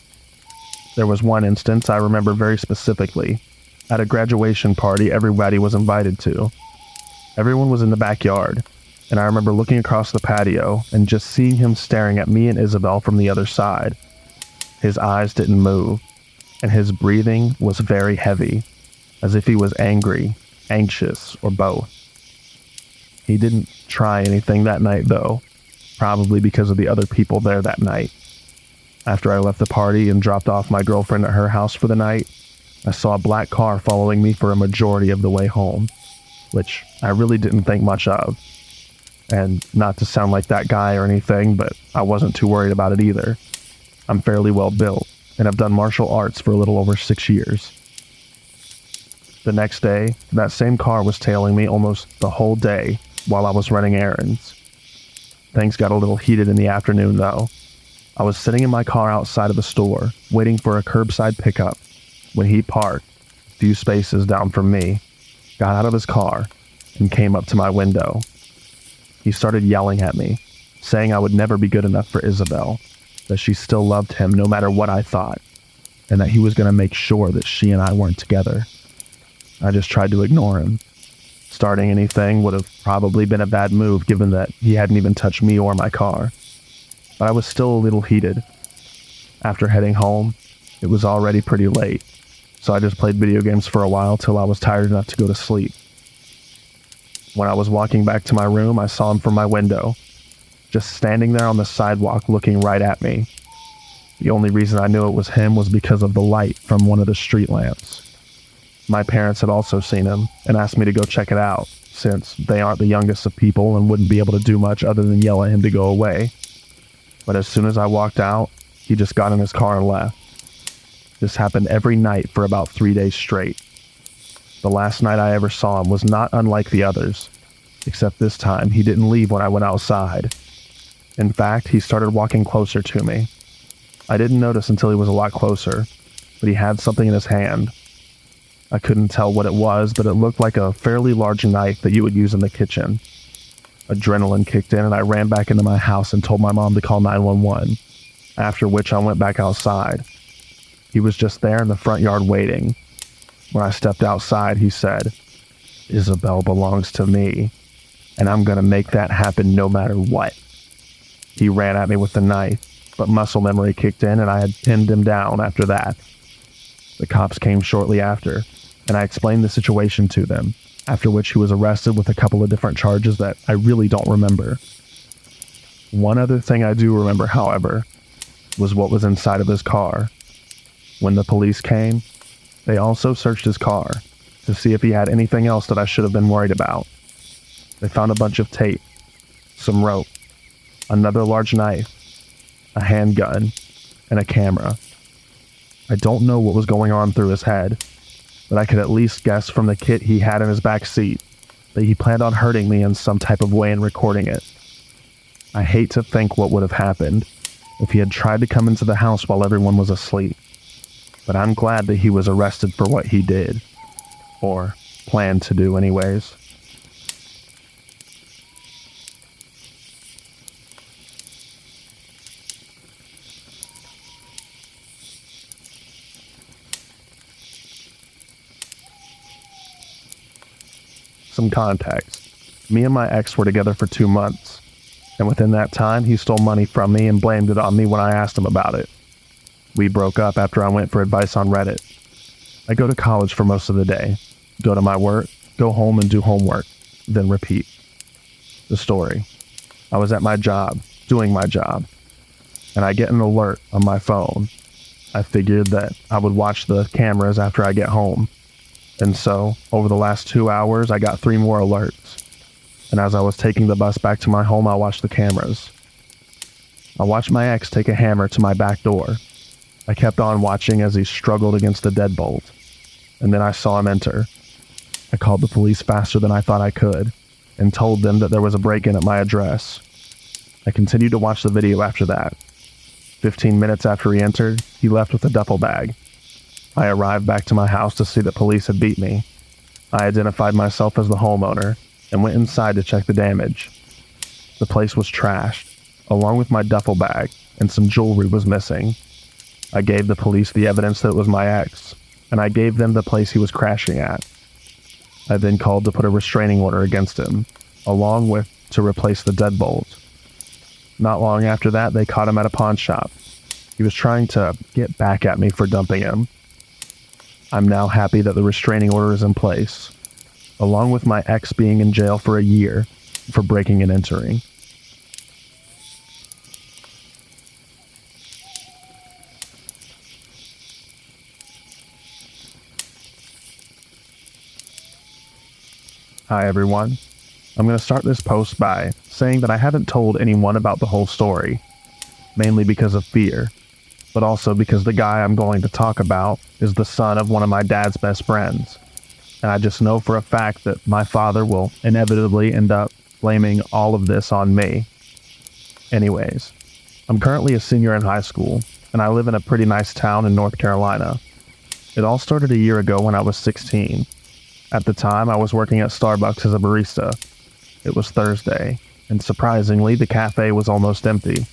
There was one instance I remember very specifically. At a graduation party everybody was invited to. Everyone was in the backyard, and I remember looking across the patio and just seeing him staring at me and Isabel from the other side. His eyes didn't move, and his breathing was very heavy, as if he was angry, anxious, or both. He didn't try anything that night, though, probably because of the other people there that night. After I left the party and dropped off my girlfriend at her house for the night, I saw a black car following me for a majority of the way home, which I really didn't think much of. And not to sound like that guy or anything, but I wasn't too worried about it either. I'm fairly well built, and I've done martial arts for a little over 6 years. The next day, that same car was tailing me almost the whole day while I was running errands. Things got a little heated in the afternoon, though. I was sitting in my car outside of a store, waiting for a curbside pickup, when he parked, a few spaces down from me, got out of his car, and came up to my window. He started yelling at me, saying I would never be good enough for Isabel, that she still loved him no matter what I thought, and that he was going to make sure that she and I weren't together. I just tried to ignore him. Starting anything would have probably been a bad move given that he hadn't even touched me or my car. But I was still a little heated. After heading home, it was already pretty late, so I just played video games for a while till I was tired enough to go to sleep. When I was walking back to my room, I saw him from my window, just standing there on the sidewalk looking right at me. The only reason I knew it was him was because of the light from one of the street lamps. My parents had also seen him and asked me to go check it out, since they aren't the youngest of people and wouldn't be able to do much other than yell at him to go away. But as soon as I walked out, he just got in his car and left. This happened every night for about 3 days straight. The last night I ever saw him was not unlike the others, except this time he didn't leave when I went outside. In fact, he started walking closer to me. I didn't notice until he was a lot closer, but he had something in his hand. I couldn't tell what it was, but it looked like a fairly large knife that you would use in the kitchen. Adrenaline kicked in and I ran back into my house and told my mom to call 911, after which I went back outside. He was just there in the front yard waiting. When I stepped outside, he said, "Isabel belongs to me, and I'm gonna make that happen no matter what." He ran at me with the knife, but muscle memory kicked in and I had pinned him down after that. The cops came shortly after, and I explained the situation to them, after which he was arrested with a couple of different charges that I really don't remember. One other thing I do remember, however, was what was inside of his car. When the police came, they also searched his car to see if he had anything else that I should have been worried about. They found a bunch of tape, some rope, another large knife, a handgun, and a camera. I don't know what was going on through his head, but I could at least guess from the kit he had in his back seat that he planned on hurting me in some type of way and recording it. I hate to think what would have happened if he had tried to come into the house while everyone was asleep, but I'm glad that he was arrested for what he did, or planned to do anyways. Some context. Me and my ex were together for 2 months, and within that time, he stole money from me and blamed it on me when I asked him about it. We broke up after I went for advice on Reddit. I go to college for most of the day, go to my work, go home and do homework, then repeat. The story. I was at my job, doing my job, and I get an alert on my phone. I figured that I would watch the cameras after I get home. And so, over the last 2 hours, I got 3 more alerts. And as I was taking the bus back to my home, I watched the cameras. I watched my ex take a hammer to my back door. I kept on watching as he struggled against the deadbolt. And then I saw him enter. I called the police faster than I thought I could, and told them that there was a break-in at my address. I continued to watch the video after that. 15 minutes after he entered, he left with a duffel bag. I arrived back to my house to see that police had beat me. I identified myself as the homeowner and went inside to check the damage. The place was trashed, along with my duffel bag, and some jewelry was missing. I gave the police the evidence that it was my ex, and I gave them the place he was crashing at. I then called to put a restraining order against him, along with to replace the deadbolt. Not long after that, they caught him at a pawn shop. He was trying to get back at me for dumping him. I'm now happy that the restraining order is in place, along with my ex being in jail for a year for breaking and entering. Hi everyone. I'm going to start this post by saying that I haven't told anyone about the whole story, mainly because of fear, but also because the guy I'm going to talk about is the son of one of my dad's best friends, and I just know for a fact that my father will inevitably end up blaming all of this on me. Anyways, I'm currently a senior in high school, and I live in a pretty nice town in North Carolina. It all started a year ago when I was 16. At the time, I was working at Starbucks as a barista. It was Thursday, and surprisingly, the cafe was almost empty.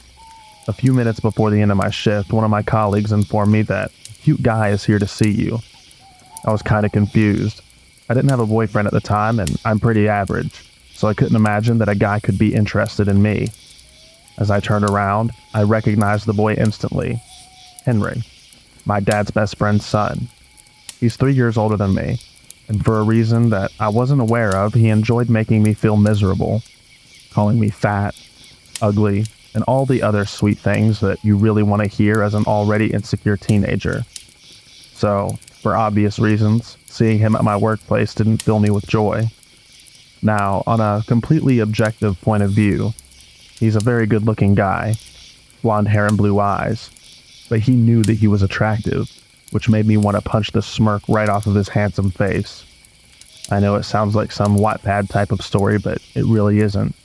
A few minutes before the end of my shift, one of my colleagues informed me that a cute guy is here to see you. I was kind of confused. I didn't have a boyfriend at the time, and I'm pretty average, so I couldn't imagine that a guy could be interested in me. As I turned around, I recognized the boy instantly. Henry, my dad's best friend's son. He's 3 years older than me, and for a reason that I wasn't aware of, he enjoyed making me feel miserable, calling me fat, ugly, and all the other sweet things that you really want to hear as an already insecure teenager. So, for obvious reasons, seeing him at my workplace didn't fill me with joy. Now, on a completely objective point of view, he's a very good-looking guy, blonde hair and blue eyes, but he knew that he was attractive, which made me want to punch the smirk right off of his handsome face. I know it sounds like some Wattpad type of story, but it really isn't.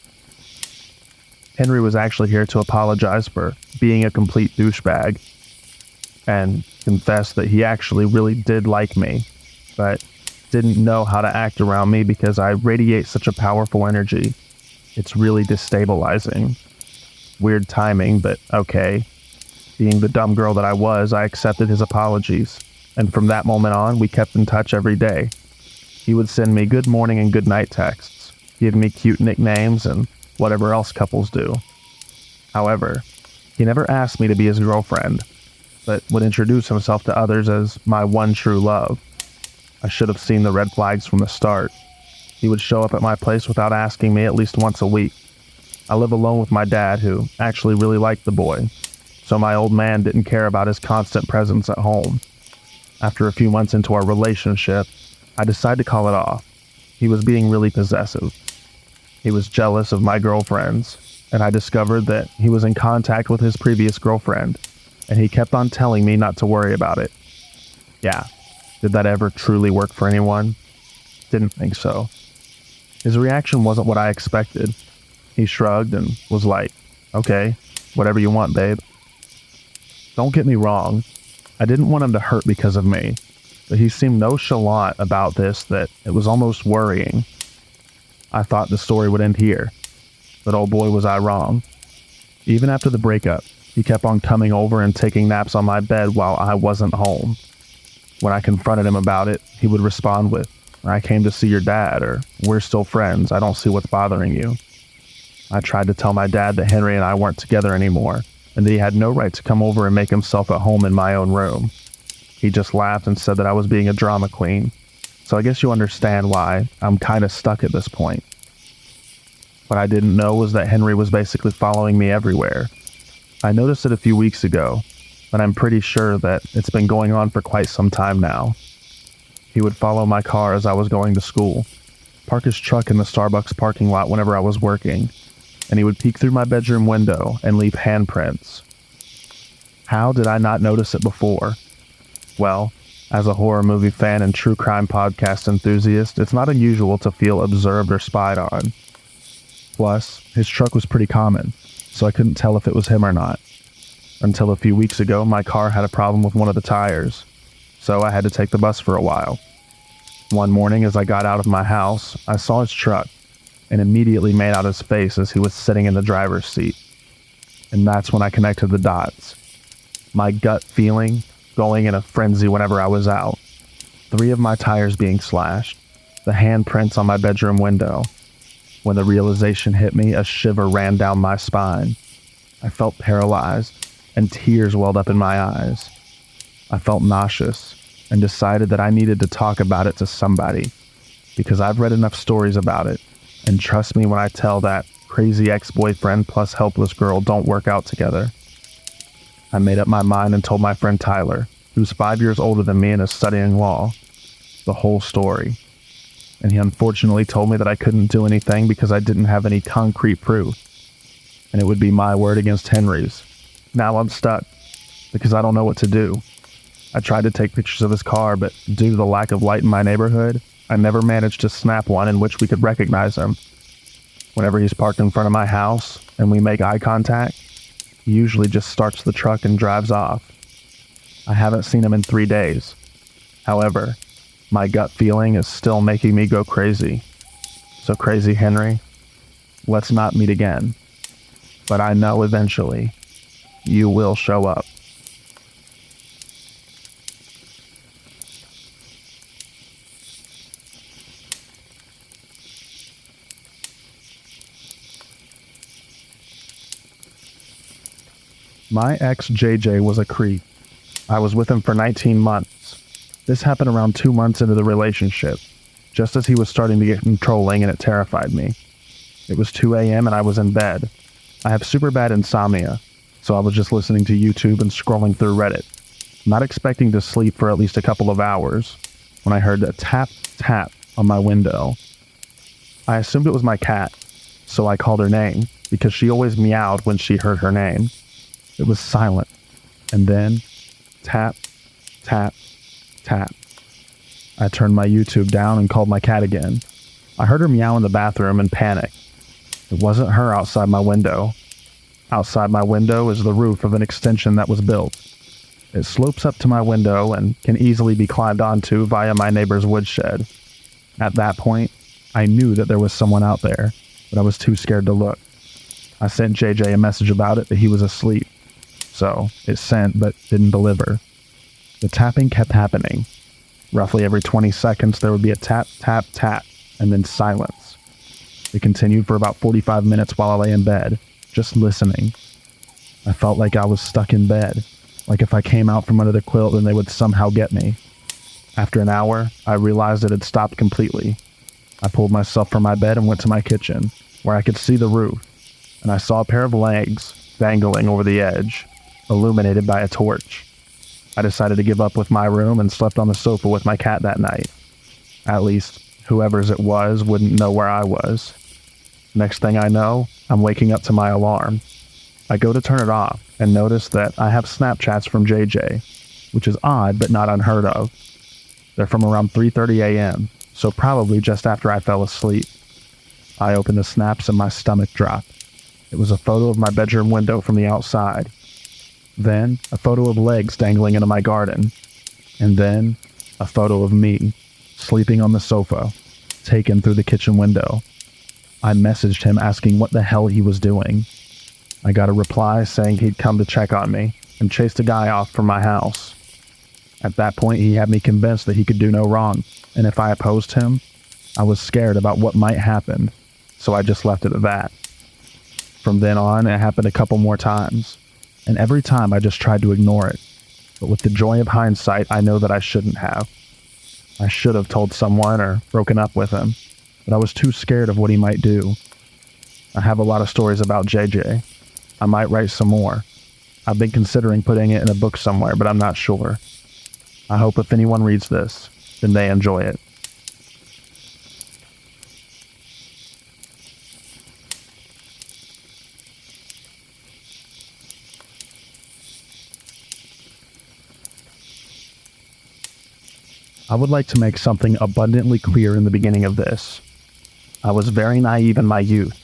Henry was actually here to apologize for being a complete douchebag, and confess that he actually really did like me, but didn't know how to act around me because I radiate such a powerful energy. It's really destabilizing. Weird timing, but okay. Being the dumb girl that I was, I accepted his apologies, and from that moment on, we kept in touch every day. He would send me good morning and good night texts, give me cute nicknames, and whatever else couples do. However, he never asked me to be his girlfriend, but would introduce himself to others as my one true love. I should have seen the red flags from the start. He would show up at my place without asking me at least once a week. I live alone with my dad, who actually really liked the boy, so my old man didn't care about his constant presence at home. After a few months into our relationship, I decided to call it off. He was being really possessive. He was jealous of my girlfriends, and I discovered that he was in contact with his previous girlfriend, and he kept on telling me not to worry about it. Yeah, did that ever truly work for anyone? Didn't think so. His reaction wasn't what I expected. He shrugged and was like, okay, whatever you want, babe. Don't get me wrong, I didn't want him to hurt because of me, but he seemed nonchalant about this that it was almost worrying. I thought the story would end here, but oh boy was I wrong. Even after the breakup, he kept on coming over and taking naps on my bed while I wasn't home. When I confronted him about it, he would respond with, I came to see your dad, or we're still friends, I don't see what's bothering you. I tried to tell my dad that Henry and I weren't together anymore, and that he had no right to come over and make himself at home in my own room. He just laughed and said that I was being a drama queen, so I guess you understand why I'm kinda stuck at this point. What I didn't know was that Henry was basically following me everywhere. I noticed it a few weeks ago, but I'm pretty sure that it's been going on for quite some time now. He would follow my car as I was going to school, park his truck in the Starbucks parking lot whenever I was working, and he would peek through my bedroom window and leave handprints. How did I not notice it before? Well, as a horror movie fan and true crime podcast enthusiast, it's not unusual to feel observed or spied on. Plus, his truck was pretty common, so I couldn't tell if it was him or not. Until a few weeks ago, my car had a problem with one of the tires, so I had to take the bus for a while. One morning as I got out of my house, I saw his truck, and immediately made out his face as he was sitting in the driver's seat. And that's when I connected the dots. My gut feeling, going in a frenzy whenever I was out. 3 of my tires being slashed, the handprints on my bedroom window. When the realization hit me, a shiver ran down my spine. I felt paralyzed, and tears welled up in my eyes. I felt nauseous, and decided that I needed to talk about it to somebody, because I've read enough stories about it, and trust me when I tell that crazy ex-boyfriend plus helpless girl don't work out together. I made up my mind and told my friend Tyler, who's 5 years older than me and is studying law, the whole story. And he unfortunately told me that I couldn't do anything because I didn't have any concrete proof, and it would be my word against Henry's. Now I'm stuck, because I don't know what to do. I tried to take pictures of his car, but due to the lack of light in my neighborhood, I never managed to snap one in which we could recognize him. Whenever he's parked in front of my house and we make eye contact, he usually just starts the truck and drives off. I haven't seen him in 3 days. However, my gut feeling is still making me go crazy. So crazy, Henry, let's not meet again. But I know eventually you will show up. My ex JJ was a creep. I was with him for 19 months. This happened around 2 months into the relationship, just as he was starting to get controlling, and it terrified me. It was 2 a.m. and I was in bed. I have super bad insomnia, so I was just listening to YouTube and scrolling through Reddit, not expecting to sleep for at least a couple of hours, when I heard a tap, tap on my window. I assumed it was my cat, so I called her name, because she always meowed when she heard her name. It was silent, and then tap, tap, tap. I turned my YouTube down and called my cat again. I heard her meow in the bathroom and panicked. It wasn't her outside my window. Outside my window is the roof of an extension that was built. It slopes up to my window and can easily be climbed onto via my neighbor's woodshed. At that point, I knew that there was someone out there, but I was too scared to look. I sent JJ a message about it, but he was asleep. So, it sent but didn't deliver. The tapping kept happening. Roughly every 20 seconds there would be a tap, tap, tap, and then silence. It continued for about 45 minutes while I lay in bed, just listening. I felt like I was stuck in bed, like if I came out from under the quilt then they would somehow get me. After an hour, I realized it had stopped completely. I pulled myself from my bed and went to my kitchen, where I could see the roof, and I saw a pair of legs dangling over the edge, illuminated by a torch. I decided to give up with my room and slept on the sofa with my cat that night. At least, whoever's it was wouldn't know where I was. Next thing I know, I'm waking up to my alarm. I go to turn it off and notice that I have Snapchats from JJ, which is odd but not unheard of. They're from around 3:30 a.m., so probably just after I fell asleep. I opened the snaps and my stomach dropped. It was a photo of my bedroom window from the outside. Then, a photo of legs dangling into my garden. And then, a photo of me, sleeping on the sofa, taken through the kitchen window. I messaged him asking what the hell he was doing. I got a reply saying he'd come to check on me and chased a guy off from my house. At that point, he had me convinced that he could do no wrong, and if I opposed him, I was scared about what might happen, so I just left it at that. From then on, it happened a couple more times, and every time I just tried to ignore it. But with the joy of hindsight, I know that I shouldn't have. I should have told someone or broken up with him, but I was too scared of what he might do. I have a lot of stories about JJ. I might write some more. I've been considering putting it in a book somewhere, but I'm not sure. I hope if anyone reads this, then they enjoy it. I would like to make something abundantly clear in the beginning of this. I was very naive in my youth.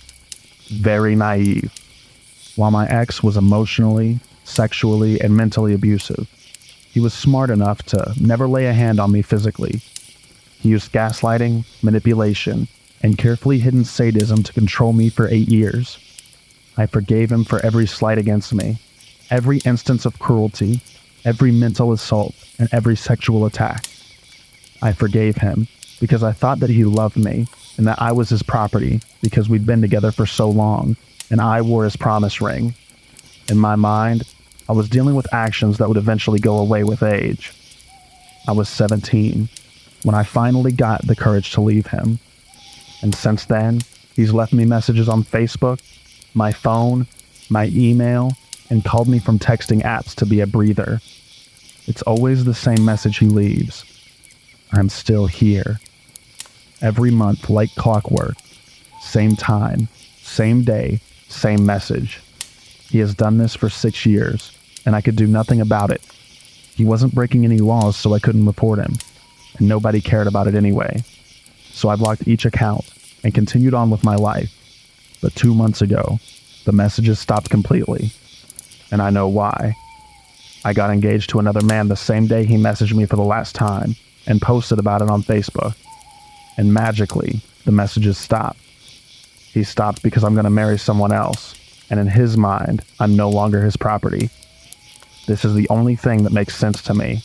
Very naive. While my ex was emotionally, sexually, and mentally abusive, he was smart enough to never lay a hand on me physically. He used gaslighting, manipulation, and carefully hidden sadism to control me for 8 years. I forgave him for every slight against me, every instance of cruelty, every mental assault, and every sexual attack. I forgave him because I thought that he loved me and that I was his property because we'd been together for so long and I wore his promise ring. In my mind, I was dealing with actions that would eventually go away with age. I was 17 when I finally got the courage to leave him. And since then, he's left me messages on Facebook, my phone, my email, and called me from texting apps to be a breather. It's always the same message he leaves. I'm still here. Every month, like clockwork. Same time, same day, same message. He has done this for 6 years, and I could do nothing about it. He wasn't breaking any laws, so I couldn't report him, and nobody cared about it anyway. So I blocked each account and continued on with my life. But 2 months ago, the messages stopped completely, and I know why. I got engaged to another man the same day he messaged me for the last time, and posted about it on Facebook. And magically, the messages stopped. He stopped because I'm going to marry someone else, and in his mind, I'm no longer his property. This is the only thing that makes sense to me,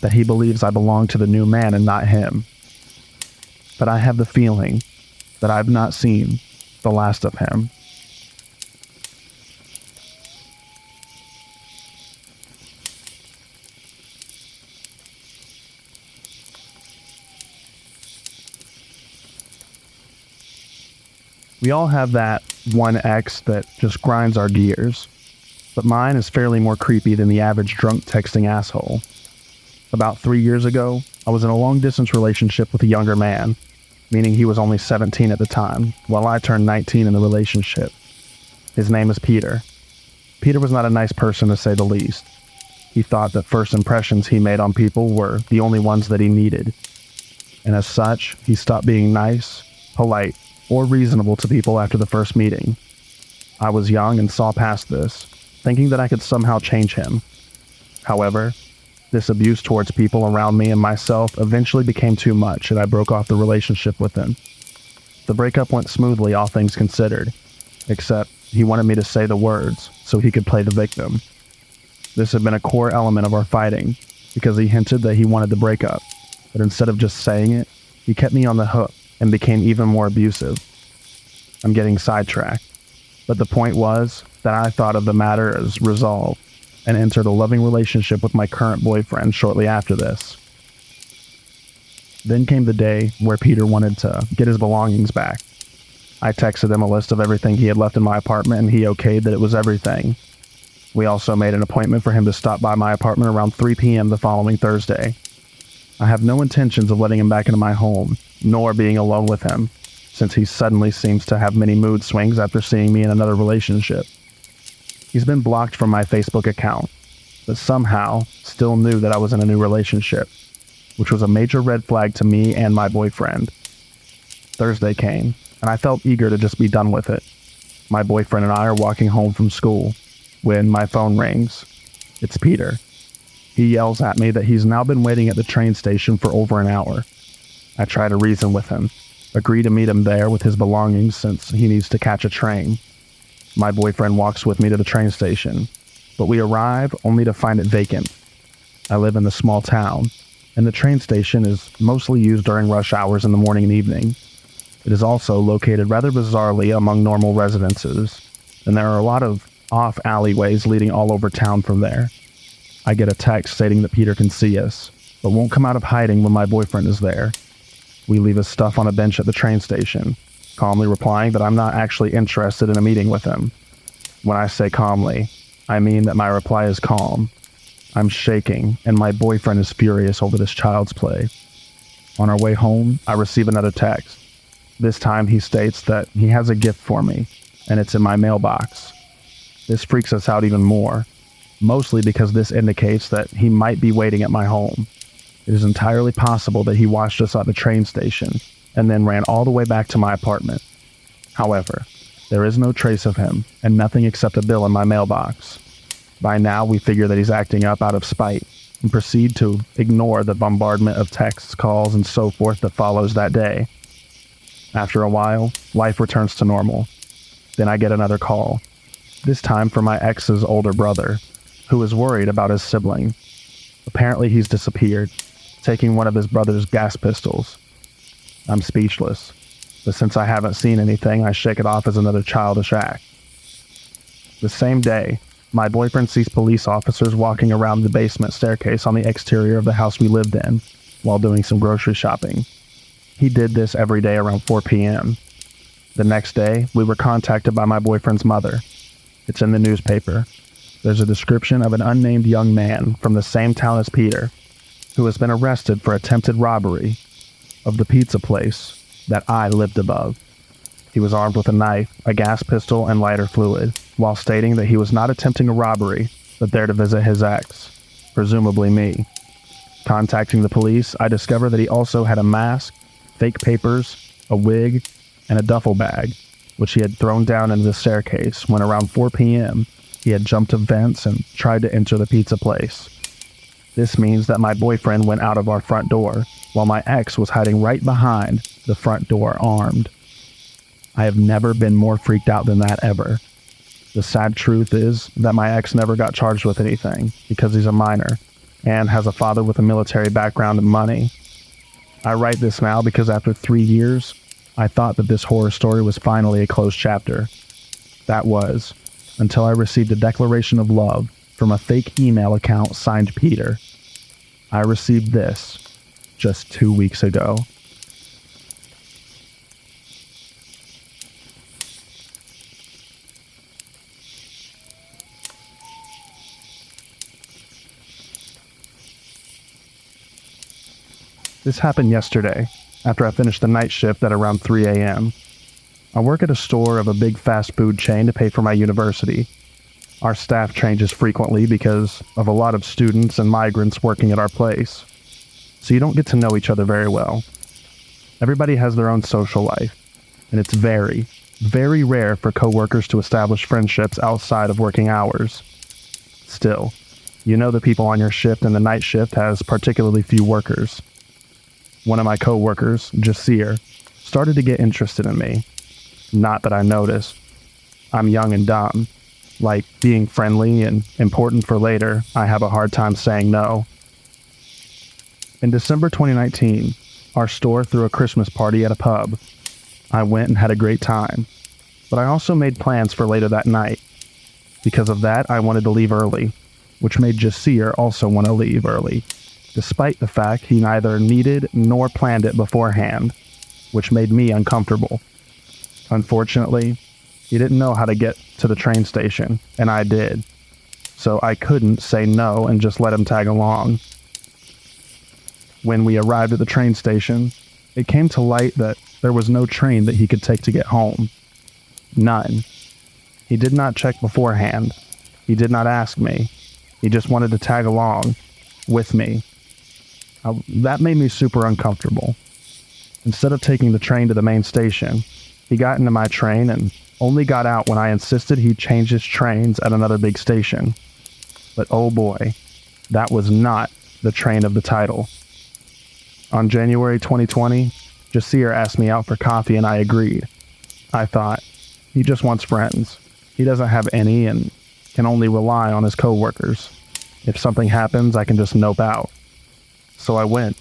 that he believes I belong to the new man and not him. But I have the feeling that I've not seen the last of him. We all have that one ex that just grinds our gears, but mine is fairly more creepy than the average drunk texting asshole. About 3 years ago, I was in a long-distance relationship with a younger man, meaning he was only 17 at the time, while I turned 19 in the relationship. His name is Peter. Peter was not a nice person, to say the least. He thought that first impressions he made on people were the only ones that he needed. And as such, he stopped being nice, polite, or reasonable to people after the first meeting. I was young and saw past this, thinking that I could somehow change him. However, this abuse towards people around me and myself eventually became too much, and I broke off the relationship with him. The breakup went smoothly, all things considered, except he wanted me to say the words so he could play the victim. This had been a core element of our fighting, because he hinted that he wanted the breakup, but instead of just saying it, he kept me on the hook and became even more abusive. I'm getting sidetracked, but the point was that I thought of the matter as resolved and entered a loving relationship with my current boyfriend shortly after this. Then came the day where Peter wanted to get his belongings back. I texted him a list of everything he had left in my apartment, and he okayed that it was everything. We also made an appointment for him to stop by my apartment around 3 p.m. the following Thursday. I have no intentions of letting him back into my home, nor being alone with him, since he suddenly seems to have many mood swings after seeing me in another relationship. He's been blocked from my Facebook account, but somehow still knew that I was in a new relationship, which was a major red flag to me and my boyfriend. Thursday came, and I felt eager to just be done with it. My boyfriend and I are walking home from school when my phone rings. It's Peter. He yells at me that he's now been waiting at the train station for over an hour. I try to reason with him, agree to meet him there with his belongings since he needs to catch a train. My boyfriend walks with me to the train station, but we arrive only to find it vacant. I live in a small town, and the train station is mostly used during rush hours in the morning and evening. It is also located rather bizarrely among normal residences, and there are a lot of off alleyways leading all over town from there. I get a text stating that Peter can see us, but won't come out of hiding when my boyfriend is there. We leave his stuff on a bench at the train station, calmly replying that I'm not actually interested in a meeting with him. When I say calmly, I mean that my reply is calm. I'm shaking, and my boyfriend is furious over this child's play. On our way home, I receive another text. This time he states that he has a gift for me, and it's in my mailbox. This freaks us out even more, mostly because this indicates that he might be waiting at my home. It is entirely possible that he watched us at the train station and then ran all the way back to my apartment. However, there is no trace of him and nothing except a bill in my mailbox. By now, we figure that he's acting up out of spite and proceed to ignore the bombardment of texts, calls, and so forth that follows that day. After a while, life returns to normal. Then I get another call, this time from my ex's older brother, who is worried about his sibling. Apparently he's disappeared, taking one of his brother's gas pistols. I'm speechless, but since I haven't seen anything, I shake it off as another childish act. The same day, my boyfriend sees police officers walking around the basement staircase on the exterior of the house we lived in while doing some grocery shopping. He did this every day around 4 p.m. The next day, we were contacted by my boyfriend's mother. It's in the newspaper. There's a description of an unnamed young man from the same town as Peter, who has been arrested for attempted robbery of the pizza place that I lived above. He was armed with a knife, a gas pistol, and lighter fluid, while stating that he was not attempting a robbery, but there to visit his ex, presumably me. Contacting the police, I discovered that he also had a mask, fake papers, a wig, and a duffel bag, which he had thrown down into the staircase when around 4 p.m. he had jumped to vents and tried to enter the pizza place. This means that my boyfriend went out of our front door, while my ex was hiding right behind the front door armed. I have never been more freaked out than that ever. The sad truth is that my ex never got charged with anything because he's a minor and has a father with a military background and money. I write this now because after 3 years, I thought that this horror story was finally a closed chapter. That was, until I received a declaration of love from a fake email account signed Peter. I received this just 2 weeks ago. This happened yesterday, after I finished the night shift at around 3 a.m. I work at a store of a big fast food chain to pay for my university. Our staff changes frequently because of a lot of students and migrants working at our place, so you don't get to know each other very well. Everybody has their own social life, and it's very, very rare for coworkers to establish friendships outside of working hours. Still, you know the people on your shift, and the night shift has particularly few workers. One of my coworkers, Jasir, started to get interested in me. Not that I noticed. I'm young and dumb. Like being friendly and important for later, I have a hard time saying no. In December 2019, our store threw a Christmas party at a pub. I went and had a great time, but I also made plans for later that night. Because of that, I wanted to leave early, which made Jasir also want to leave early, despite the fact he neither needed nor planned it beforehand, which made me uncomfortable. Unfortunately, he didn't know how to get to the train station, and I did, so I couldn't say no and just let him tag along. When we arrived at the train station, it came to light that there was no train that he could take to get home. None. He did not check beforehand. He did not ask me. He just wanted to tag along with me. That made me super uncomfortable. Instead of taking the train to the main station, he got into my train and only got out when I insisted he change his trains at another big station. But oh boy, that was not the train of the title. On January 2020, Jasir asked me out for coffee and I agreed. I thought, he just wants friends. He doesn't have any and can only rely on his coworkers. If something happens, I can just nope out. So I went.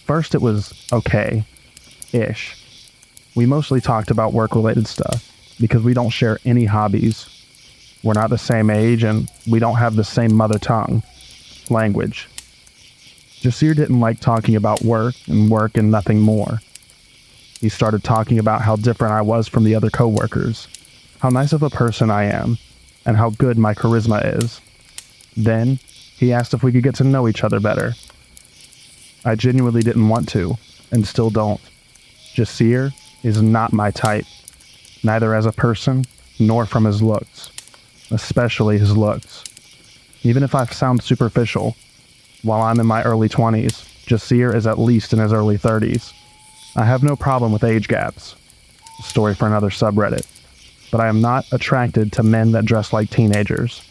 First it was okay-ish. We mostly talked about work-related stuff because we don't share any hobbies. We're not the same age and we don't have the same mother tongue, language. Jasir didn't like talking about work and nothing more. He started talking about how different I was from the other coworkers, how nice of a person I am, and how good my charisma is. Then, he asked if we could get to know each other better. I genuinely didn't want to, and still don't. Jasir is not my type, neither as a person, nor from his looks, especially his looks. Even if I sound superficial, while I'm in my early 20s, Jasir is at least in his early 30s. I have no problem with age gaps. A story for another subreddit. But I am not attracted to men that dress like teenagers.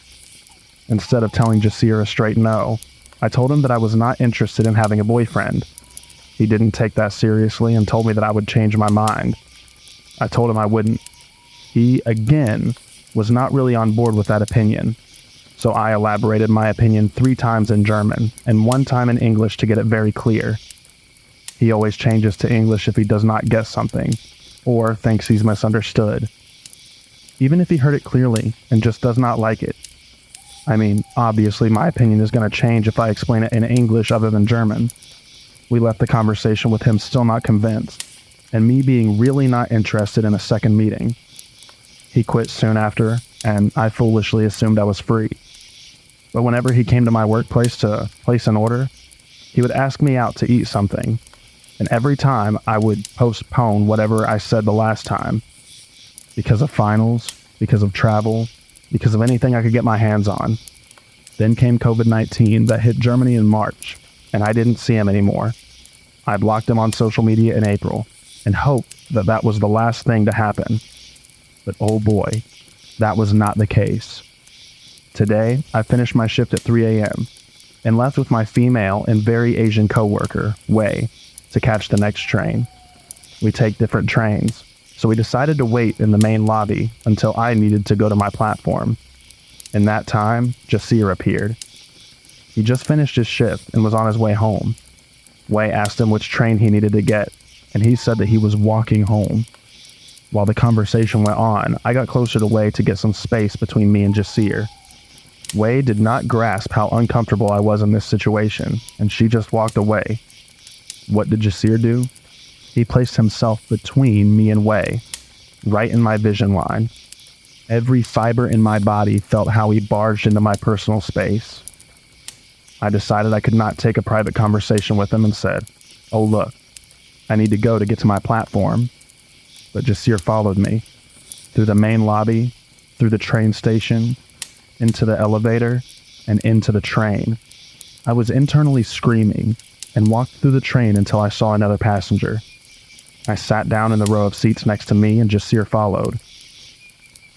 Instead of telling Jasir a straight no, I told him that I was not interested in having a boyfriend. He didn't take that seriously and told me that I would change my mind. I told him I wouldn't. He, again, was not really on board with that opinion. So I elaborated my opinion 3 times in German and 1 time in English to get it very clear. He always changes to English if he does not get something, or thinks he's misunderstood. Even if he heard it clearly and just does not like it. I mean, obviously my opinion is going to change if I explain it in English other than German. We left the conversation with him still not convinced, and me being really not interested in a second meeting. He quit soon after, and I foolishly assumed I was free. But whenever he came to my workplace to place an order, he would ask me out to eat something, and every time I would postpone whatever I said the last time. Because of finals, because of travel, because of anything I could get my hands on. Then came COVID-19 that hit Germany in March, and I didn't see him anymore. I blocked him on social media in April, and hoped that that was the last thing to happen. But oh boy, that was not the case. Today, I finished my shift at 3 a.m. and left with my female and very Asian coworker, Wei, to catch the next train. We take different trains, so we decided to wait in the main lobby until I needed to go to my platform. In that time, Jasir appeared. He just finished his shift and was on his way home. Wei asked him which train he needed to get, and he said that he was walking home. While the conversation went on, I got closer to Wei to get some space between me and Jasir. Wei did not grasp how uncomfortable I was in this situation, and she just walked away. What did Jasir do? He placed himself between me and Wei, right in my vision line. Every fiber in my body felt how he barged into my personal space. I decided I could not take a private conversation with him and said, "Oh look, I need to go to get to my platform." But Jasir followed me, through the main lobby, through the train station, into the elevator, and into the train. I was internally screaming and walked through the train until I saw another passenger. I sat down in the row of seats next to me and Jasir followed.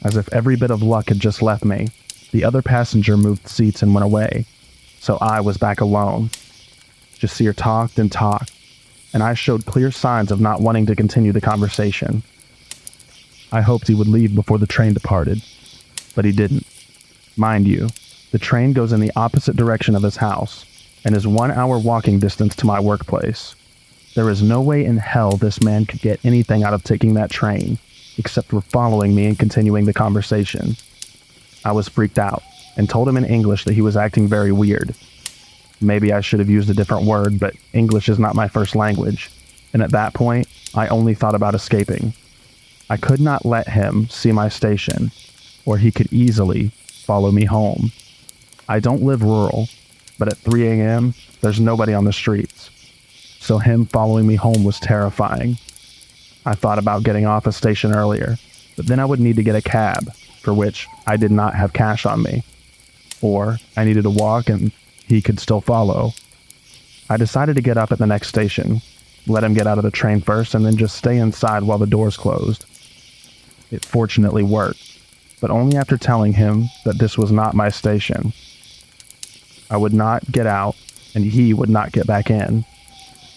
As if every bit of luck had just left me, the other passenger moved seats and went away, so I was back alone. Jasir talked and talked, and I showed clear signs of not wanting to continue the conversation. I hoped he would leave before the train departed, but he didn't. Mind you, the train goes in the opposite direction of his house, and is 1 hour walking distance to my workplace. There is no way in hell this man could get anything out of taking that train, except for following me and continuing the conversation. I was freaked out, and told him in English that he was acting very weird. Maybe I should have used a different word, but English is not my first language, and at that point, I only thought about escaping. I could not let him see my station, or he could easily follow me home. I don't live rural, but at 3 a.m., there's nobody on the streets, so him following me home was terrifying. I thought about getting off a station earlier, but then I would need to get a cab, for which I did not have cash on me. Or I needed to walk and he could still follow. I decided to get up at the next station, let him get out of the train first, and then just stay inside while the doors closed. It fortunately worked, but only after telling him that this was not my station. I would not get out, and he would not get back in.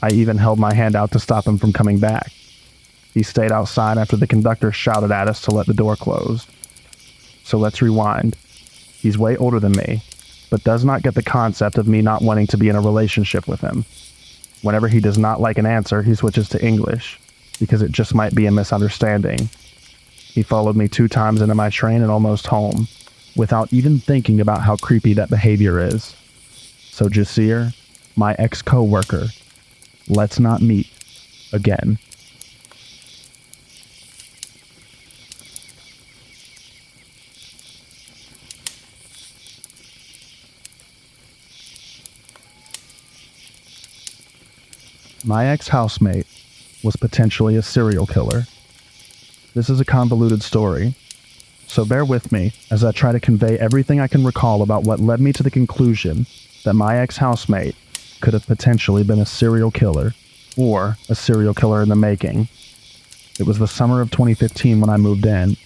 I even held my hand out to stop him from coming back. He stayed outside after the conductor shouted at us to let the door close. So let's rewind. He's way older than me, but does not get the concept of me not wanting to be in a relationship with him. Whenever he does not like an answer, he switches to English, because it just might be a misunderstanding. He followed me 2 times into my train and almost home, without even thinking about how creepy that behavior is. So Jasir, my ex-co-worker, let's not meet again. My ex-housemate was potentially a serial killer. This is a convoluted story, so bear with me as I try to convey everything I can recall about what led me to the conclusion that my ex-housemate could have potentially been a serial killer, or a serial killer in the making. It was the summer of 2015 when I moved in,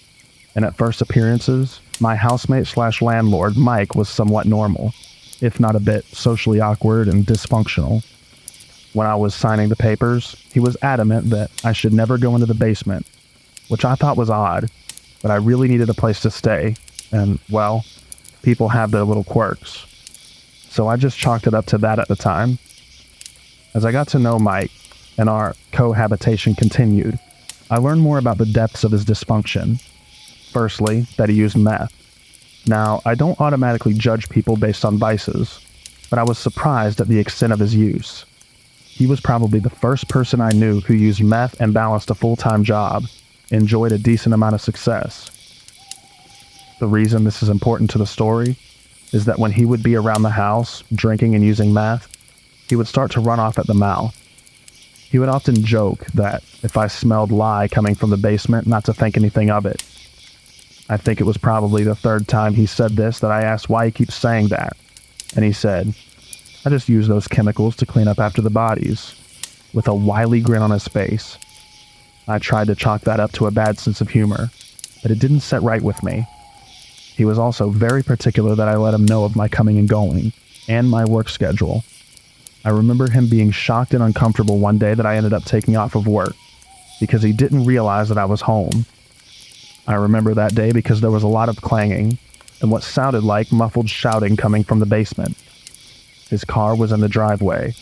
and at first appearances, my housemate/landlord Mike was somewhat normal, if not a bit socially awkward and dysfunctional. When I was signing the papers, he was adamant that I should never go into the basement, which I thought was odd, but I really needed a place to stay, and, well, people have their little quirks. So I just chalked it up to that at the time. As I got to know Mike, and our cohabitation continued, I learned more about the depths of his dysfunction. Firstly, that he used meth. Now, I don't automatically judge people based on vices, but I was surprised at the extent of his use. He was probably the first person I knew who used meth and balanced a full-time job, enjoyed a decent amount of success. The reason this is important to the story is that when he would be around the house, drinking and using meth, he would start to run off at the mouth. He would often joke that if I smelled lye coming from the basement, not to think anything of it. I think it was probably the 3rd time he said this that I asked why he keeps saying that, and he said, "I just use those chemicals to clean up after the bodies," with a wily grin on his face. I tried to chalk that up to a bad sense of humor, but it didn't set right with me. He was also very particular that I let him know of my coming and going, and my work schedule. I remember him being shocked and uncomfortable one day that I ended up taking off of work, because he didn't realize that I was home. I remember that day because there was a lot of clanging, and what sounded like muffled shouting coming from the basement. His car was in the driveway,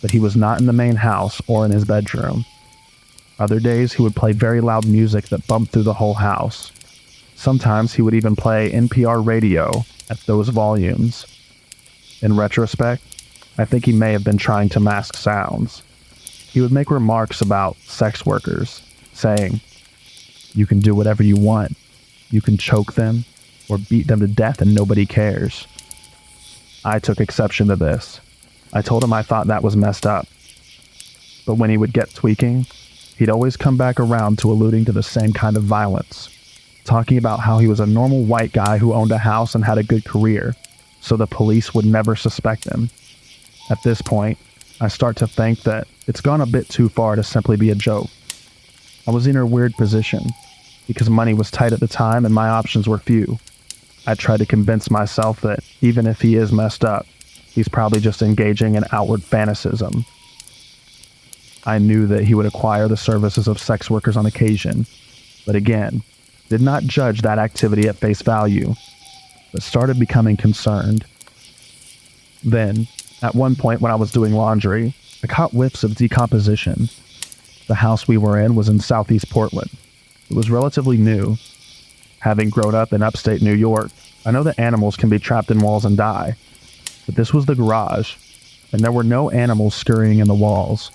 but he was not in the main house or in his bedroom. Other days he would play very loud music that bumped through the whole house. Sometimes he would even play NPR radio at those volumes. In retrospect, I think he may have been trying to mask sounds. He would make remarks about sex workers, saying, "You can do whatever you want. You can choke them or beat them to death and nobody cares." I took exception to this. I told him I thought that was messed up. but when he would get tweaking, he'd always come back around to alluding to the same kind of violence, talking about how he was a normal white guy who owned a house and had a good career, so the police would never suspect him. At this point, I start to think that it's gone a bit too far to simply be a joke. I was in a weird position, because money was tight at the time and my options were few. I tried to convince myself that even if he is messed up, he's probably just engaging in outward fanaticism. I knew that he would acquire the services of sex workers on occasion, but again, did not judge that activity at face value, but started becoming concerned. Then, at one point when I was doing laundry, I caught whiffs of decomposition. The house we were in was in southeast Portland. It was relatively new. Having grown up in upstate New York, I know that animals can be trapped in walls and die, but this was the garage, and there were no animals scurrying in the walls.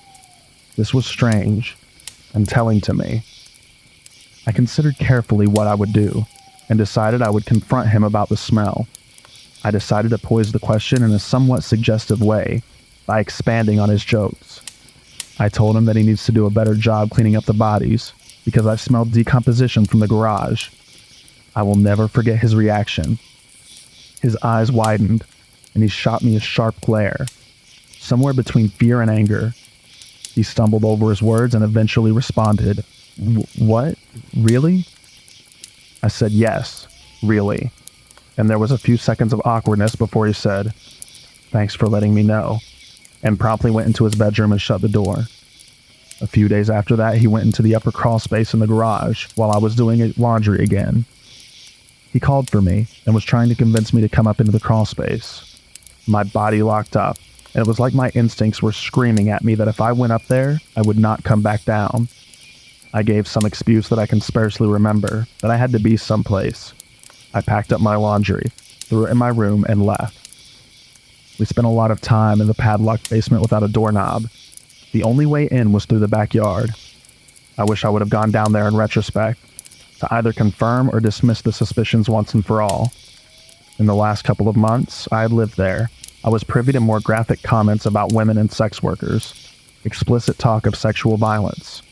This was strange and telling to me. I considered carefully what I would do, and decided I would confront him about the smell. I decided to pose the question in a somewhat suggestive way, by expanding on his jokes. I told him that he needs to do a better job cleaning up the bodies, because I smelled decomposition from the garage. I will never forget his reaction. His eyes widened, and he shot me a sharp glare, somewhere between fear and anger. He stumbled over his words and eventually responded, "What? Really?" I said, "Yes, really." And there was a few seconds of awkwardness before he said, "Thanks for letting me know," and promptly went into his bedroom and shut the door. A few days after that, he went into the upper crawl space in the garage while I was doing laundry again. He called for me and was trying to convince me to come up into the crawl space. My body locked up, and it was like my instincts were screaming at me that if I went up there, I would not come back down. I gave some excuse that I can scarcely remember, that I had to be someplace. I packed up my laundry, threw it in my room, and left. We spent a lot of time in the padlocked basement without a doorknob. The only way in was through the backyard. I wish I would have gone down there in retrospect, to either confirm or dismiss the suspicions once and for all. In the last couple of months I had lived there, I was privy to more graphic comments about women and sex workers, explicit talk of sexual violence,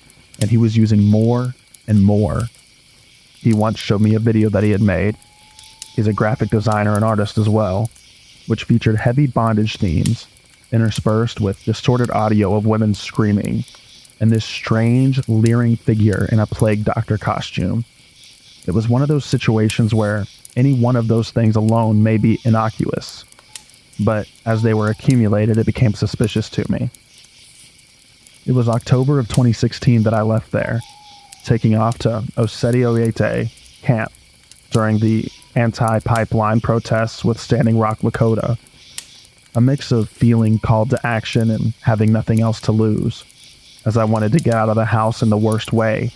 and he was using more and more. He once showed me a video that he had made. He's a graphic designer and artist as well, which featured heavy bondage themes, interspersed with distorted audio of women screaming, and this strange, leering figure in a plague doctor costume. It was one of those situations where any one of those things alone may be innocuous, but as they were accumulated, it became suspicious to me. It was October of 2016 that I left there, taking off to Osetioete camp during the anti-pipeline protests with Standing Rock, Lakota. A mix of feeling called to action and having nothing else to lose, as I wanted to get out of the house in the worst way.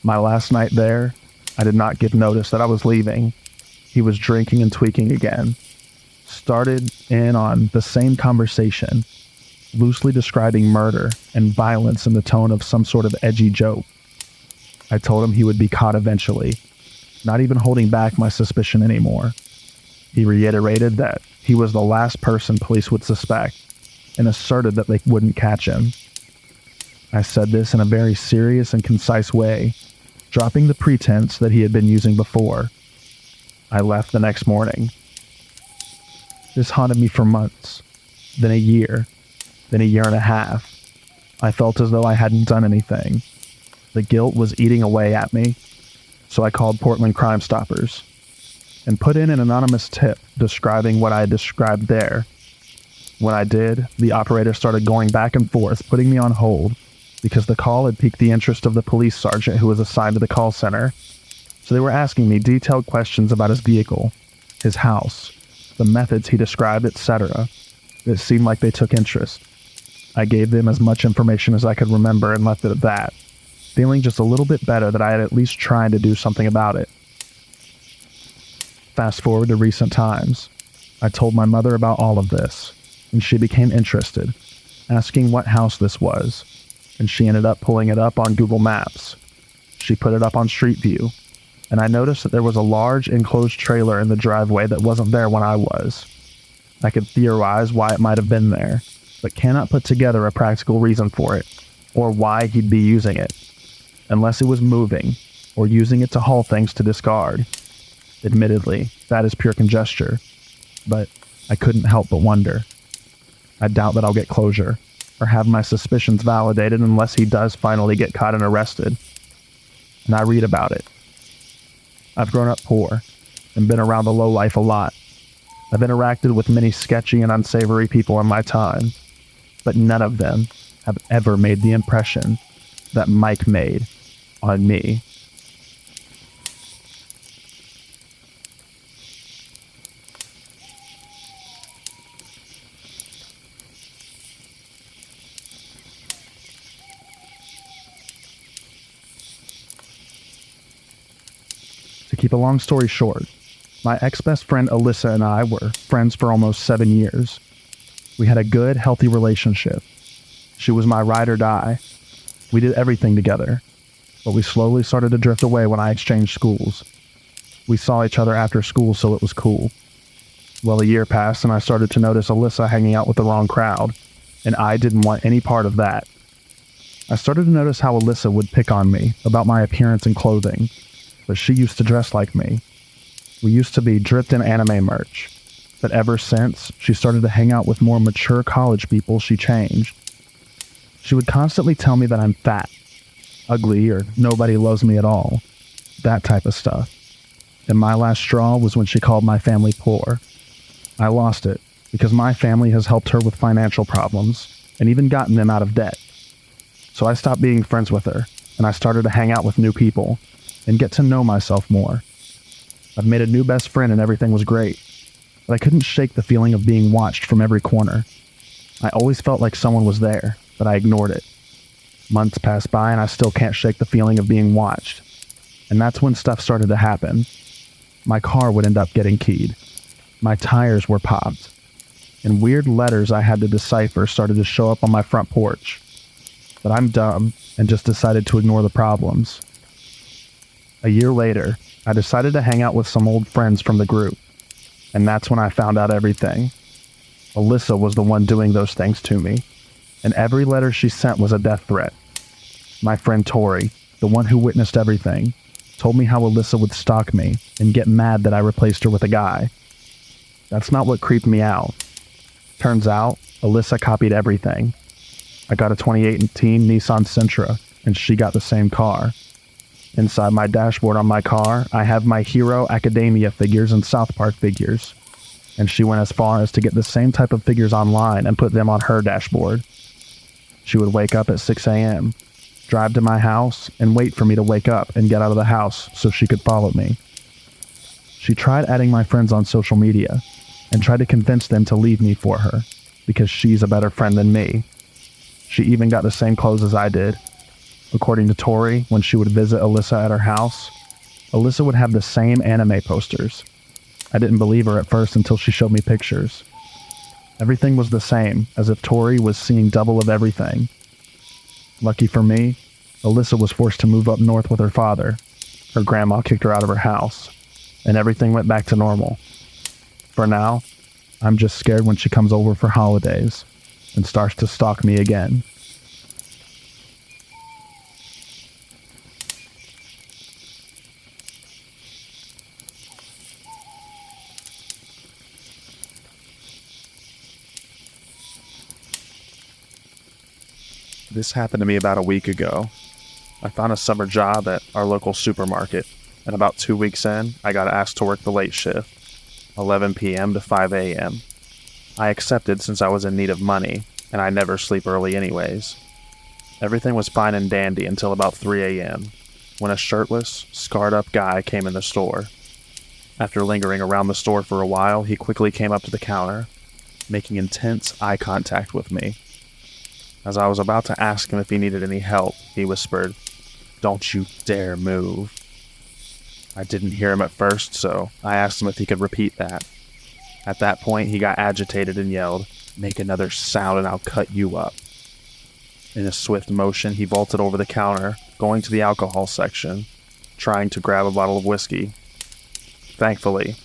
My last night there, I did not give notice that I was leaving. He was drinking and tweaking again. Started in on the same conversation, loosely describing murder and violence in the tone of some sort of edgy joke. I told him he would be caught eventually, not even holding back my suspicion anymore. He reiterated that he was the last person police would suspect, and asserted that they wouldn't catch him. I said this in a very serious and concise way, dropping the pretense that he had been using before. I left the next morning. This haunted me for months, then a year and a half. I felt as though I hadn't done anything. The guilt was eating away at me, so I called Portland Crime Stoppers and put in an anonymous tip describing what I had described there. When I did, the operator started going back and forth, putting me on hold, because the call had piqued the interest of the police sergeant who was assigned to the call center. So they were asking me detailed questions about his vehicle, his house, the methods he described, etc. It seemed like they took interest. I gave them as much information as I could remember and left it at that, feeling just a little bit better that I had at least tried to do something about it. Fast forward to recent times. I told my mother about all of this, and she became interested, asking what house this was, and she ended up pulling it up on Google Maps. She put it up on Street View, and I noticed that there was a large enclosed trailer in the driveway that wasn't there when I was. I could theorize why it might have been there. but cannot put together a practical reason for it, or why he'd be using it, unless it was moving, or using it to haul things to discard. Admittedly, that is pure conjecture, but I couldn't help but wonder. I doubt that I'll get closure, or have my suspicions validated unless he does finally get caught and arrested. And I read about it. I've grown up poor, and been around the lowlife a lot. I've interacted with many sketchy and unsavory people in my time, but none of them have ever made the impression that Mike made on me. To keep a long story short, my ex-best friend Alyssa and I were friends for almost 7 years. We had a good, healthy relationship. She was my ride or die. We did everything together, but we slowly started to drift away when I exchanged schools. We saw each other after school, so it was cool. Well, a year passed and I started to notice Alyssa hanging out with the wrong crowd, and I didn't want any part of that. I started to notice how Alyssa would pick on me about my appearance and clothing, but she used to dress like me. We used to be dripped in anime merch, but ever since she started to hang out with more mature college people, she changed. She would constantly tell me that I'm fat, ugly, or nobody loves me at all. That type of stuff. And my last straw was when she called my family poor. I lost it because my family has helped her with financial problems and even gotten them out of debt. So I stopped being friends with her, and I started to hang out with new people and get to know myself more. I've made a new best friend and everything was great, but I couldn't shake the feeling of being watched from every corner. I always felt like someone was there, but I ignored it. Months passed by and I still can't shake the feeling of being watched. And that's when stuff started to happen. My car would end up getting keyed. My tires were popped. And weird letters I had to decipher started to show up on my front porch. But I'm dumb and just decided to ignore the problems. A year later, I decided to hang out with some old friends from the group, and that's when I found out everything. Alyssa was the one doing those things to me, and every letter she sent was a death threat. My friend Tori, the one who witnessed everything, told me how Alyssa would stalk me and get mad that I replaced her with a guy. That's not what creeped me out. Turns out, Alyssa copied everything. I got a 2018 Nissan Sentra, and she got the same car. Inside my dashboard on my car, I have My Hero Academia figures and South Park figures, and she went as far as to get the same type of figures online and put them on her dashboard. She would wake up at 6 a.m., drive to my house, and wait for me to wake up and get out of the house so she could follow me. She tried adding my friends on social media and tried to convince them to leave me for her because she's a better friend than me. She even got the same clothes as I did. According to Tori, when she would visit Alyssa at her house, Alyssa would have the same anime posters. I didn't believe her at first until she showed me pictures. Everything was the same, as if Tori was seeing double of everything. Lucky for me, Alyssa was forced to move up north with her father. Her grandma kicked her out of her house, and everything went back to normal. For now, I'm just scared when she comes over for holidays and starts to stalk me again. This happened to me about a week ago. I found a summer job at our local supermarket, and about 2 weeks in, I got asked to work the late shift, 11 p.m. to 5 a.m. I accepted since I was in need of money, and I never sleep early anyways. Everything was fine and dandy until about 3 a.m., when a shirtless, scarred-up guy came in the store. After lingering around the store for a while, he quickly came up to the counter, making intense eye contact with me. As I was about to ask him if he needed any help, he whispered, "Don't you dare move." I didn't hear him at first, so I asked him if he could repeat that. At that point, he got agitated and yelled, "Make another sound and I'll cut you up." In a swift motion, he vaulted over the counter, going to the alcohol section, trying to grab a bottle of whiskey. Thankfully,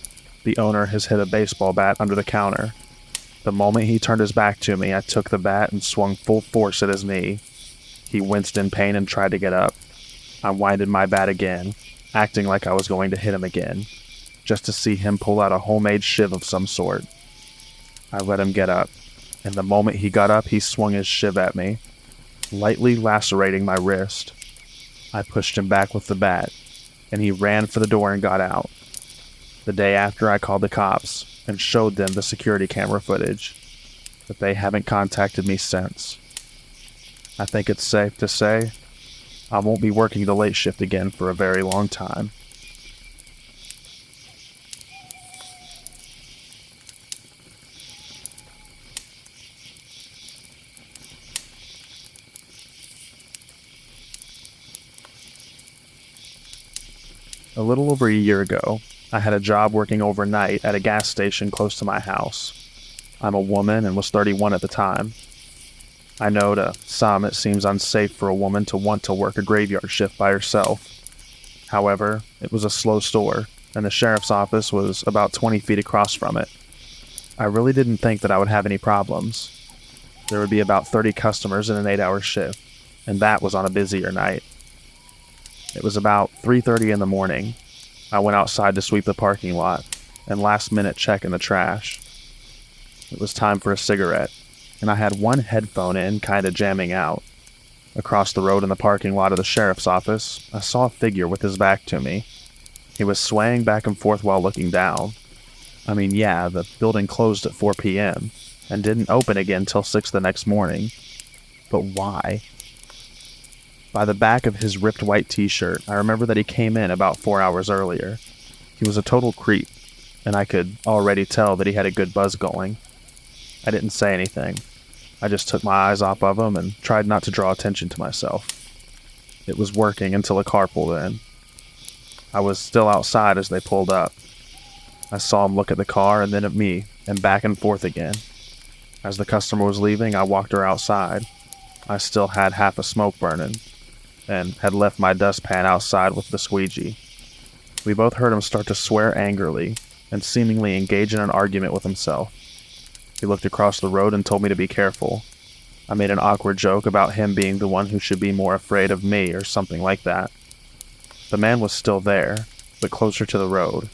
the owner has hid a baseball bat under the counter. The moment he turned his back to me, I took the bat and swung full force at his knee. He winced in pain and tried to get up. I winded my bat again, acting like I was going to hit him again, just to see him pull out a homemade shiv of some sort. I let him get up, and the moment he got up, he swung his shiv at me, lightly lacerating my wrist. I pushed him back with the bat, and he ran for the door and got out. The day after, I called the cops and showed them the security camera footage, but they haven't contacted me since. I think it's safe to say I won't be working the late shift again for a very long time. A little over a year ago, I had a job working overnight at a gas station close to my house. I'm a woman and was 31 at the time. I know to some it seems unsafe for a woman to want to work a graveyard shift by herself. However, it was a slow store, and the sheriff's office was about 20 feet across from it. I really didn't think that I would have any problems. There would be about 30 customers in an 8-hour shift, and that was on a busier night. It was about 3:30 in the morning. I went outside to sweep the parking lot and last minute check in the trash. It was time for a cigarette, and I had one headphone in, kinda jamming out. Across the road in the parking lot of the sheriff's office, I saw a figure with his back to me. He was swaying back and forth while looking down. I mean, yeah, the building closed at 4 p.m. and didn't open again till 6 the next morning. But why? By the back of his ripped white t-shirt, I remember that he came in about 4 hours earlier. He was a total creep, and I could already tell that he had a good buzz going. I didn't say anything. I just took my eyes off of him and tried not to draw attention to myself. It was working until a car pulled in. I was still outside as they pulled up. I saw him look at the car and then at me, and back and forth again. As the customer was leaving, I walked her outside. I still had half a smoke burning, and had left my dustpan outside with the squeegee. We both heard him start to swear angrily, and seemingly engage in an argument with himself. He looked across the road and told me to be careful. I made an awkward joke about him being the one who should be more afraid of me or something like that. The man was still there, but closer to the road,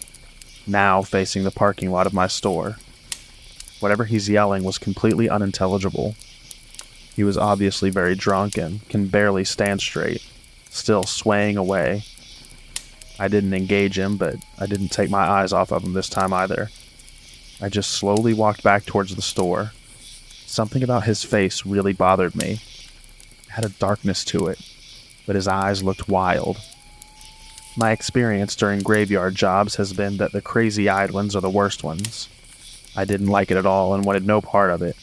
now facing the parking lot of my store. Whatever he's yelling was completely unintelligible. He was obviously very drunk and can barely stand straight, still swaying away. I didn't engage him, but I didn't take my eyes off of him this time either. I just slowly walked back towards the store. Something about his face really bothered me. It had a darkness to it, but his eyes looked wild. My experience during graveyard jobs has been that the crazy-eyed ones are the worst ones. I didn't like it at all and wanted no part of it.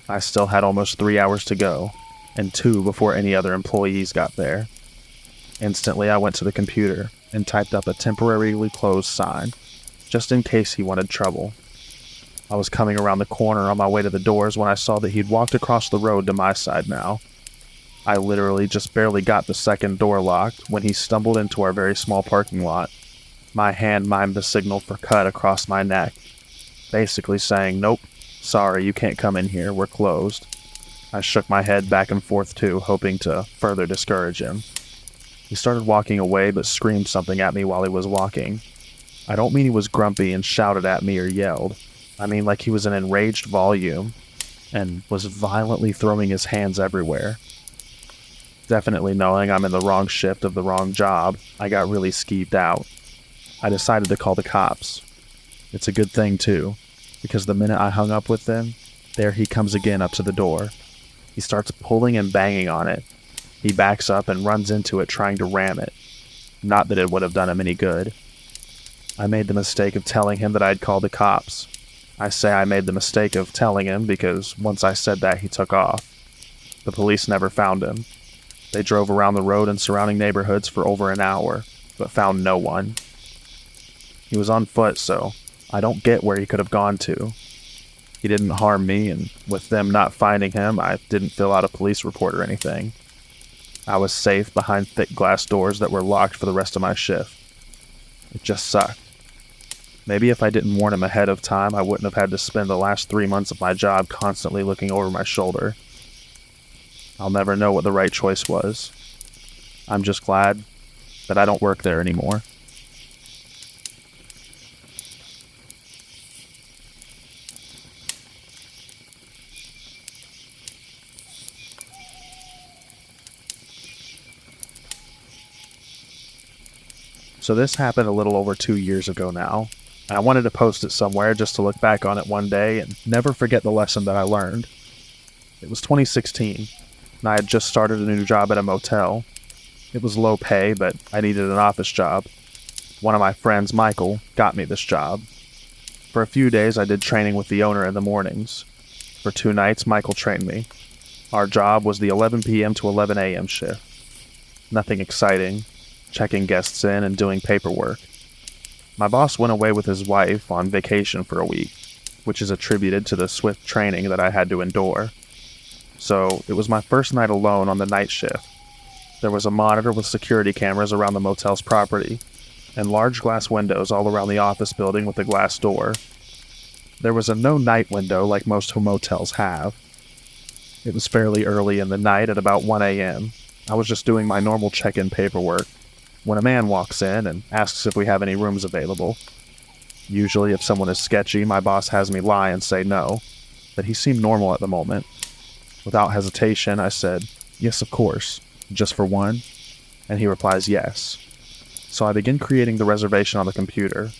I still had almost 3 hours to go, and 2 before any other employees got there. Instantly, I went to the computer and typed up a temporarily closed sign, just in case he wanted trouble. I was coming around the corner on my way to the doors when I saw that he'd walked across the road to my side now. I literally just barely got the second door locked when he stumbled into our very small parking lot. My hand mimed the signal for cut across my neck, basically saying, "Nope, sorry, you can't come in here, we're closed." I shook my head back and forth too, hoping to further discourage him. He started walking away but screamed something at me while he was walking. I don't mean he was grumpy and shouted at me or yelled. I mean like he was in enraged volume and was violently throwing his hands everywhere. Definitely knowing I'm in the wrong shift of the wrong job, I got really skeeved out. I decided to call the cops. It's a good thing too, because the minute I hung up with them, there he comes again up to the door. He starts pulling and banging on it. He backs up and runs into it trying to ram it. Not that it would have done him any good. I made the mistake of telling him that I'd called the cops. I say I made the mistake of telling him because once I said that, he took off. The police never found him. They drove around the road and surrounding neighborhoods for over an hour, but found no one. He was on foot, so I don't get where he could have gone to. He didn't harm me, and with them not finding him, I didn't fill out a police report or anything. I was safe behind thick glass doors that were locked for the rest of my shift. It just sucked. Maybe if I didn't warn him ahead of time, I wouldn't have had to spend the last 3 months of my job constantly looking over my shoulder. I'll never know what the right choice was. I'm just glad that I don't work there anymore. So this happened a little over 2 years ago now, and I wanted to post it somewhere just to look back on it one day and never forget the lesson that I learned. It was 2016, and I had just started a new job at a motel. It was low pay, but I needed an office job. One of my friends, Michael, got me this job. For a few days, I did training with the owner in the mornings. For 2 nights, Michael trained me. Our job was the 11 p.m. to 11 a.m. shift. Nothing exciting, checking guests in and doing paperwork. My boss went away with his wife on vacation for a week, which is attributed to the swift training that I had to endure. So it was my first night alone on the night shift. There was a monitor with security cameras around the motel's property, and large glass windows all around the office building with a glass door. There was a no-night window like most motels have. It was fairly early in the night at about 1 a.m. I was just doing my normal check-in paperwork when a man walks in and asks if we have any rooms available. Usually if someone is sketchy, my boss has me lie and say no, but he seemed normal at the moment. Without hesitation, I said, "Yes, of course. Just for one?" And he replies, "Yes." So I begin creating the reservation on the computer,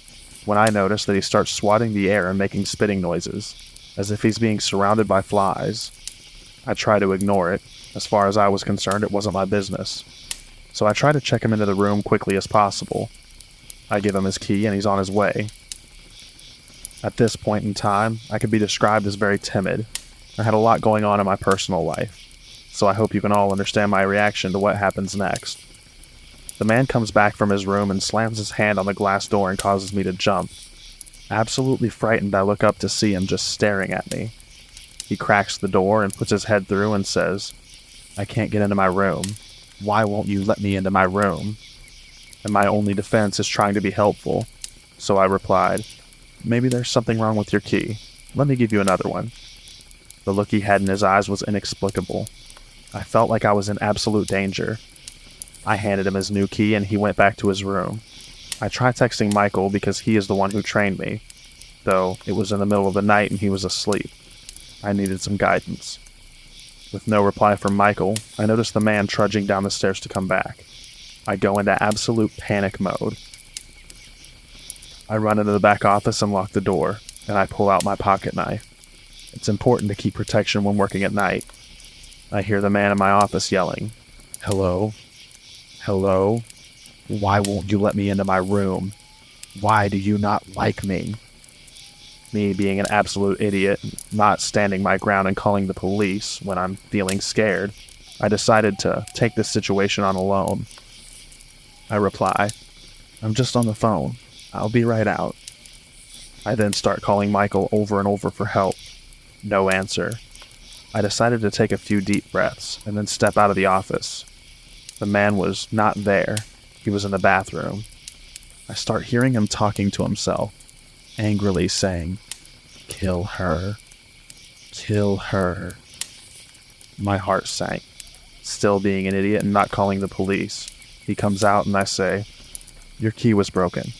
when I notice that he starts swatting the air and making spitting noises, as if he's being surrounded by flies. I try to ignore it. As far as I was concerned, it wasn't my business. So I try to check him into the room quickly as possible. I give him his key and he's on his way. At this point in time, I could be described as very timid. I had a lot going on in my personal life, so I hope you can all understand my reaction to what happens next. The man comes back from his room and slams his hand on the glass door and causes me to jump. Absolutely frightened, I look up to see him just staring at me. He cracks the door and puts his head through and says, "I can't get into my room. Why won't you let me into my room?" And my only defense is trying to be helpful, so I replied, "Maybe there's something wrong with your key. Let me give you another one." The look he had in his eyes was inexplicable. I felt like I was in absolute danger. I handed him his new key and he went back to his room. I tried texting Michael because he is the one who trained me, though it was in the middle of the night and he was asleep. I needed some guidance. With no reply from Michael, I noticed the man trudging down the stairs to come back. I go into absolute panic mode. I run into the back office and lock the door, and I pull out my pocket knife. It's important to keep protection when working at night. I hear the man in my office yelling, "Hello? Hello? Why won't you let me into my room? Why do you not like me?" Me being an absolute idiot, not standing my ground and calling the police when I'm feeling scared, I decided to take this situation on alone. I reply, "I'm just on the phone. I'll be right out." I then start calling Michael over and over for help. No answer. I decided to take a few deep breaths and then step out of the office. The man was not there. He was in the bathroom. I start hearing him talking to himself, angrily saying, "Kill her. Kill her." My heart sank. Still being an idiot and not calling the police. He comes out and I say, "Your key was broken.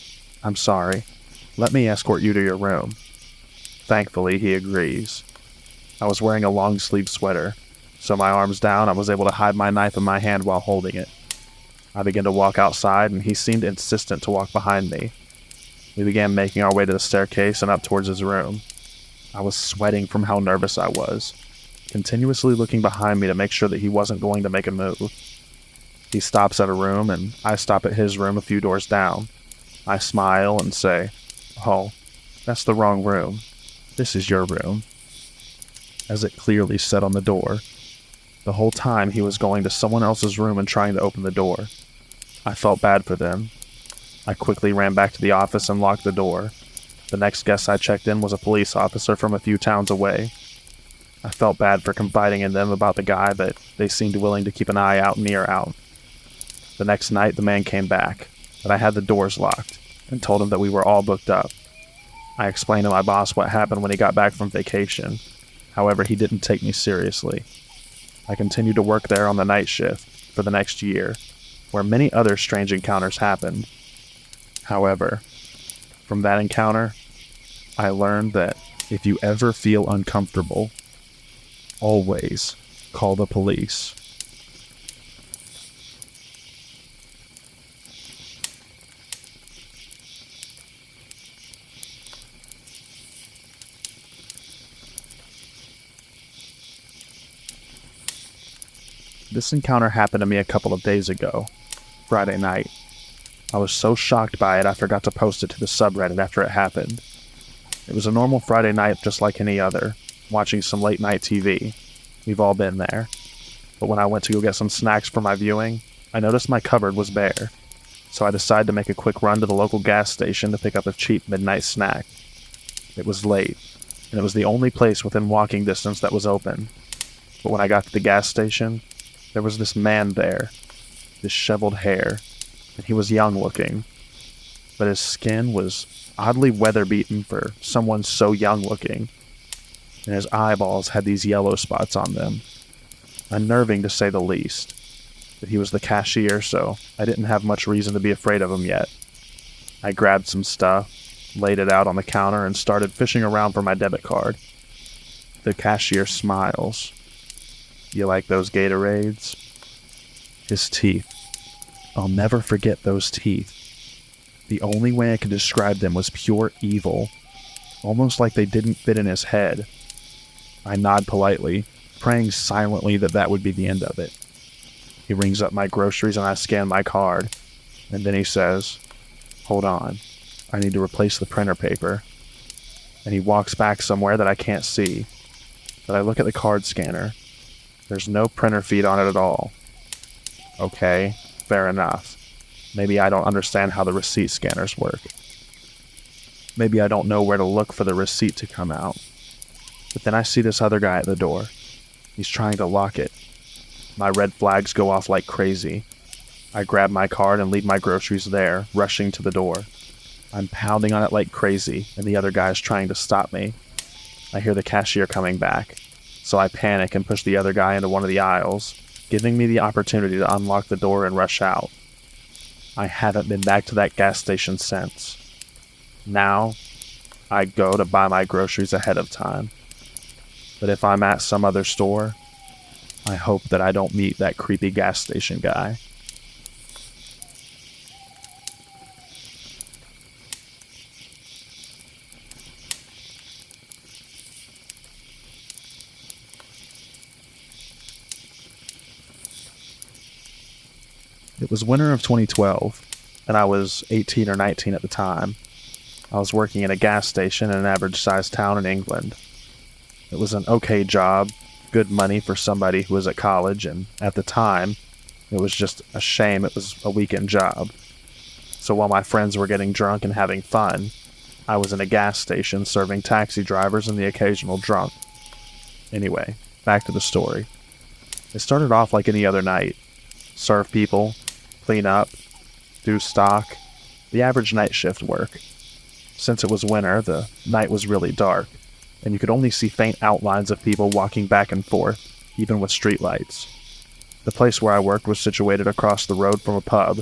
I'm sorry. Let me escort you to your room." Thankfully, he agrees. I was wearing a long-sleeved sweater, so my arms down, I was able to hide my knife in my hand while holding it. I began to walk outside, and he seemed insistent to walk behind me. We began making our way to the staircase and up towards his room. I was sweating from how nervous I was, continuously looking behind me to make sure that he wasn't going to make a move. He stops at a room, and I stop at his room a few doors down. I smile and say, "Oh, that's the wrong room. This is your room," as it clearly said on the door. The whole time he was going to someone else's room and trying to open the door. I felt bad for them. I quickly ran back to the office and locked the door. The next guest I checked in was a police officer from a few towns away. I felt bad for confiding in them about the guy, but they seemed willing to keep an eye out and ear out. The next night the man came back, but I had the doors locked and told him that we were all booked up. I explained to my boss what happened when he got back from vacation. However, he didn't take me seriously. I continued to work there on the night shift for the next year, where many other strange encounters happened. However, from that encounter, I learned that if you ever feel uncomfortable, always call the police. This encounter happened to me a couple of days ago, Friday night. I was so shocked by it I forgot to post it to the subreddit after it happened. It was a normal Friday night just like any other, watching some late night TV. We've all been there. But when I went to go get some snacks for my viewing, I noticed my cupboard was bare. So I decided to make a quick run to the local gas station to pick up a cheap midnight snack. It was late, and it was the only place within walking distance that was open. But when I got to the gas station, there was this man there, disheveled hair, and he was young looking, but his skin was oddly weather-beaten for someone so young looking, and his eyeballs had these yellow spots on them. Unnerving to say the least, but he was the cashier, so I didn't have much reason to be afraid of him yet. I grabbed some stuff, laid it out on the counter, and started fishing around for my debit card. The cashier smiles. "You like those Gatorades?" His teeth. I'll never forget those teeth. The only way I could describe them was pure evil, almost like they didn't fit in his head. I nod politely, praying silently that that would be the end of it. He rings up my groceries and I scan my card, and then he says, "Hold on, I need to replace the printer paper." And he walks back somewhere that I can't see, but I look at the card scanner. There's no printer feed on it at all. Okay, fair enough. Maybe I don't understand how the receipt scanners work. Maybe I don't know where to look for the receipt to come out. But then I see this other guy at the door. He's trying to lock it. My red flags go off like crazy. I grab my card and leave my groceries there, rushing to the door. I'm pounding on it like crazy, and the other guy's trying to stop me. I hear the cashier coming back, so I panic and push the other guy into one of the aisles, giving me the opportunity to unlock the door and rush out. I haven't been back to that gas station since. Now, I go to buy my groceries ahead of time. But if I'm at some other store, I hope that I don't meet that creepy gas station guy. It was winter of 2012, and I was 18 or 19 at the time. I was working in a gas station in an average-sized town in England. It was an okay job, good money for somebody who was at college, and at the time, it was just a shame it was a weekend job. So while my friends were getting drunk and having fun, I was in a gas station serving taxi drivers and the occasional drunk. Anyway, back to the story. It started off like any other night. Serve people, clean up, do stock, the average night shift work. Since it was winter, the night was really dark, and you could only see faint outlines of people walking back and forth, even with streetlights. The place where I worked was situated across the road from a pub,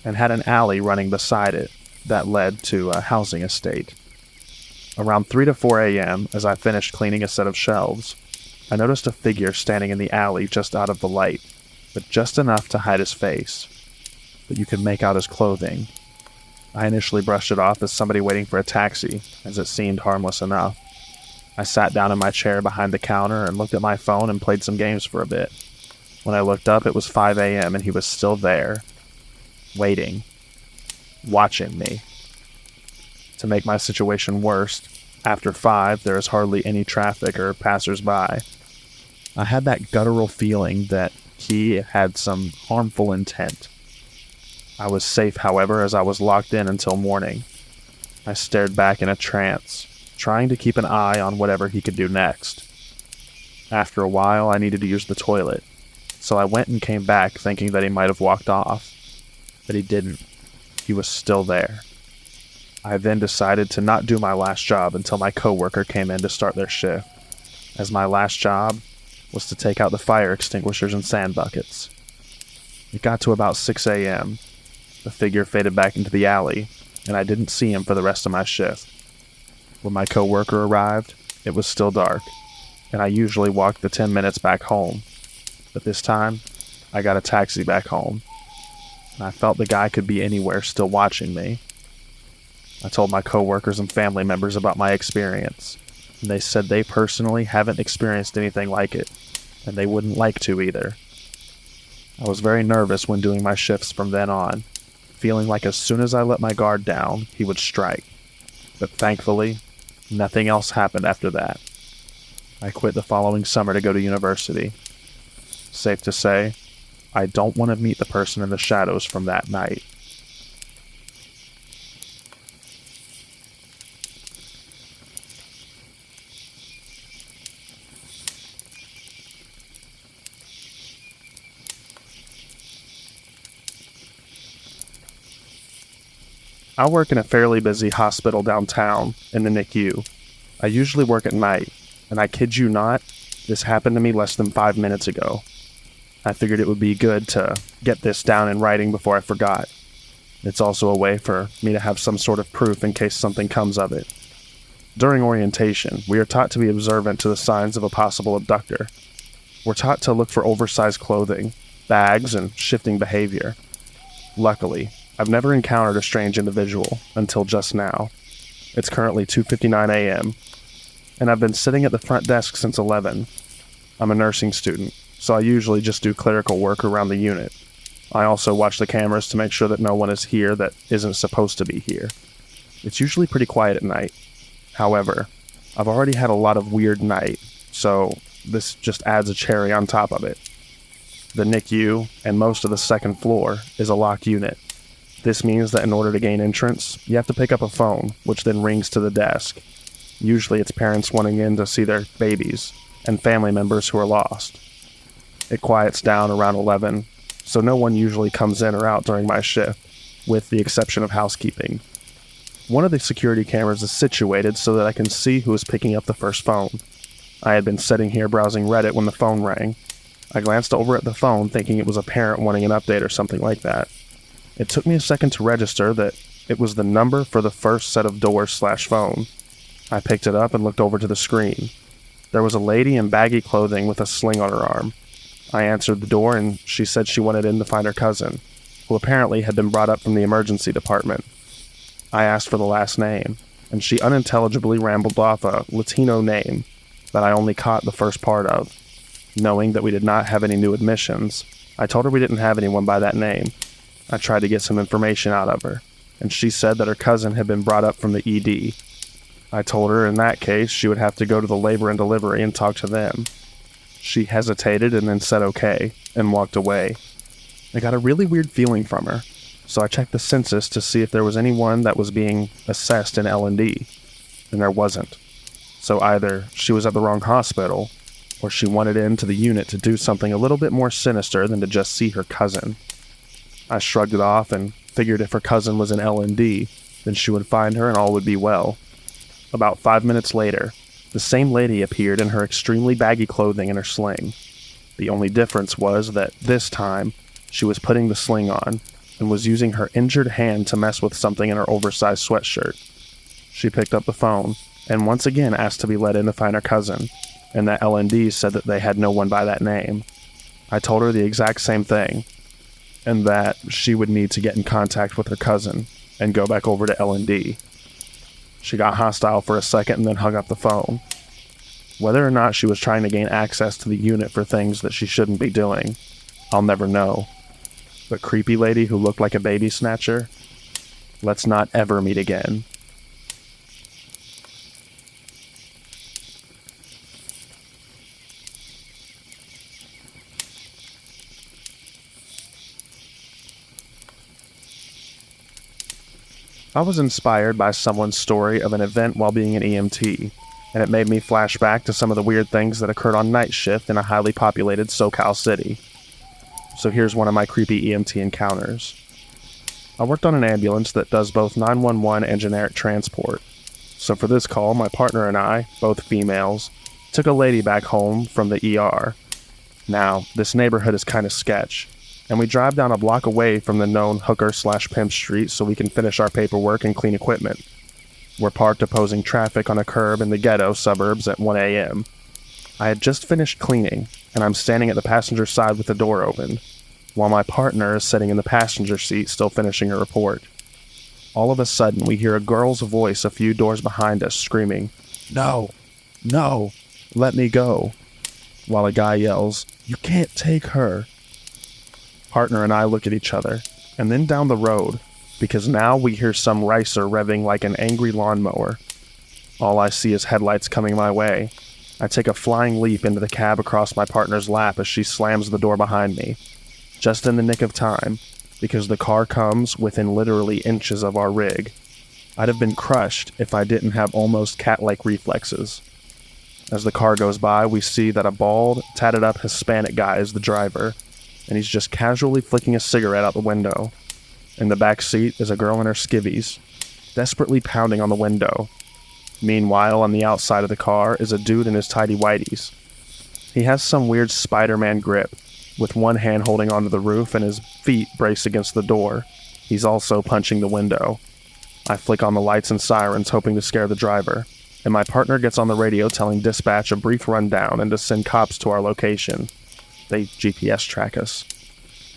and had an alley running beside it that led to a housing estate. Around 3 to 4 a.m., as I finished cleaning a set of shelves, I noticed a figure standing in the alley just out of the light, but just enough to hide his face. But you could make out his clothing. I initially brushed it off as somebody waiting for a taxi, as it seemed harmless enough. I sat down in my chair behind the counter and looked at my phone and played some games for a bit. When I looked up, it was 5 a.m. and he was still there, waiting, watching me. To make my situation worse, after 5, there is hardly any traffic or passers-by. I had that guttural feeling that he had some harmful intent. I was safe, however, as I was locked in until morning. I stared back in a trance, trying to keep an eye on whatever he could do next. After a while, I needed to use the toilet, so I went and came back thinking that he might have walked off. But he didn't. He was still there. I then decided to not do my last job until my coworker came in to start their shift, as my last job was to take out the fire extinguishers and sand buckets. It got to about 6 a.m. The figure faded back into the alley, and I didn't see him for the rest of my shift. When my coworker arrived, it was still dark, and I usually walked the 10 minutes back home. But this time, I got a taxi back home, and I felt the guy could be anywhere still watching me. I told my coworkers and family members about my experience, and they said they personally haven't experienced anything like it, and they wouldn't like to either. I was very nervous when doing my shifts from then on, feeling like as soon as I let my guard down, he would strike. But thankfully, nothing else happened after that. I quit the following summer to go to university. Safe to say, I don't want to meet the person in the shadows from that night. I work in a fairly busy hospital downtown in the NICU. I usually work at night, and I kid you not, this happened to me less than 5 minutes ago. I figured it would be good to get this down in writing before I forgot. It's also a way for me to have some sort of proof in case something comes of it. During orientation, we are taught to be observant to the signs of a possible abductor. We're taught to look for oversized clothing, bags, and shifting behavior. Luckily, I've never encountered a strange individual until just now. It's currently 2:59 a.m., and I've been sitting at the front desk since 11. I'm a nursing student, so I usually just do clerical work around the unit. I also watch the cameras to make sure that no one is here that isn't supposed to be here. It's usually pretty quiet at night. However, I've already had a lot of weird night, so this just adds a cherry on top of it. The NICU and most of the second floor is a locked unit. This means that in order to gain entrance, you have to pick up a phone, which then rings to the desk. Usually it's parents wanting in to see their babies, and family members who are lost. It quiets down around 11, so no one usually comes in or out during my shift, with the exception of housekeeping. One of the security cameras is situated so that I can see who is picking up the first phone. I had been sitting here browsing Reddit when the phone rang. I glanced over at the phone thinking it was a parent wanting an update or something like that. It took me a second to register that it was the number for the first set of doors/phone. I picked it up and looked over to the screen. There was a lady in baggy clothing with a sling on her arm. I answered the door and she said she wanted in to find her cousin, who apparently had been brought up from the emergency department. I asked for the last name, and she unintelligibly rambled off a Latino name that I only caught the first part of. Knowing that we did not have any new admissions, I told her we didn't have anyone by that name. I tried to get some information out of her, and she said that her cousin had been brought up from the ED. I told her in that case she would have to go to the labor and delivery and talk to them. She hesitated and then said okay, and walked away. I got a really weird feeling from her, so I checked the census to see if there was anyone that was being assessed in L&D, and there wasn't. So either she was at the wrong hospital, or she wanted into the unit to do something a little bit more sinister than to just see her cousin. I shrugged it off and figured if her cousin was in L&D, then she would find her and all would be well. About 5 minutes later, the same lady appeared in her extremely baggy clothing and her sling. The only difference was that this time, she was putting the sling on and was using her injured hand to mess with something in her oversized sweatshirt. She picked up the phone and once again asked to be let in to find her cousin, and that L&D said that they had no one by that name. I told her the exact same thing, and that she would need to get in contact with her cousin and go back over to L&D. She got hostile for a second and then hung up the phone. Whether or not she was trying to gain access to the unit for things that she shouldn't be doing, I'll never know. But creepy lady who looked like a baby snatcher, let's not ever meet again. I was inspired by someone's story of an event while being an EMT, and it made me flash back to some of the weird things that occurred on night shift in a highly populated SoCal city. So here's one of my creepy EMT encounters. I worked on an ambulance that does both 911 and generic transport. So for this call, my partner and I, both females, took a lady back home from the ER. Now, this neighborhood is kind of sketch, and we drive down a block away from the known hooker/pimp street so we can finish our paperwork and clean equipment. We're parked opposing traffic on a curb in the ghetto suburbs at 1 a.m. I had just finished cleaning, and I'm standing at the passenger side with the door open, while my partner is sitting in the passenger seat still finishing her report. All of a sudden, we hear a girl's voice a few doors behind us screaming, "No, no, let me go," while a guy yells, "You can't take her." Partner and I look at each other, and then down the road, because now we hear some ricer revving like an angry lawnmower. All I see is headlights coming my way. I take a flying leap into the cab across my partner's lap as she slams the door behind me. Just in the nick of time, because the car comes within literally inches of our rig. I'd have been crushed if I didn't have almost cat-like reflexes. As the car goes by, we see that a bald, tatted-up Hispanic guy is the driver, and he's just casually flicking a cigarette out the window. In the back seat is a girl in her skivvies, desperately pounding on the window. Meanwhile, on the outside of the car is a dude in his tighty-whities. He has some weird Spider-Man grip, with one hand holding onto the roof and his feet braced against the door. He's also punching the window. I flick on the lights and sirens, hoping to scare the driver, and my partner gets on the radio telling dispatch a brief rundown and to send cops to our location. They GPS track us.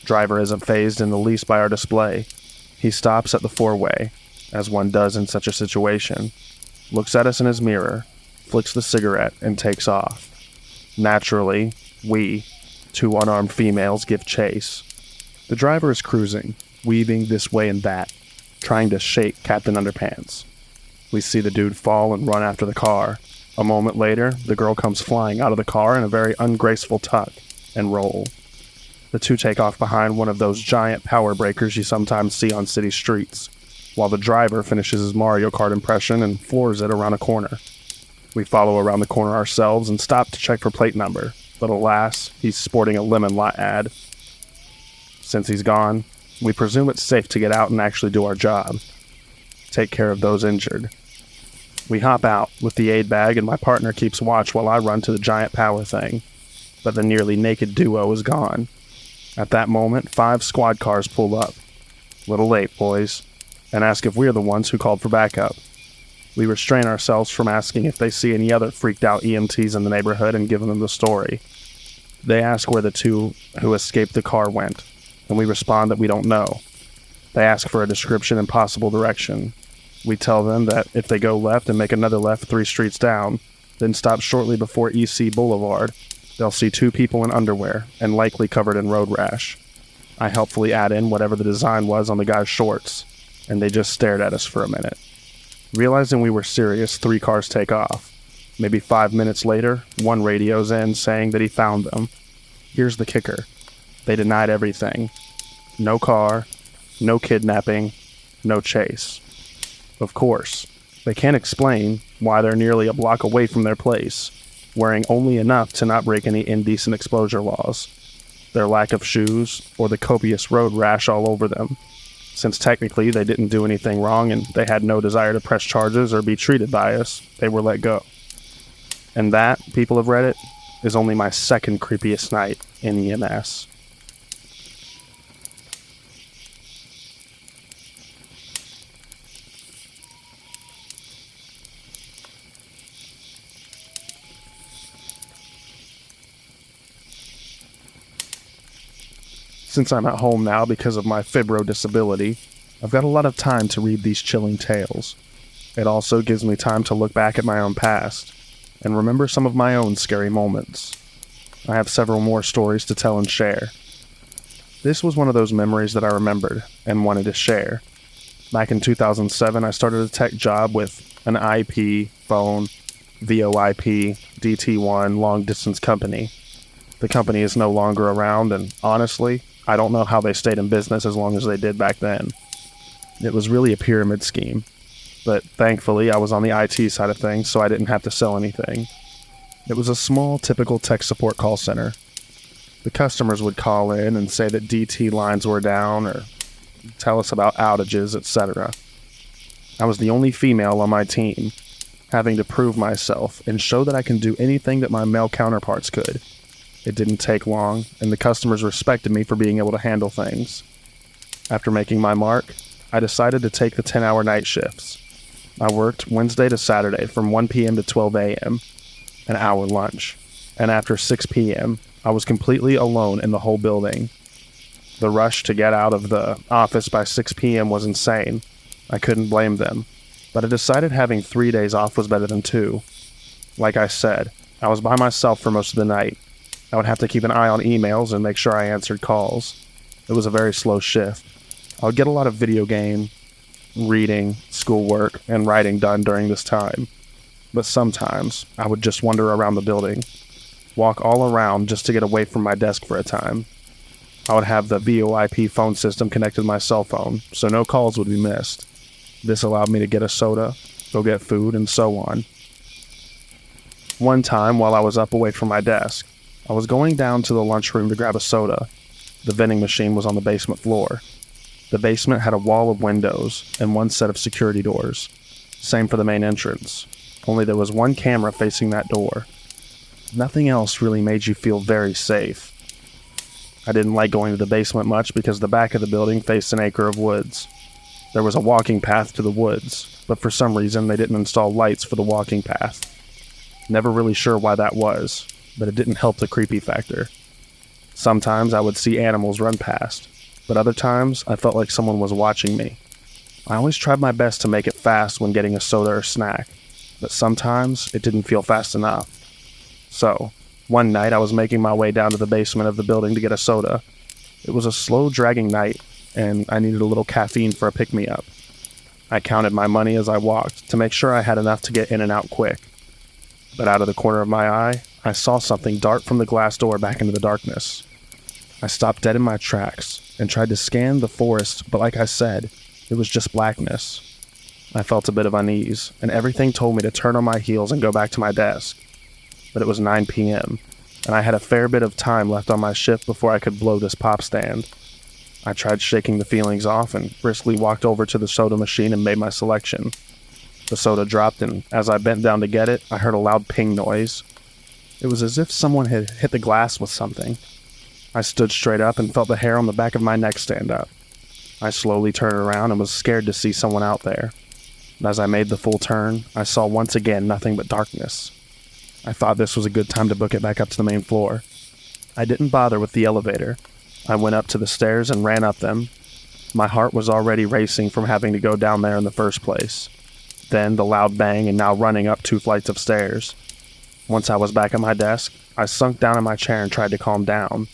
Driver isn't fazed in the least by our display. He stops at the four-way, as one does in such a situation, looks at us in his mirror, flicks the cigarette, and takes off. Naturally, we, two unarmed females, give chase. The driver is cruising, weaving this way and that, trying to shake Captain Underpants. We see the dude fall and run after the car. A moment later, the girl comes flying out of the car in a very ungraceful tuck and roll. The two take off behind one of those giant power breakers you sometimes see on city streets, while the driver finishes his Mario Kart impression and floors it around a corner. We follow around the corner ourselves and stop to check for plate number, but alas, he's sporting a lemon lot ad. Since he's gone, we presume it's safe to get out and actually do our job. Take care of those injured. We hop out with the aid bag and my partner keeps watch while I run to the giant power thing, but the nearly naked duo is gone. At that moment, 5 squad cars pull up. Little late, boys, and ask if we're the ones who called for backup. We restrain ourselves from asking if they see any other freaked out EMTs in the neighborhood and giving them the story. They ask where the two who escaped the car went, and we respond that we don't know. They ask for a description and possible direction. We tell them that if they go left and make another left 3 streets down, then stop shortly before EC Boulevard, they'll see 2 people in underwear and likely covered in road rash. I helpfully add in whatever the design was on the guy's shorts, and they just stared at us for a minute. Realizing we were serious, 3 cars take off. Maybe 5 minutes later, one radios in saying that he found them. Here's the kicker. They denied everything. No car, no kidnapping, no chase. Of course, they can't explain why they're nearly a block away from their place, wearing only enough to not break any indecent exposure laws, their lack of shoes, or the copious road rash all over them. Since technically they didn't do anything wrong and they had no desire to press charges or be treated by us, they were let go. And that, people of Reddit, is only my second creepiest night in EMS. Since I'm at home now because of my fibro disability, I've got a lot of time to read these chilling tales. It also gives me time to look back at my own past and remember some of my own scary moments. I have several more stories to tell and share. This was one of those memories that I remembered and wanted to share. Back in 2007, I started a tech job with an IP, phone, VoIP, DT1 long-distance company. The company is no longer around, and honestly, I don't know how they stayed in business as long as they did back then. It was really a pyramid scheme, but thankfully I was on the IT side of things, so I didn't have to sell anything. It was a small, typical tech support call center. The customers would call in and say that DT lines were down, or tell us about outages, etc. I was the only female on my team, having to prove myself and show that I can do anything that my male counterparts could. It didn't take long, and the customers respected me for being able to handle things. After making my mark, I decided to take the 10-hour night shifts. I worked Wednesday to Saturday from 1 p.m. to 12 a.m., an hour lunch, and after 6 p.m., I was completely alone in the whole building. The rush to get out of the office by 6 p.m. was insane. I couldn't blame them, but I decided having 3 days off was better than 2. Like I said, I was by myself for most of the night. I would have to keep an eye on emails and make sure I answered calls. It was a very slow shift. I would get a lot of video game, reading, schoolwork, and writing done during this time. But sometimes, I would just wander around the building, walk all around just to get away from my desk for a time. I would have the VoIP phone system connected to my cell phone, so no calls would be missed. This allowed me to get a soda, go get food, and so on. One time, while I was up away from my desk, I was going down to the lunchroom to grab a soda. The vending machine was on the basement floor. The basement had a wall of windows and one set of security doors. Same for the main entrance, only there was one camera facing that door. Nothing else really made you feel very safe. I didn't like going to the basement much because the back of the building faced an acre of woods. There was a walking path to the woods, but for some reason they didn't install lights for the walking path. Never really sure why that was, but it didn't help the creepy factor. Sometimes I would see animals run past, but other times I felt like someone was watching me. I always tried my best to make it fast when getting a soda or snack, but sometimes it didn't feel fast enough. So, one night I was making my way down to the basement of the building to get a soda. It was a slow, dragging night, and I needed a little caffeine for a pick-me-up. I counted my money as I walked to make sure I had enough to get in and out quick. But out of the corner of my eye, I saw something dart from the glass door back into the darkness. I stopped dead in my tracks and tried to scan the forest, but like I said, it was just blackness. I felt a bit of unease, and everything told me to turn on my heels and go back to my desk. But it was 9 p.m., and I had a fair bit of time left on my shift before I could blow this pop stand. I tried shaking the feelings off and briskly walked over to the soda machine and made my selection. The soda dropped, and as I bent down to get it, I heard a loud ping noise. It was as if someone had hit the glass with something. I stood straight up and felt the hair on the back of my neck stand up. I slowly turned around and was scared to see someone out there. And as I made the full turn, I saw once again nothing but darkness. I thought this was a good time to book it back up to the main floor. I didn't bother with the elevator. I went up to the stairs and ran up them. My heart was already racing from having to go down there in the first place. Then the loud bang and now running up 2 flights of stairs. Once I was back at my desk, I sunk down in my chair and tried to calm down.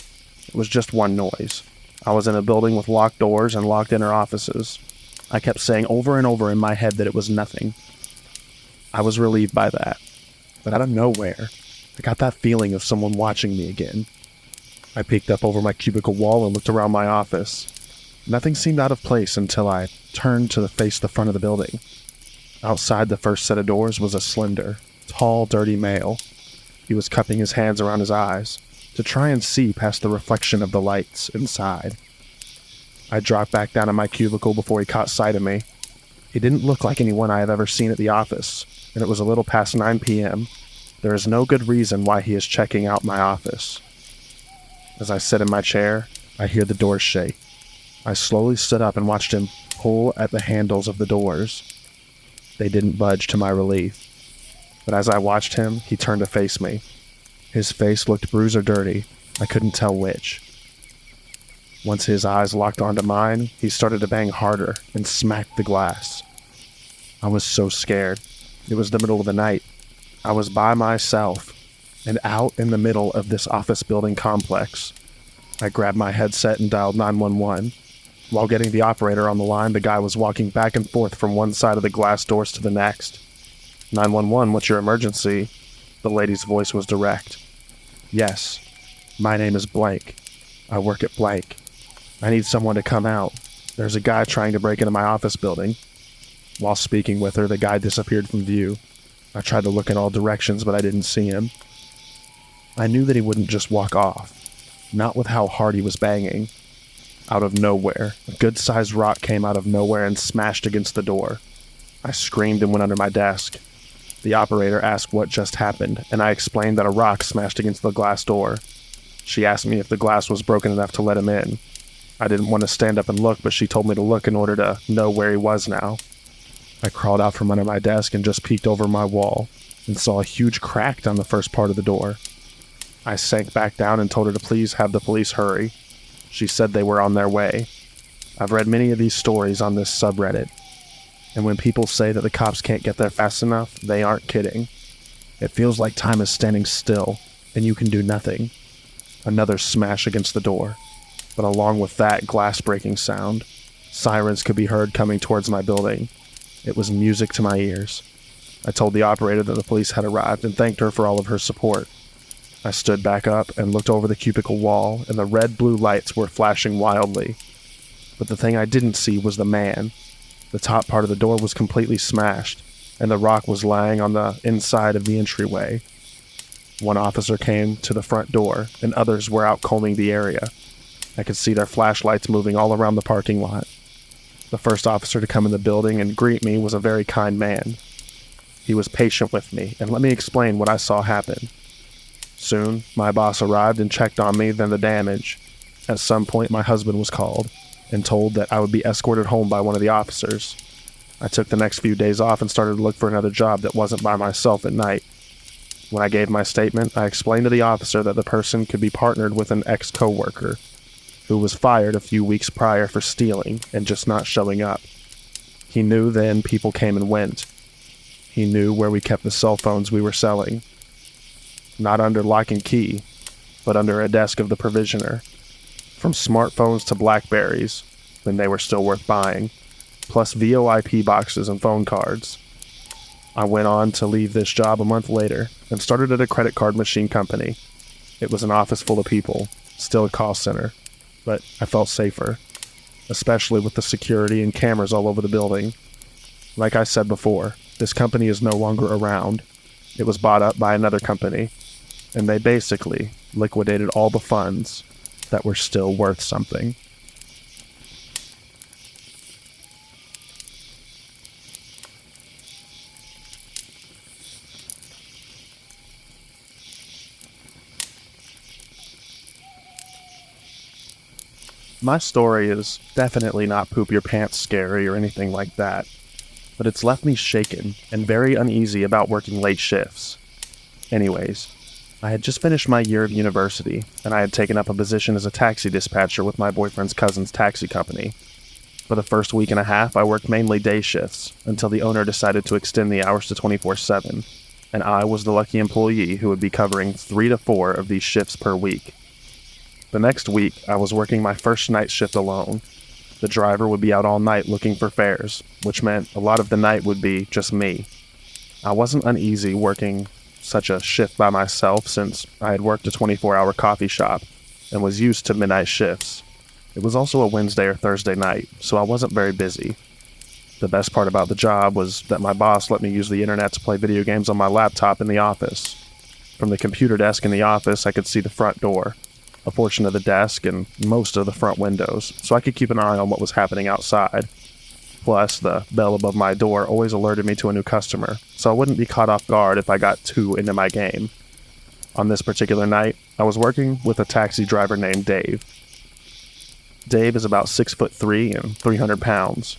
It was just one noise. I was in a building with locked doors and locked inner offices. I kept saying over and over in my head that it was nothing. I was relieved by that. But out of nowhere, I got that feeling of someone watching me again. I peeked up over my cubicle wall and looked around my office. Nothing seemed out of place until I turned to face the front of the building. Outside the first set of doors was a slender, tall, dirty male. He was cupping his hands around his eyes to try and see past the reflection of the lights inside. I dropped back down in my cubicle before he caught sight of me. He didn't look like anyone I have ever seen at the office, and it was a little past 9 p.m. There is no good reason why he is checking out my office. As I sit in my chair, I hear the doors shake. I slowly stood up and watched him pull at the handles of the doors. They didn't budge to my relief. But as I watched him, he turned to face me. His face looked bruised or dirty. I couldn't tell which. Once his eyes locked onto mine, he started to bang harder and smacked the glass. I was so scared. It was the middle of the night. I was by myself and out in the middle of this office building complex. I grabbed my headset and dialed 911. While getting the operator on the line, the guy was walking back and forth from one side of the glass doors to the next. 911, what's your emergency? The lady's voice was direct. Yes, my name is Blank. I work at Blank. I need someone to come out. There's a guy trying to break into my office building. While speaking with her, the guy disappeared from view. I tried to look in all directions, but I didn't see him. I knew that he wouldn't just walk off. Not with how hard he was banging. Out of nowhere, a good-sized rock came out of nowhere and smashed against the door. I screamed and went under my desk. The operator asked what just happened, and I explained that a rock smashed against the glass door. She asked me if the glass was broken enough to let him in. I didn't want to stand up and look, but she told me to look in order to know where he was now. I crawled out from under my desk and just peeked over my wall and saw a huge crack down the first part of the door. I sank back down and told her to please have the police hurry. She said they were on their way. I've read many of these stories on this subreddit, and when people say that the cops can't get there fast enough, they aren't kidding. It feels like time is standing still, and you can do nothing. Another smash against the door, but along with that glass-breaking sound, sirens could be heard coming towards my building. It was music to my ears. I told the operator that the police had arrived and thanked her for all of her support. I stood back up and looked over the cubicle wall, and the red-blue lights were flashing wildly. But the thing I didn't see was the man. The top part of the door was completely smashed, and the rock was lying on the inside of the entryway. One officer came to the front door, and others were out combing the area. I could see their flashlights moving all around the parking lot. The first officer to come in the building and greet me was a very kind man. He was patient with me and let me explain what I saw happen. Soon, my boss arrived and checked on me, then the damage. At some point, my husband was called and told that I would be escorted home by one of the officers. I took the next few days off and started to look for another job that wasn't by myself at night. When I gave my statement, I explained to the officer that the person could be partnered with an ex-coworker who was fired a few weeks prior for stealing and just not showing up. He knew then people came and went. He knew where we kept the cell phones we were selling. Not under lock and key, but under a desk of the provisioner. From smartphones to Blackberries, when they were still worth buying, plus VoIP boxes and phone cards. I went on to leave this job a month later and started at a credit card machine company. It was an office full of people, still a call center, but I felt safer, especially with the security and cameras all over the building. Like I said before, this company is no longer around. It was bought up by another company, and they basically liquidated all the funds that were still worth something. My story is definitely not poop your pants scary or anything like that, but it's left me shaken and very uneasy about working late shifts. Anyways, I had just finished my year of university, and I had taken up a position as a taxi dispatcher with my boyfriend's cousin's taxi company. For the first week and a half, I worked mainly day shifts, until the owner decided to extend the hours to 24/7, and I was the lucky employee who would be covering 3 to 4 of these shifts per week. The next week, I was working my first night shift alone. The driver would be out all night looking for fares, which meant a lot of the night would be just me. I wasn't uneasy working such a shift by myself since I had worked a 24-hour coffee shop and was used to midnight shifts. It was also a Wednesday or Thursday night, so I wasn't very busy. The best part about the job was that my boss let me use the internet to play video games on my laptop in the office. From the computer desk in the office, I could see the front door, a portion of the desk, and most of the front windows, so I could keep an eye on what was happening outside. Plus, the bell above my door always alerted me to a new customer, so I wouldn't be caught off guard if I got too into my game. On this particular night, I was working with a taxi driver named Dave. Dave is about 6'3" and 300 pounds.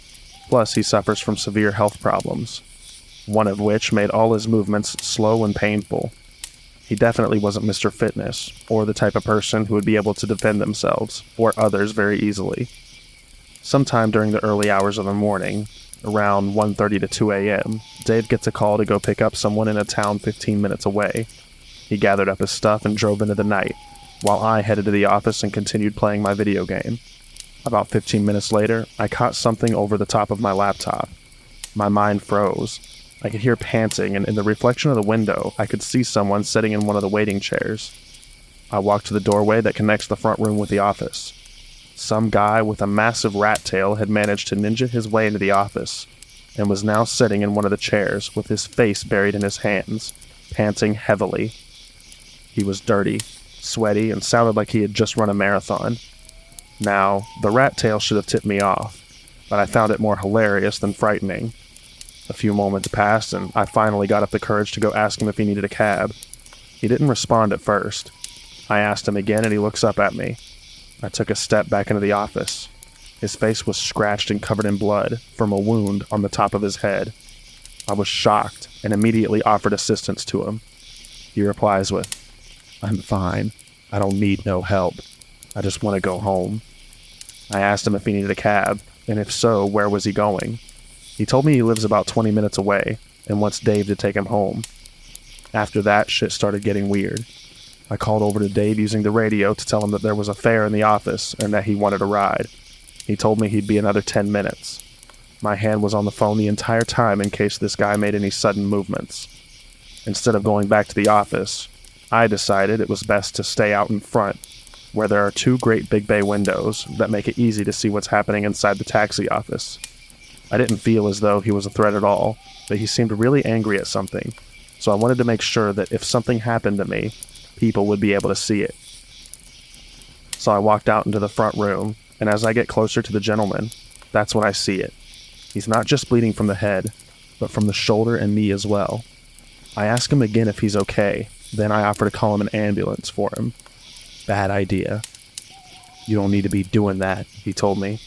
Plus, he suffers from severe health problems, one of which made all his movements slow and painful. He definitely wasn't Mr. Fitness, or the type of person who would be able to defend themselves, or others very easily. Sometime during the early hours of the morning, around 1:30 to 2 a.m., Dave gets a call to go pick up someone in a town 15 minutes away. He gathered up his stuff and drove into the night, while I headed to the office and continued playing my video game. About 15 minutes later, I caught something over the top of my laptop. My mind froze. I could hear panting, and in the reflection of the window, I could see someone sitting in one of the waiting chairs. I walked to the doorway that connects the front room with the office. Some guy with a massive rat tail had managed to ninja his way into the office, and was now sitting in one of the chairs with his face buried in his hands, panting heavily. He was dirty, sweaty, and sounded like he had just run a marathon. Now, the rat tail should have tipped me off, but I found it more hilarious than frightening. A few moments passed, and I finally got up the courage to go ask him if he needed a cab. He didn't respond at first. I asked him again, and he looks up at me. I took a step back into the office. His face was scratched and covered in blood from a wound on the top of his head. I was shocked and immediately offered assistance to him. He replies with, "I'm fine. I don't need no help. I just want to go home." I asked him if he needed a cab, and if so, where was he going? He told me he lives about 20 minutes away and wants Dave to take him home. After that, shit started getting weird. I called over to Dave using the radio to tell him that there was a fare in the office and that he wanted a ride. He told me he'd be another 10 minutes. My hand was on the phone the entire time in case this guy made any sudden movements. Instead of going back to the office, I decided it was best to stay out in front, where there are two great big bay windows that make it easy to see what's happening inside the taxi office. I didn't feel as though he was a threat at all, but he seemed really angry at something, so I wanted to make sure that if something happened to me, people would be able to see it. So I walked out into the front room, and as I get closer to the gentleman, that's when I see it. He's not just bleeding from the head, but from the shoulder and knee as well. I ask him again if he's okay, then I offer to call him an ambulance for him. Bad idea. "You don't need to be doing that," he told me.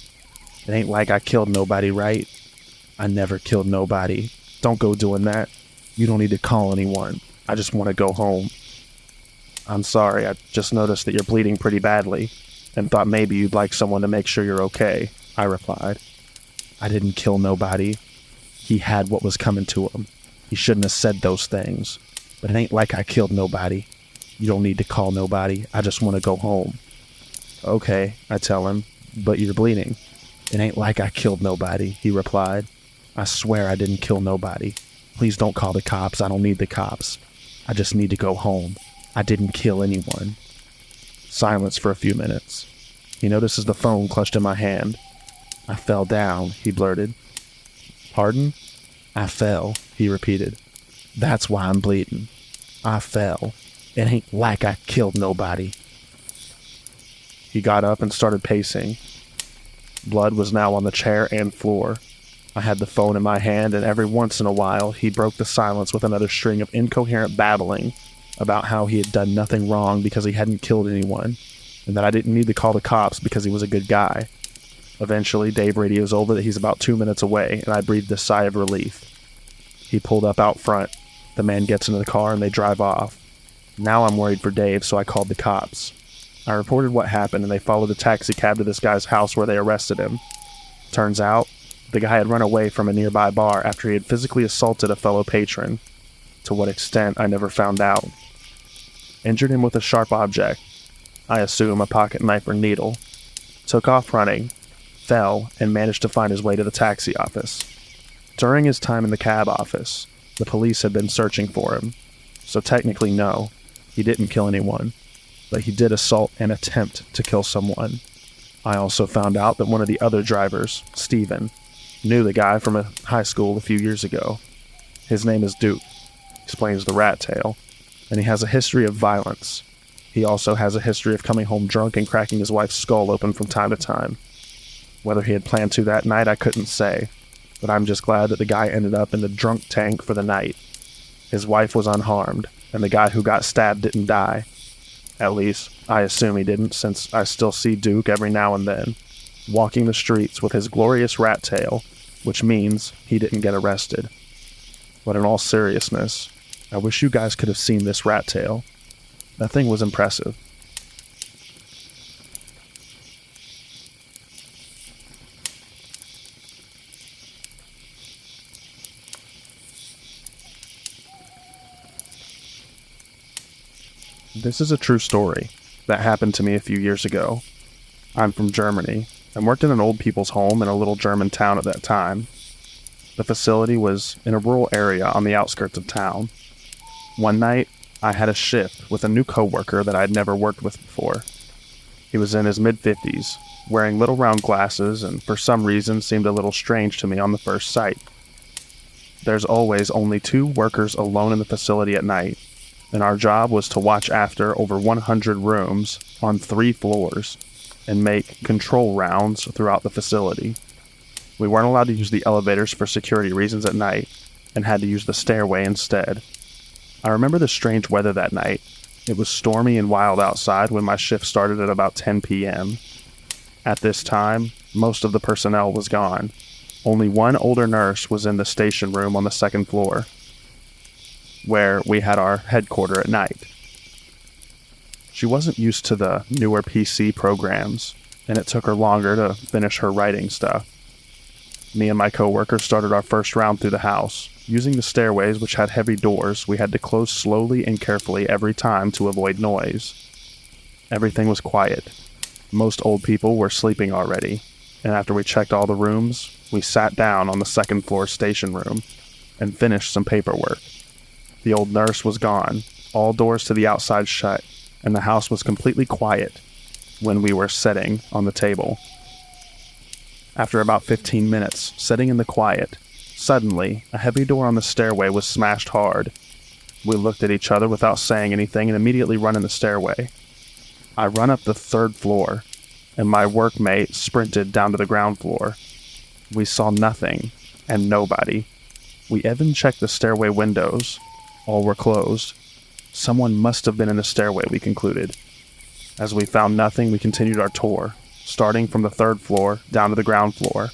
"It ain't like I killed nobody, right? I never killed nobody. Don't go doing that. You don't need to call anyone. I just want to go home." "I'm sorry, I just noticed that you're bleeding pretty badly, and thought maybe you'd like someone to make sure you're okay," I replied. "I didn't kill nobody. He had what was coming to him. He shouldn't have said those things. But it ain't like I killed nobody. You don't need to call nobody. I just want to go home." "Okay," I tell him, "but you're bleeding." "It ain't like I killed nobody," he replied. "I swear I didn't kill nobody. Please don't call the cops. I don't need the cops. I just need to go home. I didn't kill anyone." Silence for a few minutes. He notices the phone clutched in my hand. "I fell down," he blurted. "Pardon?" "I fell," he repeated. "That's why I'm bleeding. I fell. It ain't like I killed nobody." He got up and started pacing. Blood was now on the chair and floor. I had the phone in my hand, and every once in a while he broke the silence with another string of incoherent babbling about how he had done nothing wrong because he hadn't killed anyone, and that I didn't need to call the cops because he was a good guy. Eventually, Dave radios over that he's about 2 minutes away, and I breathed a sigh of relief. He pulled up out front. The man gets into the car, and they drive off. Now I'm worried for Dave, so I called the cops. I reported what happened, and they followed a taxi cab to this guy's house where they arrested him. Turns out, the guy had run away from a nearby bar after he had physically assaulted a fellow patron. To what extent, I never found out. Injured him with a sharp object, I assume a pocket knife or needle. Took off running, fell, and managed to find his way to the taxi office. During his time in the cab office, the police had been searching for him. So technically no, he didn't kill anyone, but he did assault and attempt to kill someone. I also found out that one of the other drivers, Steven, knew the guy from a high school a few years ago. His name is Duke, explains the rat tail, and he has a history of violence. He also has a history of coming home drunk and cracking his wife's skull open from time to time. Whether he had planned to that night, I couldn't say, but I'm just glad that the guy ended up in the drunk tank for the night. His wife was unharmed, and the guy who got stabbed didn't die. At least, I assume he didn't, since I still see Duke every now and then, walking the streets with his glorious rat tail, which means he didn't get arrested. But in all seriousness, I wish you guys could have seen this rat tail. That thing was impressive. This is a true story that happened to me a few years ago. I'm from Germany and worked in an old people's home in a little German town at that time. The facility was in a rural area on the outskirts of town. One night, I had a shift with a new coworker that I'd never worked with before. He was in his mid-50s, wearing little round glasses, and for some reason seemed a little strange to me on the first sight. There's always only 2 workers alone in the facility at night, and our job was to watch after over 100 rooms on 3 floors. and make control rounds throughout the facility. We weren't allowed to use the elevators for security reasons at night and had to use the stairway instead. I remember the strange weather that night. It was stormy and wild outside when my shift started at about 10 p.m. At this time, most of the personnel was gone. Only one older nurse was in the station room on the second floor, where we had our headquarters at night. She wasn't used to the newer PC programs, and it took her longer to finish her writing stuff. Me and my coworker started our first round through the house. Using the stairways, which had heavy doors, we had to close slowly and carefully every time to avoid noise. Everything was quiet. Most old people were sleeping already, and after we checked all the rooms, we sat down on the second floor station room and finished some paperwork. The old nurse was gone, all doors to the outside shut, and the house was completely quiet when we were sitting on the table. After about 15 minutes, sitting in the quiet, suddenly, a heavy door on the stairway was smashed hard. We looked at each other without saying anything and immediately run in the stairway. I run up the third floor, and my workmate sprinted down to the ground floor. We saw nothing, and nobody. We even checked the stairway windows. All were closed. Someone must have been in the stairway, we concluded. As we found nothing, we continued our tour, starting from the third floor down to the ground floor.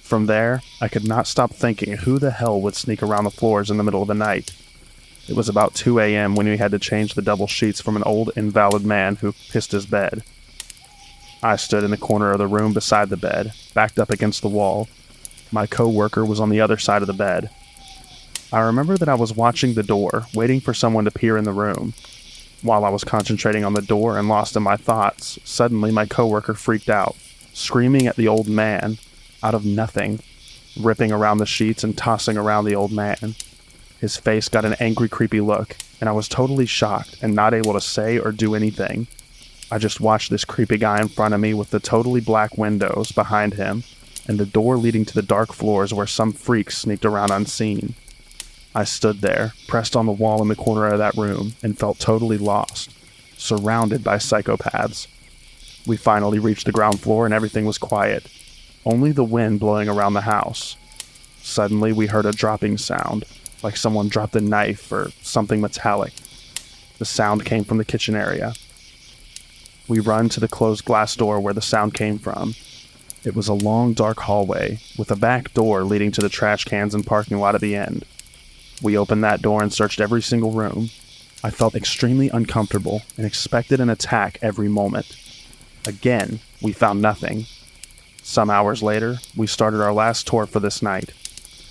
From there, I could not stop thinking who the hell would sneak around the floors in the middle of the night. It was about 2 a.m. when we had to change the double sheets from an old invalid man who pissed his bed. I stood in the corner of the room beside the bed, backed up against the wall. My co-worker was on the other side of the bed. I remember that I was watching the door, waiting for someone to peer in the room. While I was concentrating on the door and lost in my thoughts, suddenly my coworker freaked out, screaming at the old man, out of nothing, ripping around the sheets and tossing around the old man. His face got an angry, creepy look, and I was totally shocked and not able to say or do anything. I just watched this creepy guy in front of me with the totally black windows behind him and the door leading to the dark floors where some freak sneaked around unseen. I stood there, pressed on the wall in the corner of that room, and felt totally lost, surrounded by psychopaths. We finally reached the ground floor and everything was quiet, only the wind blowing around the house. Suddenly we heard a dropping sound, like someone dropped a knife or something metallic. The sound came from the kitchen area. We run to the closed glass door where the sound came from. It was a long, dark hallway, with a back door leading to the trash cans and parking lot at the end. We opened that door and searched every single room. I felt extremely uncomfortable and expected an attack every moment. Again, we found nothing. Some hours later, we started our last tour for this night.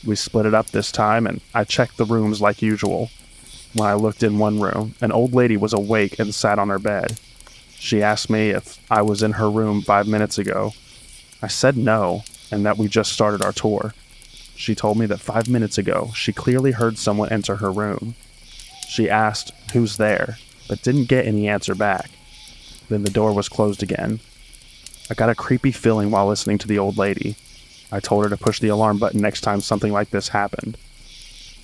We split it up this time, and I checked the rooms like usual. When I looked in one room, an old lady was awake and sat on her bed. She asked me if I was in her room 5 minutes ago. I said no, and that we just started our tour. She told me that 5 minutes ago, she clearly heard someone enter her room. She asked, "Who's there?" but didn't get any answer back. Then the door was closed again. I got a creepy feeling while listening to the old lady. I told her to push the alarm button next time something like this happened.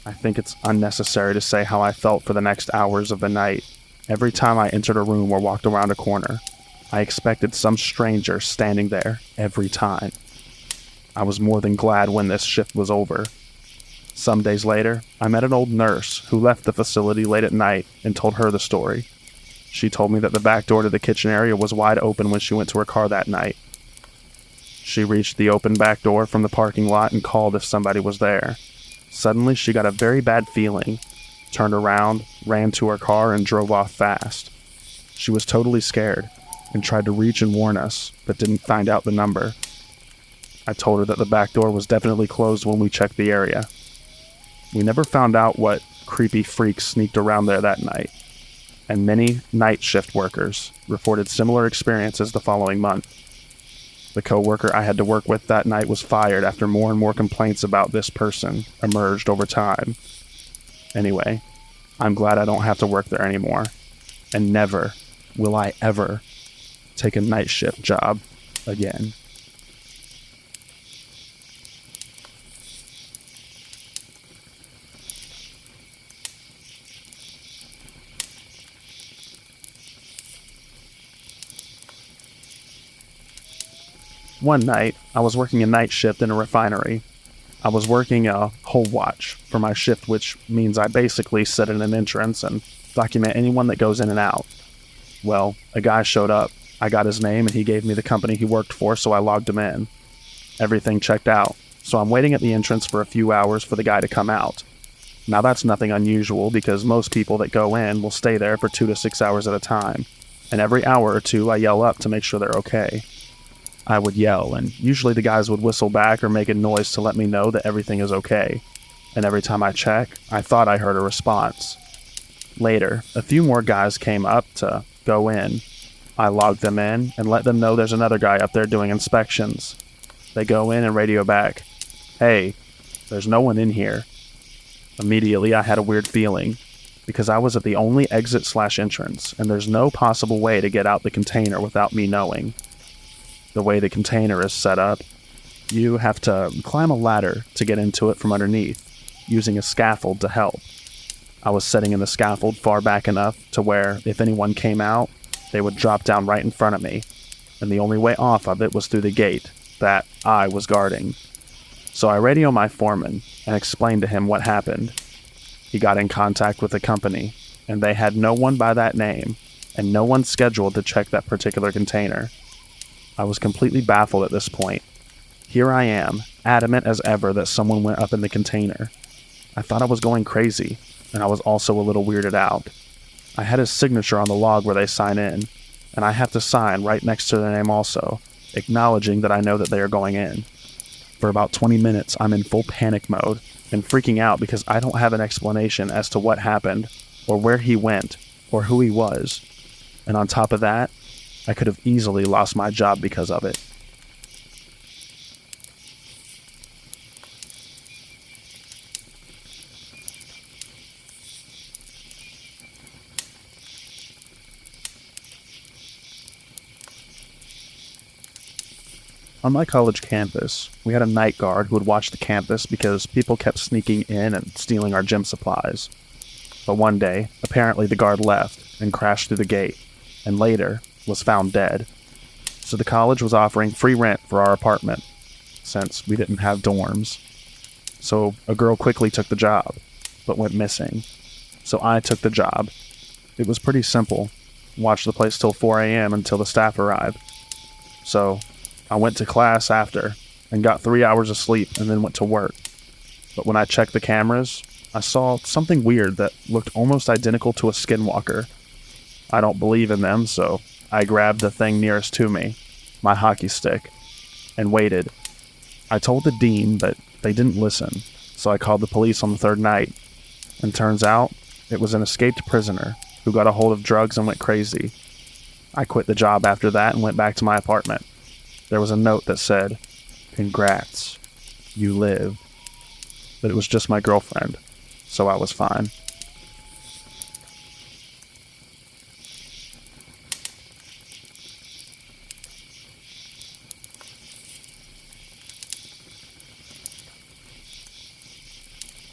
I think it's unnecessary to say how I felt for the next hours of the night. Every time I entered a room or walked around a corner, I expected some stranger standing there every time. I was more than glad when this shift was over. Some days later, I met an old nurse who left the facility late at night and told her the story. She told me that the back door to the kitchen area was wide open when she went to her car that night. She reached the open back door from the parking lot and called if somebody was there. Suddenly, she got a very bad feeling, turned around, ran to her car, and drove off fast. She was totally scared and tried to reach and warn us, but didn't find out the number. I told her that the back door was definitely closed when we checked the area. We never found out what creepy freaks sneaked around there that night, and many night shift workers reported similar experiences the following month. The co-worker I had to work with that night was fired after more and more complaints about this person emerged over time. Anyway, I'm glad I don't have to work there anymore, and never will I ever take a night shift job again. One night, I was working a night shift in a refinery. I was working a hold watch for my shift, which means I basically sit in an entrance and document anyone that goes in and out. Well, a guy showed up. I got his name and he gave me the company he worked for, so I logged him in. Everything checked out, so I'm waiting at the entrance for a few hours for the guy to come out. Now that's nothing unusual because most people that go in will stay there for 2 to 6 hours at a time, and every hour or two I yell up to make sure they're okay. I would yell, and usually the guys would whistle back or make a noise to let me know that everything is okay, and every time I check, I thought I heard a response. Later, a few more guys came up to go in. I logged them in and let them know there's another guy up there doing inspections. They go in and radio back, "Hey, there's no one in here." Immediately, I had a weird feeling, because I was at the only exit/entrance, and there's no possible way to get out the container without me knowing. The way the container is set up, you have to climb a ladder to get into it from underneath, using a scaffold to help. I was sitting in the scaffold far back enough to where, if anyone came out, they would drop down right in front of me, and the only way off of it was through the gate that I was guarding. So I radio my foreman and explained to him what happened. He got in contact with the company, and they had no one by that name, and no one scheduled to check that particular container. I was completely baffled at this point. Here I am, adamant as ever that someone went up in the container. I thought I was going crazy, and I was also a little weirded out. I had his signature on the log where they sign in, and I have to sign right next to their name also, acknowledging that I know that they are going in. For about 20 minutes, I'm in full panic mode and freaking out because I don't have an explanation as to what happened, or where he went, or who he was. And on top of that, I could have easily lost my job because of it. On my college campus, we had a night guard who would watch the campus because people kept sneaking in and stealing our gym supplies. But one day, apparently the guard left and crashed through the gate, and later was found dead. So the college was offering free rent for our apartment, since we didn't have dorms. So a girl quickly took the job, but went missing. So I took the job. It was pretty simple. Watch the place till 4 a.m. until the staff arrived. So I went to class after and got 3 hours of sleep and then went to work. But when I checked the cameras, I saw something weird that looked almost identical to a skinwalker. I don't believe in them, so I grabbed the thing nearest to me, my hockey stick, and waited. I told the dean, but they didn't listen, so I called the police on the third night. And turns out, it was an escaped prisoner who got a hold of drugs and went crazy. I quit the job after that and went back to my apartment. There was a note that said, "Congrats, you live." But it was just my girlfriend, so I was fine.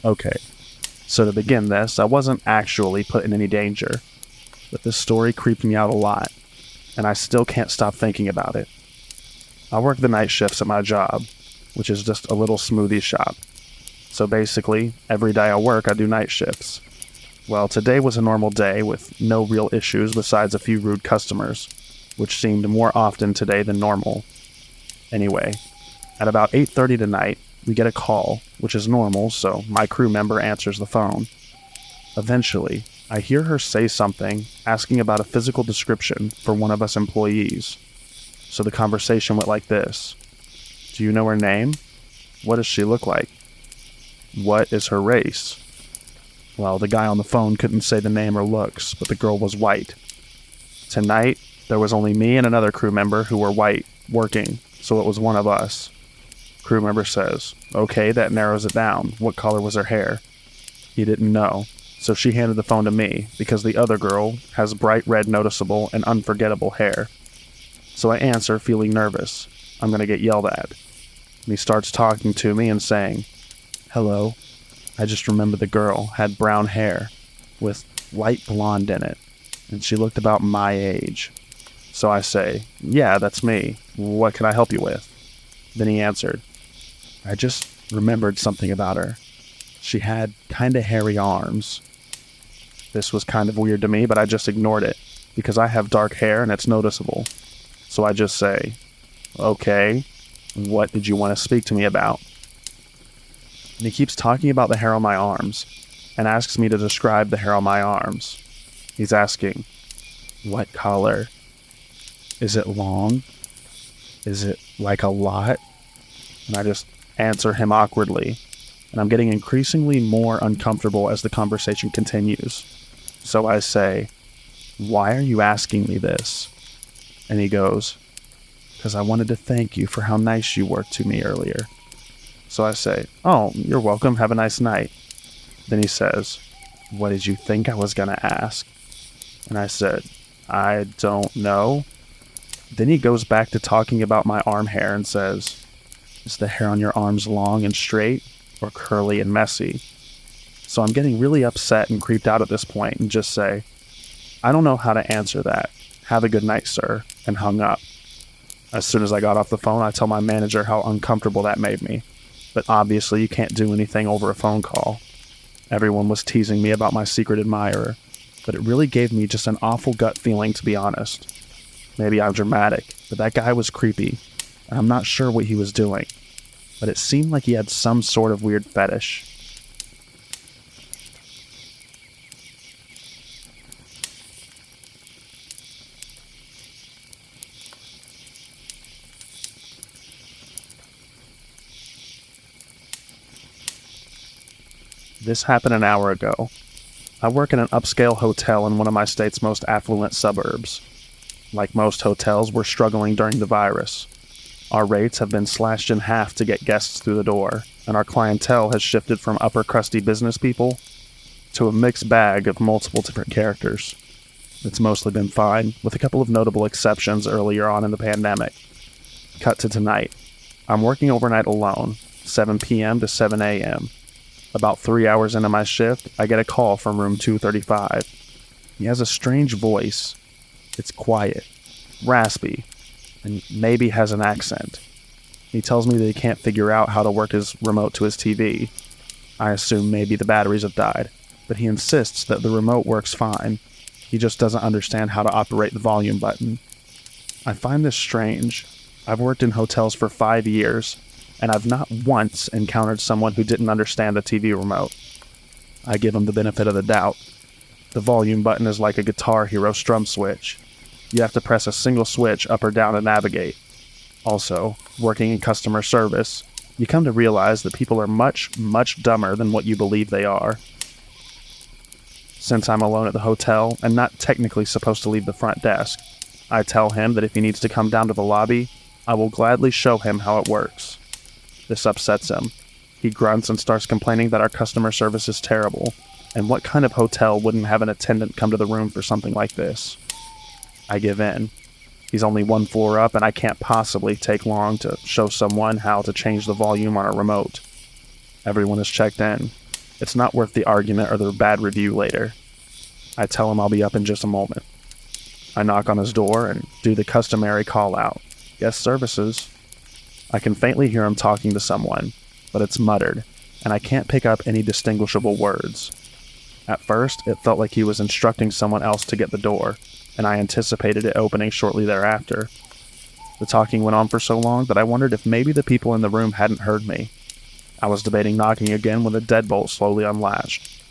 Okay, so to begin this, I wasn't actually put in any danger, but this story creeped me out a lot, and I still can't stop thinking about it. I work the night shifts at my job, which is just a little smoothie shop. So basically, every day I work, I do night shifts. Well, today was a normal day with no real issues besides a few rude customers, which seemed more often today than normal. Anyway, at about 8:30 tonight, we get a call, which is normal, so my crew member answers the phone. Eventually, I hear her say something asking about a physical description for one of us employees. So the conversation went like this. Do you know her name? What does she look like? What is her race? Well, the guy on the phone couldn't say the name or looks, but the girl was white. Tonight, there was only me and another crew member who were white, working, so it was one of us. Crew member says, "Okay, that narrows it down. What color was her hair?" He didn't know, so she handed the phone to me because the other girl has bright red noticeable and unforgettable hair. So I answer, feeling nervous. I'm going to get yelled at. And he starts talking to me and saying, "Hello, I just remember the girl had brown hair with light blonde in it, and she looked about my age." So I say, "Yeah, that's me. What can I help you with?" Then he answered, I just remembered something about her. She had kinda hairy arms. This was kind of weird to me, but I just ignored it, because I have dark hair and it's noticeable. So I just say, okay, what did you want to speak to me about? And he keeps talking about the hair on my arms, and asks me to describe the hair on my arms. He's asking, what color? Is it long? Is it like a lot? And I just answer him awkwardly, and I'm getting increasingly more uncomfortable as the conversation continues. So I say, why are you asking me this? And he goes, because I wanted to thank you for how nice you were to me earlier. So I say, oh, you're welcome, have a nice night. Then he says, what did you think I was going to ask? And I said, I don't know. Then he goes back to talking about my arm hair and says, is the hair on your arms long and straight or curly and messy? So I'm getting really upset and creeped out at this point and just say, I don't know how to answer that. Have a good night, sir, and hung up. As soon as I got off the phone, I tell my manager how uncomfortable that made me. But obviously you can't do anything over a phone call. Everyone was teasing me about my secret admirer, but it really gave me just an awful gut feeling, to be honest. Maybe I'm dramatic, but that guy was creepy, and I'm not sure what he was doing. But it seemed like he had some sort of weird fetish. This happened an hour ago. I work in an upscale hotel in one of my state's most affluent suburbs. Like most hotels, we're struggling during the virus. Our rates have been slashed in half to get guests through the door, and our clientele has shifted from upper crusty business people to a mixed bag of multiple different characters. It's mostly been fine, with a couple of notable exceptions earlier on in the pandemic. Cut to tonight. I'm working overnight alone, 7 p.m. to 7 a.m. About 3 hours into my shift, I get a call from room 235. He has a strange voice. It's quiet, raspy, and maybe has an accent. He tells me that he can't figure out how to work his remote to his TV. I assume maybe the batteries have died, but he insists that the remote works fine. He just doesn't understand how to operate the volume button. I find this strange. I've worked in hotels for 5 years, and I've not once encountered someone who didn't understand the TV remote. I give him the benefit of the doubt. The volume button is like a Guitar Hero strum switch. You have to press a single switch up or down to navigate. Also, working in customer service, you come to realize that people are much, much dumber than what you believe they are. Since I'm alone at the hotel and not technically supposed to leave the front desk, I tell him that if he needs to come down to the lobby, I will gladly show him how it works. This upsets him. He grunts and starts complaining that our customer service is terrible, and what kind of hotel wouldn't have an attendant come to the room for something like this? I give in. He's only one floor up, and I can't possibly take long to show someone how to change the volume on a remote. Everyone is checked in. It's not worth the argument or the bad review later. I tell him I'll be up in just a moment. I knock on his door and do the customary call-out. Guest services. I can faintly hear him talking to someone, but it's muttered, and I can't pick up any distinguishable words. At first, it felt like he was instructing someone else to get the door, and I anticipated it opening shortly thereafter. The talking went on for so long that I wondered if maybe the people in the room hadn't heard me. I was debating knocking again when the deadbolt slowly unlatched.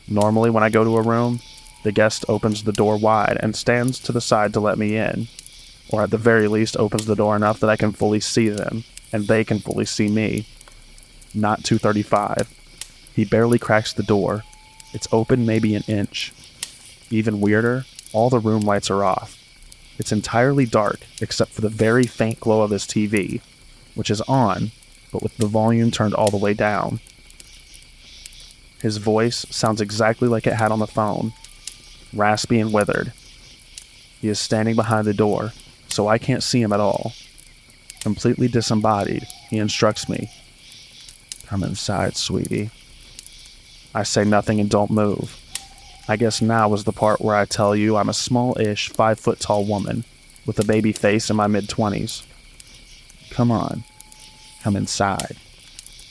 Normally, when I go to a room, the guest opens the door wide and stands to the side to let me in, or at the very least opens the door enough that I can fully see them, and they can fully see me. Not 235. He barely cracks the door. It's open maybe an inch. Even weirder, all the room lights are off. It's entirely dark, except for the very faint glow of his TV, which is on, but with the volume turned all the way down. His voice sounds exactly like it had on the phone, raspy and withered. He is standing behind the door, so I can't see him at all. Completely disembodied, he instructs me. "Come inside, sweetie." I say nothing and don't move. I guess now is the part where I tell you I'm a small-ish, 5-foot-tall woman, with a baby face in my mid-20s. Come on. come inside.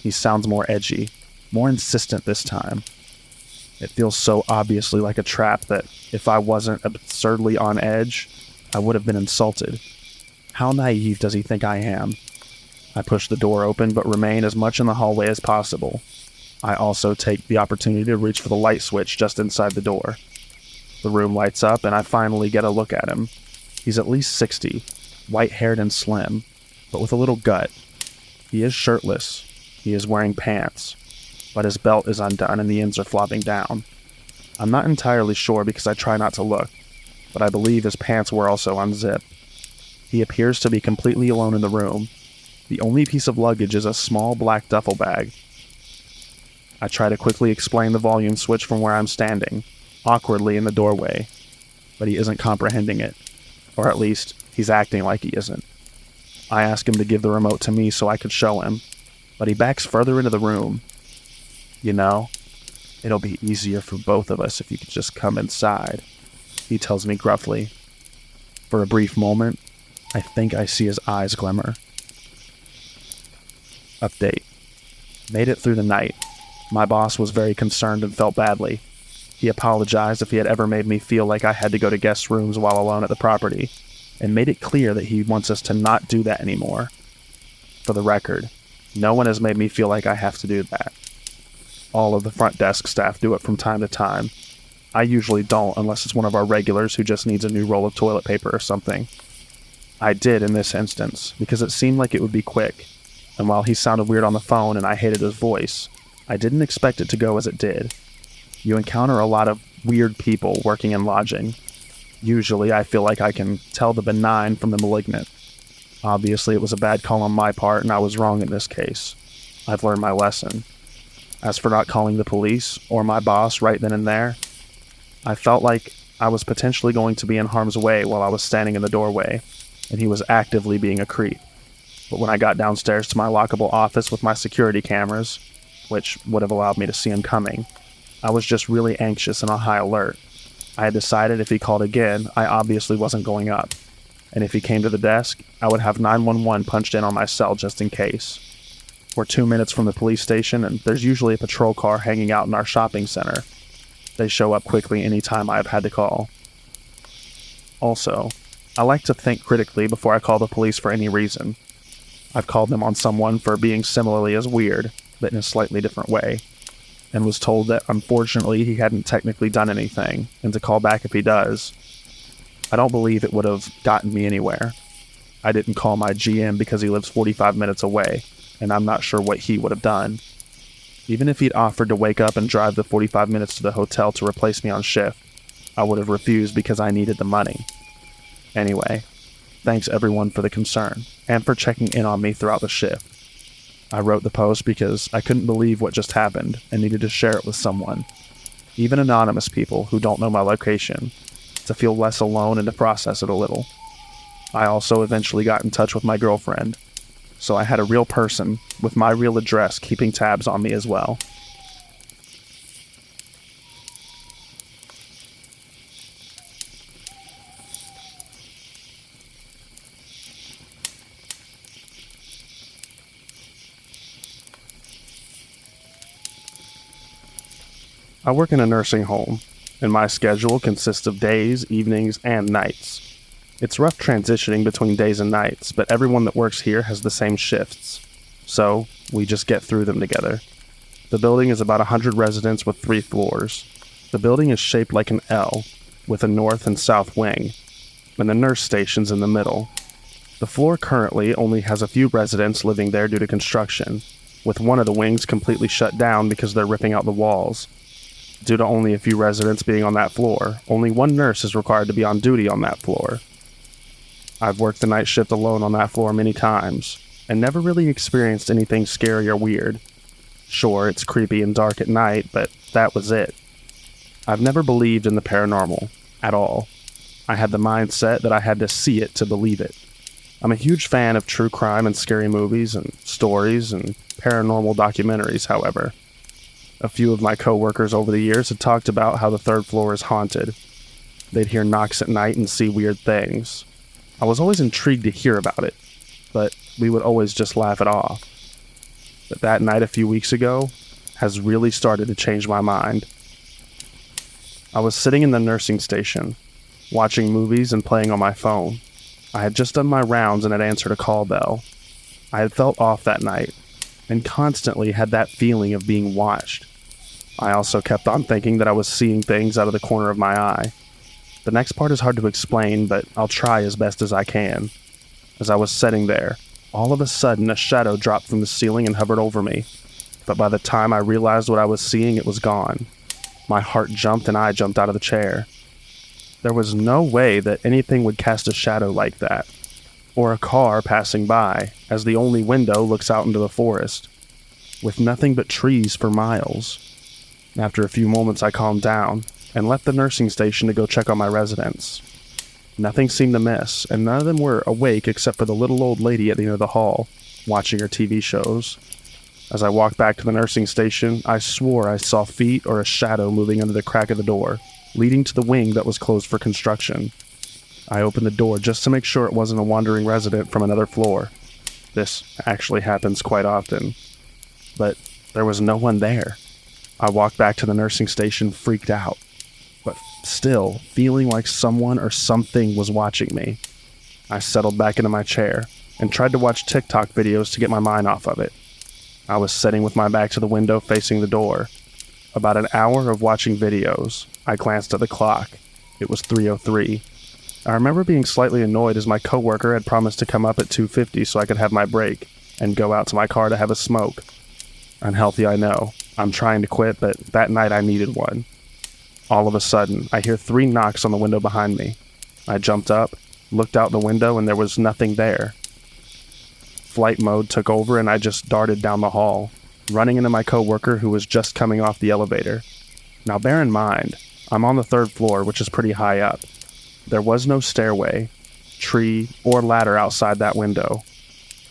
He sounds more edgy, more insistent this time. It feels so obviously like a trap that if I wasn't absurdly on edge, I would have been insulted. How naive does he think I am? I push the door open but remain as much in the hallway as possible. I also take the opportunity to reach for the light switch just inside the door. The room lights up and I finally get a look at him. He's at least 60, white-haired and slim, but with a little gut. He is shirtless. He is wearing pants, but his belt is undone and the ends are flopping down. I'm not entirely sure because I try not to look, but I believe his pants were also unzipped. He appears to be completely alone in the room. The only piece of luggage is a small black duffel bag. I try to quickly explain the volume switch from where I'm standing, awkwardly in the doorway, but he isn't comprehending it, or at least he's acting like he isn't. I ask him to give the remote to me so I could show him, but he backs further into the room. You know, it'll be easier for both of us if you could just come inside, he tells me gruffly. For a brief moment, I think I see his eyes glimmer. Update. Made it through the night. My boss was very concerned and felt badly. He apologized if he had ever made me feel like I had to go to guest rooms while alone at the property, and made it clear that he wants us to not do that anymore. For the record, no one has made me feel like I have to do that. All of the front desk staff do it from time to time. I usually don't unless it's one of our regulars who just needs a new roll of toilet paper or something. I did in this instance, because it seemed like it would be quick, and while he sounded weird on the phone and I hated his voice, I didn't expect it to go as it did. You encounter a lot of weird people working in lodging. Usually I feel like I can tell the benign from the malignant. Obviously it was a bad call on my part and I was wrong in this case. I've learned my lesson. As for not calling the police or my boss right then and there, I felt like I was potentially going to be in harm's way while I was standing in the doorway, and he was actively being a creep. But when I got downstairs to my lockable office with my security cameras, which would have allowed me to see him coming, I was just really anxious and on high alert. I had decided if he called again, I obviously wasn't going up, and if he came to the desk, I would have 911 punched in on my cell just in case. We're 2 minutes from the police station, and there's usually a patrol car hanging out in our shopping center. They show up quickly any time I have had to call. Also, I like to think critically before I call the police for any reason. I've called them on someone for being similarly as weird, but in a slightly different way, and was told that unfortunately he hadn't technically done anything, and to call back if he does. I don't believe it would have gotten me anywhere. I didn't call my GM because he lives 45 minutes away, and I'm not sure what he would have done. Even if he'd offered to wake up and drive the 45 minutes to the hotel to replace me on shift, I would have refused because I needed the money. Anyway, thanks everyone for the concern, and for checking in on me throughout the shift. I wrote the post because I couldn't believe what just happened and needed to share it with someone, even anonymous people who don't know my location, to feel less alone and to process it a little. I also eventually got in touch with my girlfriend, so I had a real person with my real address keeping tabs on me as well. I work in a nursing home, and my schedule consists of days, evenings, and nights. It's rough transitioning between days and nights, but everyone that works here has the same shifts, so we just get through them together. The building is about 100 residents with 3 floors. The building is shaped like an L, with a north and south wing, and the nurse station's in the middle. The floor currently only has a few residents living there due to construction, with one of the wings completely shut down because they're ripping out the walls. Due to only a few residents being on that floor, only one nurse is required to be on duty on that floor. I've worked the night shift alone on that floor many times, and never really experienced anything scary or weird. Sure, it's creepy and dark at night, but that was it. I've never believed in the paranormal, at all. I had the mindset that I had to see it to believe it. I'm a huge fan of true crime and scary movies and stories and paranormal documentaries, however. A few of my coworkers over the years had talked about how the 3rd floor is haunted. They'd hear knocks at night and see weird things. I was always intrigued to hear about it, but we would always just laugh it off. but that night a few weeks ago has really started to change my mind. I was sitting in the nursing station, watching movies and playing on my phone. I had just done my rounds and had answered a call bell. I had felt off that night, and constantly had that feeling of being watched. I also kept on thinking that I was seeing things out of the corner of my eye. The next part is hard to explain, but I'll try as best as I can. As I was sitting there, all of a sudden a shadow dropped from the ceiling and hovered over me. But by the time I realized what I was seeing, it was gone. My heart jumped and I jumped out of the chair. There was no way that anything would cast a shadow like that, or a car passing by, as the only window looks out into the forest, with nothing but trees for miles. After a few moments I calmed down, and left the nursing station to go check on my residents. Nothing seemed amiss, and none of them were awake except for the little old lady at the end of the hall, watching her TV shows. As I walked back to the nursing station, I swore I saw feet or a shadow moving under the crack of the door, leading to the wing that was closed for construction. I opened the door just to make sure it wasn't a wandering resident from another floor. This actually happens quite often. But there was no one there. I walked back to the nursing station freaked out, but still feeling like someone or something was watching me. I settled back into my chair and tried to watch TikTok videos to get my mind off of it. I was sitting with my back to the window facing the door. About an hour of watching videos, I glanced at the clock. It was 3:03. I remember being slightly annoyed as my coworker had promised to come up at 2:50 so I could have my break and go out to my car to have a smoke. Unhealthy, I know. I'm trying to quit, but that night I needed one. All of a sudden, I hear 3 knocks on the window behind me. I jumped up, looked out the window, and there was nothing there. Flight mode took over and I just darted down the hall, running into my coworker who was just coming off the elevator. Now bear in mind, I'm on the 3rd floor, which is pretty high up. There was no stairway, tree, or ladder outside that window,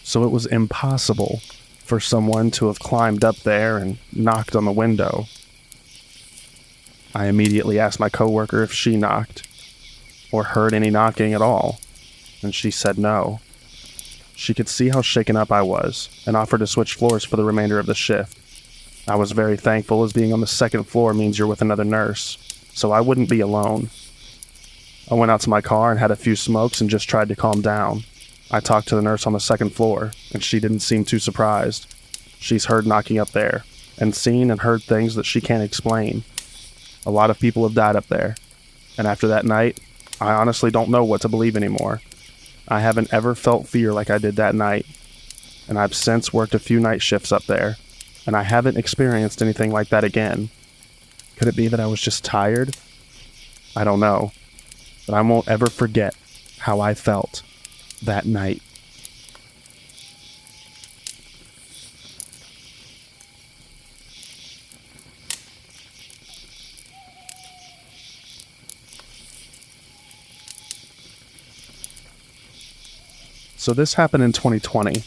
so it was impossible for someone to have climbed up there and knocked on the window. I immediately asked my coworker if she knocked, or heard any knocking at all, and she said no. She could see how shaken up I was, and offered to switch floors for the remainder of the shift. I was very thankful, as being on the 2nd floor means you're with another nurse, so I wouldn't be alone. I went out to my car and had a few smokes and just tried to calm down. I talked to the nurse on the 2nd floor, and she didn't seem too surprised. She's heard knocking up there, and seen and heard things that she can't explain. A lot of people have died up there, and after that night, I honestly don't know what to believe anymore. I haven't ever felt fear like I did that night, and I've since worked a few night shifts up there, and I haven't experienced anything like that again. Could it be that I was just tired? I don't know, but I won't ever forget how I felt that night. So this happened in 2020.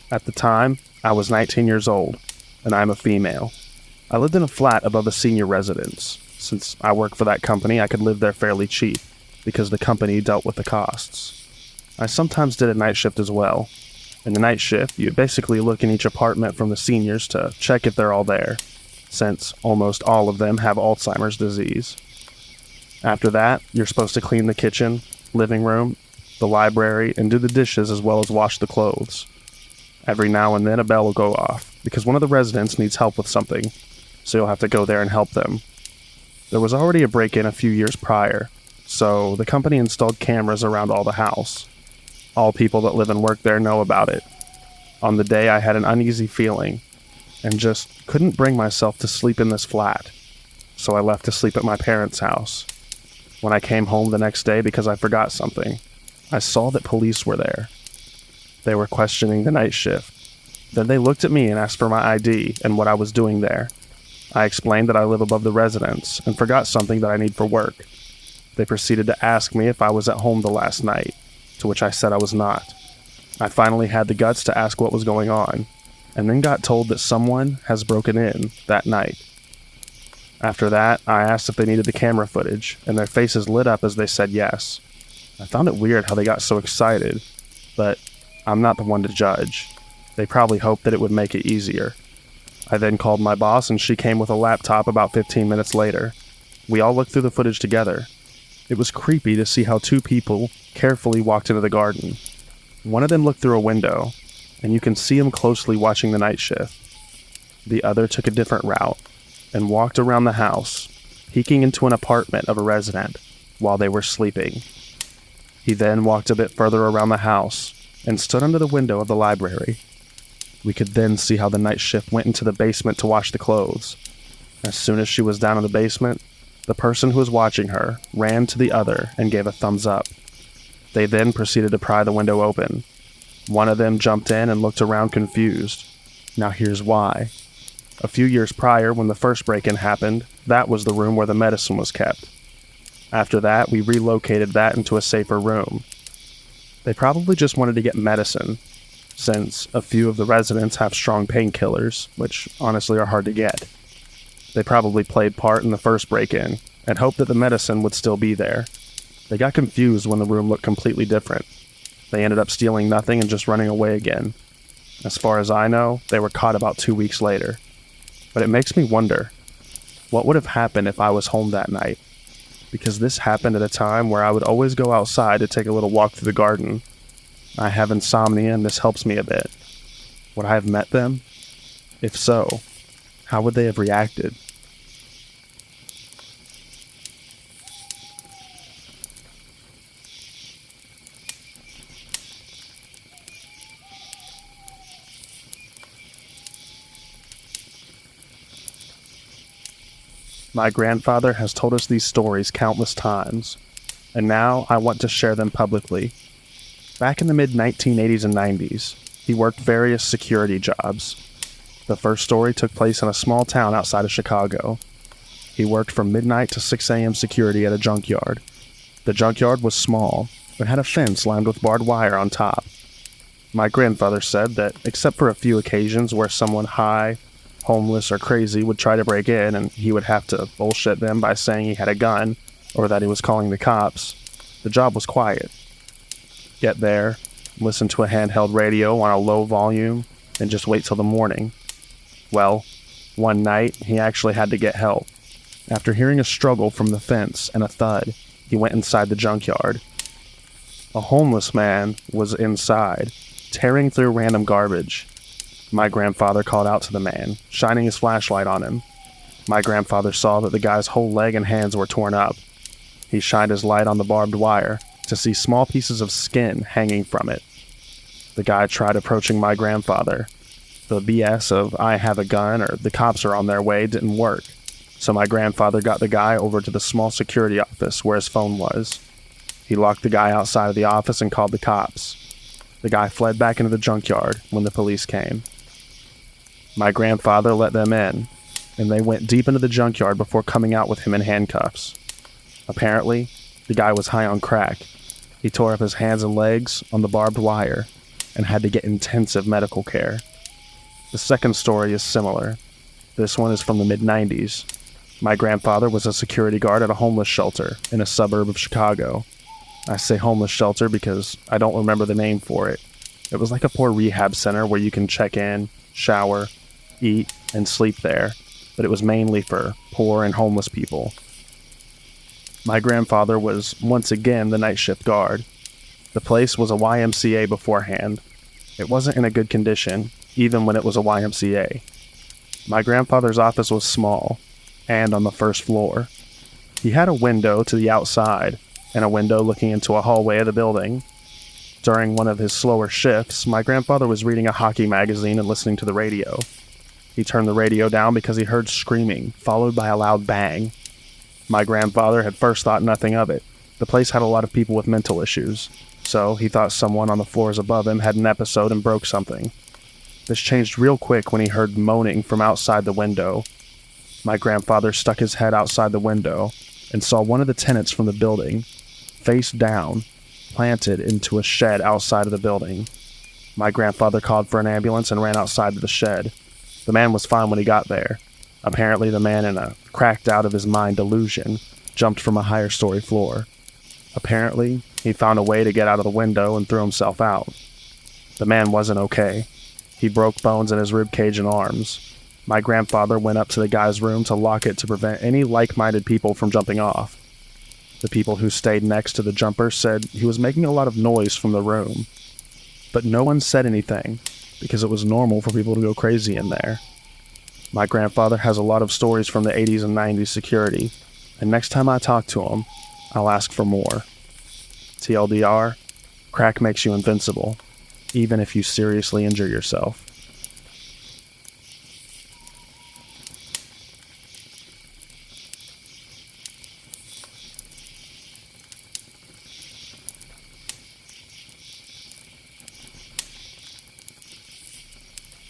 At the time, I was 19 years old, and I'm a female. I lived in a flat above a senior residence. Since I worked for that company, I could live there fairly cheap, because the company dealt with the costs. I sometimes did a night shift as well. In the night shift, you basically look in each apartment from the seniors to check if they're all there, since almost all of them have Alzheimer's disease. After that, you're supposed to clean the kitchen, living room, the library, and do the dishes as well as wash the clothes. Every now and then a bell will go off, because one of the residents needs help with something, so you'll have to go there and help them. There was already a break-in a few years prior, so the company installed cameras around all the house. All people that live and work there know about it. On the day I had an uneasy feeling, and just couldn't bring myself to sleep in this flat, so I left to sleep at my parents' house. When I came home the next day because I forgot something, I saw that police were there. They were questioning the night shift. Then they looked at me and asked for my ID and what I was doing there. I explained that I live above the residence and forgot something that I need for work. They proceeded to ask me if I was at home the last night, to which I said I was not. I finally had the guts to ask what was going on, and then got told that someone has broken in that night. After that, I asked if they needed the camera footage, and their faces lit up as they said yes. I found it weird how they got so excited, but I'm not the one to judge. They probably hoped that it would make it easier. I then called my boss and she came with a laptop about 15 minutes later. We all looked through the footage together. It was creepy to see how two people carefully walked into the garden. One of them looked through a window, and you can see him closely watching the night shift. The other took a different route and walked around the house, peeking into an apartment of a resident while they were sleeping. He then walked a bit further around the house and stood under the window of the library. We could then see how the night shift went into the basement to wash the clothes. As soon as she was down in the basement, the person who was watching her ran to the other and gave a thumbs up. They then proceeded to pry the window open. One of them jumped in and looked around confused. Now here's why. A few years prior, when the first break-in happened, that was the room where the medicine was kept. After that, we relocated that into a safer room. They probably just wanted to get medicine, since a few of the residents have strong painkillers, which honestly are hard to get. They probably played part in the first break-in, and hoped that the medicine would still be there. They got confused when the room looked completely different. They ended up stealing nothing and just running away again. As far as I know, they were caught about 2 weeks later. But it makes me wonder, what would have happened if I was home that night? Because this happened at a time where I would always go outside to take a little walk through the garden. I have insomnia and this helps me a bit. Would I have met them? If so, how would they have reacted? My grandfather has told us these stories countless times, and now I want to share them publicly. Back in the mid-1980s and 90s, he worked various security jobs. The first story took place in a small town outside of Chicago. He worked from midnight to 6 a.m. security at a junkyard. The junkyard was small, but had a fence lined with barbed wire on top. My grandfather said that, except for a few occasions where someone high, homeless, or crazy would try to break in and he would have to bullshit them by saying he had a gun or that he was calling the cops, the job was quiet. Get there, listen to a handheld radio on a low volume, and just wait till the morning. Well, one night, he actually had to get help. After hearing a struggle from the fence and a thud, he went inside the junkyard. A homeless man was inside, tearing through random garbage. My grandfather called out to the man, shining his flashlight on him. My grandfather saw that the guy's whole leg and hands were torn up. He shined his light on the barbed wire to see small pieces of skin hanging from it. The guy tried approaching my grandfather. The BS of "I have a gun" or "the cops are on their way" didn't work, so my grandfather got the guy over to the small security office where his phone was. He locked the guy outside of the office and called the cops. The guy fled back into the junkyard when the police came. My grandfather let them in, and they went deep into the junkyard before coming out with him in handcuffs. Apparently, the guy was high on crack. He tore up his hands and legs on the barbed wire and had to get intensive medical care. The second story is similar. This one is from the mid-90s. My grandfather was a security guard at a homeless shelter in a suburb of Chicago. I say homeless shelter because I don't remember the name for it. It was like a poor rehab center where you can check in, shower, eat, and sleep there, but it was mainly for poor and homeless people. My grandfather was once again the night shift guard. The place was a YMCA beforehand. It wasn't in a good condition, even when it was a YMCA. My grandfather's office was small, and on the first floor. He had a window to the outside, and a window looking into a hallway of the building. During one of his slower shifts, my grandfather was reading a hockey magazine and listening to the radio. He turned the radio down because he heard screaming, followed by a loud bang. My grandfather had first thought nothing of it. The place had a lot of people with mental issues, so he thought someone on the floors above him had an episode and broke something. This changed real quick when he heard moaning from outside the window. My grandfather stuck his head outside the window and saw one of the tenants from the building, face down, planted into a shed outside of the building. My grandfather called for an ambulance and ran outside to the shed. The man was fine when he got there. Apparently the man, in a cracked out of his mind delusion, jumped from a higher story floor. Apparently, he found a way to get out of the window and threw himself out. The man wasn't okay. He broke bones in his rib cage and arms. My grandfather went up to the guy's room to lock it to prevent any like-minded people from jumping off. The people who stayed next to the jumper said he was making a lot of noise from the room. But no one said anything, because it was normal for people to go crazy in there. My grandfather has a lot of stories from the 80s and 90s security, and next time I talk to him, I'll ask for more. TLDR, crack makes you invincible, even if you seriously injure yourself.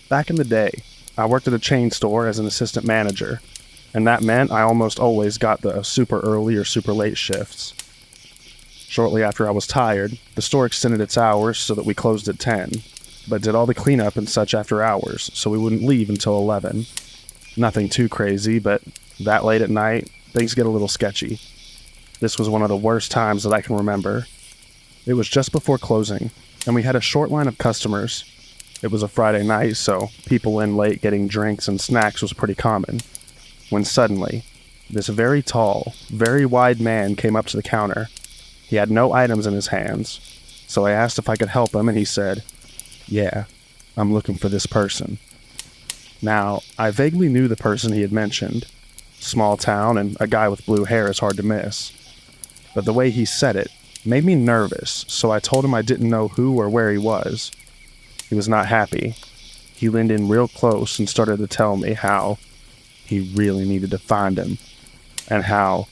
Back in the day, I worked at a chain store as an assistant manager, and that meant I almost always got the super early or super late shifts. Shortly after I was tired, the store extended its hours so that we closed at 10, but did all the cleanup and such after hours, so we wouldn't leave until 11. Nothing too crazy, but that late at night, things get a little sketchy. This was one of the worst times that I can remember. It was just before closing, and we had a short line of customers. It was a Friday night, so people in late getting drinks and snacks was pretty common. When suddenly, this very tall, very wide man came up to the counter. He had no items in his hands, so I asked if I could help him, and he said, "Yeah, I'm looking for this person." Now, I vaguely knew the person he had mentioned. Small town, and a guy with blue hair is hard to miss. But the way he said it made me nervous, so I told him I didn't know who or where he was. He was not happy. He leaned in real close and started to tell me how he really needed to find him, and how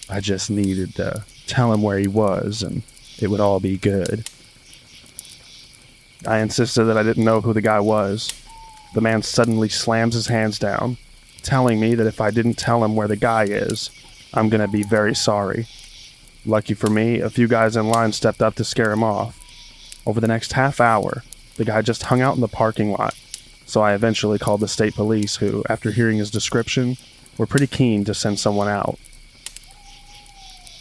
I just needed to tell him where he was and it would all be good. I insisted that I didn't know who the guy was. The man suddenly slams his hands down, telling me that if I didn't tell him where the guy is, I'm gonna be very sorry. Lucky for me, a few guys in line stepped up to scare him off. Over the next half hour, the guy just hung out in the parking lot, so I eventually called the state police who, after hearing his description, were pretty keen to send someone out.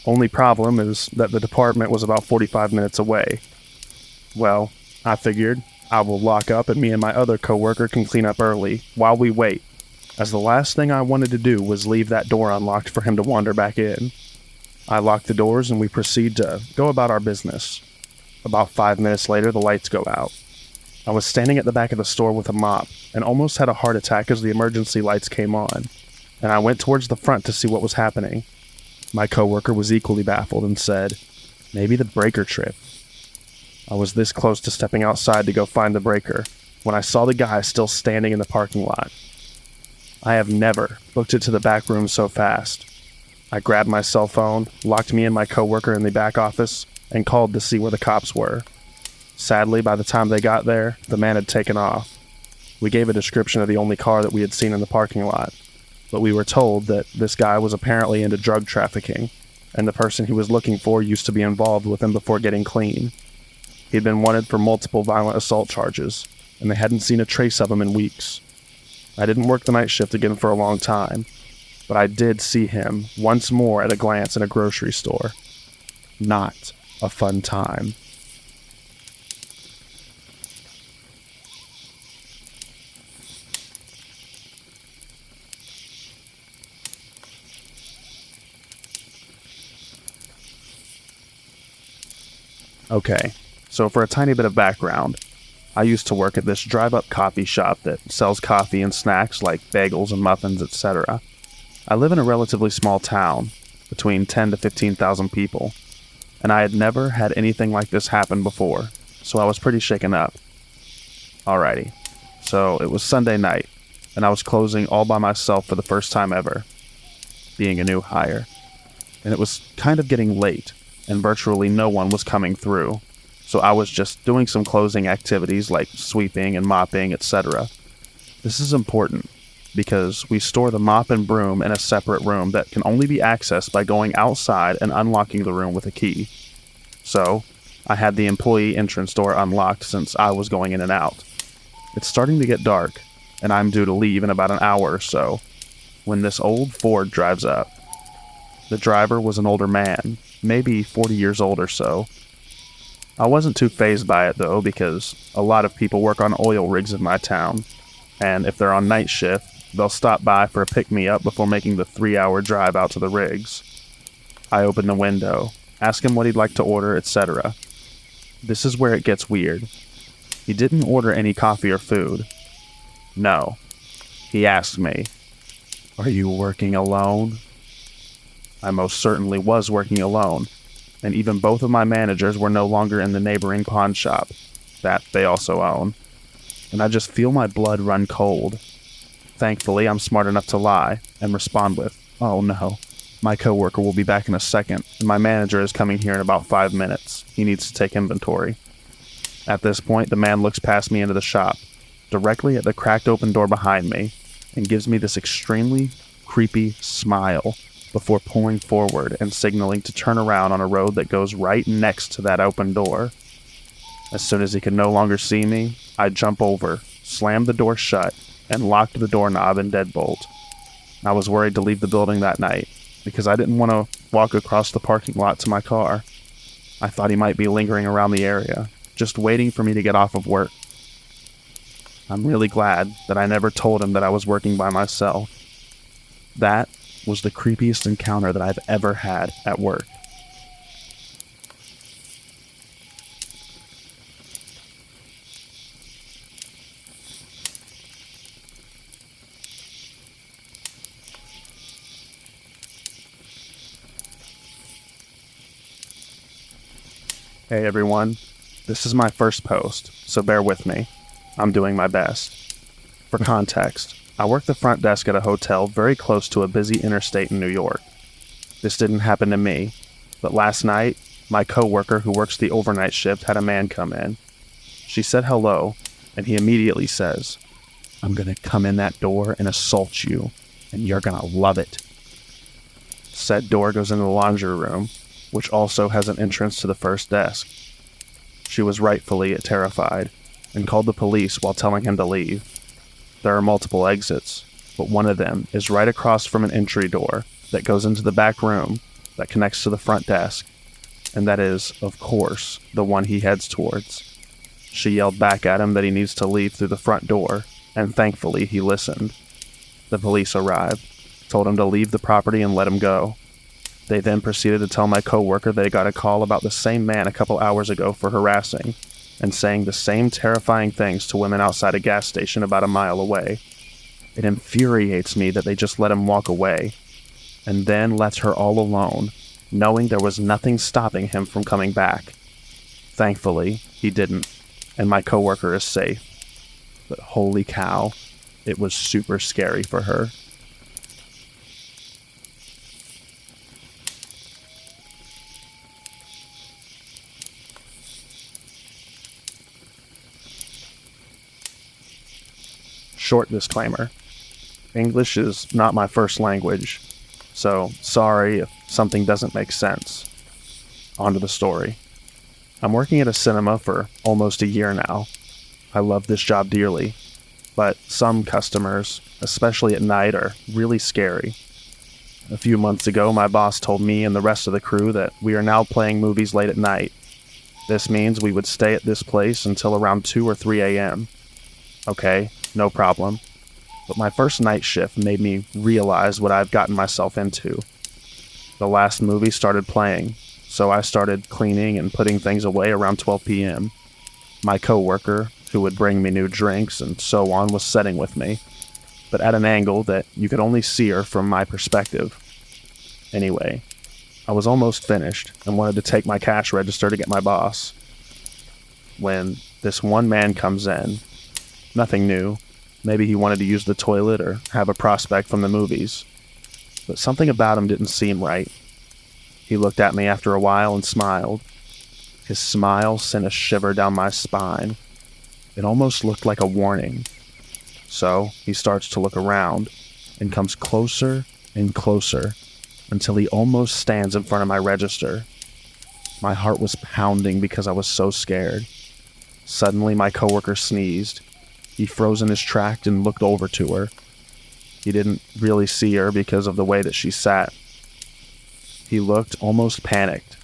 Only problem is that the department was about 45 minutes away. Well, I figured I will lock up and me and my other coworker can clean up early while we wait, as the last thing I wanted to do was leave that door unlocked for him to wander back in. I locked the doors and we proceed to go about our business. About 5 minutes later, the lights go out. I was standing at the back of the store with a mop and almost had a heart attack as the emergency lights came on, and I went towards the front to see what was happening. My coworker was equally baffled and said, "Maybe the breaker tripped." I was this close to stepping outside to go find the breaker when I saw the guy still standing in the parking lot. I have never booked it to the back room so fast. I grabbed my cell phone, locked me and my coworker in the back office, and called to see where the cops were. Sadly, by the time they got there, the man had taken off. We gave a description of the only car that we had seen in the parking lot, but we were told that this guy was apparently into drug trafficking, and the person he was looking for used to be involved with him before getting clean. He'd been wanted for multiple violent assault charges, and they hadn't seen a trace of him in weeks. I didn't work the night shift again for a long time, but I did see him once more at a glance in a grocery store. Not a fun time. Okay, so for a tiny bit of background, I used to work at this drive-up coffee shop that sells coffee and snacks like bagels and muffins, etc. I live in a relatively small town, between 10 to 15,000 people, and I had never had anything like this happen before, so I was pretty shaken up. Alrighty, so it was Sunday night, and I was closing all by myself for the first time ever, being a new hire, and it was kind of getting late, and virtually no one was coming through, so I was just doing some closing activities like sweeping and mopping, etc. This is important, because we store the mop and broom in a separate room that can only be accessed by going outside and unlocking the room with a key. So, I had the employee entrance door unlocked since I was going in and out. It's starting to get dark, and I'm due to leave in about an hour or so, when this old Ford drives up. The driver was an older man, maybe 40 years old or so. I wasn't too fazed by it though, because a lot of people work on oil rigs in my town, and if they're on night shift, they'll stop by for a pick-me-up before making the 3-hour drive out to the rigs. I open the window, ask him what he'd like to order, etc. This is where it gets weird. He didn't order any coffee or food. No. He asked me, "Are you working alone?" I most certainly was working alone, and even both of my managers were no longer in the neighboring pawn shop that they also own, and I just feel my blood run cold. Thankfully, I'm smart enough to lie and respond with, "Oh no, my coworker will be back in a second, and my manager is coming here in about 5 minutes. He needs to take inventory." At this point, the man looks past me into the shop, directly at the cracked open door behind me, and gives me this extremely creepy smile before pulling forward and signaling to turn around on a road that goes right next to that open door. As soon as he could no longer see me, I jump over, slammed the door shut, and locked the doorknob and deadbolt. I was worried to leave the building that night, because I didn't want to walk across the parking lot to my car. I thought he might be lingering around the area, just waiting for me to get off of work. I'm really glad that I never told him that I was working by myself. That was the creepiest encounter that I've ever had at work. Hey everyone, this is my first post, so bear with me. I'm doing my best. For context, I work the front desk at a hotel very close to a busy interstate in New York. This didn't happen to me, but last night, my coworker who works the overnight shift had a man come in. She said hello, and he immediately says, "I'm gonna come in that door and assault you, and you're gonna love it." Said door goes into the laundry room, which also has an entrance to the first desk. She was rightfully terrified, and called the police while telling him to leave. There are multiple exits, but one of them is right across from an entry door that goes into the back room that connects to the front desk, and that is, of course, the one he heads towards. She yelled back at him that he needs to leave through the front door, and thankfully he listened. The police arrived, told him to leave the property and let him go. They then proceeded to tell my coworker they got a call about the same man a couple hours ago for harassing, and saying the same terrifying things to women outside a gas station about a mile away. It infuriates me that they just let him walk away, and then left her all alone, knowing there was nothing stopping him from coming back. Thankfully, he didn't, and my coworker is safe. But holy cow, it was super scary for her. Short disclaimer. English is not my first language, so sorry if something doesn't make sense. On to the story. I'm working at a cinema for almost a year now. I love this job dearly, but some customers, especially at night, are really scary. A few months ago, my boss told me and the rest of the crew that we are now playing movies late at night. This means we would stay at this place until around 2 or 3 a.m. Okay, no problem. But my first night shift made me realize what I've gotten myself into. The last movie started playing, so I started cleaning and putting things away around 12 p.m. My coworker, who would bring me new drinks and so on, was sitting with me, but at an angle that you could only see her from my perspective. Anyway, I was almost finished and wanted to take my cash register to get my boss, when this one man comes in. Nothing new. Maybe he wanted to use the toilet or have a prospect from the movies. But something about him didn't seem right. He looked at me after a while and smiled. His smile sent a shiver down my spine. It almost looked like a warning. So he starts to look around and comes closer and closer until he almost stands in front of my register. My heart was pounding because I was so scared. Suddenly my coworker sneezed. He froze in his tracks and looked over to her. He didn't really see her because of the way that she sat. He looked almost panicked,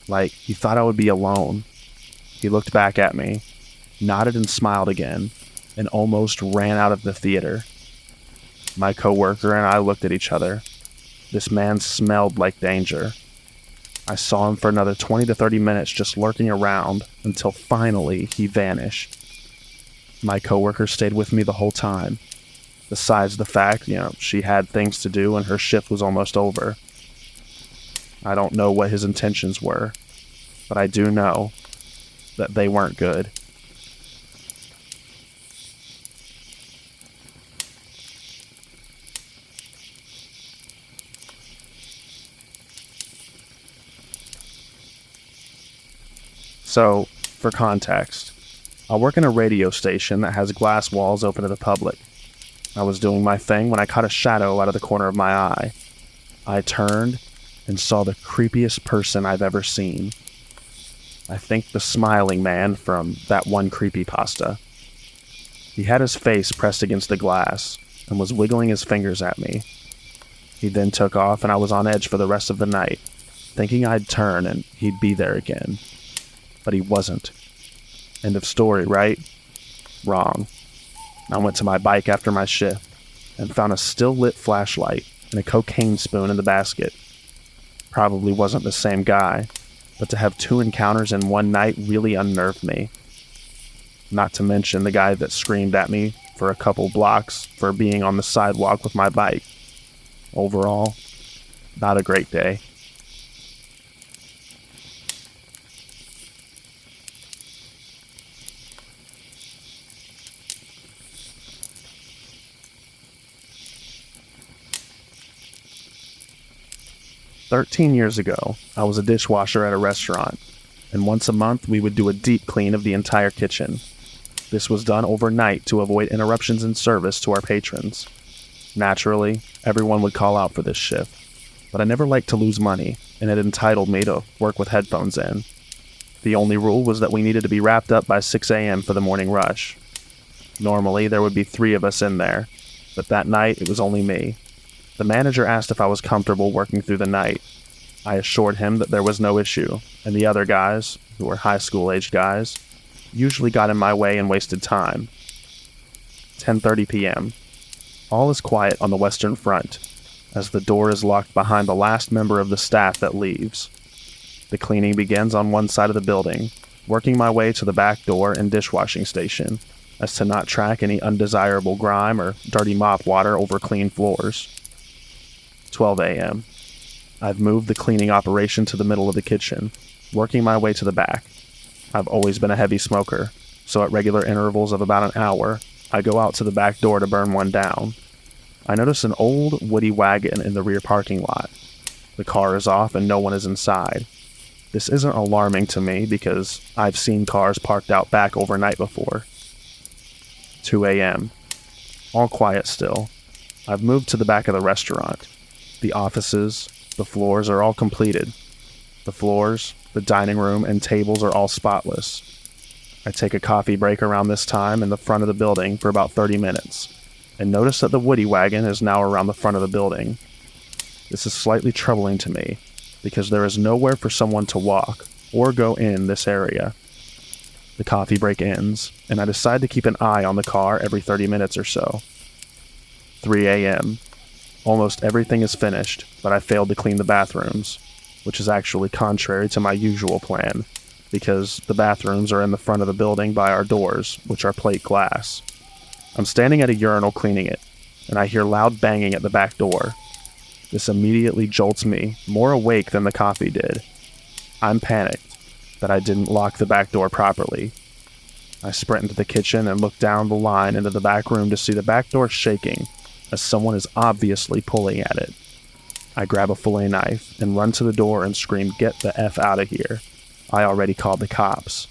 like he thought I would be alone. He looked back at me, nodded and smiled again, and almost ran out of the theater. My coworker and I looked at each other. This man smelled like danger. I saw him for another 20 to 30 minutes just lurking around until finally he vanished. My coworker stayed with me the whole time, besides the fact, she had things to do and her shift was almost over. I don't know what his intentions were, but I do know that they weren't good. So, for context, I work in a radio station that has glass walls open to the public. I was doing my thing when I caught a shadow out of the corner of my eye. I turned and saw the creepiest person I've ever seen. I think the smiling man from that one creepypasta. He had his face pressed against the glass and was wiggling his fingers at me. He then took off and I was on edge for the rest of the night, thinking I'd turn and he'd be there again. But he wasn't. End of story, right? Wrong. I went to my bike after my shift and found a still-lit flashlight and a cocaine spoon in the basket. Probably wasn't the same guy, but to have 2 encounters in one night really unnerved me. Not to mention the guy that screamed at me for a couple blocks for being on the sidewalk with my bike. Overall, not a great day. "13 years ago, I was a dishwasher at a restaurant, and once a month we would do a deep clean of the entire kitchen. This was done overnight to avoid interruptions in service to our patrons. Naturally, everyone would call out for this shift, but I never liked to lose money, and it entitled me to work with headphones in. The only rule was that we needed to be wrapped up by 6 a.m. for the morning rush. Normally, there would be 3 of us in there, but that night it was only me. The manager asked if I was comfortable working through the night. I assured him that there was no issue, and the other guys, who were high school-aged guys, usually got in my way and wasted time. 10:30 p.m. All is quiet on the Western Front, as the door is locked behind the last member of the staff that leaves. The cleaning begins on one side of the building, working my way to the back door and dishwashing station, as to not track any undesirable grime or dirty mop water over clean floors. 12 a.m. I've moved the cleaning operation to the middle of the kitchen, working my way to the back. I've always been a heavy smoker, so at regular intervals of about an hour, I go out to the back door to burn one down. I notice an old woody wagon in the rear parking lot. The car is off and no one is inside. This isn't alarming to me because I've seen cars parked out back overnight before. 2 a.m. All quiet still. I've moved to the back of the restaurant. The offices, the floors are all completed. The floors, the dining room, and tables are all spotless. I take a coffee break around this time in the front of the building for about 30 minutes, and notice that the woody wagon is now around the front of the building. This is slightly troubling to me, because there is nowhere for someone to walk or go in this area. The coffee break ends, and I decide to keep an eye on the car every 30 minutes or so. 3 a.m. Almost everything is finished, but I failed to clean the bathrooms, which is actually contrary to my usual plan, because the bathrooms are in the front of the building by our doors, which are plate glass. I'm standing at a urinal cleaning it, and I hear loud banging at the back door. This immediately jolts me, more awake than the coffee did. I'm panicked that I didn't lock the back door properly. I sprint into the kitchen and look down the line into the back room to see the back door shaking, as someone is obviously pulling at it. I grab a fillet knife and run to the door and scream, "Get the F out of here." I already called the cops.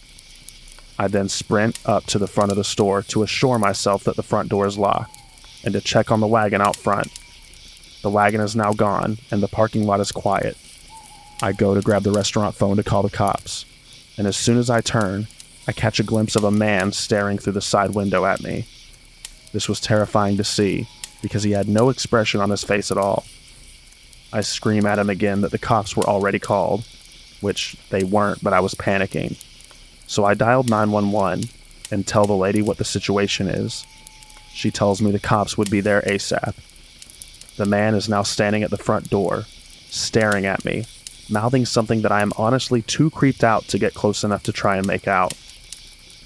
I then sprint up to the front of the store to assure myself that the front door is locked, and to check on the wagon out front. The wagon is now gone, and the parking lot is quiet. I go to grab the restaurant phone to call the cops, and as soon as I turn, I catch a glimpse of a man staring through the side window at me. This was terrifying to see, because he had no expression on his face at all. I scream at him again that the cops were already called, which they weren't, but I was panicking. So I dialed 911 and tell the lady what the situation is. She tells me the cops would be there ASAP. The man is now standing at the front door, staring at me, mouthing something that I am honestly too creeped out to get close enough to try and make out.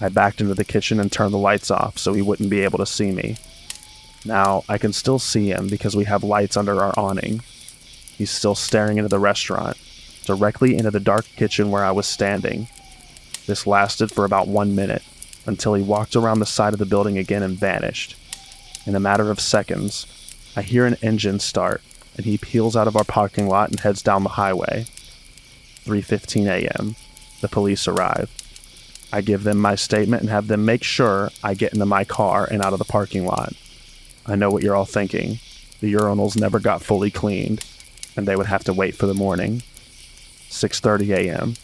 I backed into the kitchen and turned the lights off so he wouldn't be able to see me. Now, I can still see him because we have lights under our awning. He's still staring into the restaurant, directly into the dark kitchen where I was standing. This lasted for about 1 minute, until he walked around the side of the building again and vanished. In a matter of seconds, I hear an engine start, and he peels out of our parking lot and heads down the highway. 3:15 a.m. The police arrive. I give them my statement and have them make sure I get into my car and out of the parking lot. I know what you're all thinking. The urinals never got fully cleaned, and they would have to wait for the morning. 6:30 a.m.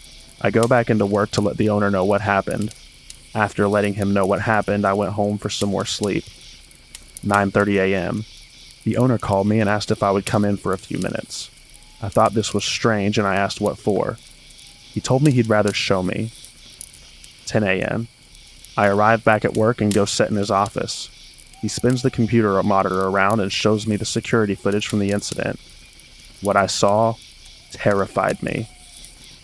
I go back into work to let the owner know what happened. After letting him know what happened, I went home for some more sleep. 9:30 a.m. The owner called me and asked if I would come in for a few minutes. I thought this was strange and I asked what for. He told me he'd rather show me. 10 a.m. I arrive back at work and go sit in his office. He spins the computer monitor around and shows me the security footage from the incident. What I saw terrified me.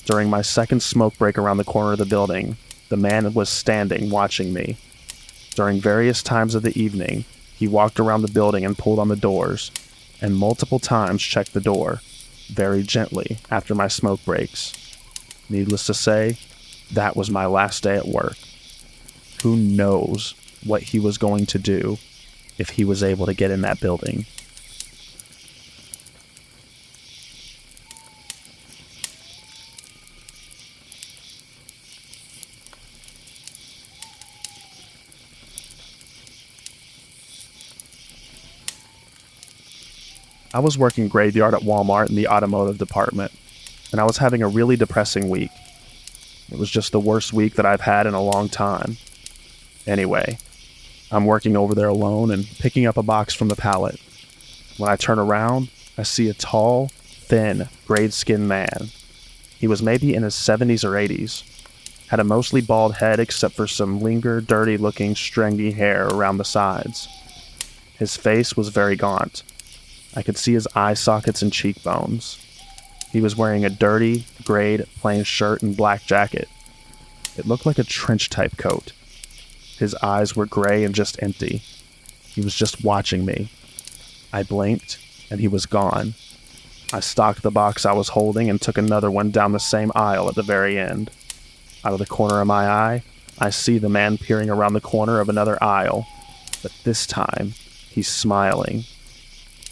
During my second smoke break around the corner of the building, the man was standing watching me. During various times of the evening, he walked around the building and pulled on the doors, and multiple times checked the door, very gently after my smoke breaks. Needless to say, that was my last day at work. Who knows what he was going to do if he was able to get in that building. I was working graveyard at Walmart in the automotive department, and I was having a really depressing week. It was just the worst week that I've had in a long time. Anyway, I'm working over there alone and picking up a box from the pallet. When I turn around, I see a tall, thin, grayed-skinned man. He was maybe in his 70s or 80s, had a mostly bald head except for some dirty-looking stringy hair around the sides. His face was very gaunt. I could see his eye sockets and cheekbones. He was wearing a dirty, grayed, plain shirt and black jacket. It looked like a trench-type coat. His eyes were gray and just empty. He was just watching me. I blinked, and he was gone. I stocked the box I was holding and took another one down the same aisle at the very end. Out of the corner of my eye, I see the man peering around the corner of another aisle, but this time, he's smiling.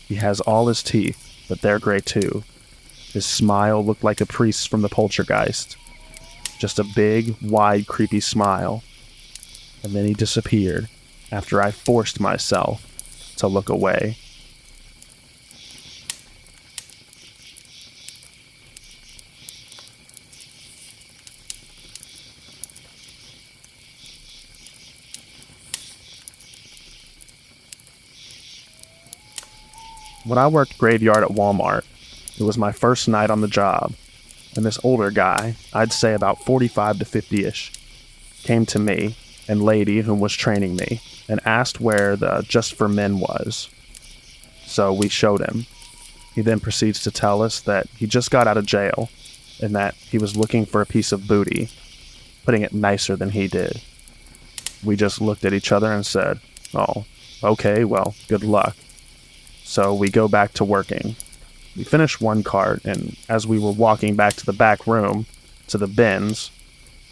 He has all his teeth, but they're gray too. His smile looked like a priest from the Poltergeist. Just a big, wide, creepy smile. And then he disappeared after I forced myself to look away. When I worked graveyard at Walmart, it was my first night on the job, and this older guy, I'd say about 45 to 50-ish, came to me and lady who was training me and asked where the Just for Men was. So we showed him. He then proceeds to tell us that he just got out of jail and that he was looking for a piece of booty, putting it nicer than he did. We just looked at each other and said, "Oh, okay, well, good luck." So we go back to working. We finished one cart, and as we were walking back to the back room, to the bins,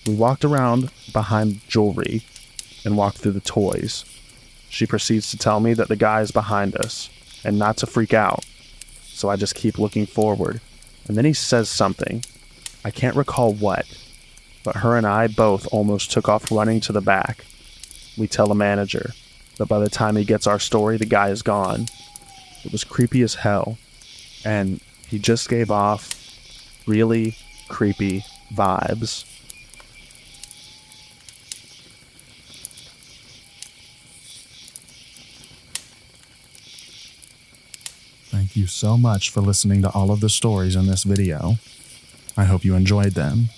we walked around behind jewelry and walked through the toys. She proceeds to tell me that the guy is behind us, and not to freak out. So I just keep looking forward, and then he says something. I can't recall what, but her and I both almost took off running to the back. We tell the manager, but by the time he gets our story, the guy is gone. It was creepy as hell, and he just gave off really creepy vibes. Thank you so much for listening to all of the stories in this video. I hope you enjoyed them.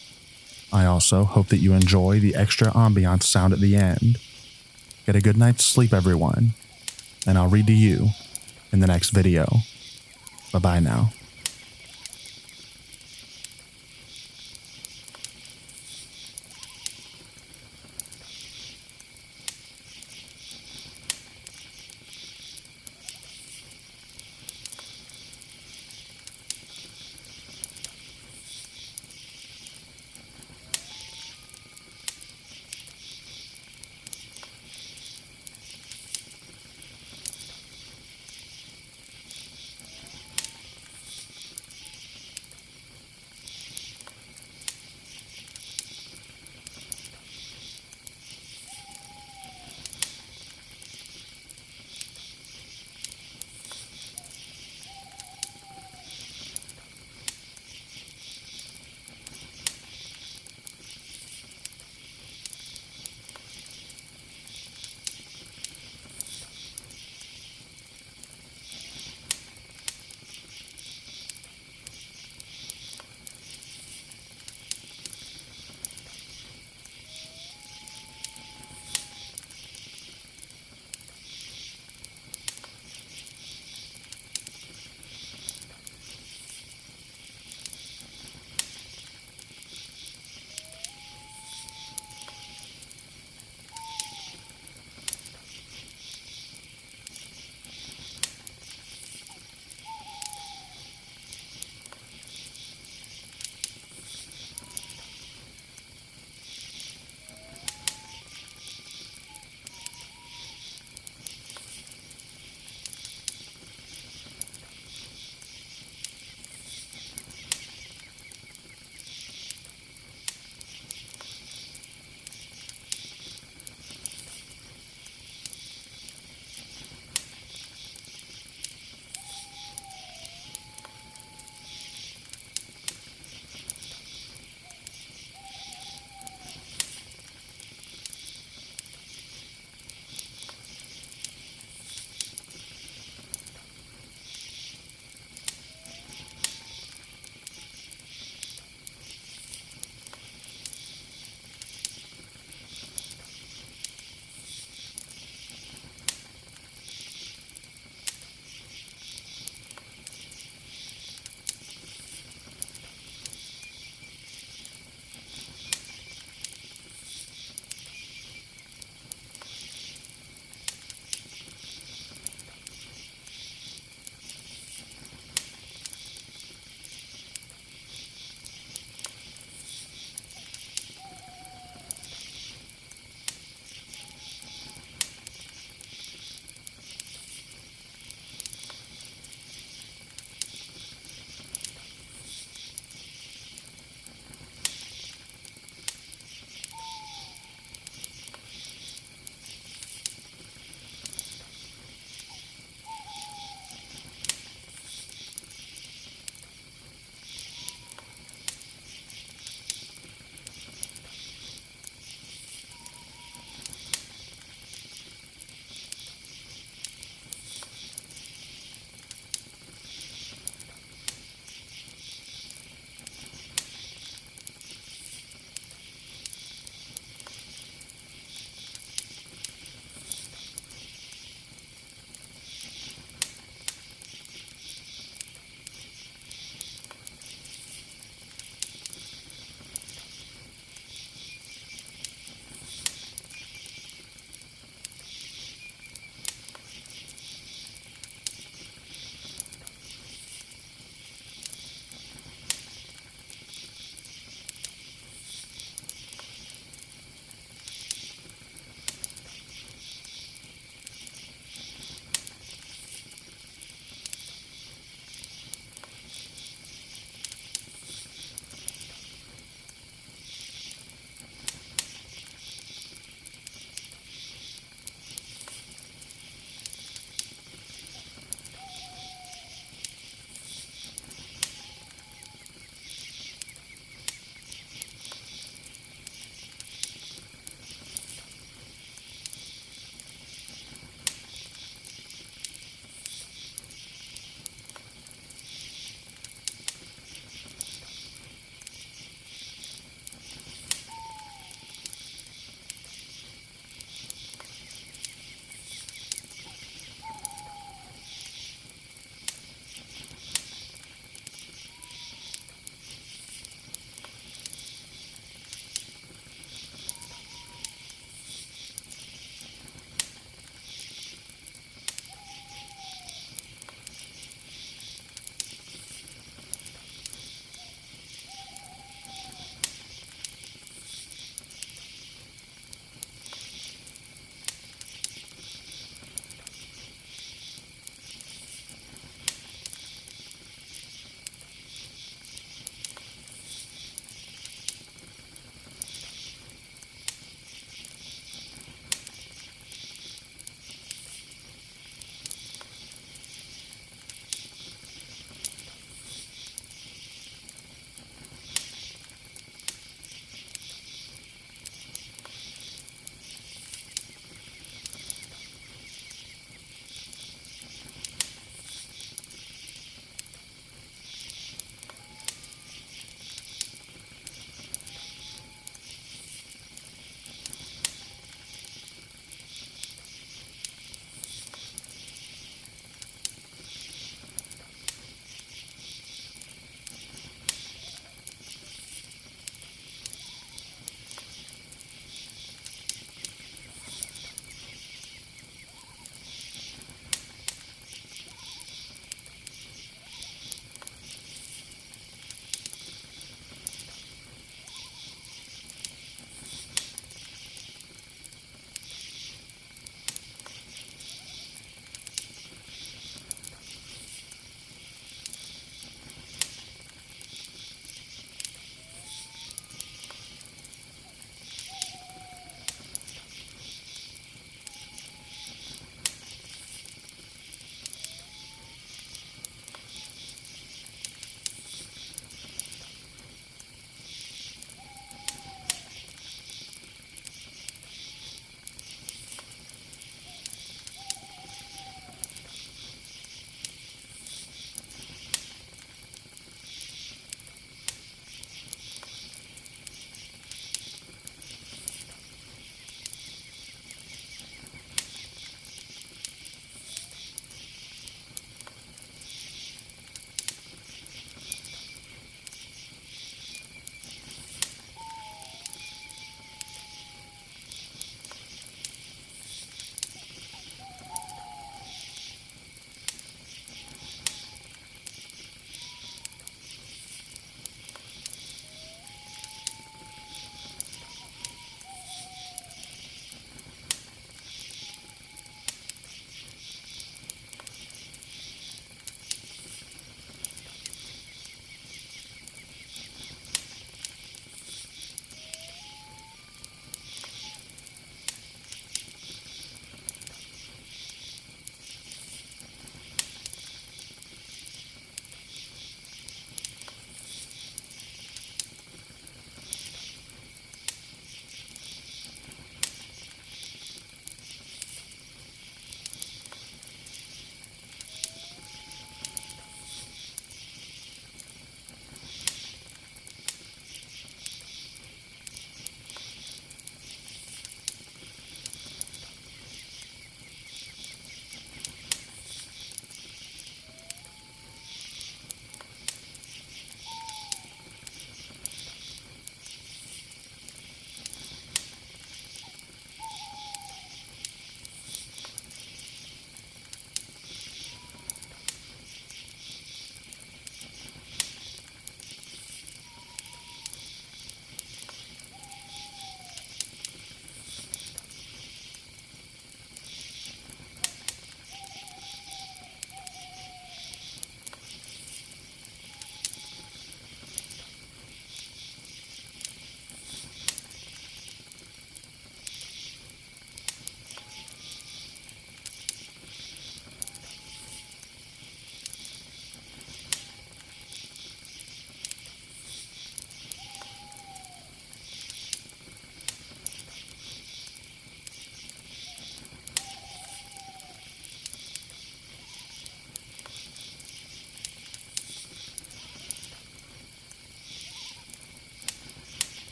I also hope that you enjoy the extra ambiance sound at the end. Get a good night's sleep, everyone, and I'll read to you in the next video. Bye-bye now.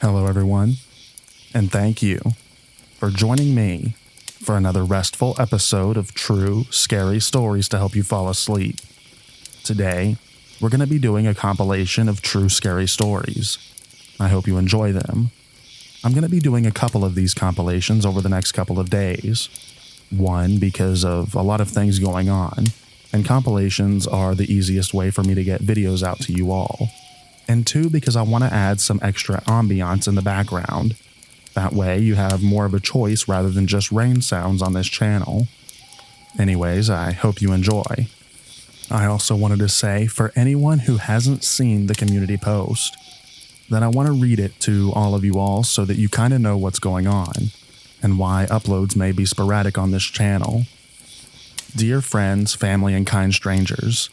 Hello, everyone, and thank you for joining me for another restful episode of true, scary stories to help you fall asleep. Today, we're going to be doing a compilation of true, scary stories. I hope you enjoy them. I'm going to be doing a couple of these compilations over the next couple of days. One, because of a lot of things going on, and compilations are the easiest way for me to get videos out to you all. And two, because I want to add some extra ambience in the background. That way you have more of a choice rather than just rain sounds on this channel. Anyways, I hope you enjoy. I also wanted to say, for anyone who hasn't seen the community post, that I want to read it to all of you all so that you kind of know what's going on and why uploads may be sporadic on this channel. Dear friends, family, and kind strangers,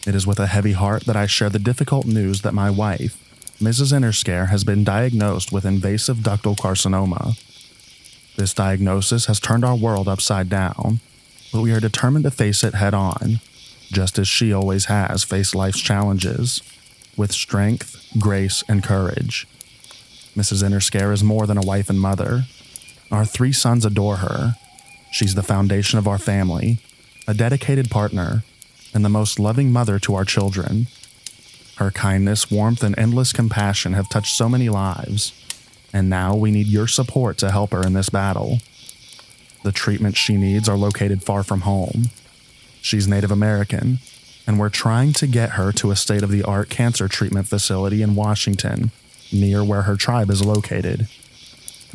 it is with a heavy heart that I share the difficult news that my wife, Mrs. Interscare, has been diagnosed with invasive ductal carcinoma. This diagnosis has turned our world upside down, but we are determined to face it head on, just as she always has faced life's challenges, with strength, grace, and courage. Mrs. Interscare is more than a wife and mother. Our 3 sons adore her. She's the foundation of our family, a dedicated partner, and the most loving mother to our children. Her kindness, warmth, and endless compassion have touched so many lives, and now we need your support to help her in this battle. The treatments she needs are located far from home. She's Native American, and we're trying to get her to a state-of-the-art cancer treatment facility in Washington, near where her tribe is located.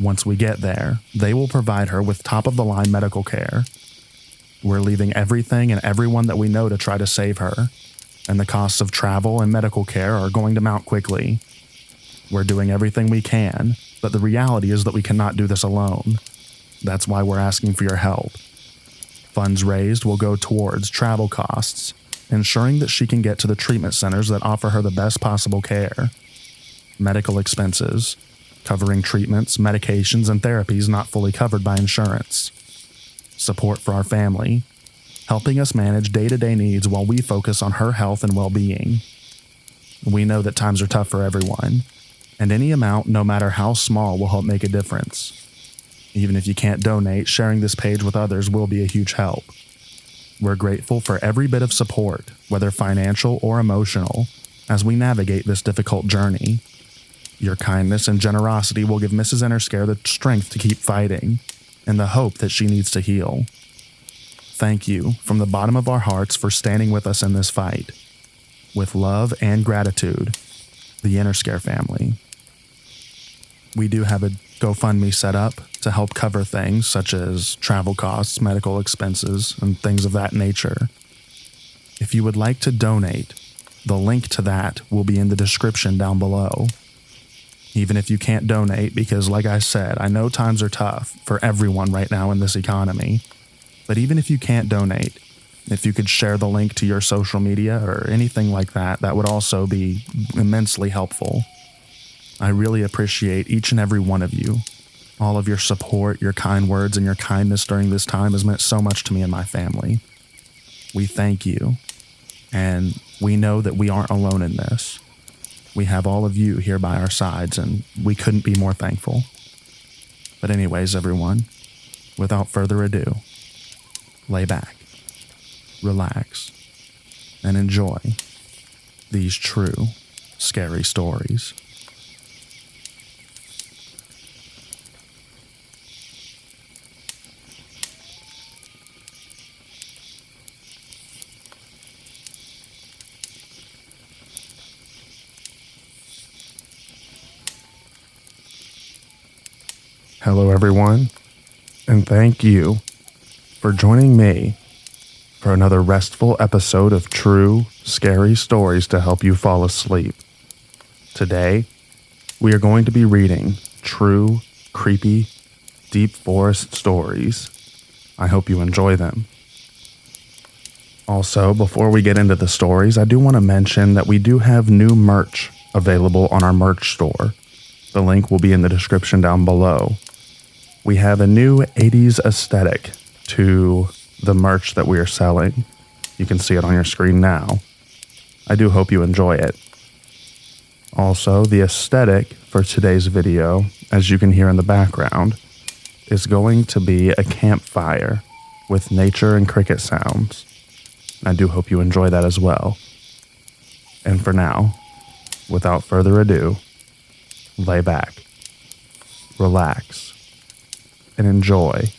Once we get there, they will provide her with top-of-the-line medical care. We're leaving everything and everyone that we know to try to save her, and the costs of travel and medical care are going to mount quickly. We're doing everything we can, but the reality is that we cannot do this alone. That's why we're asking for your help. Funds raised will go towards travel costs, ensuring that she can get to the treatment centers that offer her the best possible care. Medical expenses, covering treatments, medications, and therapies not fully covered by insurance. Support for our family, helping us manage day-to-day needs while we focus on her health and well-being. We know that times are tough for everyone, and any amount, no matter how small, will help make a difference. Even if you can't donate, sharing this page with others will be a huge help. We're grateful for every bit of support, whether financial or emotional, as we navigate this difficult journey. Your kindness and generosity will give Mrs. Interscare the strength to keep fighting, and the hope that she needs to heal. Thank you from the bottom of our hearts for standing with us in this fight. With love and gratitude, the Interscare family. We do have a GoFundMe set up to help cover things such as travel costs, medical expenses, and things of that nature. If you would like to donate, the link to that will be in the description down below. Even if you can't donate, because like I said, I know times are tough for everyone right now in this economy. But even if you can't donate, if you could share the link to your social media or anything like that, that would also be immensely helpful. I really appreciate each and every one of you. All of your support, your kind words, and your kindness during this time has meant so much to me and my family. We thank you, and we know that we aren't alone in this. We have all of you here by our sides, and we couldn't be more thankful. But anyways, everyone, without further ado, lay back, relax, and enjoy these true, scary stories. Hello, everyone, and thank you for joining me for another restful episode of true, scary stories to help you fall asleep. Today, we are going to be reading true, creepy, deep forest stories. I hope you enjoy them. Also, before we get into the stories, I do want to mention that we do have new merch available on our merch store. The link will be in the description down below. We have a new 80s aesthetic to the merch that we are selling. You can see it on your screen now. I do hope you enjoy it. Also, the aesthetic for today's video, as you can hear in the background, is going to be a campfire with nature and cricket sounds. I do hope you enjoy that as well. And for now, without further ado, lay back, relax, and enjoy